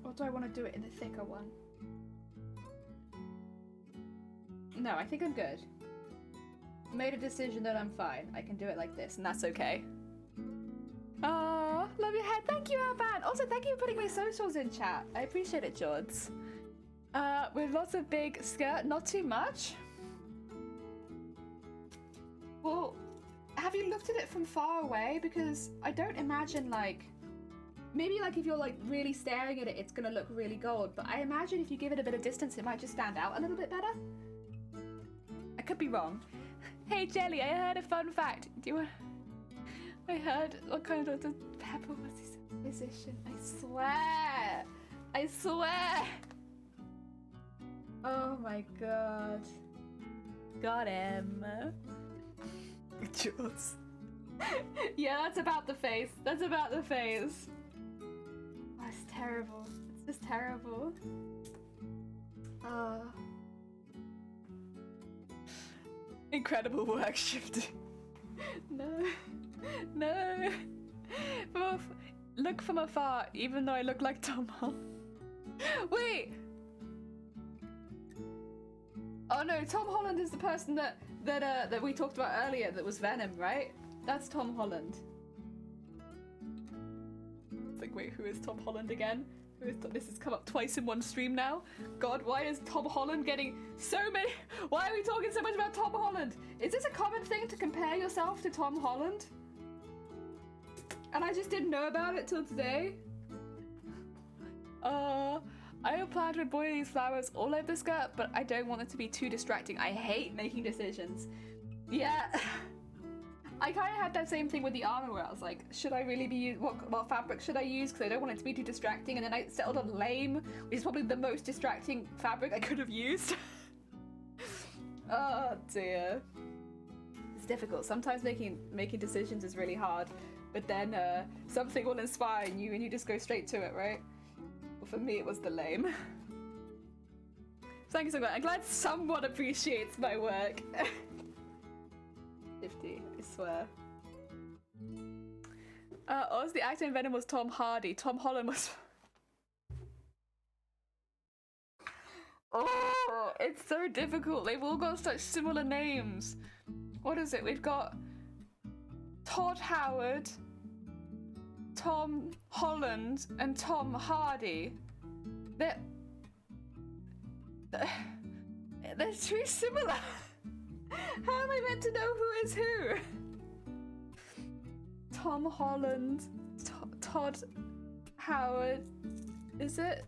Or do I want to do it in the thicker one? No, I think I'm good. Made a decision that I'm fine. I can do it like this, and that's okay. Oh, love your head. Thank you, Alban. Also, thank you for putting my socials in chat. I appreciate it, Jords. With lots of big skirt, not too much. Well, have you looked at it from far away? Because I don't imagine like, maybe like if you're like really staring at it, it's gonna look really gold. But I imagine if you give it a bit of distance, it might just stand out a little bit better. I could be wrong. Hey Jelly, I heard a fun fact. Do you want? I heard what kind of Dr. Pepper was his physician. I swear. I swear. Oh my god. Got him. Jules. Yeah, that's about the face. That's about the face. That's terrible. It's just terrible. Incredible work shifting. No. No. Look from afar, even though I look like Tom Holland. Wait. Oh no, Tom Holland is the person that we talked about earlier that was Venom, right? That's Tom Holland. It's like, wait, who is Tom Holland again? This has come up twice in one stream now. God, why is Tom Holland getting so many? Why are we talking so much about Tom Holland? Is this a common thing to compare yourself to Tom Holland? And I just didn't know about it till today. I have planned to embroider these flowers all over the skirt, but I don't want it to be too distracting. I hate making decisions. Yeah. I kind of had that same thing with the armor where I was like, should I really be what fabric should I use? Because I don't want it to be too distracting. And then I settled on lame, which is probably the most distracting fabric I could have used. Oh dear. It's difficult. Sometimes making decisions is really hard, but then something will inspire you and you just go straight to it, right? Well, for me, it was the lame. Thank you so much. I'm glad someone appreciates my work. 50, I swear. Also, the actor in Venom was Tom Hardy. Tom Holland was... Oh, it's so difficult. They've all got such similar names. What is it? We've got Todd Howard, Tom Holland, and Tom Hardy. They're too similar. How am I meant to know who is who? Tom Holland, Todd Howard, is it?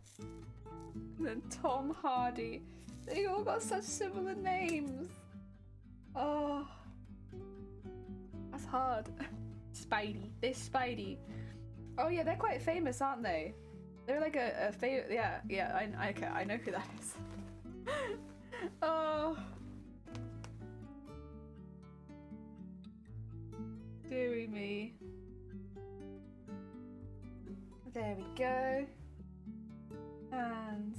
And then Tom Hardy. They all got such similar names. Oh, that's hard. Spidey. They're Spidey. Oh yeah, they're quite famous, aren't they? They're like a favorite. Yeah. I know who that is. Oh. Deary me. There we go. And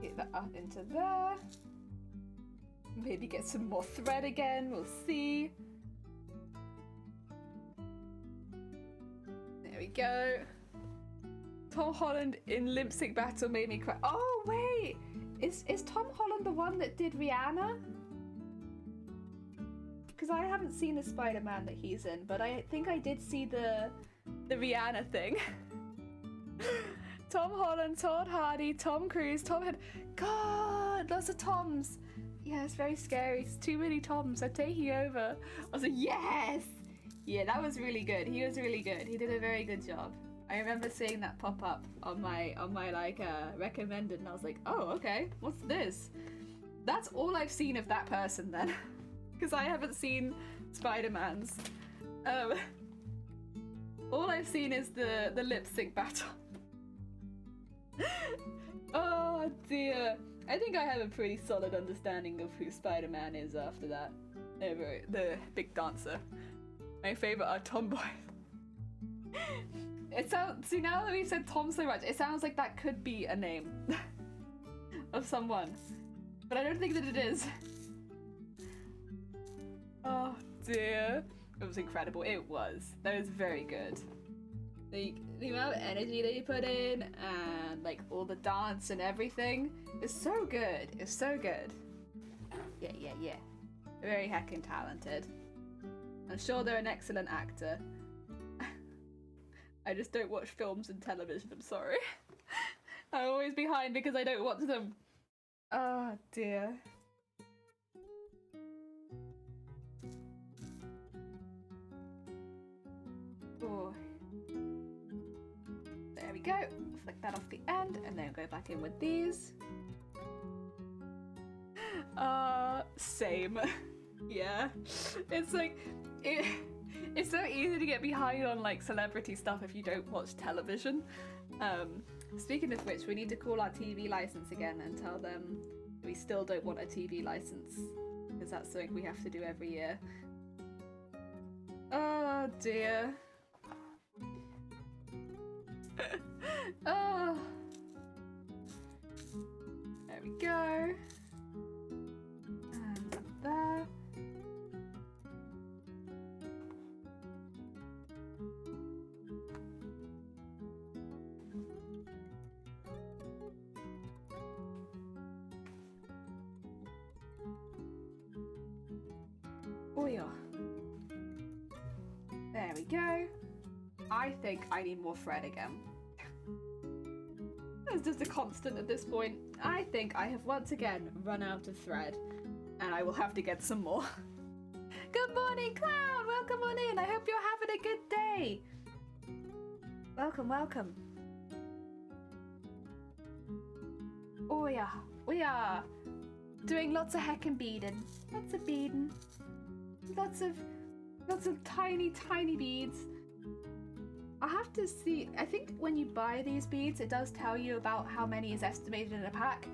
get that up into there. Maybe get some more thread again, we'll see. There we go. Tom Holland in lip sync battle made me cry. Oh wait, is Tom Holland the one that did Rihanna? Because I haven't seen the Spider-Man that he's in, but I think I did see the Rihanna thing. Tom Holland, Todd Hardy, Tom Cruise, Tom Hanks. God, lots of Toms. Yeah, it's very scary. It's too many Toms. They're taking over. I was like, yes! Yeah, that was really good. He was really good. He did a very good job. I remember seeing that pop up on my like recommended, and I was like, oh, okay, what's this? That's all I've seen of that person then, because I haven't seen Spider-Man's. All I've seen is the lip sync battle. Oh dear. I think I have a pretty solid understanding of who Spider-Man is after that. The big dancer. My favorite are tomboys. It sounds, see, now that we've said Tom so much, it sounds like that could be a name of someone, but I don't think that it is. Oh dear. It was incredible. It was. That was very good. The amount of energy that you put in and like all the dance and everything is so good. It's so good. Yeah. Very heckin' talented. I'm sure they're an excellent actor. I just don't watch films and television, I'm sorry. I'm always behind because I don't watch them. Oh dear. Oh. There we go. Flick that off the end and then go back in with these. Same. Yeah. It's like it's so easy to get behind on like celebrity stuff if you don't watch television. Speaking of which, we need to call our TV license again and tell them we still don't want a TV license because that's something we have to do every year. Oh dear. Oh. There we go. And there. Oh yeah. There we go. I think I need more thread again. It's just a constant at this point. I think I have once again run out of thread and I will have to get some more. Good morning, Cloud! Welcome on in. I hope you're having a good day. Welcome, welcome. Oh yeah, we are doing lots of heckin' beading. Lots of beading. Lots of tiny beads. I have to see, I think when you buy these beads, it does tell you about how many is estimated in a pack.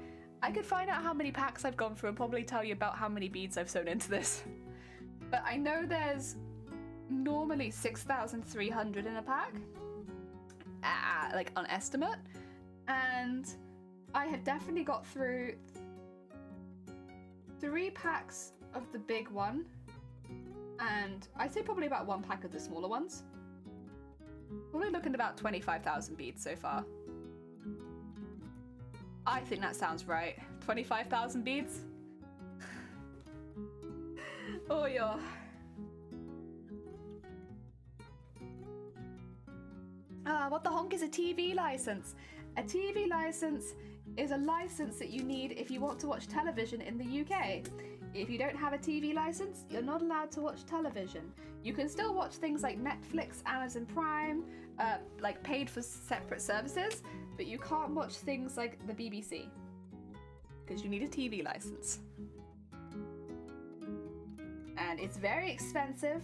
I could find out how many packs I've gone through and probably tell you about how many beads I've sewn into this. But I know there's normally 6,300 in a pack, like on estimate. And I have definitely got through 3 packs of the big one. And I'd say probably about 1 pack of the smaller ones. Probably looking at about 25,000 beads so far. I think that sounds right. 25,000 beads? Oh yeah. What the honk is a TV license? A TV license is a license that you need if you want to watch television in the UK. If you don't have a TV license, you're not allowed to watch television. You can still watch things like Netflix, Amazon Prime, like paid for separate services, but you can't watch things like the BBC because you need a TV license. And it's very expensive.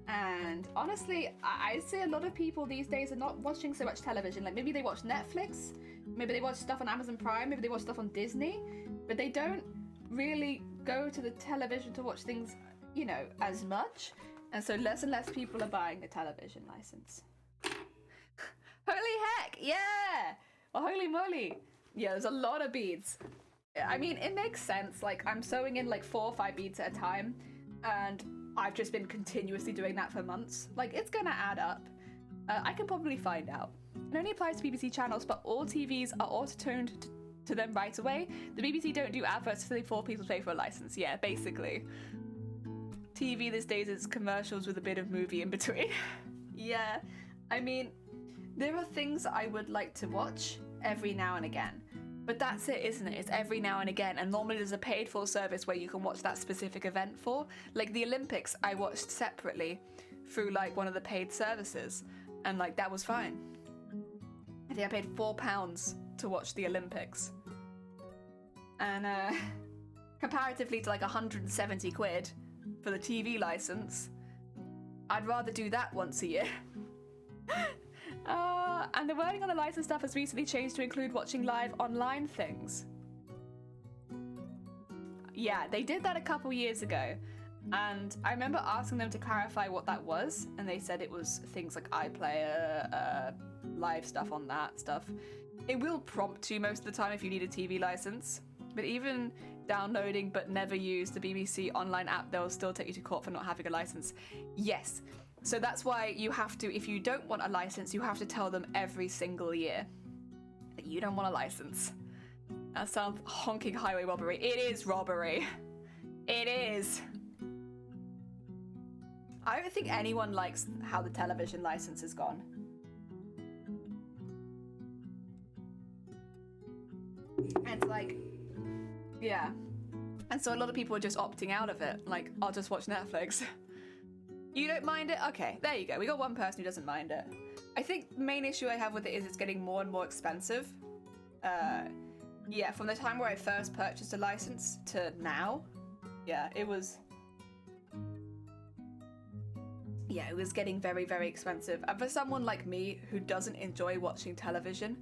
And honestly, I'd say a lot of people these days are not watching so much television. Like maybe they watch Netflix, maybe they watch stuff on Amazon Prime, maybe they watch stuff on Disney, but they don't really go to the television to watch things, you know, as much. And so less and less people are buying a television license. Holy heck, yeah! Oh, holy moly. Yeah, there's a lot of beads. I mean, it makes sense. Like, I'm sewing in like 4 or 5 beads at a time, and I've just been continuously doing that for months. Like, it's gonna add up. I can probably find out. It only applies to BBC channels, but all TVs are auto-tuned to them right away. The BBC don't do adverts until they force people to pay for a license. Yeah, basically. TV these days is commercials with a bit of movie in between. Yeah, I mean, there are things I would like to watch every now and again. But that's it, isn't it? It's every now and again, and normally there's a paid for service where you can watch that specific event for. Like the Olympics, I watched separately through like one of the paid services, and like that was fine. I think I paid £4 to watch the Olympics. And comparatively to like 170 quid for the TV license, I'd rather do that once a year. And the wording on the license stuff has recently changed to include watching live online things. Yeah, they did that a couple years ago, and I remember asking them to clarify what that was, and they said it was things like iPlayer, live stuff on that stuff. It will prompt you most of the time if you need a TV license, but even downloading but never use the BBC online app, they'll still take you to court for not having a license. Yes. So that's why you have to, if you don't want a license, you have to tell them every single year that you don't want a license. That sounds honking highway robbery. It is robbery. It is. I don't think anyone likes how the television license has gone. And it's like, yeah. And so a lot of people are just opting out of it. Like, I'll just watch Netflix. You don't mind it? Okay, there you go. We got one person who doesn't mind it. I think the main issue I have with it is it's getting more and more expensive. Yeah, from the time where I first purchased a license to now, yeah, it was getting very, very expensive. And for someone like me who doesn't enjoy watching television,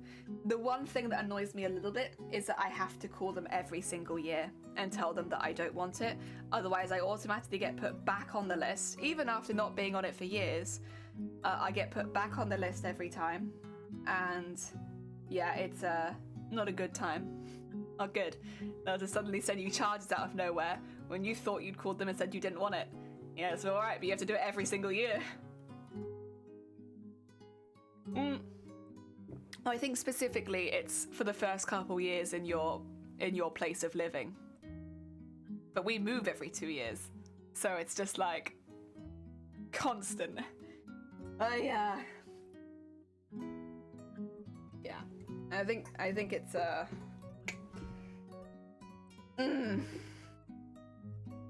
the one thing that annoys me a little bit is that I have to call them every single year and tell them that I don't want it. Otherwise, I automatically get put back on the list. Even after not being on it for years, I get put back on the list every time. And yeah, it's not a good time. Not good. They'll just suddenly send you charges out of nowhere when you thought you'd called them and said you didn't want it. Yeah, it's alright, but you have to do it every single year. I think specifically it's for the first couple years in your place of living. But we move every 2 years, so it's just like constant. Yeah. Yeah. I think it's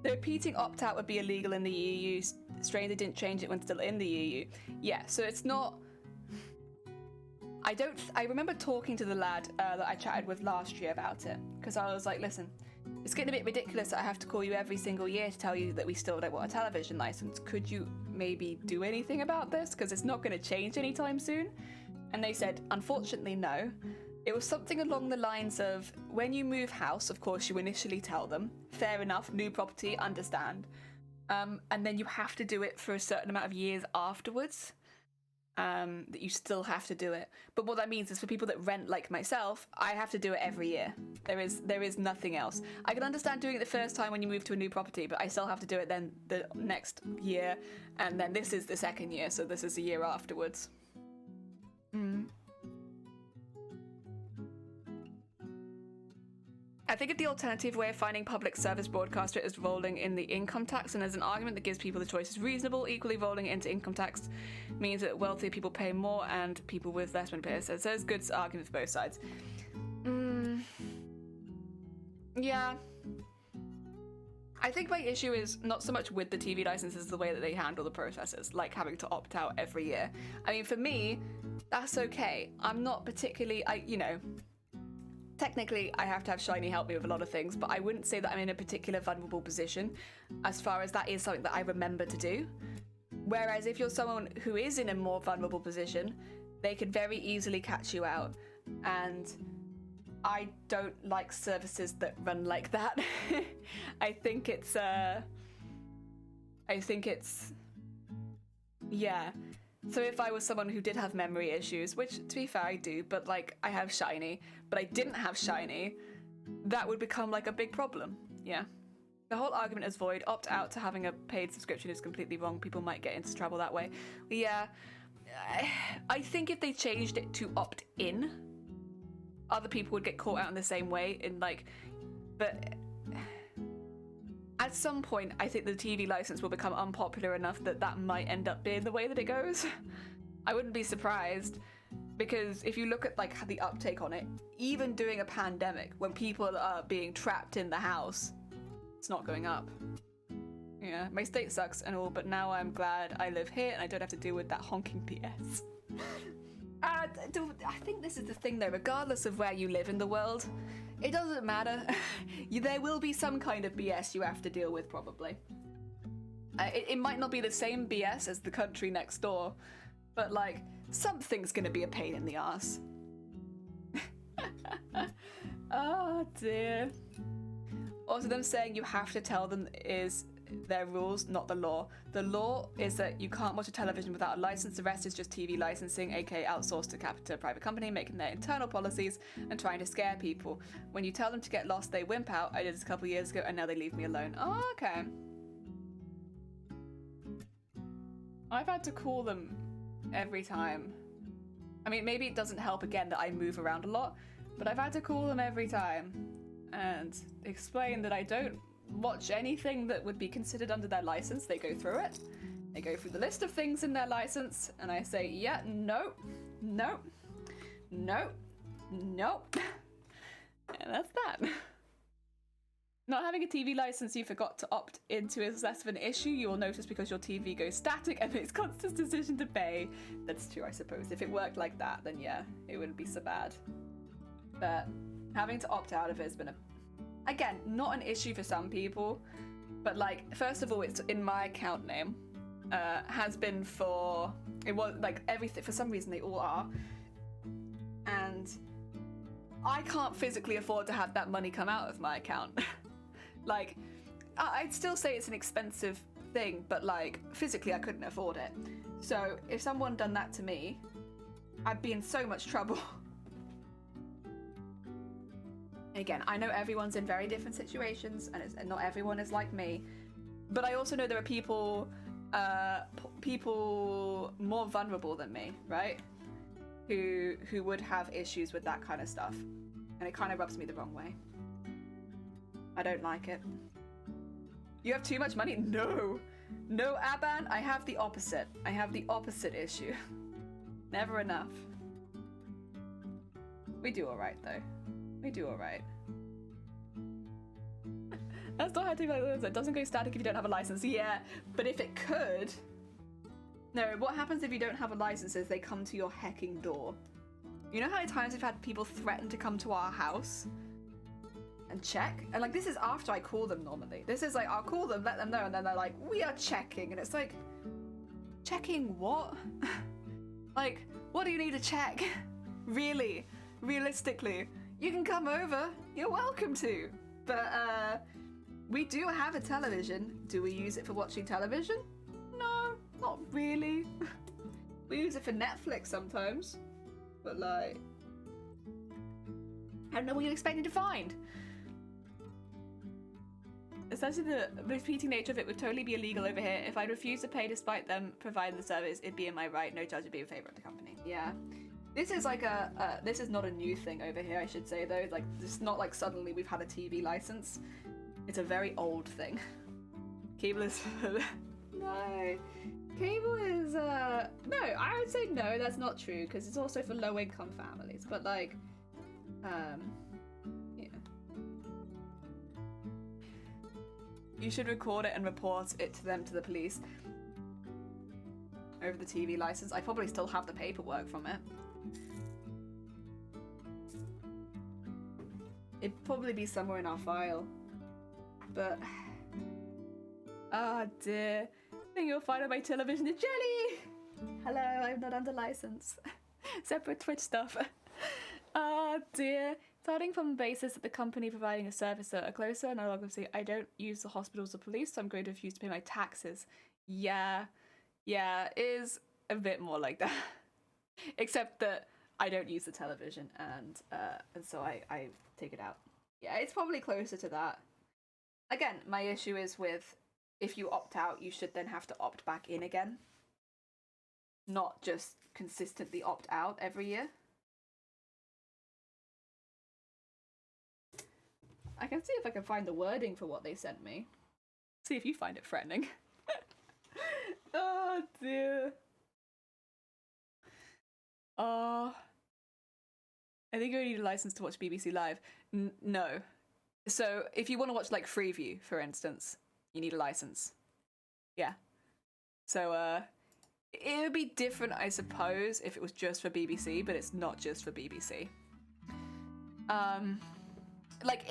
The repeating opt-out would be illegal in the EU. Strange they didn't change it when still in the EU. Yeah, so it's not... I remember talking to the lad that I chatted with last year about it, because I was like, listen, it's getting a bit ridiculous that I have to call you every single year to tell you that we still don't want a television license. Could you maybe do anything about this? Because it's not going to change anytime soon. And they said, unfortunately, no. It was something along the lines of, when you move house, of course, you initially tell them. Fair enough, new property, understand. And then you have to do it for a certain amount of years afterwards. That you still have to do it. But what that means is for people that rent like myself, I have to do it every year. There is nothing else. I can understand doing it the first time when you move to a new property, but I still have to do it then the next year, and then this is the second year, so this is a year afterwards. I think if the alternative way of finding public service broadcaster is rolling in the income tax, and as an argument that gives people the choice is reasonable, equally rolling into income tax means that wealthier people pay more and people with less money pay. So there's good argument for both sides. Yeah. I think my issue is not so much with the TV licenses, the way that they handle the processes, like having to opt out every year. I mean, for me, that's okay. I'm not particularly, technically, I have to have Shiny help me with a lot of things, but I wouldn't say that I'm in a particular vulnerable position as far as that is something that I remember to do. Whereas if you're someone who is in a more vulnerable position, they could very easily catch you out. And I don't like services that run like that. I think it's, yeah. So if I was someone who did have memory issues, which to be fair I do, but like I have shiny, but I didn't have shiny, that would become like a big problem. Yeah. The whole argument is void. Opt out to having a paid subscription is completely wrong. People might get into trouble that way. Yeah. I think if they changed it to opt in, other people would get caught out in the same way. But at some point, I think the TV license will become unpopular enough that that might end up being the way that it goes. I wouldn't be surprised, because if you look at like the uptake on it, even during a pandemic, when people are being trapped in the house, it's not going up. Yeah, my state sucks and all, but now I'm glad I live here and I don't have to deal with that honking BS. I think this is the thing though, regardless of where you live in the world, it doesn't matter. There will be some kind of BS you have to deal with, probably. It might not be the same BS as the country next door, but like, something's gonna be a pain in the ass. Oh dear. Also, them saying you have to tell them is their rules, not the law. The law is that you can't watch a television without a license. The rest is just TV licensing, aka outsourced to a private company, making their internal policies and trying to scare people. When you tell them to get lost, they wimp out. I did this a couple years ago, and now they leave me alone. Oh, okay. I've had to call them every time. I mean, maybe it doesn't help again that I move around a lot, but I've had to call them every time and explain that I don't watch anything that would be considered under their license. They go through it. They go through the list of things in their license, and I say, yeah, no, no, no, no. And that's that. Not having a TV license you forgot to opt into is less of an issue. You will notice because your TV goes static and it's constant decision to pay. That's true, I suppose. If it worked like that, then yeah, it wouldn't be so bad. But having to opt out of it has been again, not an issue for some people, but like, first of all, it's in my account name, has been for, it was like everything, for some reason they all are, and I can't physically afford to have that money come out of my account. Like, I'd still say it's an expensive thing, but like, physically I couldn't afford it. So if someone done that to me, I'd be in so much trouble. Again, I know everyone's in very different situations, and not everyone is like me, but I also know there are people more vulnerable than me, right? Who would have issues with that kind of stuff, and it kind of rubs me the wrong way. I don't like it. You have too much money? No, Aban, I have the opposite. I have the opposite issue. Never enough. We do all right though. We do alright. That's not how to do it. It doesn't go static if you don't have a license. Yeah, but if it could... No, what happens if you don't have a license is they come to your hecking door. You know how many times we've had people threaten to come to our house and check? And like, this is after I call them normally. This is like, I'll call them, let them know, and then they're like, we are checking. And it's like, checking what? Like, what do you need to check? Really? Realistically? You can come over, you're welcome to. But we do have a television. Do we use it for watching television? No, not really. We use it for Netflix sometimes. But like, I don't know what you're expecting to find. Essentially, the repeating nature of it would totally be illegal over here. If I refuse to pay despite them providing the service, it'd be in my right. No judge would be in favor of the company. Yeah. This is like this is not a new thing over here, I should say, though. Like, it's not like suddenly we've had a TV license. It's a very old thing. Cable is... No. Cable is, no, I would say no, that's not true, because it's also for low-income families. But, like, yeah. You should record it and report it to them, to the police. Over the TV license. I probably still have the paperwork from it. It'd probably be somewhere in our file. But... Ah, oh dear. I think you'll find on my television is jelly! Hello, I'm not under license. Separate Twitch stuff. Ah, oh dear. Starting from the basis that the company providing a service are closer, and I'll obviously I don't use the hospitals or police, so I'm going to refuse to pay my taxes. Yeah. Yeah, is a bit more like that. Except that I don't use the television, and so I take it out. Yeah, it's probably closer to that. Again, my issue is with if you opt out, you should then have to opt back in again. Not just consistently opt out every year. I can see if I can find the wording for what they sent me. See if you find it threatening. Oh dear. I think you need a license to watch BBC Live. No. So if you want to watch like Freeview, for instance, you need a license. Yeah. So it would be different, I suppose, if it was just for BBC, but it's not just for BBC. Like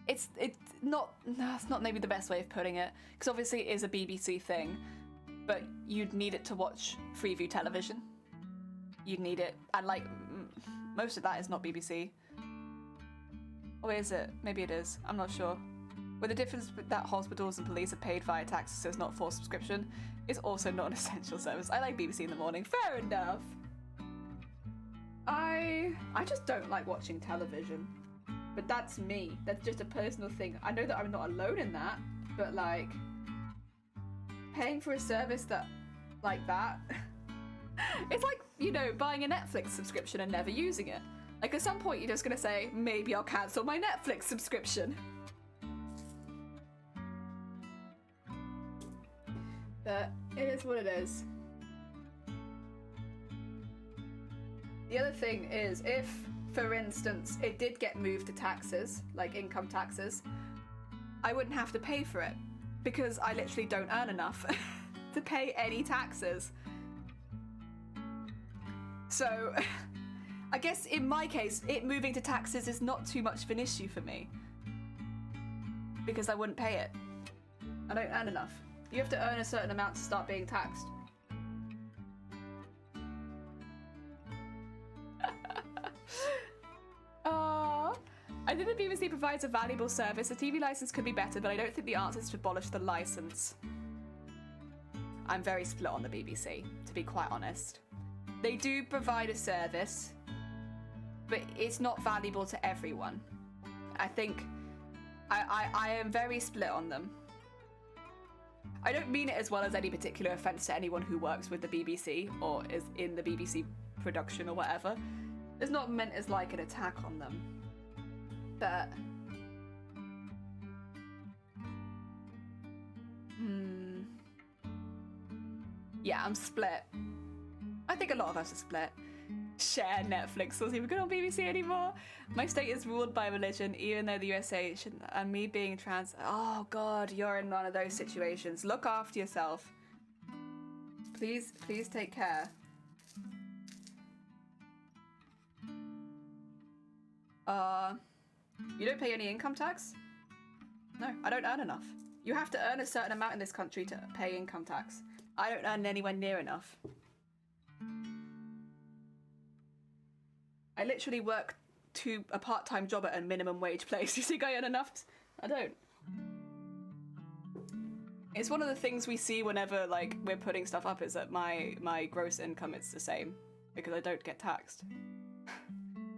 it's not. No, it's not maybe the best way of putting it, because obviously it is a BBC thing, but you'd need it to watch Freeview television. You'd need it, and like most of that is not BBC. Or is it? Maybe it is. I'm not sure. With the difference that hospitals and police are paid via taxes, so it's not for subscription, it's also not an essential service. I like BBC in the morning. Fair enough. I just don't like watching television. But that's me. That's just a personal thing. I know that I'm not alone in that, but like paying for a service that like that, it's like, you know, buying a Netflix subscription and never using it. Like at some point you're just gonna say, maybe I'll cancel my Netflix subscription. But it is what it is. The other thing is, if, for instance, it did get moved to taxes, like income taxes, I wouldn't have to pay for it because I literally don't earn enough to pay any taxes. So I guess in my case, it moving to taxes is not too much of an issue for me because I wouldn't pay it. I don't earn enough. You have to earn a certain amount to start being taxed. I think the BBC provides a valuable service. A TV license could be better, but I don't think the answer is to abolish the license. I'm very split on the BBC, to be quite honest. They do provide a service, but it's not valuable to everyone. I think I am very split on them. I don't mean it as well as any particular offence to anyone who works with the BBC or is in the BBC production or whatever. It's not meant as like an attack on them. But yeah, I'm split. I think a lot of us are split. Share Netflix wasn't even good on BBC anymore. My state is ruled by religion, even though the USA shouldn't. And me being trans. Oh God, you're in one of those situations. Look after yourself. Please take care. You don't pay any income tax? No, I don't earn enough. You have to earn a certain amount in this country to pay income tax. I don't earn anywhere near enough. I literally work a part-time job at a minimum wage place. You think I earn enough? I don't. It's one of the things we see whenever like we're putting stuff up is that my gross income is the same because I don't get taxed.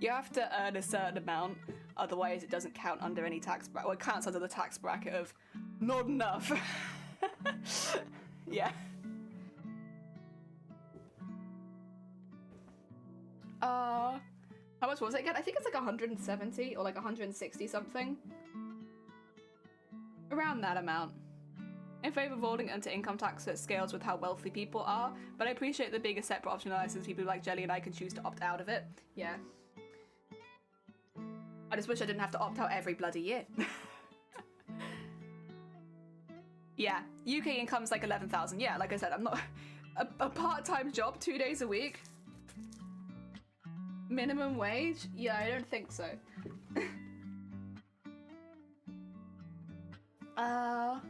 You have to earn a certain amount, otherwise it doesn't count under any tax bracket. Well, it counts under the tax bracket of not enough. Yeah. How much was it again? I think it's like 170 or like 160 something. Around that amount. In favour of rolling into income tax that scales with how wealthy people are, but I appreciate there being a separate optional license. People like Jelly and I can choose to opt out of it. Yeah. I just wish I didn't have to opt out every bloody year. Yeah, UK income's like 11,000. Yeah, like I said, I'm not... A part-time job 2 days a week? Minimum wage? Yeah, I don't think so. Oh,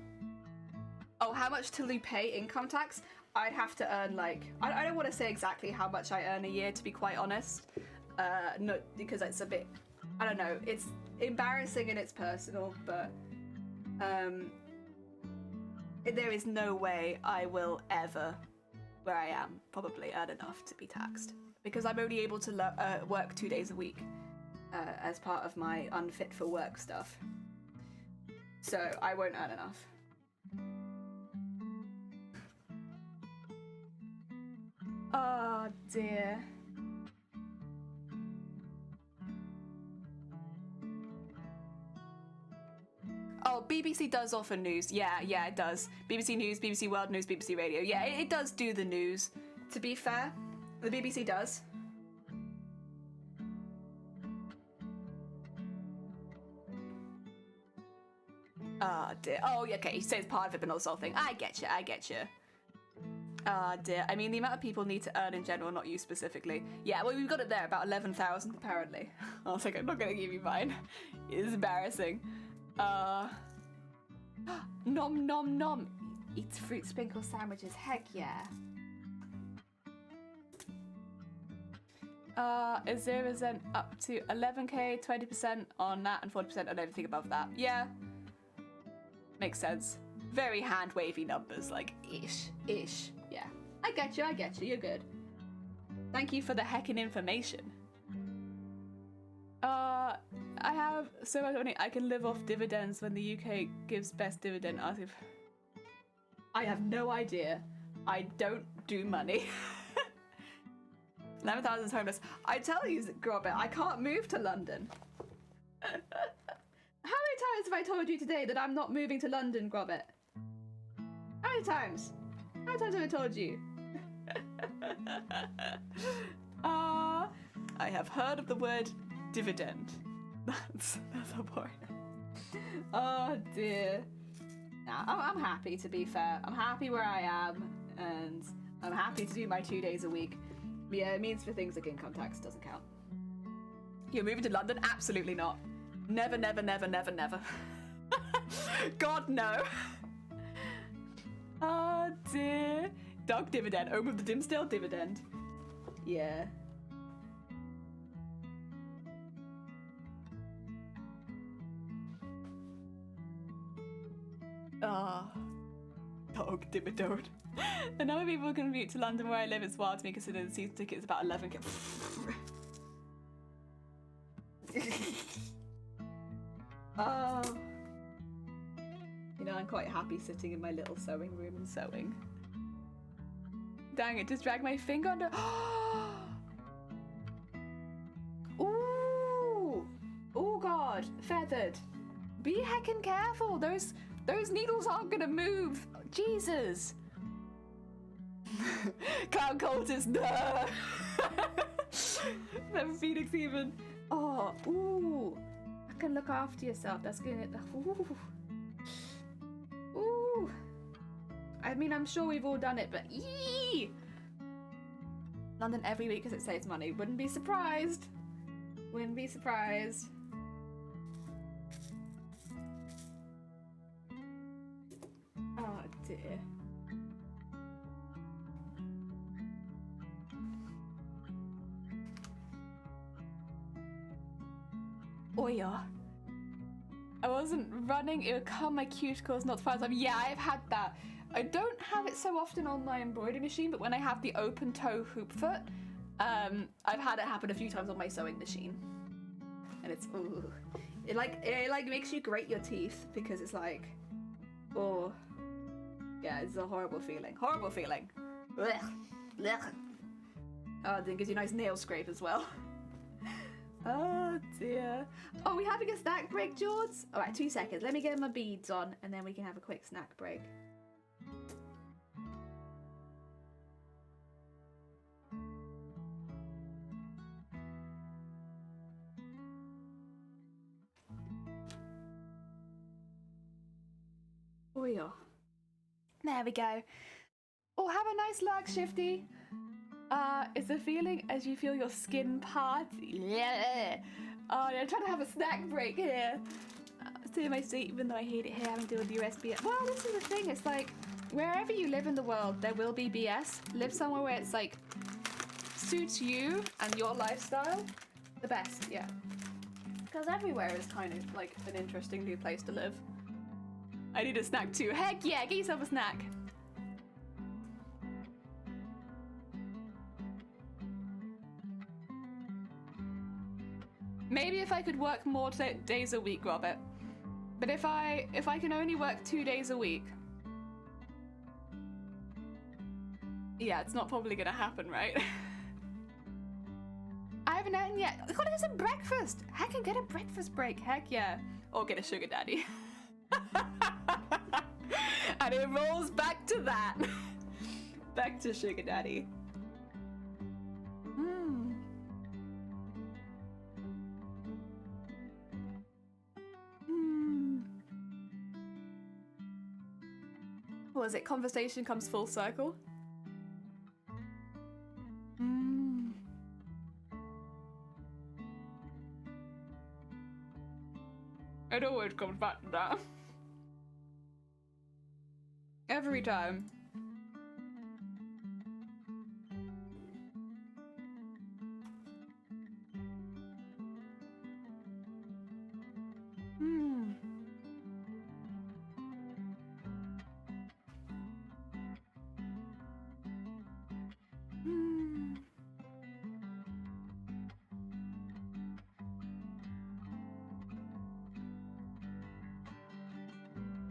how much till you pay income tax? I'd have to earn like... I don't want to say exactly how much I earn a year, to be quite honest. No, because it's a bit... I don't know, it's embarrassing and it's personal, but there is no way I will ever where I am probably earn enough to be taxed because I'm only able to work 2 days a week as part of my unfit for work stuff. So I won't earn enough. Oh dear. Oh, BBC does offer news. Yeah, it does. BBC News, BBC World News, BBC Radio. Yeah, it does do the news. To be fair, the BBC does. Oh dear. Oh, okay. You say it's part of it, but not the whole thing. I get you. Ah, dear. I mean, the amount of people need to earn in general, not you specifically. Yeah, well, we've got it there, about 11,000, apparently. I was like, I'm not going to give you mine. It's embarrassing. Nom nom nom. Eats fruit sprinkle sandwiches. Heck yeah. 0% up to 11k, 20% on that, and 40% on everything above that. Yeah. Makes sense. Very hand wavy numbers, like ish. Yeah. I get you, you're good. Thank you for the heckin' information. I have so much money I can live off dividends when the UK gives best dividend. I have no idea. I don't do money. 11,000 is homeless. I tell you, Grobet, I can't move to London. How many times have I told you today that I'm not moving to London, Grobet? How many times? How many times have I told you? I have heard of the word dividend. That's a point. Oh dear. Nah, I'm happy, to be fair. I'm happy where I am, and I'm happy to do my 2 days a week. Yeah, it means for things like income tax doesn't count. You're moving to London? Absolutely not. Never. God, no. Oh dear. Dog dividend. Home of the Dimsdale dividend. Yeah. Dog dividend. The number of people who commute to London where I live is wild to me, considering the season ticket is about 11k. You know, I'm quite happy sitting in my little sewing room and sewing. Dang it, just drag my finger under. Ooh! Oh god, feathered. Be heckin' careful. Those needles aren't gonna move. Jesus. Clown cultist, no. Never Phoenix even. Oh, ooh. I can look after yourself. That's gonna. Ooh. I mean, I'm sure we've all done it, but yee. London every week because it saves money. Wouldn't be surprised. Oh dear. Oh yeah. I wasn't running, it would cut my cuticles not to find time. Yeah, I've had that. I don't have it so often on my embroidery machine, but when I have the open toe hoop foot, I've had it happen a few times on my sewing machine. And it's, ooh. It makes you grate your teeth because it's like, oh. Yeah, it's a horrible feeling. Blech. Blech. Oh, it gives you a nice nail scrape as well. Oh dear. Oh, we having a snack break, George? Alright, 2 seconds. Let me get my beads on and then we can have a quick snack break. Oh yeah. There we go. Oh, have a nice lag, Shifty. Is the feeling as you feel your skin part? Yeah. Oh, I'm trying to have a snack break here. Stay in my seat, even though I hate it here, having to deal with USB. Well, this is the thing. It's like, wherever you live in the world, there will be BS. Live somewhere where it's like, suits you and your lifestyle the best, yeah. Because everywhere is kind of like an interesting new place to live. I need a snack too. Heck yeah, get yourself a snack. Maybe if I could work more days a week, Robert. But if I can only work 2 days a week, yeah, it's not probably gonna happen, right? I haven't eaten yet. I gotta get some breakfast. I can get a breakfast break. Heck yeah. Or get a sugar daddy. And it rolls back to that. Back to sugar daddy. What was it? Conversation comes full circle? It always comes back to that. Every time.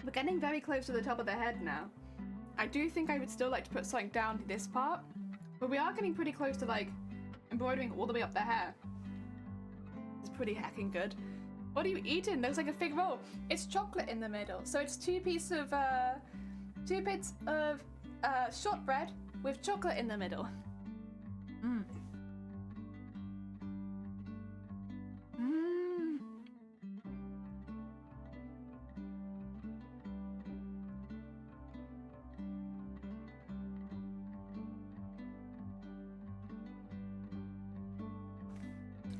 We're getting very close to the top of the head now. I do think I would still like to put something down to this part, but we are getting pretty close to like embroidering all the way up the hair. It's pretty heckin' good. What are you eating? Looks like a fig roll. It's chocolate in the middle, so it's two bits of shortbread with chocolate in the middle.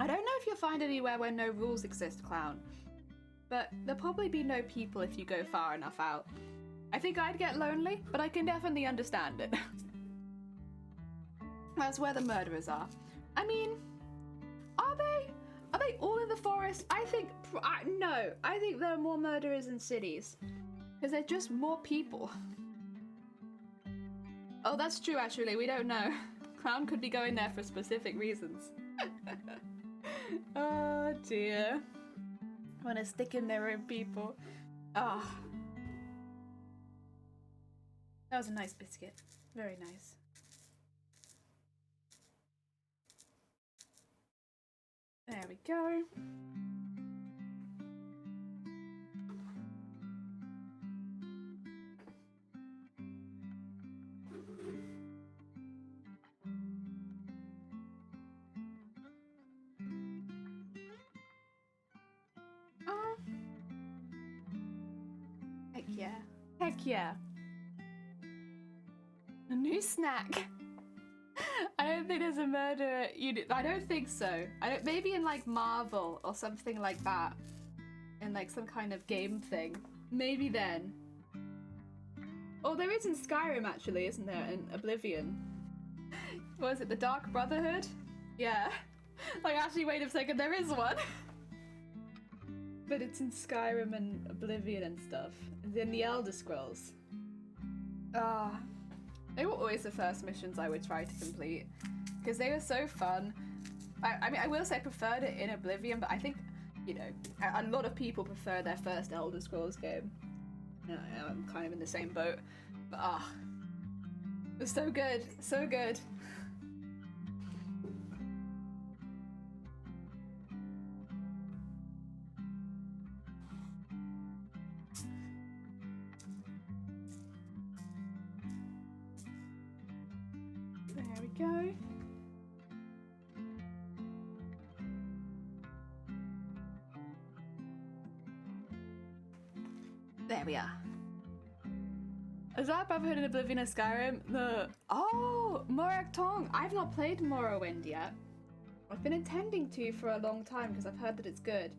I don't know if you'll find anywhere where no rules exist, Clown. But there'll probably be no people if you go far enough out. I think I'd get lonely, but I can definitely understand it. That's where the murderers are. I mean, are they? Are they all in the forest? I think, no. I think there are more murderers in cities. Because they're just more people. Oh, that's true actually, we don't know. Clown could be going there for specific reasons. Oh dear. Wanna stick in their own people. Ah. Oh. That was a nice biscuit. Very nice. There we go. Heck yeah. Heck yeah. A new snack. I don't think there's a murder unit. I don't think so. Maybe in like Marvel or something like that. In like some kind of game thing. Maybe then. Oh, there is in Skyrim actually, isn't there? In Oblivion. What is it? The Dark Brotherhood? Yeah. Like actually, wait a second. There is one. But it's in Skyrim and Oblivion and stuff. It's in the Elder Scrolls. Ah. They were always the first missions I would try to complete. Because they were so fun. I mean, I will say I preferred it in Oblivion, but I think, you know, a lot of people prefer their first Elder Scrolls game. I'm kind of in the same boat. But it was so good. So good. There we go. There we are. Is that Brotherhood in Oblivion and Skyrim? Morak Tong. I've not played Morrowind yet. I've been intending to for a long time because I've heard that it's good.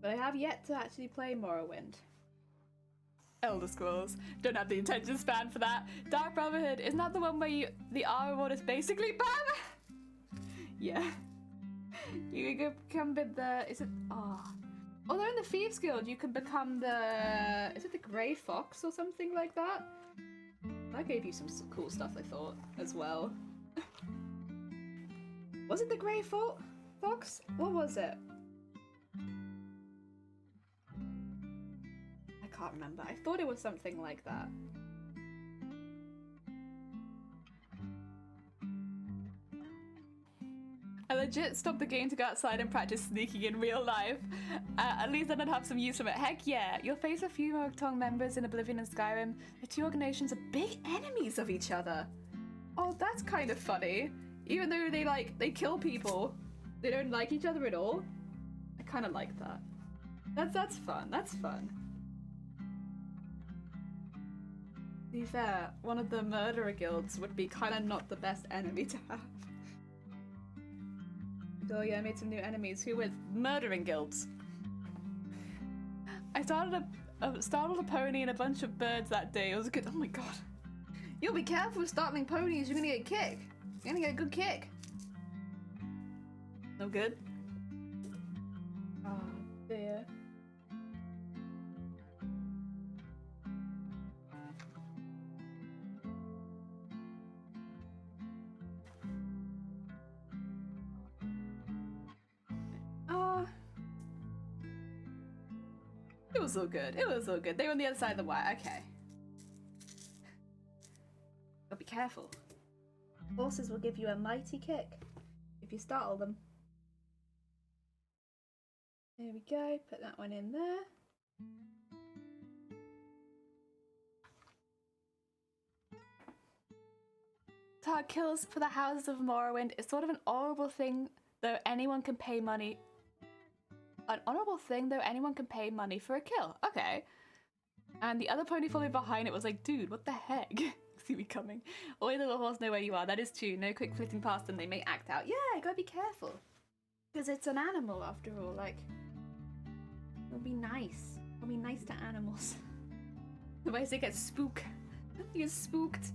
But I have yet to actually play Morrowind. Elder Scrolls. Don't have the attention span for that. Dark Brotherhood. Isn't that the one where the R reward is basically BAM? Yeah. You can become the... Is it... Although in the Thieves Guild you can become the... Is it the Grey Fox or something like that? That gave you some cool stuff, I thought, as well. Was it the Grey Fox? What was it? can't remember. I thought it was something like that. I legit stopped the game to go outside and practice sneaking in real life. At least then I'd have some use from it. Heck yeah! You'll face a few Mokatong members in Oblivion and Skyrim. The two organizations are big enemies of each other. Oh, that's kind of funny. Even though they kill people, they don't like each other at all. I kind of like that. That's fun. That's fun. To be fair, one of the murderer guilds would be kind of not the best enemy to have. Oh yeah, I made some new enemies. Who with? Murdering guilds. I startled a pony and a bunch of birds that day. It was good. Oh my god. You'll be careful with startling ponies. You're gonna get a kick. You're gonna get a good kick. No good? Oh dear. It was all good. It was all good. They were on the other side of the wire. Okay. But be careful. Horses will give you a mighty kick if you startle them. There we go. Put that one in there. Target kills for the Houses of Morrowind is sort of an honourable thing, though anyone can pay money. An honourable thing, though anyone can pay money for a kill. Okay. And the other pony following behind it was like, dude, what the heck? See me coming. Only the little horse know where you are. That is true. No quick flitting past them. They may act out. Yeah, you gotta be careful. Because it's an animal after all. Like, it'll be nice. It'll be nice to animals. Otherwise they get spooked. They get spooked.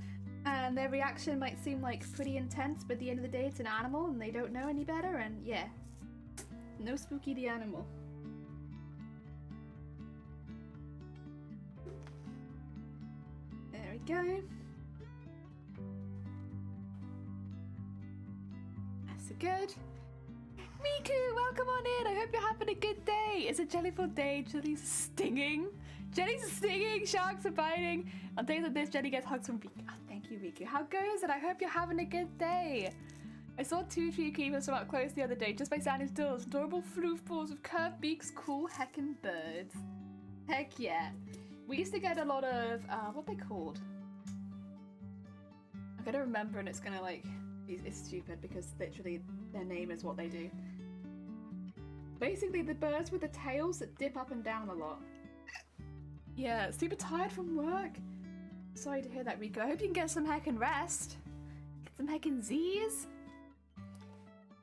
And their reaction might seem like pretty intense, but at the end of the day it's an animal and they don't know any better, and yeah. No Spooky the animal. There we go. That's good. Riku, welcome on in. I hope you're having a good day. It's a jellyful day. Jellies are stinging. Jellies are stinging. Sharks are biting. On days like this, Jelly gets hugs from Riku. Oh, thank you, Riku. How goes it? I hope you're having a good day. I saw two tree creepers from up close the other day just by standing still. Adorable floofballs with curved beaks, cool heckin' birds. Heck yeah. We used to get a lot of, what are they called? I'm gonna remember and it's gonna like, it's stupid because literally their name is what they do. Basically the birds with the tails that dip up and down a lot. Yeah, super tired from work. Sorry to hear that, Rico. I hope you can get some heckin' rest. Get some heckin' Z's.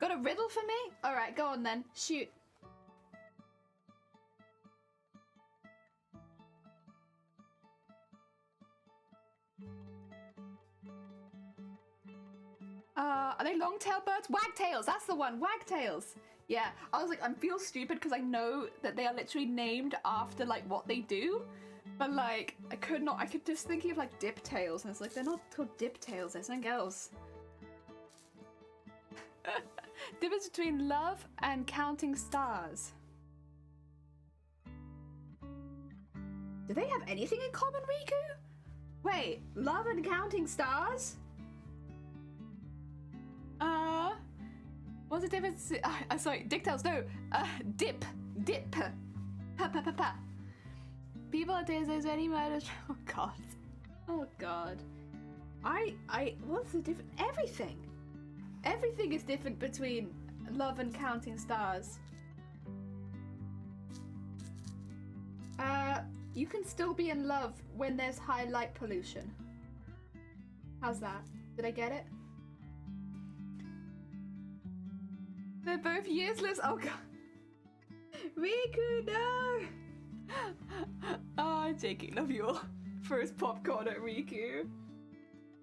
Got a riddle for me? Alright, go on then. Shoot. Are they long-tailed birds? Wagtails, that's the one. Wagtails. Yeah, I was like, I feel stupid because I know that they are literally named after like what they do. But like, I could just thinking of like diptails and it's like, they're not called diptails, they're something else. Difference between love and counting stars. Do they have anything in common, Riku? Wait, love and counting stars? What's the difference? Sorry, dictails, no. Dip. Pa. People are days there's any murders. Oh god. Oh god. What's the difference? Everything. Everything is different between love and counting stars. You can still be in love when there's high light pollution. How's that? Did I get it? They're both useless. Oh god. Riku, no! Oh, JK, love you all. First popcorn at Riku.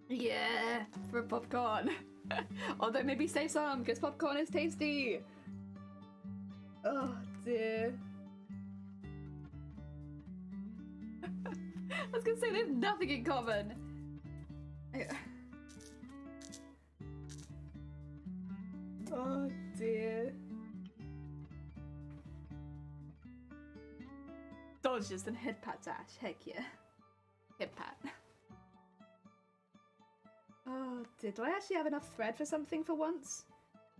Yeah, for popcorn. Although maybe save some, because popcorn is tasty. Oh dear. I was gonna say they have nothing in common. Oh dear. indulgence than head pat dash. Heck yeah. Head pat. Oh, do I actually have enough thread for something for once?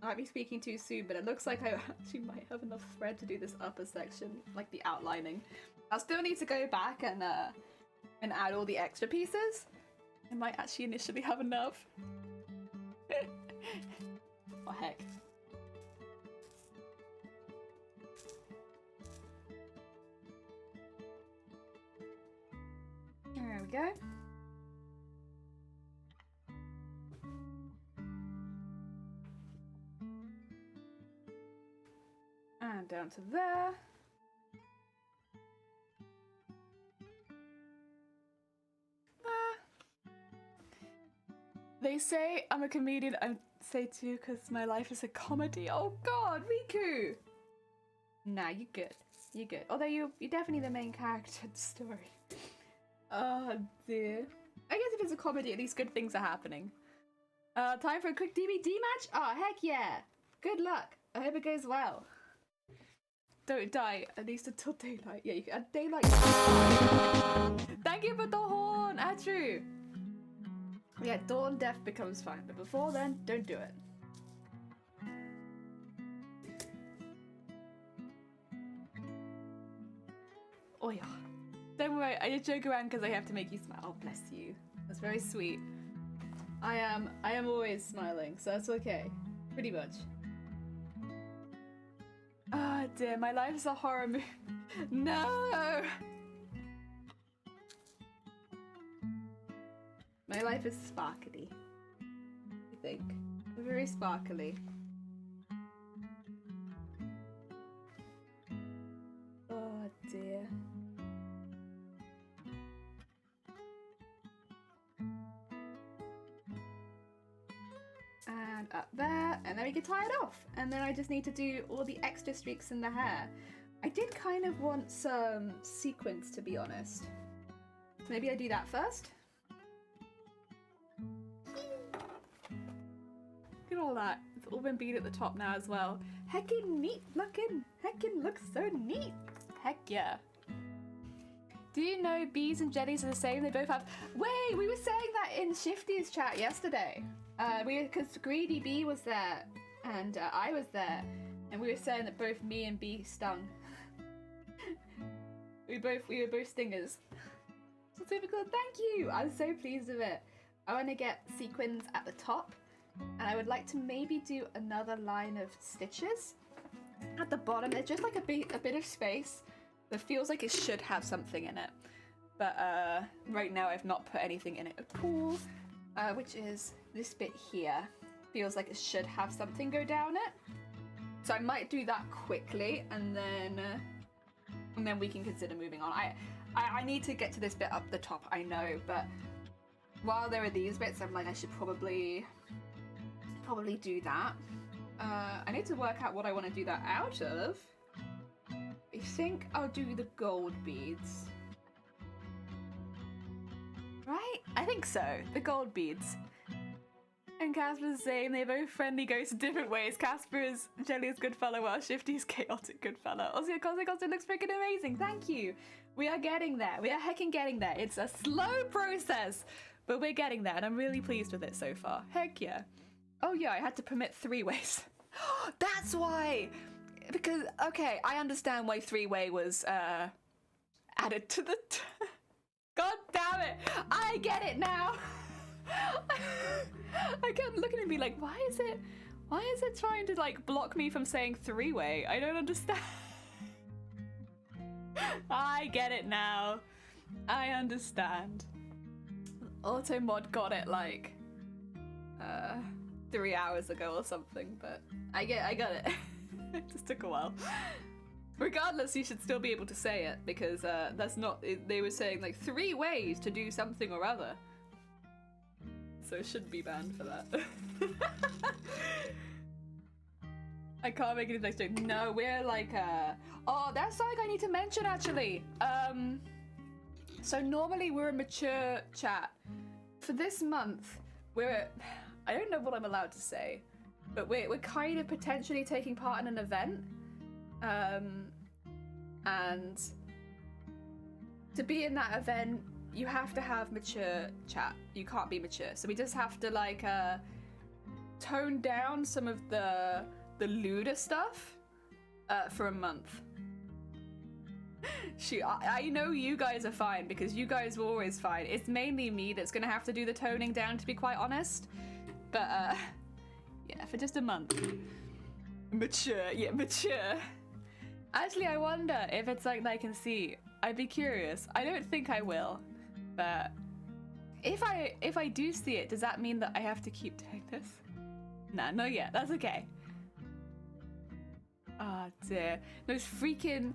I might be speaking too soon, but it looks like I actually might have enough thread to do this upper section, like the outlining. I'll still need to go back and add all the extra pieces. I might actually initially have enough. Oh heck. There we go. And down to there. They say I'm a comedian. I say too because my life is a comedy. Oh god, Riku! Nah, you good. You good. Although you're definitely the main character in the story. Oh dear. I guess if it's a comedy, at least good things are happening. Time for a quick DBD match? Oh, heck yeah. Good luck. I hope it goes well. Don't die, at least until daylight. Yeah, you can add daylight. Thank you for the horn, Atru. Yeah, dawn death becomes fine, but before then, don't do it. Oh yeah. Don't worry, I just joke around because I have to make you smile. Oh, bless you. That's very sweet. I am always smiling, so that's okay. Pretty much. Ah, oh, dear, my life is a horror movie. No! My life is sparkly. I think. Very sparkly. Oh dear. And up there, and then we can tie it off. And then I just need to do all the extra streaks in the hair. I did kind of want some sequins, to be honest. Maybe I do that first. Look at all that. It's all been beat at the top now as well. Heckin' neat looking. Heckin' looks so neat. Heck yeah. Do you know bees and jellies are the same? They both have... Wait, we were saying that in Shifty's chat yesterday. Because Greedy Bee was there and I was there, and we were saying that both me and Bee stung. we were both stingers. So super cool. Thank you. I'm so pleased with it. I want to get sequins at the top, and I would like to maybe do another line of stitches at the bottom. There's just like a bit of space that feels like it should have something in it, but right now I've not put anything in it at all. Which is this bit here. Feels like it should have something go down it. So I might do that quickly, and then we can consider moving on. I need to get to this bit up the top, I know, but while there are these bits, I'm like, I should probably do that. I need to work out what I want to do that out of. I think I'll do the gold beads. Right? I think so. The gold beads. And Casper's the same. They're both friendly ghosts in different ways. Casper is Jelly's good fellow while Shifty's chaotic good fellow. Also, your cosmic costume looks freaking amazing. Thank you. We are getting there. We are heckin' getting there. It's a slow process, but we're getting there, and I'm really pleased with it so far. Heck yeah. Oh yeah, I had to permit 3-ways. That's why. Because, okay, I understand why 3-way was added to the... God damn it! I get it now! I kept looking at me like, why is it trying to like block me from saying 3-way? I don't understand. I get it now. I understand. Automod got it like 3 hours ago or something, but I got it. It just took a while. Regardless, you should still be able to say it, because that's not... They were saying, like, 3 ways to do something or other. So it shouldn't be banned for that. I can't make it next joke. No, we're like... Oh, that's something I need to mention, actually. So normally we're a mature chat. For this month, we're... I don't know what I'm allowed to say, but we're kind of potentially taking part in an event. And to be in that event, you have to have mature chat. You can't be mature. So we just have to like tone down some of the lewder stuff for a month. Shoot, I know you guys are fine because you guys were always fine. It's mainly me that's gonna have to do the toning down, to be quite honest. But yeah, for just a month. Mature, yeah, mature. Actually, I wonder if it's something I can see. I'd be curious. I don't think I will, but if I do see it, does that mean that I have to keep doing this? Nah, not yet. That's okay. Oh dear. Most freaking...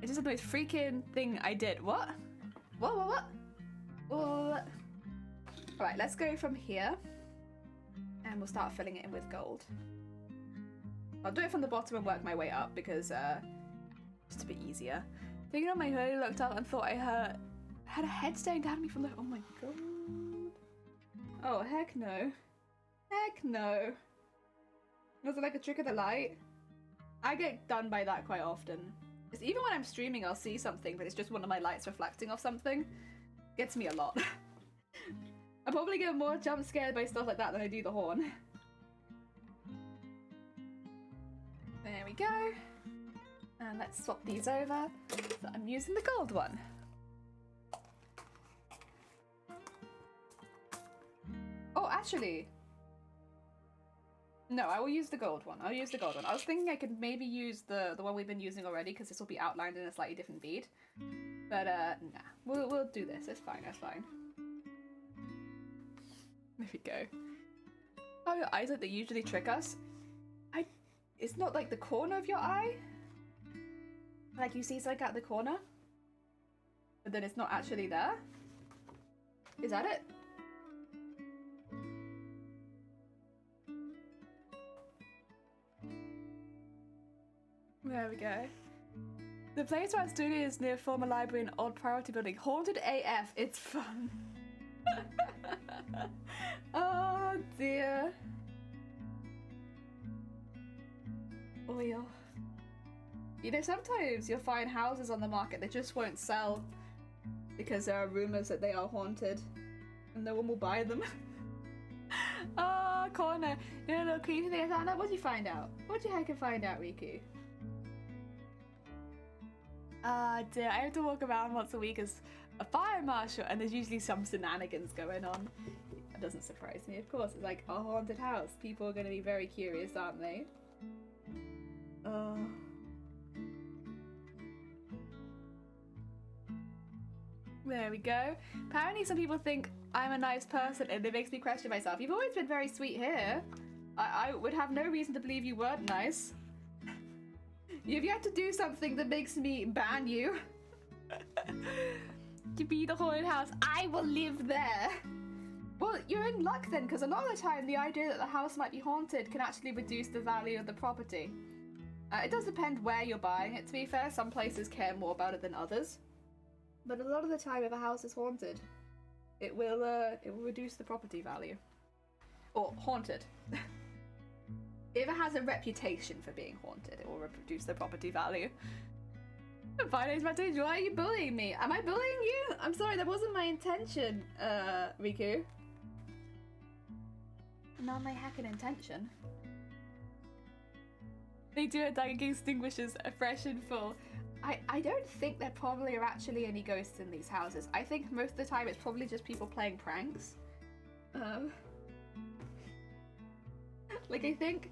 It just the most freaking thing I did. What? What? Alright, let's go from here. And we'll start filling it in with gold. I'll do it from the bottom and work my way up because just a bit easier. Thinking on my hood, I looked up and thought I had a head staring down at me from the... Oh my god. Oh, heck no. Heck no. Was it like a trick of the light? I get done by that quite often. It's even when I'm streaming, I'll see something, but it's just one of my lights reflecting off something. Gets me a lot. I probably get more jump scared by stuff like that than I do the horn. There we go. And let's swap these over. So I'm using the gold one. Oh, actually. No, I will use the gold one. I'll use the gold one. I was thinking I could maybe use the one we've been using already because this will be outlined in a slightly different bead. But nah, we'll do this. It's fine. That's fine. There we go. Oh, your eyes like they usually trick us. It's not like the corner of your eye. Like you see something out the corner, but then it's not actually there. Is that it? There we go. The place where our studio is near former library and old priority building. Haunted AF. It's fun. Oh dear. Oil. You know, sometimes you'll find houses on the market that just won't sell because there are rumors that they are haunted and no one will buy them. Oh, corner. You know, little creepy thing I found out? What did you find out? What did you heck find out, Riku? Dear, I have to walk around once a week as a fire marshal and there's usually some shenanigans going on. That doesn't surprise me, of course. It's like a haunted house. People are going to be very curious, aren't they? There we go. Apparently some people think I'm a nice person and it makes me question myself. You've always been very sweet here. I would have no reason to believe you weren't nice. You've yet to do something that makes me ban you. To be the haunted house. I will live there. Well, you're in luck then, because a lot of the time the idea that the house might be haunted can actually reduce the value of the property. It does depend where you're buying it, to be fair. Some places care more about it than others. But a lot of the time, if a house is haunted, it will reduce the property value. Or haunted. If it has a reputation for being haunted, it will reduce the property value. Finance message, why are you bullying me? Am I bullying you? I'm sorry, that wasn't my intention, Riku. Not my hacking intention. They do it like extinguishers are fresh and full. I don't think there probably are actually any ghosts in these houses. I think most of the time it's probably just people playing pranks. Like I think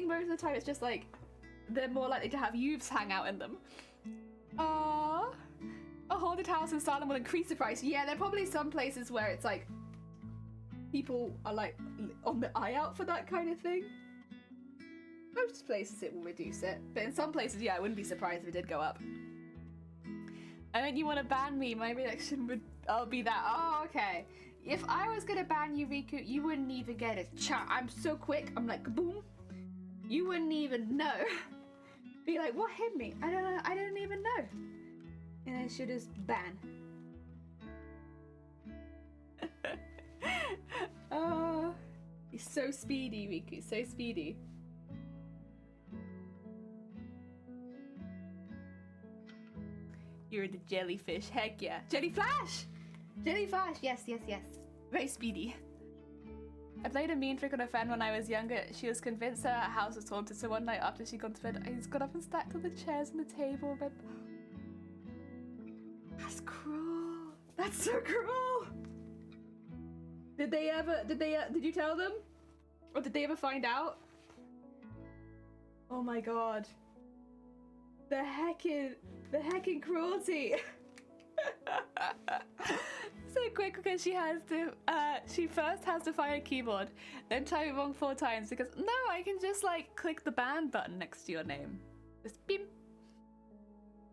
most of the time it's just like they're more likely to have youths hang out in them. A haunted house in Salem will increase the price. Yeah, there are probably some places where it's like people are like on the eye out for that kind of thing. Most places it will reduce it, but in some places, yeah, I wouldn't be surprised if it did go up. I mean, you want to ban me, my reaction would be that, oh, okay. If I was gonna ban you, Riku, you wouldn't even get a chat. I'm so quick, I'm like, boom. You wouldn't even know. Be like, what hit me? I don't know, I didn't even know. And I should just ban. Oh, he's so speedy, Riku, so speedy. You're the jellyfish. Heck yeah. Jellyflash! Jellyflash! Yes, yes, yes. Very speedy. I played a mean trick on a friend when I was younger. She was convinced that our house was haunted, so one night after she got to bed, I just got up and stacked all the chairs on the table. But that's cruel. That's so cruel. Did you tell them? Or did they ever find out? Oh my god. The heckin' cruelty. So quick because she first has to find a keyboard, then type it wrong 4 times because no, I can just like click the band button next to your name. Just beep.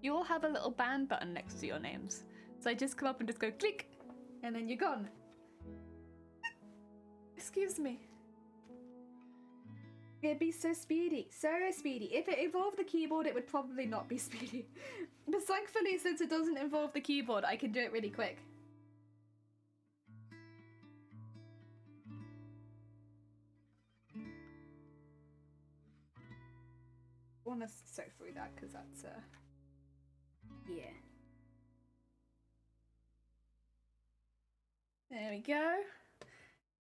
You all have a little band button next to your names. So I just come up and just go click, and then you're gone. Excuse me. It'd be so speedy, so speedy. If it involved the keyboard, it would probably not be speedy. But thankfully, since it doesn't involve the keyboard, I can do it really quick. I want to sew through that because that's yeah. There we go.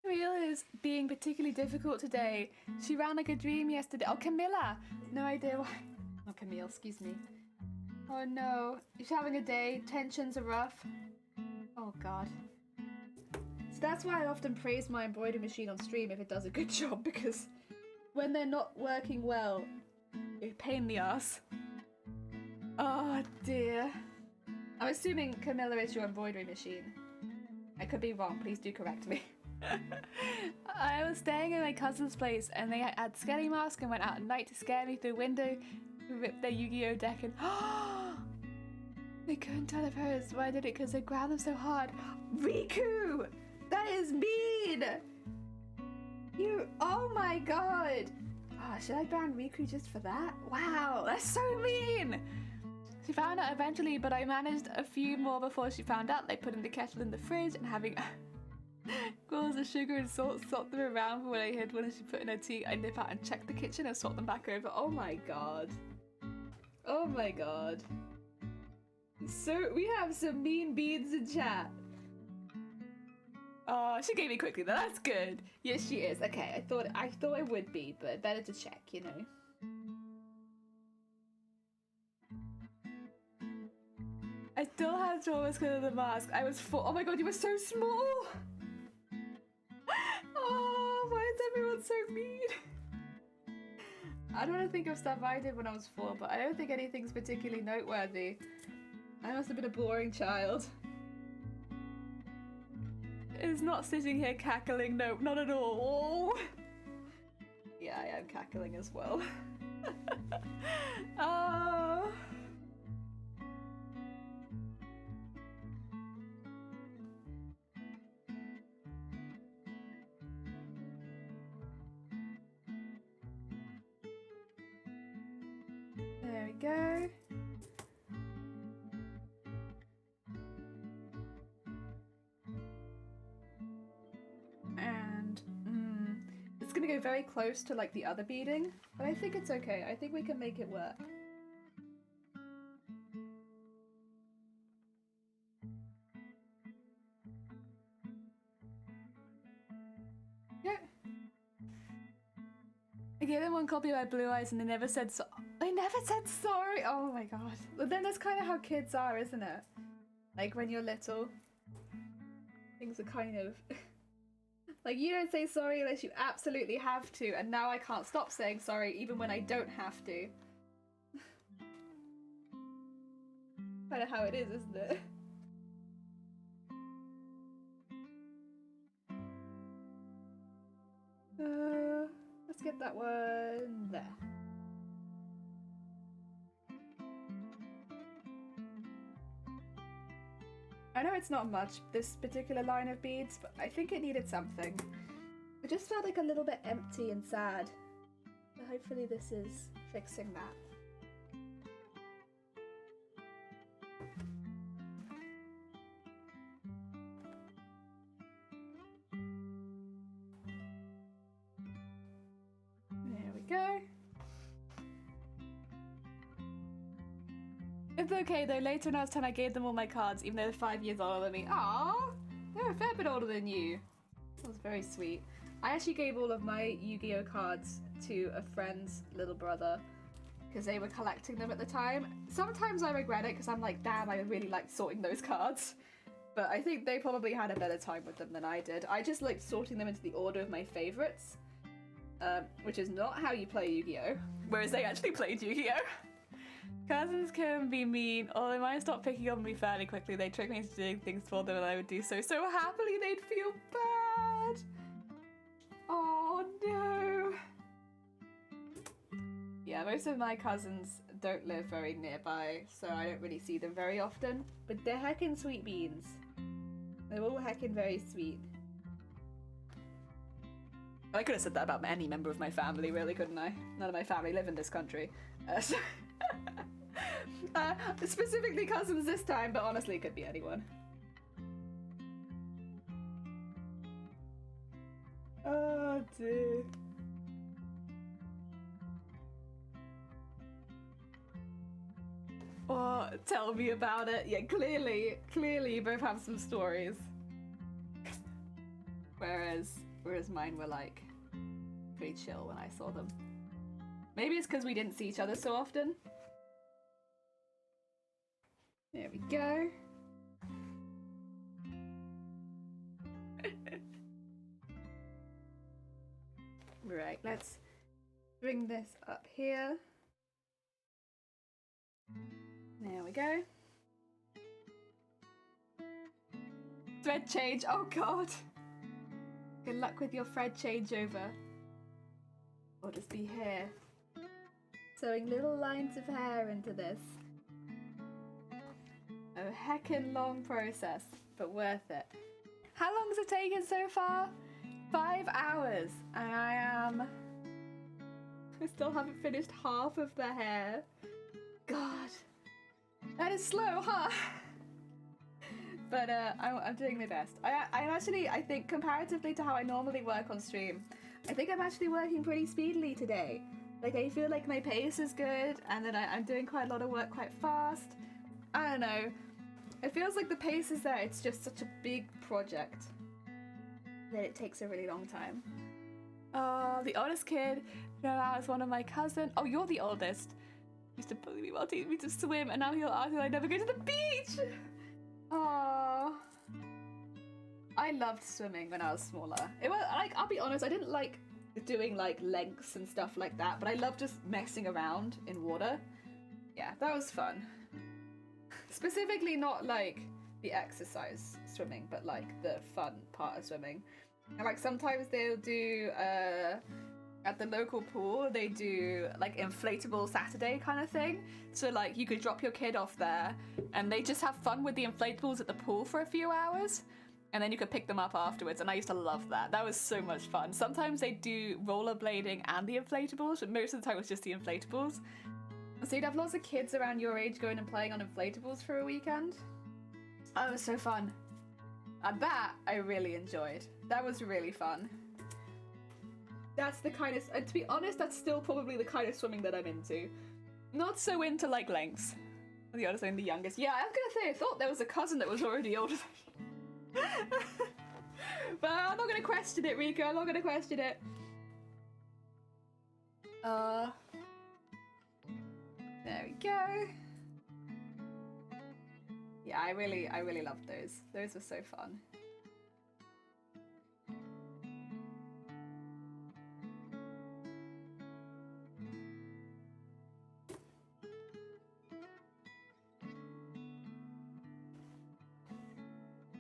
Camilla is being particularly difficult today. She ran like a dream yesterday. Oh, Camilla! No idea why. Oh, Camille, excuse me. Oh no, she's having a day. Tensions are rough. Oh god. So that's why I often praise my embroidery machine on stream if it does a good job, because when they're not working well, it's a pain in the ass. Oh dear. I'm assuming Camilla is your embroidery machine. I could be wrong, please do correct me. I was staying in my cousin's place and they had scary masks and went out at night to scare me through a window, ripped their Yu-Gi-Oh deck and they couldn't tell if hers. Why did it? Because they ground them so hard. Riku! That is mean! You, oh my god! Oh, should I ban Riku just for that? Wow, that's so mean! She found out eventually, but I managed a few more before she found out. They put in the kettle in the fridge and having balls of sugar and salt, swap them around for when I hid one and she put in her tea. I nip out and check the kitchen and swap them back over. Oh my god. Oh my god. So we have some mean beans in chat. Oh, she gave me quickly though. That's good. Yes, she is. Okay, I thought it would be, but better to check, you know. I still have traumas because of the mask. I was 4. Oh my god, you were so small. Oh, why is everyone so mean? I don't want to think of stuff I did when I was 4, but I don't think anything's particularly noteworthy. I must have been a boring child. It's not sitting here cackling, no, not at all. Yeah, I am cackling as well. Oh. There we go. And it's gonna go very close to like the other beading, but I think it's okay. I think we can make it work. Yeah. I gave them one copy of my Blue Eyes and they never said so. They never said sorry. Oh my god. But then that's kind of how kids are, isn't it? Like when you're little, things are kind of like you don't say sorry unless you absolutely have to, and now I can't stop saying sorry even when I don't have to. Kind of how it is, isn't it? Let's get that one there. I know it's not much, this particular line of beads, but I think it needed something. It just felt like a little bit empty and sad. So hopefully this is fixing that. There we go. It's okay though, later when I was 10 I gave them all my cards, even though they're 5 years older than me. Aww! They're a fair bit older than you. That was very sweet. I actually gave all of my Yu-Gi-Oh cards to a friend's little brother because they were collecting them at the time. Sometimes I regret it because I'm like, damn, I really liked sorting those cards. But I think they probably had a better time with them than I did. I just liked sorting them into the order of my favorites, which is not how you play Yu-Gi-Oh! Whereas they actually played Yu-Gi-Oh! Cousins can be mean, although mine stopped picking on me fairly quickly. They tricked me into doing things for them and I would do so happily they'd feel bad. Oh no. Yeah, most of my cousins don't live very nearby, so I don't really see them very often. But they're heckin' sweet beans. They're all heckin' very sweet. I could have said that about any member of my family, really, couldn't I? None of my family live in this country. Specifically cousins this time, but honestly it could be anyone. Oh dear. Oh, tell me about it. Yeah, clearly you both have some stories. Whereas mine were like pretty chill when I saw them. Maybe it's because we didn't see each other so often. There we go. Right, let's bring this up here. There we go. Thread change, oh god. Good luck with your thread changeover. I'll just be here. Sewing little lines of hair into this. A heckin' long process, but worth it. How long has it taken so far? 5 hours, and I still haven't finished half of the hair. God, that is slow, huh? But I'm doing my best. I think comparatively to how I normally work on stream, I think I'm actually working pretty speedily today. Like I feel like my pace is good, and then I'm doing quite a lot of work quite fast. I don't know. It feels like the pace is there. It's just such a big project that it takes a really long time. Oh, the oldest kid. No, I was one of my cousins. Oh, you're the oldest. Used to bully me while teaching me to swim, and now he'll ask if I never go to the beach. Oh, I loved swimming when I was smaller. It was like, I'll be honest, I didn't like doing like lengths and stuff like that, but I loved just messing around in water. Yeah, that was fun. Specifically not like the exercise swimming, but like the fun part of swimming. And like sometimes they'll do at the local pool they do like inflatable Saturday kind of thing. So like you could drop your kid off there and they just have fun with the inflatables at the pool for a few hours and then you could pick them up afterwards, and I used to love that. That was so much fun. Sometimes they do rollerblading and the inflatables, but most of the time it was just the inflatables. So you'd have lots of kids around your age going and playing on inflatables for a weekend. Oh, it was so fun. And that I really enjoyed. That was really fun. That's the kind of, and to be honest, that's still probably the kind of swimming that I'm into. Not so into like lengths. The oldest and the youngest. Yeah, I was gonna say, I thought there was a cousin that was already older than me. But I'm not gonna question it, Rico. I'm not gonna question it. There we go. Yeah, I really loved those. Those were so fun.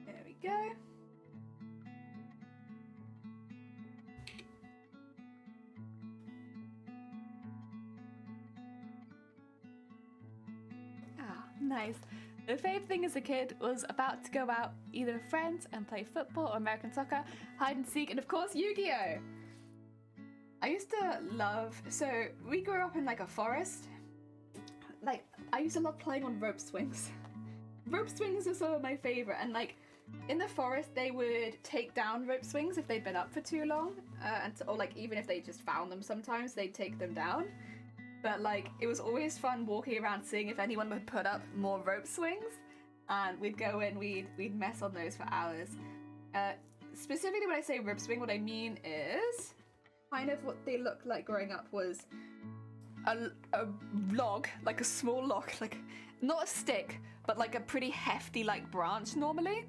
There we go. Nice. The fave thing as a kid was about to go out either with friends and play football or American soccer, hide and seek, and of course Yu-Gi-Oh! I used to love, so we grew up in like a forest. Like, I used to love playing on rope swings. Rope swings are some of my favorite, and like in the forest they would take down rope swings if they'd been up for too long, or like even if they just found them sometimes they'd take them down. But like, it was always fun walking around seeing if anyone would put up more rope swings, and we'd go in, we'd mess on those for hours. Specifically when I say rope swing, what I mean is kind of what they looked like growing up was a log, like a small log, like not a stick, but like a pretty hefty like branch normally,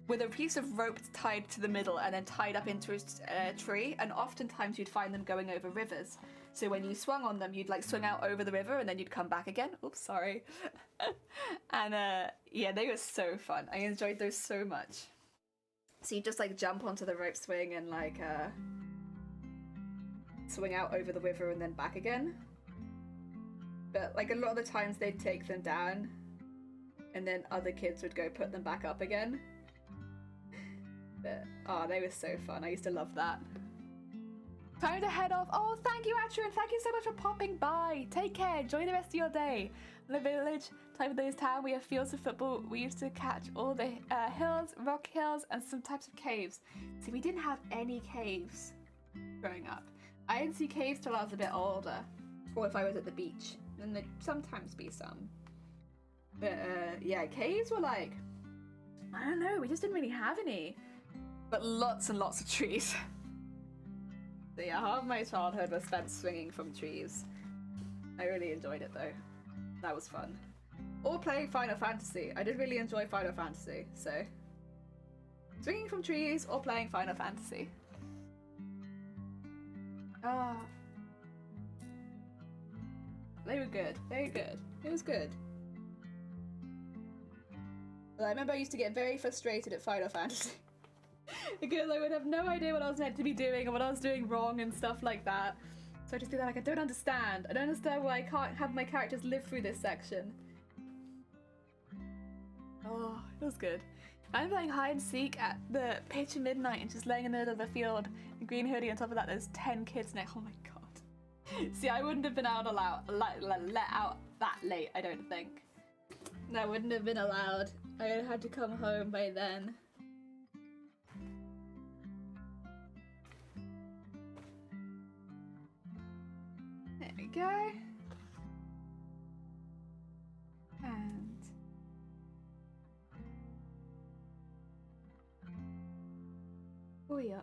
with a piece of rope tied to the middle and then tied up into a tree, and oftentimes you'd find them going over rivers. So when you swung on them, you'd like swing out over the river and then you'd come back again. Oops, sorry. And yeah, they were so fun. I enjoyed those so much. So you just like jump onto the rope swing and like swing out over the river and then back again. But like a lot of the times they'd take them down and then other kids would go put them back up again. But oh, they were so fun. I used to love that. Time to head off. Oh, thank you, Atru, and thank you so much for popping by. Take care. Enjoy the rest of your day. In the village, type of this town, we have fields of football. We used to catch all the hills, rock hills, and some types of caves. See, we didn't have any caves growing up. I didn't see caves till I was a bit older, or if I was at the beach. Then there'd sometimes be some. But yeah, caves were like, I don't know, we just didn't really have any. But lots and lots of trees. So yeah, half of my childhood was spent swinging from trees. I really enjoyed it though. That was fun. Or playing Final Fantasy. I did really enjoy Final Fantasy, so swinging from trees or playing Final Fantasy. Ah, they were good. Very good. It was good. But I remember I used to get very frustrated at Final Fantasy. Because I would have no idea what I was meant to be doing and what I was doing wrong and stuff like that. So I'd just be like, I don't understand. I don't understand why I can't have my characters live through this section. Oh, it was good. I'm playing hide and seek at the pitch of midnight and just laying in the middle of the field, a green hoodie. On top of that, there's 10 kids next. Oh my god. See, I wouldn't have been let out that late, I don't think. I wouldn't have been allowed. I would have had to come home by then. There we go. And oh yeah.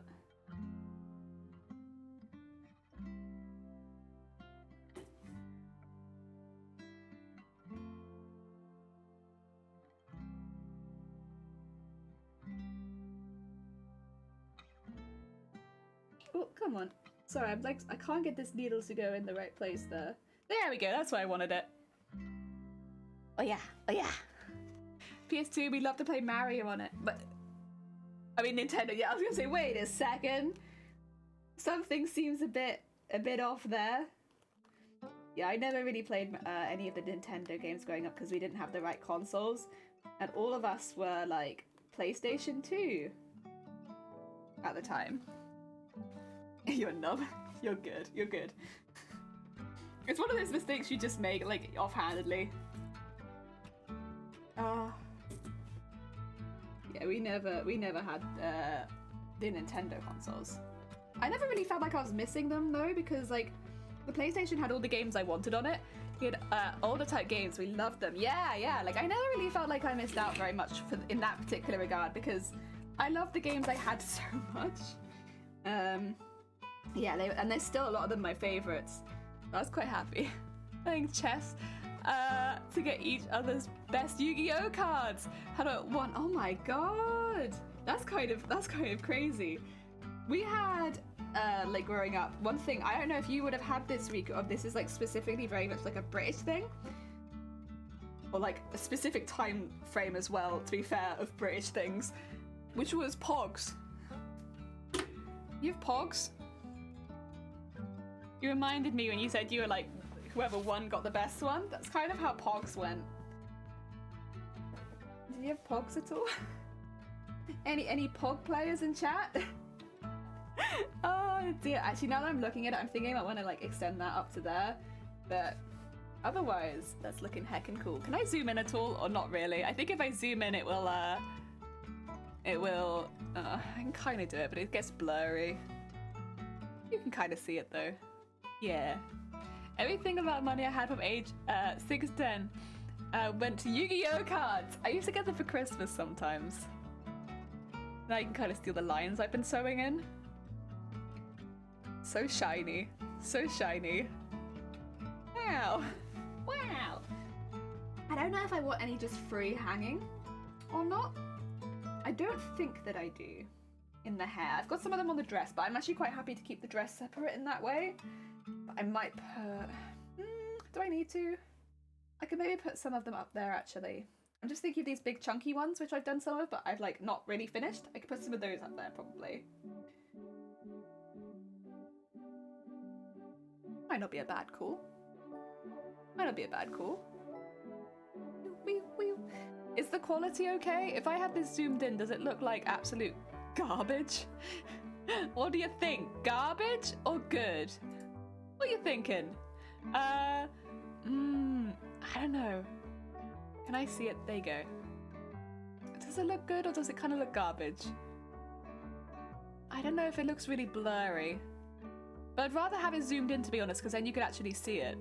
Oh, come on. Sorry, I'm like, I can't get this needle to go in the right place there. There we go, that's why I wanted it. Oh yeah, oh yeah. PS2, we love to play Mario on it, but I mean Nintendo, yeah, I was gonna say, wait a second. Something seems a bit off there. Yeah, I never really played any of the Nintendo games growing up because we didn't have the right consoles. And all of us were like PlayStation 2 at the time. You're a nub. You're good. You're good. It's one of those mistakes you just make, like, offhandedly. Yeah, we never had the Nintendo consoles. I never really felt like I was missing them, though, because, like, the PlayStation had all the games I wanted on it. We had older type games. We loved them. Yeah. Like, I never really felt like I missed out very much in that particular regard, because I loved the games I had so much. Yeah, and there's still a lot of them my favourites. I was quite happy. Playing chess to get each other's best Yu-Gi-Oh cards. How do one? Oh my god, that's kind of crazy. We had like growing up, one thing, I don't know if you would have had this week, or this is like specifically very much like a British thing, or like a specific time frame as well, to be fair, of British things, which was Pogs. You have Pogs? You reminded me when you said you were like, whoever won got the best one. That's kind of how Pogs went. Do you have Pogs at all? Any Pog players in chat? Oh dear, actually now that I'm looking at it, I'm thinking I want to like extend that up to there. But otherwise, that's looking heckin' cool. Can I zoom in at all, or not really? I think if I zoom in, it will, I can kind of do it, but it gets blurry. You can kind of see it though. Yeah. Everything about money I had from age 6 to 10 went to Yu-Gi-Oh cards. I used to get them for Christmas sometimes. Now you can kind of steal the lines I've been sewing in. So shiny. So shiny. Wow. Wow. I don't know if I want any just free hanging or not. I don't think that I do in the hair. I've got some of them on the dress, but I'm actually quite happy to keep the dress separate in that way. But I might put... do I need to? I could maybe put some of them up there actually. I'm just thinking of these big chunky ones, which I've done some of, but I've like not really finished. I could put some of those up there probably. Might not be a bad call. Might not be a bad call. Is the quality okay? If I have this zoomed in, does it look like absolute garbage? What do you think? Garbage or good? What are you thinking? I don't know. Can I see it? There you go. Does it look good or does it kind of look garbage? I don't know if it looks really blurry. But I'd rather have it zoomed in, to be honest, because then you could actually see it.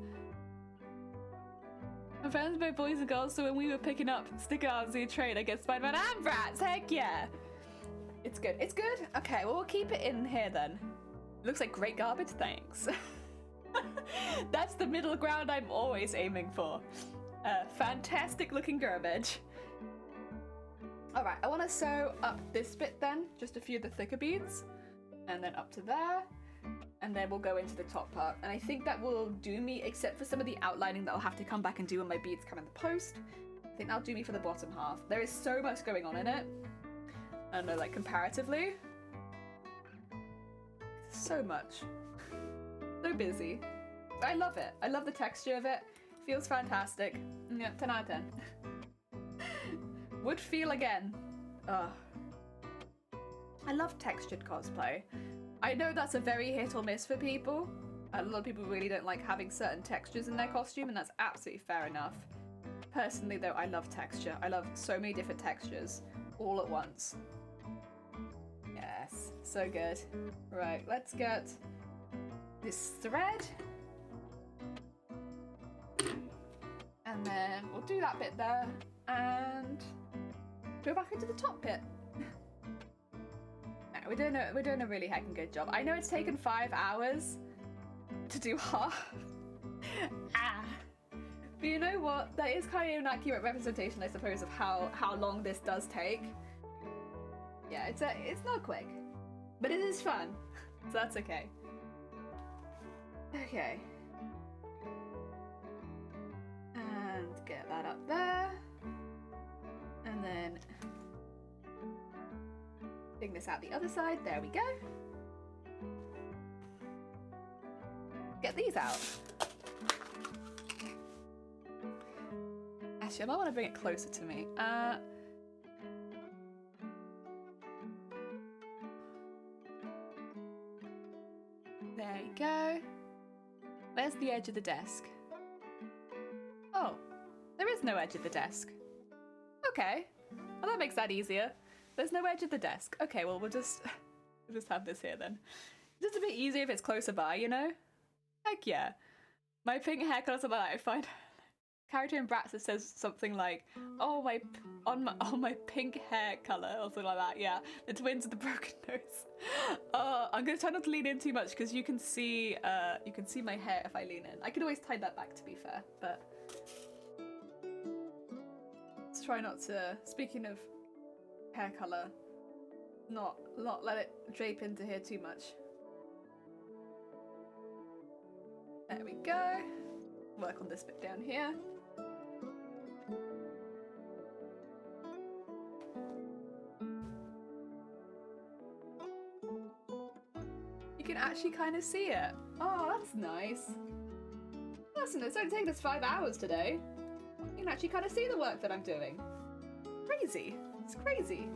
My friends were both boys and girls, so when we were picking up sticker arms, we trade against Spider-Man and Bratz. Heck yeah! It's good. It's good? Okay, well, we'll keep it in here then. Looks like great garbage, thanks. That's the middle ground I'm always aiming for. Fantastic looking garbage. Alright, I want to sew up this bit then, just a few of the thicker beads, and then up to there, and then we'll go into the top part. And I think that will do me, except for some of the outlining that I'll have to come back and do when my beads come in the post. I think that'll do me for the bottom half. There is so much going on in it. I don't know, like comparatively. So much. So busy. But I love it. I love the texture of it. Feels fantastic. Yeah, 10 out of 10. Would feel again. Ugh. I love textured cosplay. I know that's a very hit or miss for people. A lot of people really don't like having certain textures in their costume, and that's absolutely fair enough. Personally though, I love texture. I love so many different textures all at once. Yes, so good. Right, let's get this thread. And then we'll do that bit there and go back into the top bit. No, we're doing a really heckin' good job. I know it's taken 5 hours to do half. But you know what? That is kind of an accurate representation, I suppose, of how long this does take. Yeah, it's not quick, but it is fun, so that's okay. Okay. And get that up there. And then bring this out the other side. There we go. Get these out. Actually, I might want to bring it closer to me. There you go. Where's the edge of the desk? Oh, there is no edge of the desk. Okay, well that makes that easier. There's no edge of the desk. Okay, well we'll just have this here then. Just a bit easier if it's closer by, you know? Heck yeah. My pink hair color, something like that, I find character in Bratz that says something like, oh my pink hair color or something like that. Yeah, the twins with the broken nose. I'm gonna try not to lean in too much because you can see my hair if I lean in. I could always tie that back, to be fair, but let's try not to. Speaking of hair color, not let it drape into here too much. There we go. Work on this bit down here. You can actually kind of see it. Oh, that's nice. Listen, it's only taken us 5 hours today. You can actually kind of see the work that I'm doing. Crazy. It's crazy.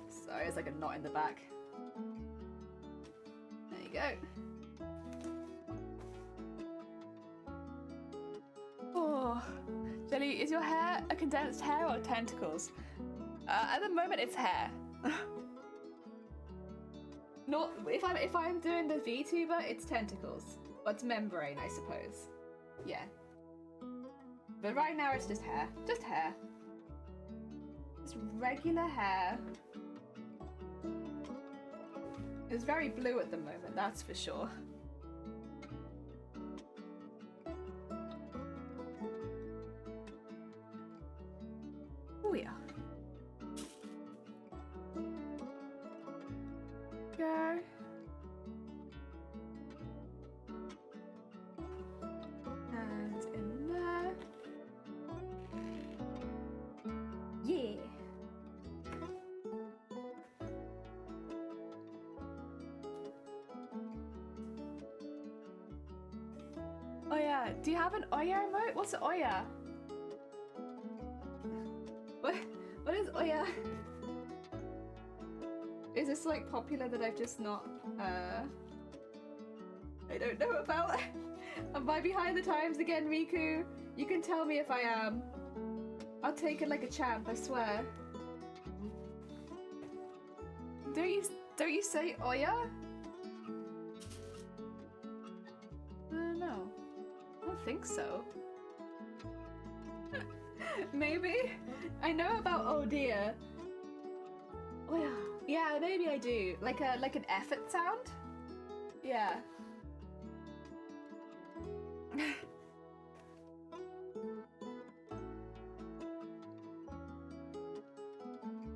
Sorry, it's like a knot in the back. There you go. Oh, Jelly, is your hair a condensed hair or tentacles? At the moment, it's hair. Not if I'm doing the VTuber, it's tentacles. But it's membrane, I suppose. Yeah. But right now it's just hair. Just hair. Just regular hair. It's very blue at the moment, that's for sure. Oh yeah. Go. And in there. Yeah. Oh yeah, do you have an Oya emote? What's Oya? What is Oya? Is this like popular that I've just not I don't know about? Am I behind the times again, Riku? You can tell me if I am. I'll take it like a champ, I swear. Don't you say Oya? I don't know. I don't think so. Maybe? I know about oh dear. Oya. Yeah, maybe I do. Like an effort sound? Yeah.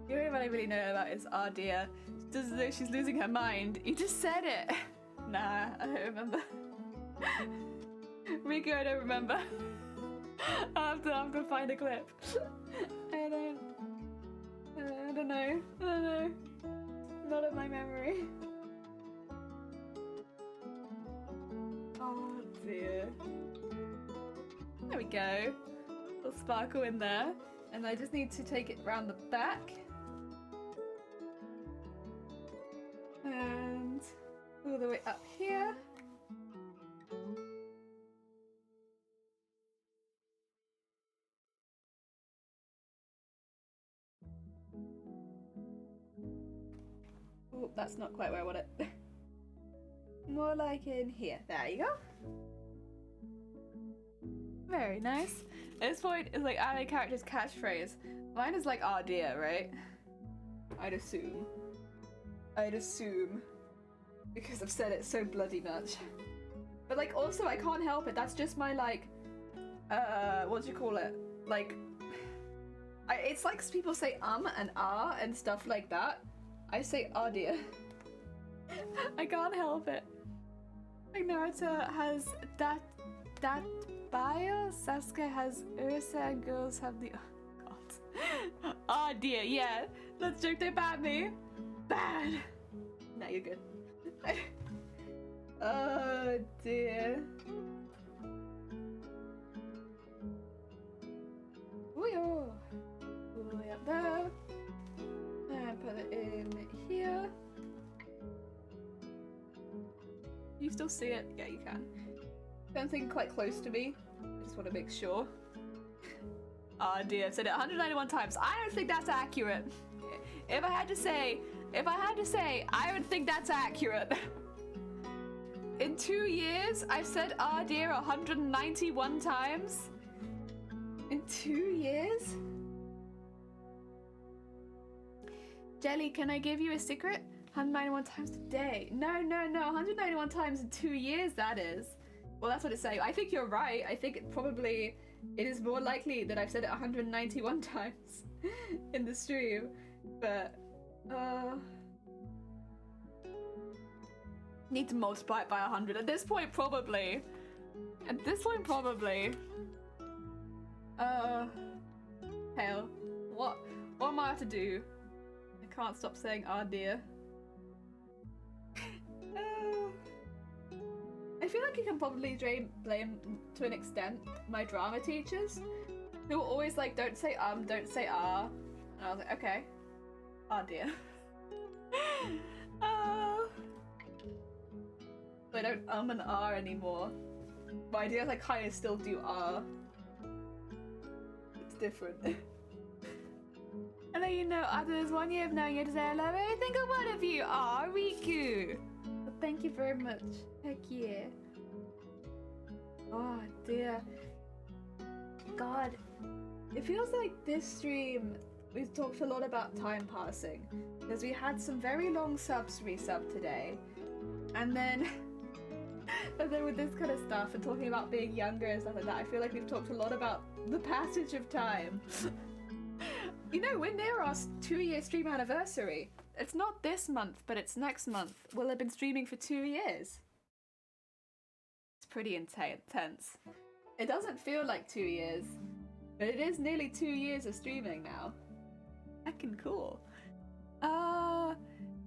The only one I really know about is oh dear. She does as though she's losing her mind. You just said it. Nah, I don't remember. Riku, I don't remember. I'll have to find a clip. I don't know. Not in my memory. Oh dear. There we go. A little sparkle in there. And I just need to take it round the back. And all the way up here. Oh, that's not quite where I want it. More like in here. There you go. Very nice. At this point, it's like anime character's catchphrase. Mine is like, "Ah dear," right? I'd assume. Because I've said it so bloody much. But like, also, I can't help it. That's just my like, what do you call it? Like, it's like people say and ah and stuff like that. I say ah dear. I can't help it. Like Naruto has that bio, Sasuke has Ursa, and girls have the oh god. Ah dear, yeah. Let's joke, don't ban me. Bad. Now you're good. Oh dear. All the way up there. And put it in here. You still see it? Yeah, you can. Something quite close to me. I just want to make sure. Oh dear, I've said it 191 times. I don't think that's accurate. If I had to say, I would think that's accurate. In 2 years, I've said ah dear 191 times. In 2 years? Jelly, can I give you a secret? 191 times today. No, 191 times in 2 years, that is. Well, that's what it's saying. I think you're right. I think it is more likely that I've said it 191 times in the stream. But, need to multiply it by 100. At this point, probably. Hell. What am I to do? I can't stop saying ah dear. I feel like you can probably blame to an extent my drama teachers who were always like, don't say don't say ah. And I was like, okay. Ah dear. I don't and ah anymore. My ideas I kind of still do ah. It's different. And you know, after this 1 year of knowing you to say hello, every single one of you. Aw, Riku. Well, thank you very much. Heck yeah. Oh dear. God. It feels like this stream, we've talked a lot about time passing. Because we had some very long subs resub today. And then with this kind of stuff and talking about being younger and stuff like that, I feel like we've talked a lot about the passage of time. You know, we're near our 2-year stream anniversary. It's not this month, but it's next month. We'll have been streaming for 2 years. It's pretty intense. It doesn't feel like 2 years, but it is nearly 2 years of streaming now. Heckin' cool.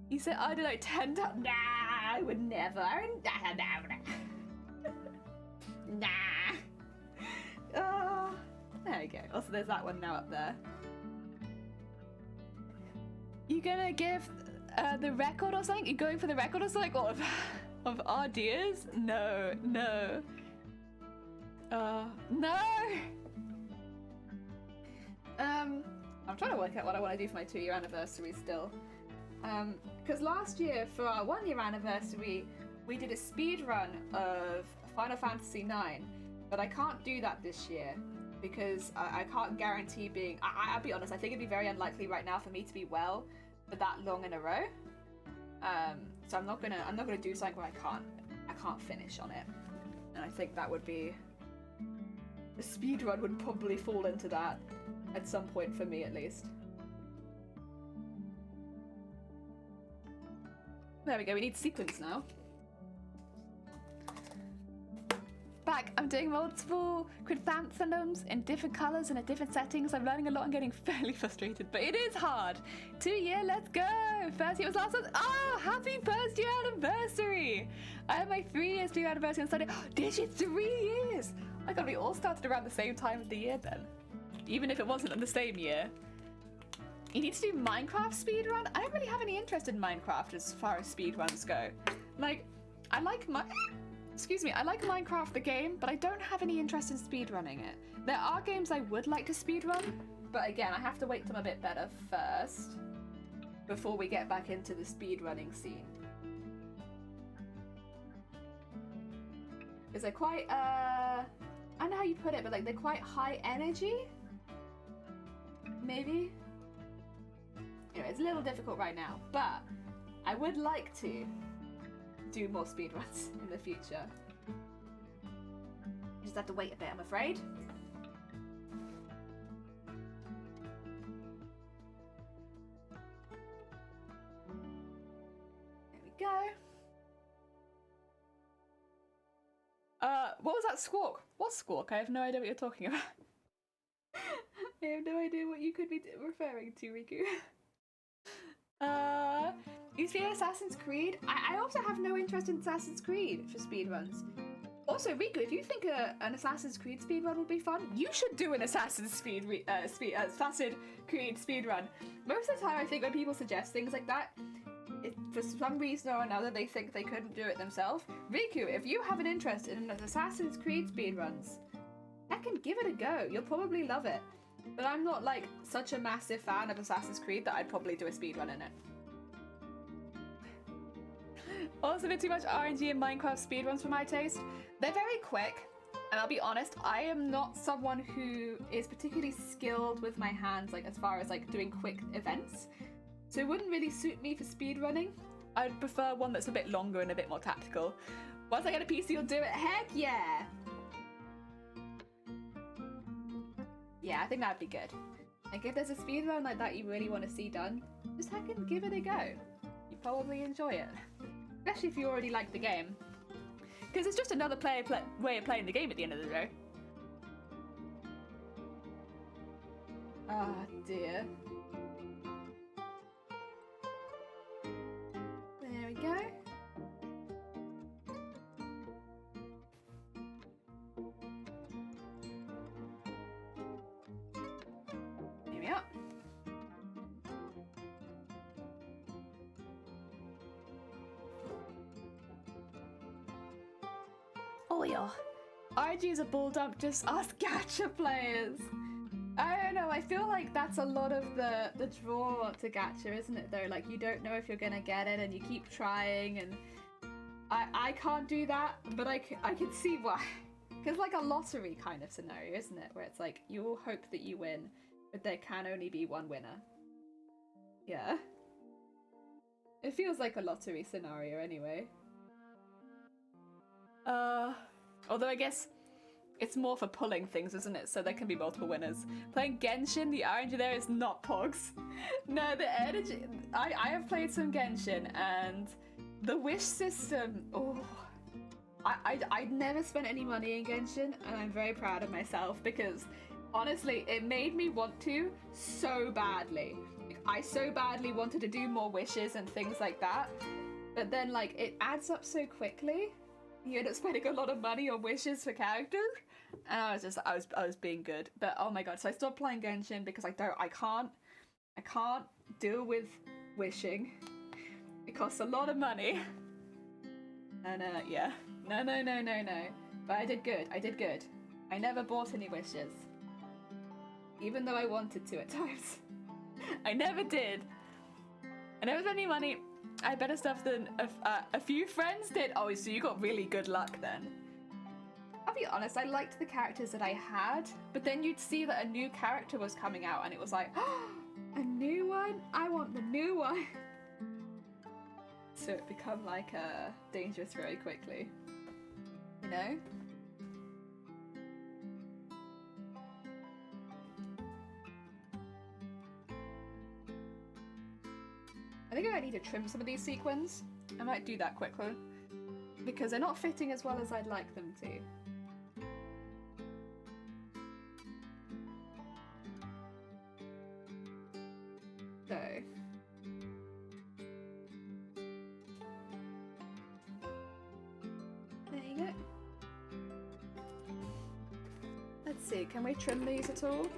You said I did like 10 times. Nah, I would never. Nah. There we go. Also, there's that one now up there. You gonna give the record or something? You going for the record or something? What, of ideas? No, no. No! I'm trying to work out what I want to do for my 2-year anniversary still. Because last year, for our 1-year anniversary, we did a speed run of Final Fantasy IX, but I can't do that this year because I can't guarantee being. I'll be honest. I think it'd be very unlikely right now for me to be well for that long in a row. So I'm not gonna do something where I can't finish on it, and I think that would be. The speed run would probably fall into that at some point for me, at least. There we go, we need sequins now. Back, I'm doing multiple chrysanthemums in different colours and at different settings. I'm learning a lot and getting fairly frustrated, but it is hard. 2 year, let's go! First year was last month. Oh, happy first year anniversary! I had my 3-year stream anniversary on Sunday. Did you 3 years? My god, we all started around the same time of the year then. Even if it wasn't in the same year. You need to do Minecraft speedrun? I don't really have any interest in Minecraft as far as speedruns go. Like, I like Minecraft the game, but I don't have any interest in speedrunning it. There are games I would like to speedrun, but again, I have to wait till I'm a bit better first before we get back into the speedrunning scene. Because they're quite, I don't know how you put it, but like they're quite high energy? Maybe? Anyway, it's a little difficult right now, but I would like to do more speedruns in the future. Just have to wait a bit, I'm afraid. There we go. What was that squawk? What squawk? I have no idea what you're talking about. I have no idea what you could be referring to, Riku. You see Assassin's Creed? I also have no interest in Assassin's Creed for speedruns. Also, Riku, if you think an Assassin's Creed speedrun would be fun, you should do an Assassin's Creed speedrun. Most of the time, I think when people suggest things like that, for some reason or another, they think they couldn't do it themselves. Riku, if you have an interest in Assassin's Creed speedruns, heckin' give it a go. You'll probably love it. But I'm not like such a massive fan of Assassin's Creed that I'd probably do a speedrun in it. Also, a bit too much RNG in Minecraft speedruns for my taste. They're very quick, and I'll be honest, I am not someone who is particularly skilled with my hands, like as far as like doing quick events. So it wouldn't really suit me for speedrunning. I'd prefer one that's a bit longer and a bit more tactical. Once I get a PC, you'll do it. Heck yeah! Yeah, I think that'd be good. Like, if there's a speedrun like that you really want to see done, just heckin' give it a go. You probably enjoy it. Especially if you already like the game. Because it's just another way of playing the game at the end of the day. Ah, dear. There we go. Here we are. Oh yeah. RG is a bull dump, just ask gacha players. I don't know, I feel like that's a lot of the draw to gacha, isn't it, though? Like, you don't know if you're gonna get it and you keep trying, and I can't do that, but I can see why. Because like a lottery kind of scenario, isn't it? Where it's like, you'll hope that you win, but there can only be one winner. Yeah. It feels like a lottery scenario anyway. Although I guess it's more for pulling things, isn't it? So there can be multiple winners. Playing Genshin, the RNG there is not pogs. No, the energy... I have played some Genshin, and the wish system... Oh... I'd never spent any money in Genshin, and I'm very proud of myself, because honestly, it made me want to so badly. I so badly wanted to do more wishes and things like that, but then like it adds up so quickly. You end up spending a lot of money on wishes for characters, and I was being good. But oh my god, so I stopped playing Genshin because I can't deal with wishing. It costs a lot of money, and yeah, no. But I did good. I never bought any wishes, even though I wanted to at times. I never did. I never spent any money. I had better stuff than a few friends did. Oh, so you got really good luck then. I'll be honest, I liked the characters that I had, but then you'd see that a new character was coming out and it was like, oh, a new one? I want the new one. So it become like dangerous very quickly. You know? I think I need to trim some of these sequins. I might do that quickly, because they're not fitting as well as I'd like them to. So. There you go. Let's see, can we trim these at all?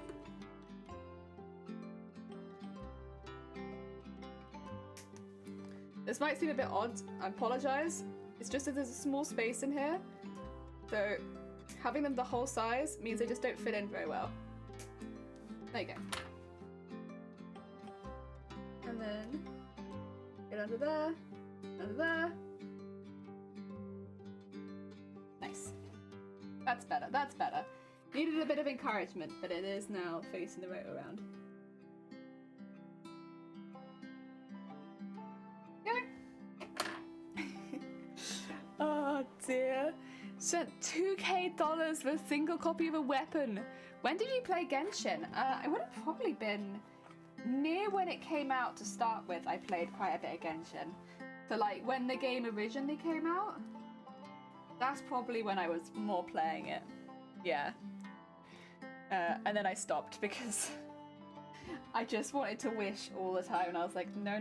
This might seem a bit odd, I apologise. It's just that there's a small space in here, so having them the whole size means they just don't fit in very well. There you go. And then get under there, under there. Nice. That's better, that's better. Needed a bit of encouragement, but it is now facing the right around. Oh dear. Spent $2,000 for a single copy of a weapon. When did you play Genshin? It would have probably been near when it came out to start with. I played quite a bit of Genshin. So like when the game originally came out, that's probably when I was more playing it. Yeah. And then I stopped because I just wanted to wish all the time, and I was like, no.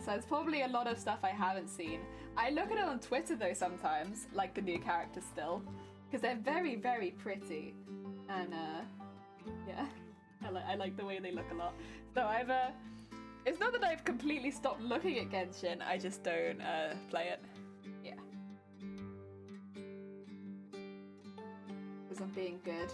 So there's probably a lot of stuff I haven't seen. I look at it on Twitter though sometimes, like the new characters still, because they're very, very pretty. And yeah, I like the way they look a lot. So I've, it's not that I've completely stopped looking at Genshin, I just don't play it. Yeah. Because I'm being good.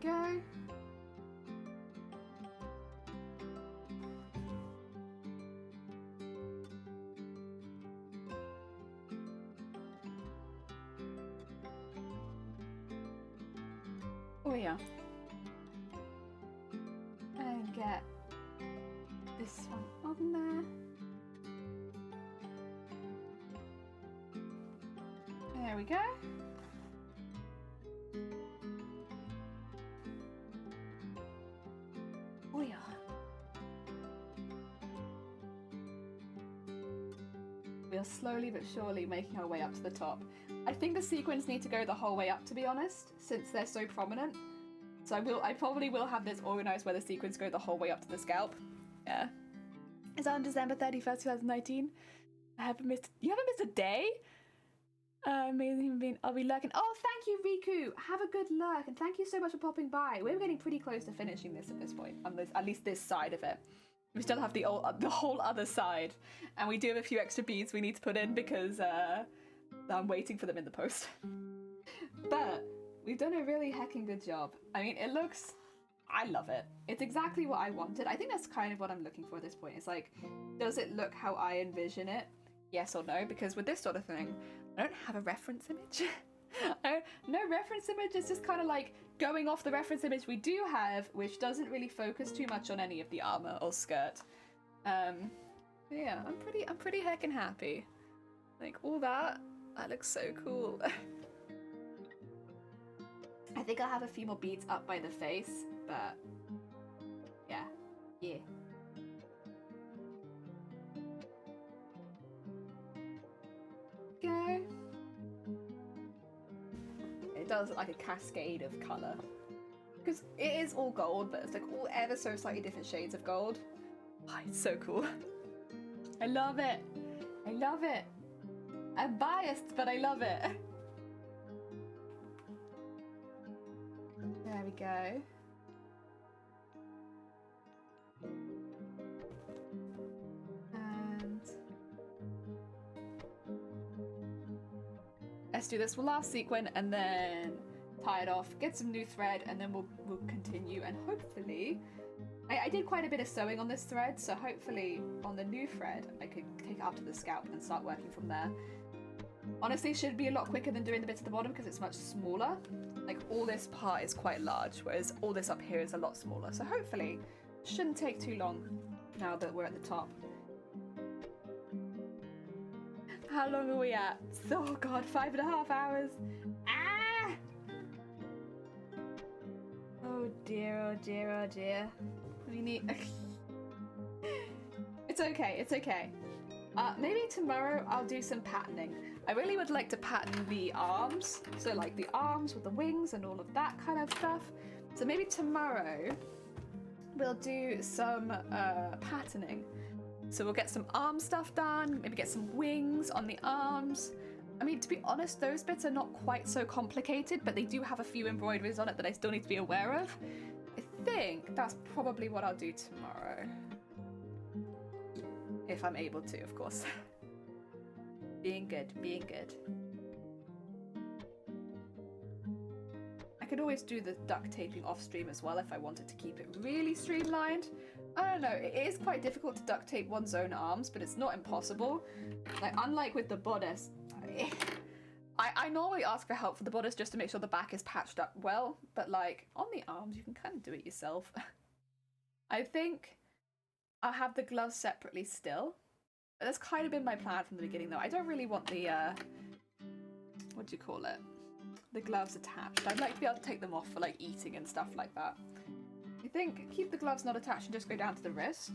Go. Oh yeah. And get this one on there. There we go. Oh yeah. We are slowly but surely making our way up to the top. I think the sequins need to go the whole way up, to be honest, since they're so prominent. So I probably will have this organized where the sequins go the whole way up to the scalp. Yeah. It's on December 31st, 2019. You haven't missed a day? Amazing human being. I'll be lurking. Oh, thank you, Riku. Have a good lurk, and thank you so much for popping by. We're getting pretty close to finishing this at this point, on this, at least this side of it. We still have the whole other side, and we do have a few extra beads we need to put in because I'm waiting for them in the post. But we've done a really heckin' good job. I mean, it looks... I love it. It's exactly what I wanted. I think that's kind of what I'm looking for at this point. It's like, does it look how I envision it? Yes or no? Because with this sort of thing, I don't have a reference image. No reference image. It's just kind of like going off the reference image we do have, which doesn't really focus too much on any of the armor or skirt. Yeah, I'm pretty heckin' happy. Like all that looks so cool. I think I'll have a few more beads up by the face, but yeah. Go. It does like a cascade of colour. Because it is all gold, but it's like all ever so slightly different shades of gold. Oh, it's so cool. I love it. I love it. I'm biased, but I love it. There we go. And let's do this last sequin and then tie it off, get some new thread, and then we'll continue. And hopefully, I did quite a bit of sewing on this thread, so hopefully on the new thread I could take it up to the scalp and start working from there. Honestly, it should be a lot quicker than doing the bits at the bottom because it's much smaller. Like all this part is quite large, whereas all this up here is a lot smaller. So hopefully, shouldn't take too long now that we're at the top. How long are we at? Oh god, 5.5 hours. Ah! Oh dear, oh dear, oh dear. We need... It's okay, it's okay. Maybe tomorrow I'll do some patterning. I really would like to pattern the arms. So like the arms with the wings and all of that kind of stuff. So maybe tomorrow we'll do some patterning. So we'll get some arm stuff done, maybe get some wings on the arms. I mean, to be honest, those bits are not quite so complicated, but they do have a few embroideries on it that I still need to be aware of. I think that's probably what I'll do tomorrow. If I'm able to, of course. Being good, being good. I could always do the duct taping off stream as well if I wanted to keep it really streamlined. I don't know, it is quite difficult to duct tape one's own arms, but it's not impossible. Like, unlike with the bodice, I normally ask for help for the bodice just to make sure the back is patched up well, but like, on the arms, you can kind of do it yourself. I think I'll have the gloves separately still. But that's kind of been my plan from the beginning though. I don't really want the, what do you call it? The gloves attached. I'd like to be able to take them off for like eating and stuff like that. I think keep the gloves not attached and just go down to the wrist.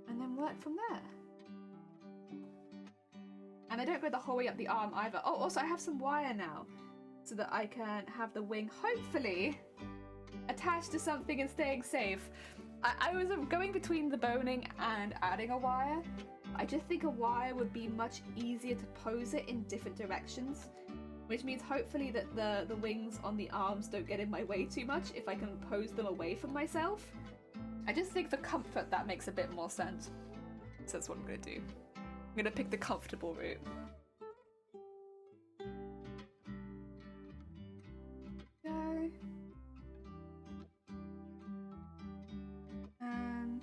And then work from there. And I don't go the whole way up the arm either. Oh, also I have some wire now. So that I can have the wing, hopefully, attached to something and staying safe. I was going between the boning and adding a wire. I just think a wire would be much easier to pose it in different directions, which means hopefully that the wings on the arms don't get in my way too much if I can pose them away from myself. I just think for comfort that makes a bit more sense. So that's what I'm going to do. I'm going to pick the comfortable route. Go. And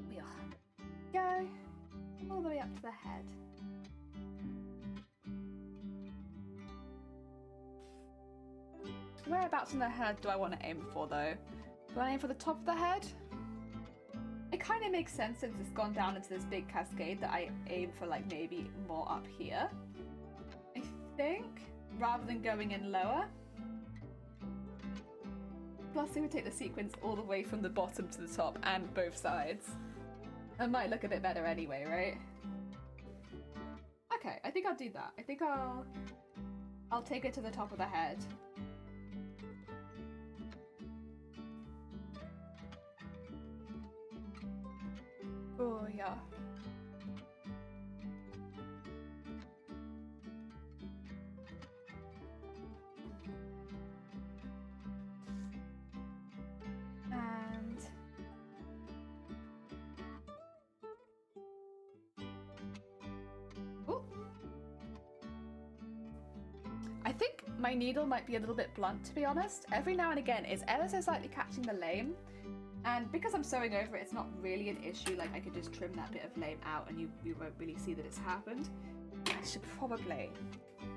we are. Go all the way up to the head. Whereabouts in the head do I want to aim for though? Do I aim for the top of the head? It kind of makes sense since it's gone down into this big cascade that I aim for like maybe more up here. I think, rather than going in lower. Plus it would take the sequins all the way from the bottom to the top and both sides. That might look a bit better anyway, right? Okay, I think I'll do that. I think I'll take it to the top of the head. yeah. And ooh. I think my needle might be a little bit blunt, to be honest. Every now and again, it's ever so slightly catching the lame. And because I'm sewing over it, it's not really an issue. Like, I could just trim that bit of lame out and you won't really see that it's happened. I should probably,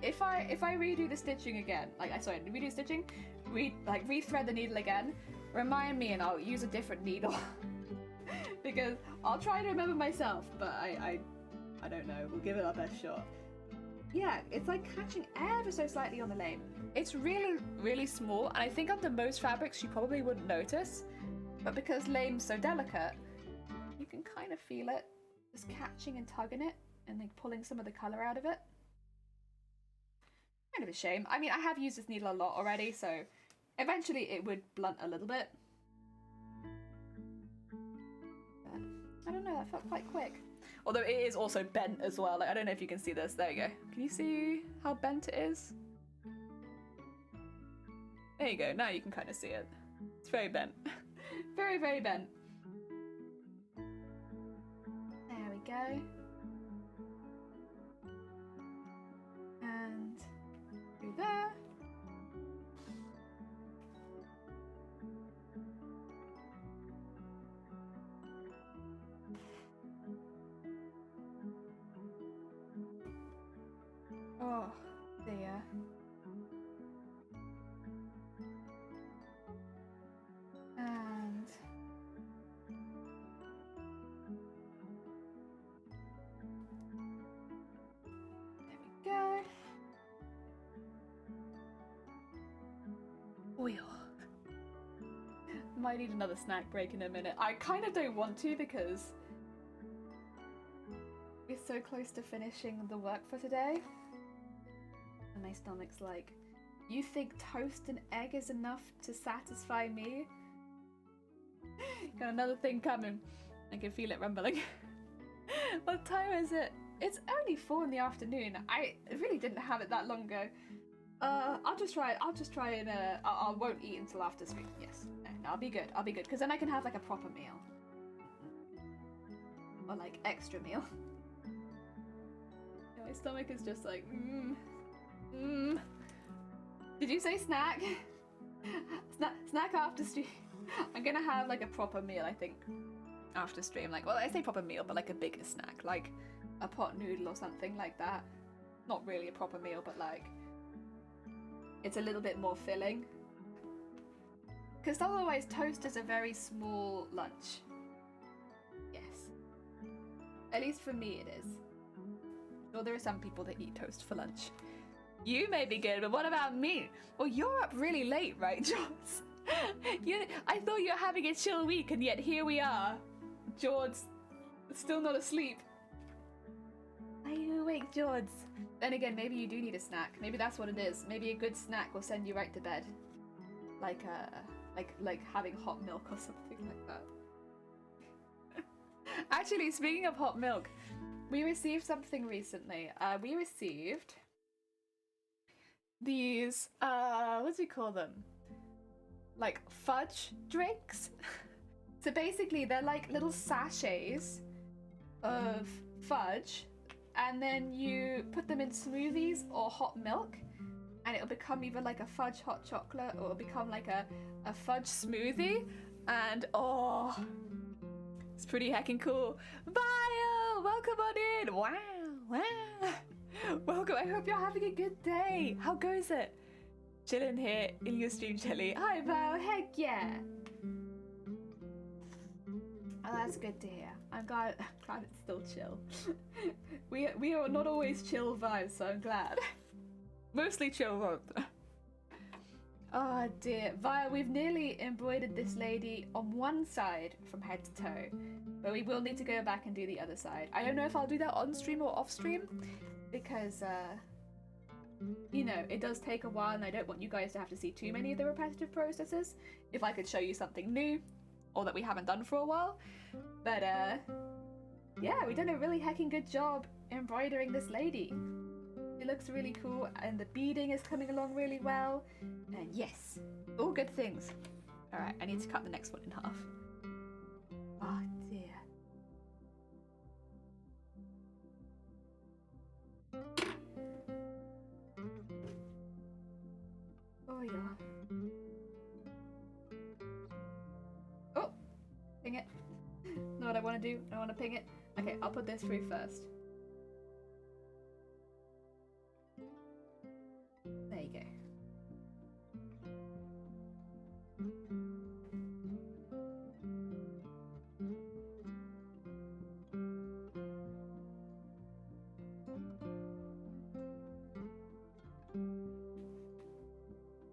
if I redo the stitching again, redo stitching, rethread the needle again, remind me and I'll use a different needle. Because I'll try to remember myself, but I don't know. We'll give it our best shot. Yeah, it's like catching ever so slightly on the lame. It's really, really small, and I think under most fabrics you probably wouldn't notice. But because lame's so delicate, you can kind of feel it just catching and tugging it and like pulling some of the colour out of it. Kind of a shame. I mean, I have used this needle a lot already, so eventually it would blunt a little bit. But I don't know, that felt quite quick. Although it is also bent as well. Like, I don't know if you can see this. There you go. Can you see how bent it is? There you go. Now you can kind of see it. It's very bent. Very, very bent. There we go. And through there. Oh, dear. And there we go. Oil. Might need another snack break in a minute. I kind of don't want to because we're so close to finishing the work for today. And my stomach's like, you think toast and egg is enough to satisfy me? Got another thing coming. I can feel it rumbling. What time is it? It's only 4 in the afternoon. I really didn't have it that long ago. I'll just try and I won't eat until after stream. Yes, no, I'll be good. I'll be good because then I can have like a proper meal or like extra meal. My stomach is just like Did you say snack? Snack after stream. I'm gonna have like a proper meal, I think, after stream. Like, well, I say proper meal, but like a bigger snack, like a pot noodle or something like that. Not really a proper meal, but like it's a little bit more filling. Because otherwise, toast is a very small lunch. Yes. At least for me, it is. Sure, there are some people that eat toast for lunch. You may be good, but what about me? Well, you're up really late, right, George? I thought you were having a chill week, and yet here we are. George, still not asleep. Are you awake, George? Then again, maybe you do need a snack. Maybe that's what it is. Maybe a good snack will send you right to bed. Like having hot milk or something like that. Actually, speaking of hot milk, we received something recently. We received these, what do you call them? Like fudge drinks. So basically they're like little sachets of fudge, and then you put them in smoothies or hot milk, and it'll become either like a fudge hot chocolate or it'll become like a fudge smoothie. And oh, it's pretty heckin' cool. Bio, welcome on in. Wow. Welcome. I hope you're having a good day. How goes it? Chilling here in your stream, Chilly. Hi, Val. Heck yeah. Oh, that's good to hear. I'm glad it's still chill. we are not always chill vibes, so I'm glad. Mostly chill vibes. Oh dear. Via, we've nearly embroidered this lady on one side from head to toe, but we will need to go back and do the other side. I don't know if I'll do that on stream or off stream, because you know, it does take a while and I don't want you guys to have to see too many of the repetitive processes if I could show you something new or that we haven't done for a while. But Yeah, we done a really heckin' good job embroidering this lady. It looks really cool, and the beading is coming along really well. And yes, all good things. All right, I need to cut the next one in half. Oh dear. Oh yeah. Oh, ping it. Know what I want to do? I want to ping it. Okay, I'll put this through first. There you go.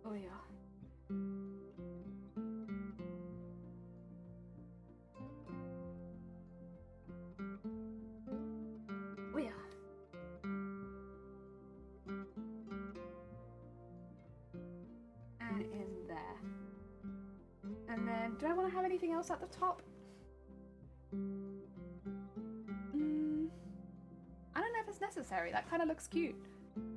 Oh yeah. Oh yeah. And in there. And then, do I want to have anything else at the top? I don't know if it's necessary. That kind of looks cute.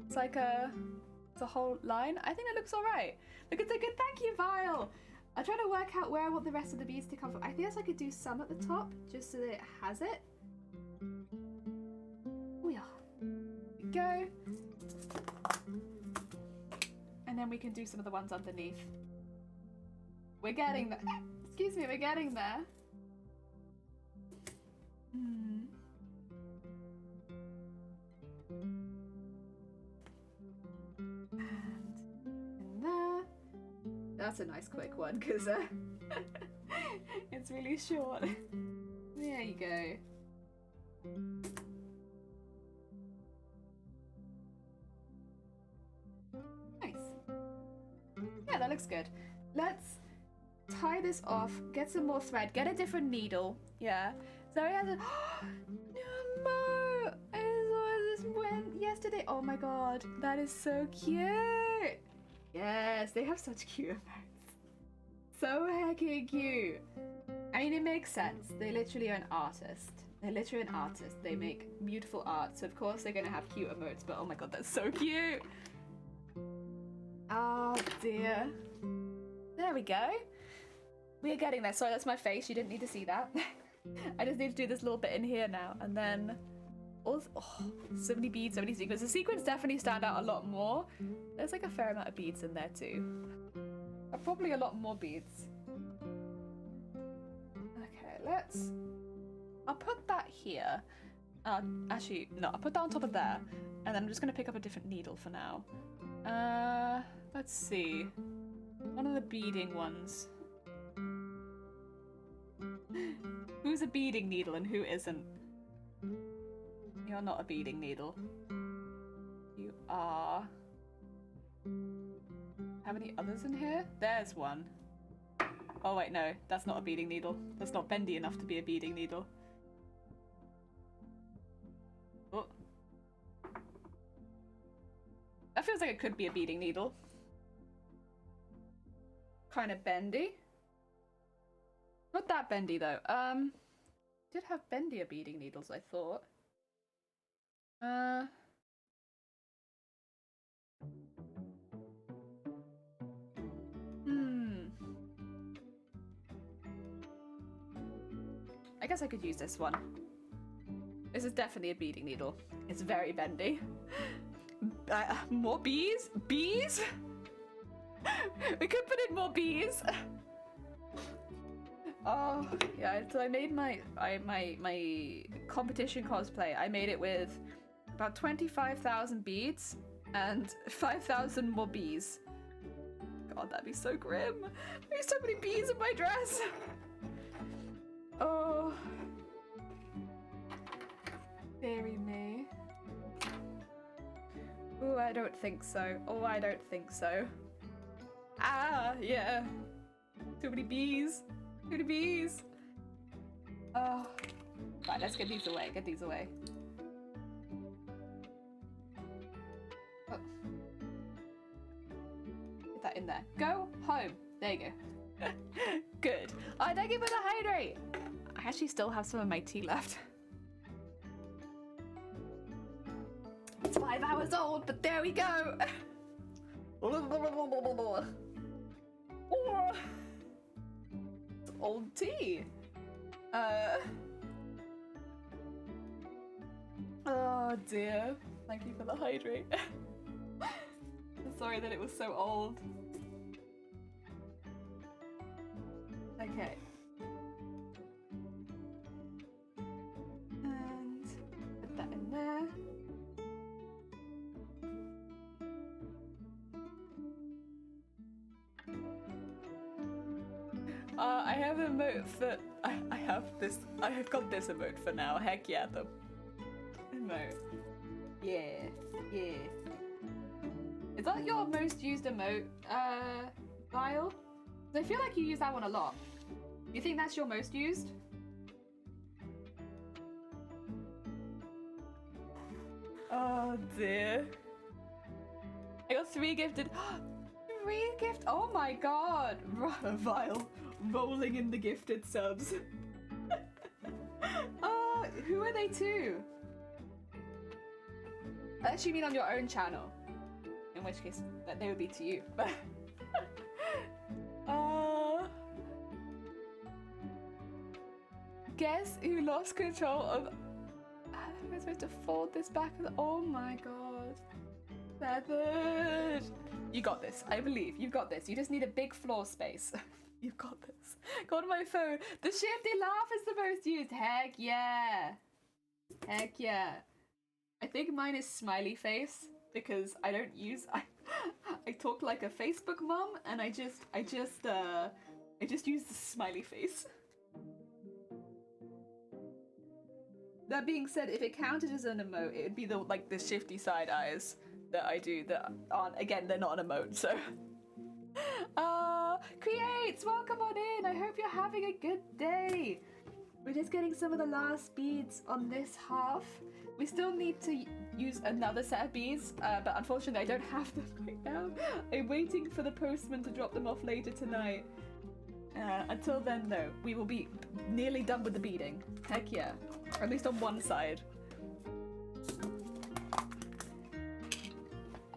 It's like it's a whole line. I think it looks alright. Look, it's a good thank you, Vile. I'm trying to work out where I want the rest of the beads to come from. I guess I could do some at the top, just so that it has it. Oh yeah. There we go. And then we can do some of the ones underneath. We're getting there. Excuse me, we're getting there. And in there. That's a nice quick one, because it's really short. There you go. Nice. Yeah, that looks good. Let's tie this off, get some more thread, get a different needle. Yeah. Zoe has a no, I saw this went yesterday. Oh my god, that is so cute. Yes, they have such cute emotes. So heckin' cute. I mean, it makes sense. They literally are an artist. They're literally an artist. They make beautiful art, so of course they're gonna have cute emotes, but oh my god, that's so cute. Oh dear. There we go. We are getting there. Sorry, that's my face. You didn't need to see that. I just need to do this little bit in here now. And then, also, oh, so many beads, so many sequins. The sequins definitely stand out a lot more. There's like a fair amount of beads in there too. Probably a lot more beads. Okay, I'll put that here. Actually, no, I'll put that on top of there. And then I'm just going to pick up a different needle for now. Let's see. One of the beading ones. Who's a beading needle and who isn't? You're not a beading needle. You are. How many others in here? There's one. Oh wait, no, that's not a beading needle. That's not bendy enough to be a beading needle. Oh. That feels like it could be a beading needle. Kind of bendy. Not that bendy though. Did have bendier beading needles, I thought. I guess I could use this one. This is definitely a beading needle. It's very bendy. More bees? Bees? We could put in more bees. Oh yeah, so I made my competition cosplay. I made it with about 25,000 beads and 5,000 more bees. God, that'd be so grim. There's so many bees in my dress. Oh, bury me. Oh, I don't think so. Oh, I don't think so. Ah, yeah. Too many bees. Too many bees. Oh. Right, let's get these away. Get these away. Oh. Get that in there. Go home. There you go. Good. Oh, thank you for the hydrate. I actually still have some of my tea left. 5 hours old, but there we go. It's old tea. Oh dear. Thank you for the hydrate. I'm sorry that it was so old. Okay. And put that in there. I have an emote for I have got this emote for now. Heck yeah, the emote. Yeah, yeah. Is that your most used emote, Vile? I feel like you use that one a lot. You think that's your most used? Oh dear. I got 3 gifted. 3 gift. Oh my god. Vile. Rolling in the gifted subs. Who are they to? Unless you mean on your own channel. In which case, that they would be to you. Guess who lost control of... How am I supposed to fold this back? Oh my god. Feathered. You got this. I believe. You've got this. You just need a big floor space. You've got this. Go on my phone. The shifty laugh is the most used. Heck yeah. Heck yeah. I think mine is smiley face because I don't use... I talk like a Facebook mom and I just use the smiley face. That being said, if it counted as an emote, it would be the shifty side eyes that I do that aren't, again, they're not an emote, so. Creates, welcome on in. I hope you're having a good day. We're just getting some of the last beads on this half. We still need to use another set of beads, but unfortunately I don't have them right now. I'm waiting for the postman to drop them off later tonight. Until then, no, we will be nearly done with the beading. Heck yeah. Or at least on one side.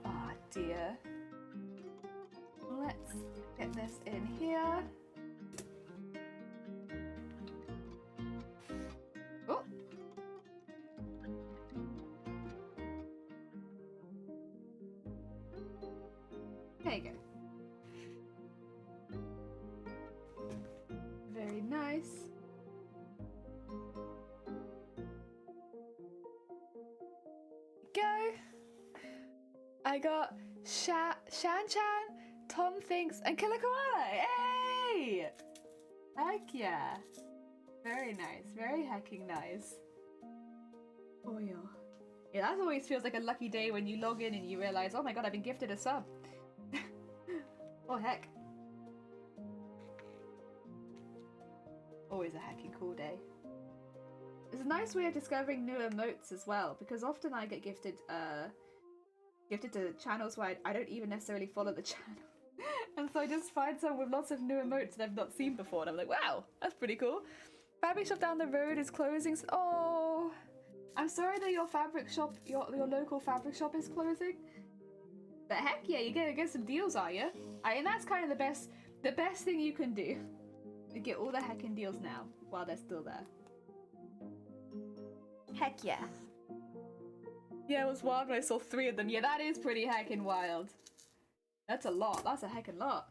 Ah, dear. Let's get this in here. Oh! There you go. Very nice. Go. I got Shan-Chan, Tom Thinks, and Killer Koala. Hey! Heck yeah. Very nice. Very hecking nice. Oh yeah. Yeah, that always feels like a lucky day when you log in and you realize, oh my god, I've been gifted a sub. Oh heck. Always a hecking cool day. It's a nice way of discovering new emotes as well, because often I get gifted to channels where I don't even necessarily follow the channel. And so I just find some with lots of new emotes that I've not seen before, and I'm like, wow, that's pretty cool. Fabric shop down the road is closing. Oh, I'm sorry that your fabric shop, your local fabric shop is closing. But heck yeah, you're gonna get some deals, are you? And that's kind of the best thing you can do. You get all the heckin' deals now while they're still there. Heck yeah. Yeah, it was wild when I saw 3 of them. Yeah, that is pretty heckin' wild. That's a lot. That's a heckin' lot.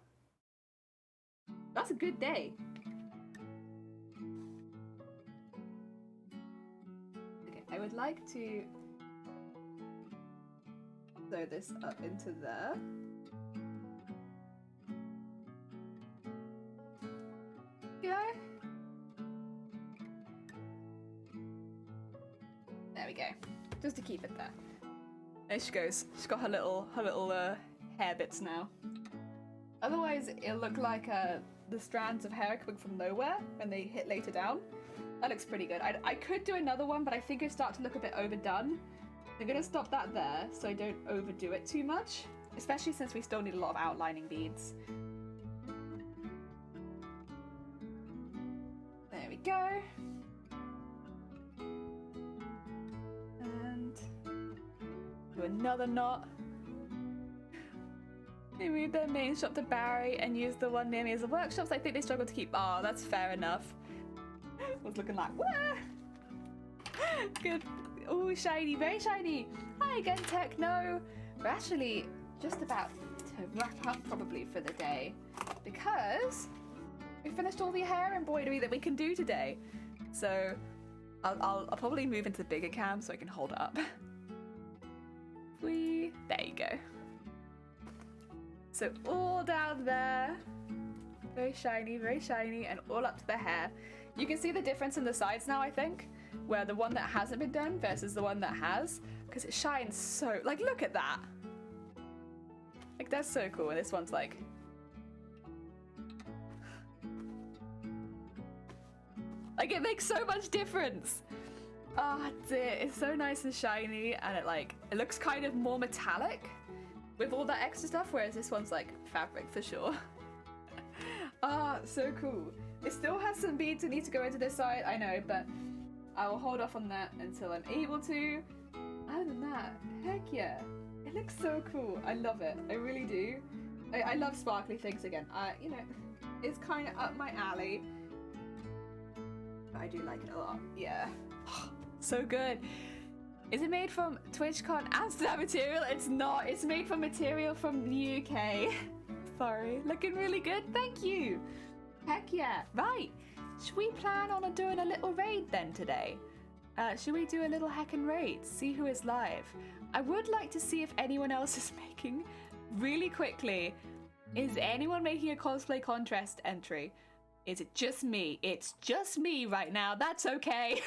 That's a good day. Okay, I would like to sew this up into there. Go. There we go. Just to keep it there. There she goes. She's got her little hair bits now. Otherwise, it'll look like the strands of hair coming from nowhere when they hit later down. That looks pretty good. I could do another one, but I think it start to look a bit overdone. I'm gonna stop that there so I don't overdo it too much, especially since we still need a lot of outlining beads. There we go. And to another knot. They moved their main shop to Barry and used the one near me as a workshop, so I think they struggled to keep. Oh, that's fair enough. I was looking like, wah! Good. Oh, shiny, very shiny. Hi again, Techno. We're actually just about to wrap up probably for the day because we finished all the hair embroidery that we can do today. So I'll probably move into the bigger cam so I can hold it up. There you go. So all down there, very shiny, and all up to the hair. You can see the difference in the sides now, I think, where the one that hasn't been done versus the one that has, because it shines so, like, look at that. Like, that's so cool, and this one's like... Like, it makes so much difference. Oh, dear, it's so nice and shiny, and it looks kind of more metallic with all that extra stuff, whereas this one's like fabric for sure. Ah, so cool. It still has some beads that need to go into this side, I know, but I will hold off on that until I'm able to. Other than that, heck yeah. It looks so cool. I love it. I really do. I love sparkly things again. You know, it's kind of up my alley. But I do like it a lot. Yeah. So good. Is it made from TwitchCon Amsterdam material? It's not. It's made from material from the UK. Sorry. Looking really good. Thank you. Heck yeah. Right. Should we plan on doing a little raid then today? Should we do a little heckin' raid? See who is live. I would like to see if anyone else is making, really quickly, is anyone making a cosplay contest entry? Is it just me? It's just me right now. That's okay.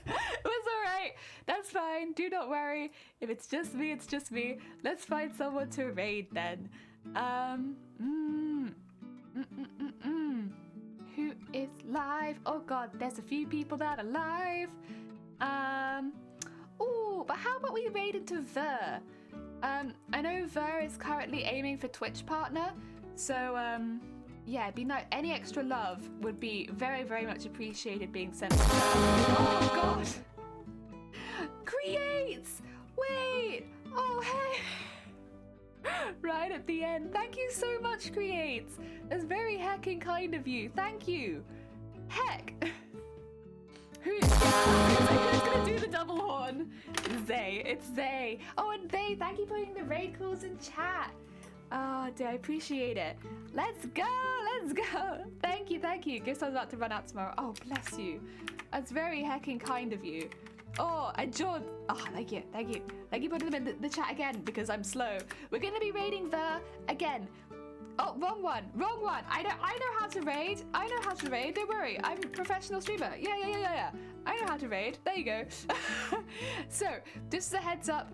It was alright. That's fine. Do not worry. If it's just me, it's just me. Let's find someone to raid then. Who is live? Oh god, there's a few people that are live. Oh, but how about we raid into Ver? I know Ver is currently aiming for Twitch partner, so yeah, it'd be nice. Any extra love would be very, very much appreciated being sent. Oh god! Creates! Wait! Oh hey! Right at the end. Thank you so much, Creates. That's very heckin' kind of you. Thank you. Heck! Who's gonna do the double horn? Zay. It's Zay. Oh, and Zay, thank you for putting the raid calls in chat. Oh, dear, I appreciate it. Let's go, let's go. Thank you, thank you. Guess I was about to run out tomorrow. Oh, bless you. That's very heckin' kind of you. Oh, and George. Oh, thank you, thank you. Thank you for putting them in the chat again because I'm slow. We're gonna be raiding the again. Oh, wrong one, wrong one. I know how to raid. I know how to raid. Don't worry. I'm a professional streamer. Yeah. I know how to raid. There you go. So, just as a heads up,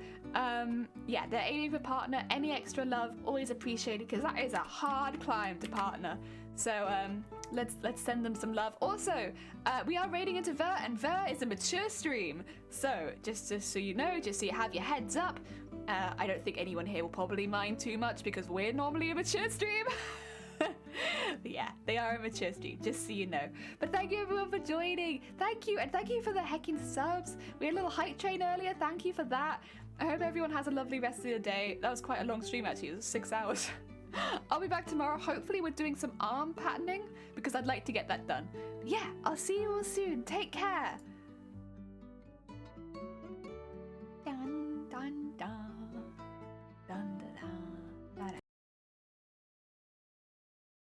yeah, they're aiming for partner. Any extra love, always appreciated because that is a hard climb to partner. So, let's send them some love. Also, we are raiding into Ver, and Ver is a mature stream. So, just so you know, just so you have your heads up. I don't think anyone here will probably mind too much because we're normally a mature stream. But yeah, they are a mature stream, just so you know. But thank you everyone for joining. Thank you, and thank you for the heckin' subs. We had a little hype train earlier. Thank you for that. I hope everyone has a lovely rest of the day. That was quite a long stream actually. It was 6 hours. I'll be back tomorrow. Hopefully we're doing some arm patterning because I'd like to get that done. But yeah, I'll see you all soon. Take care.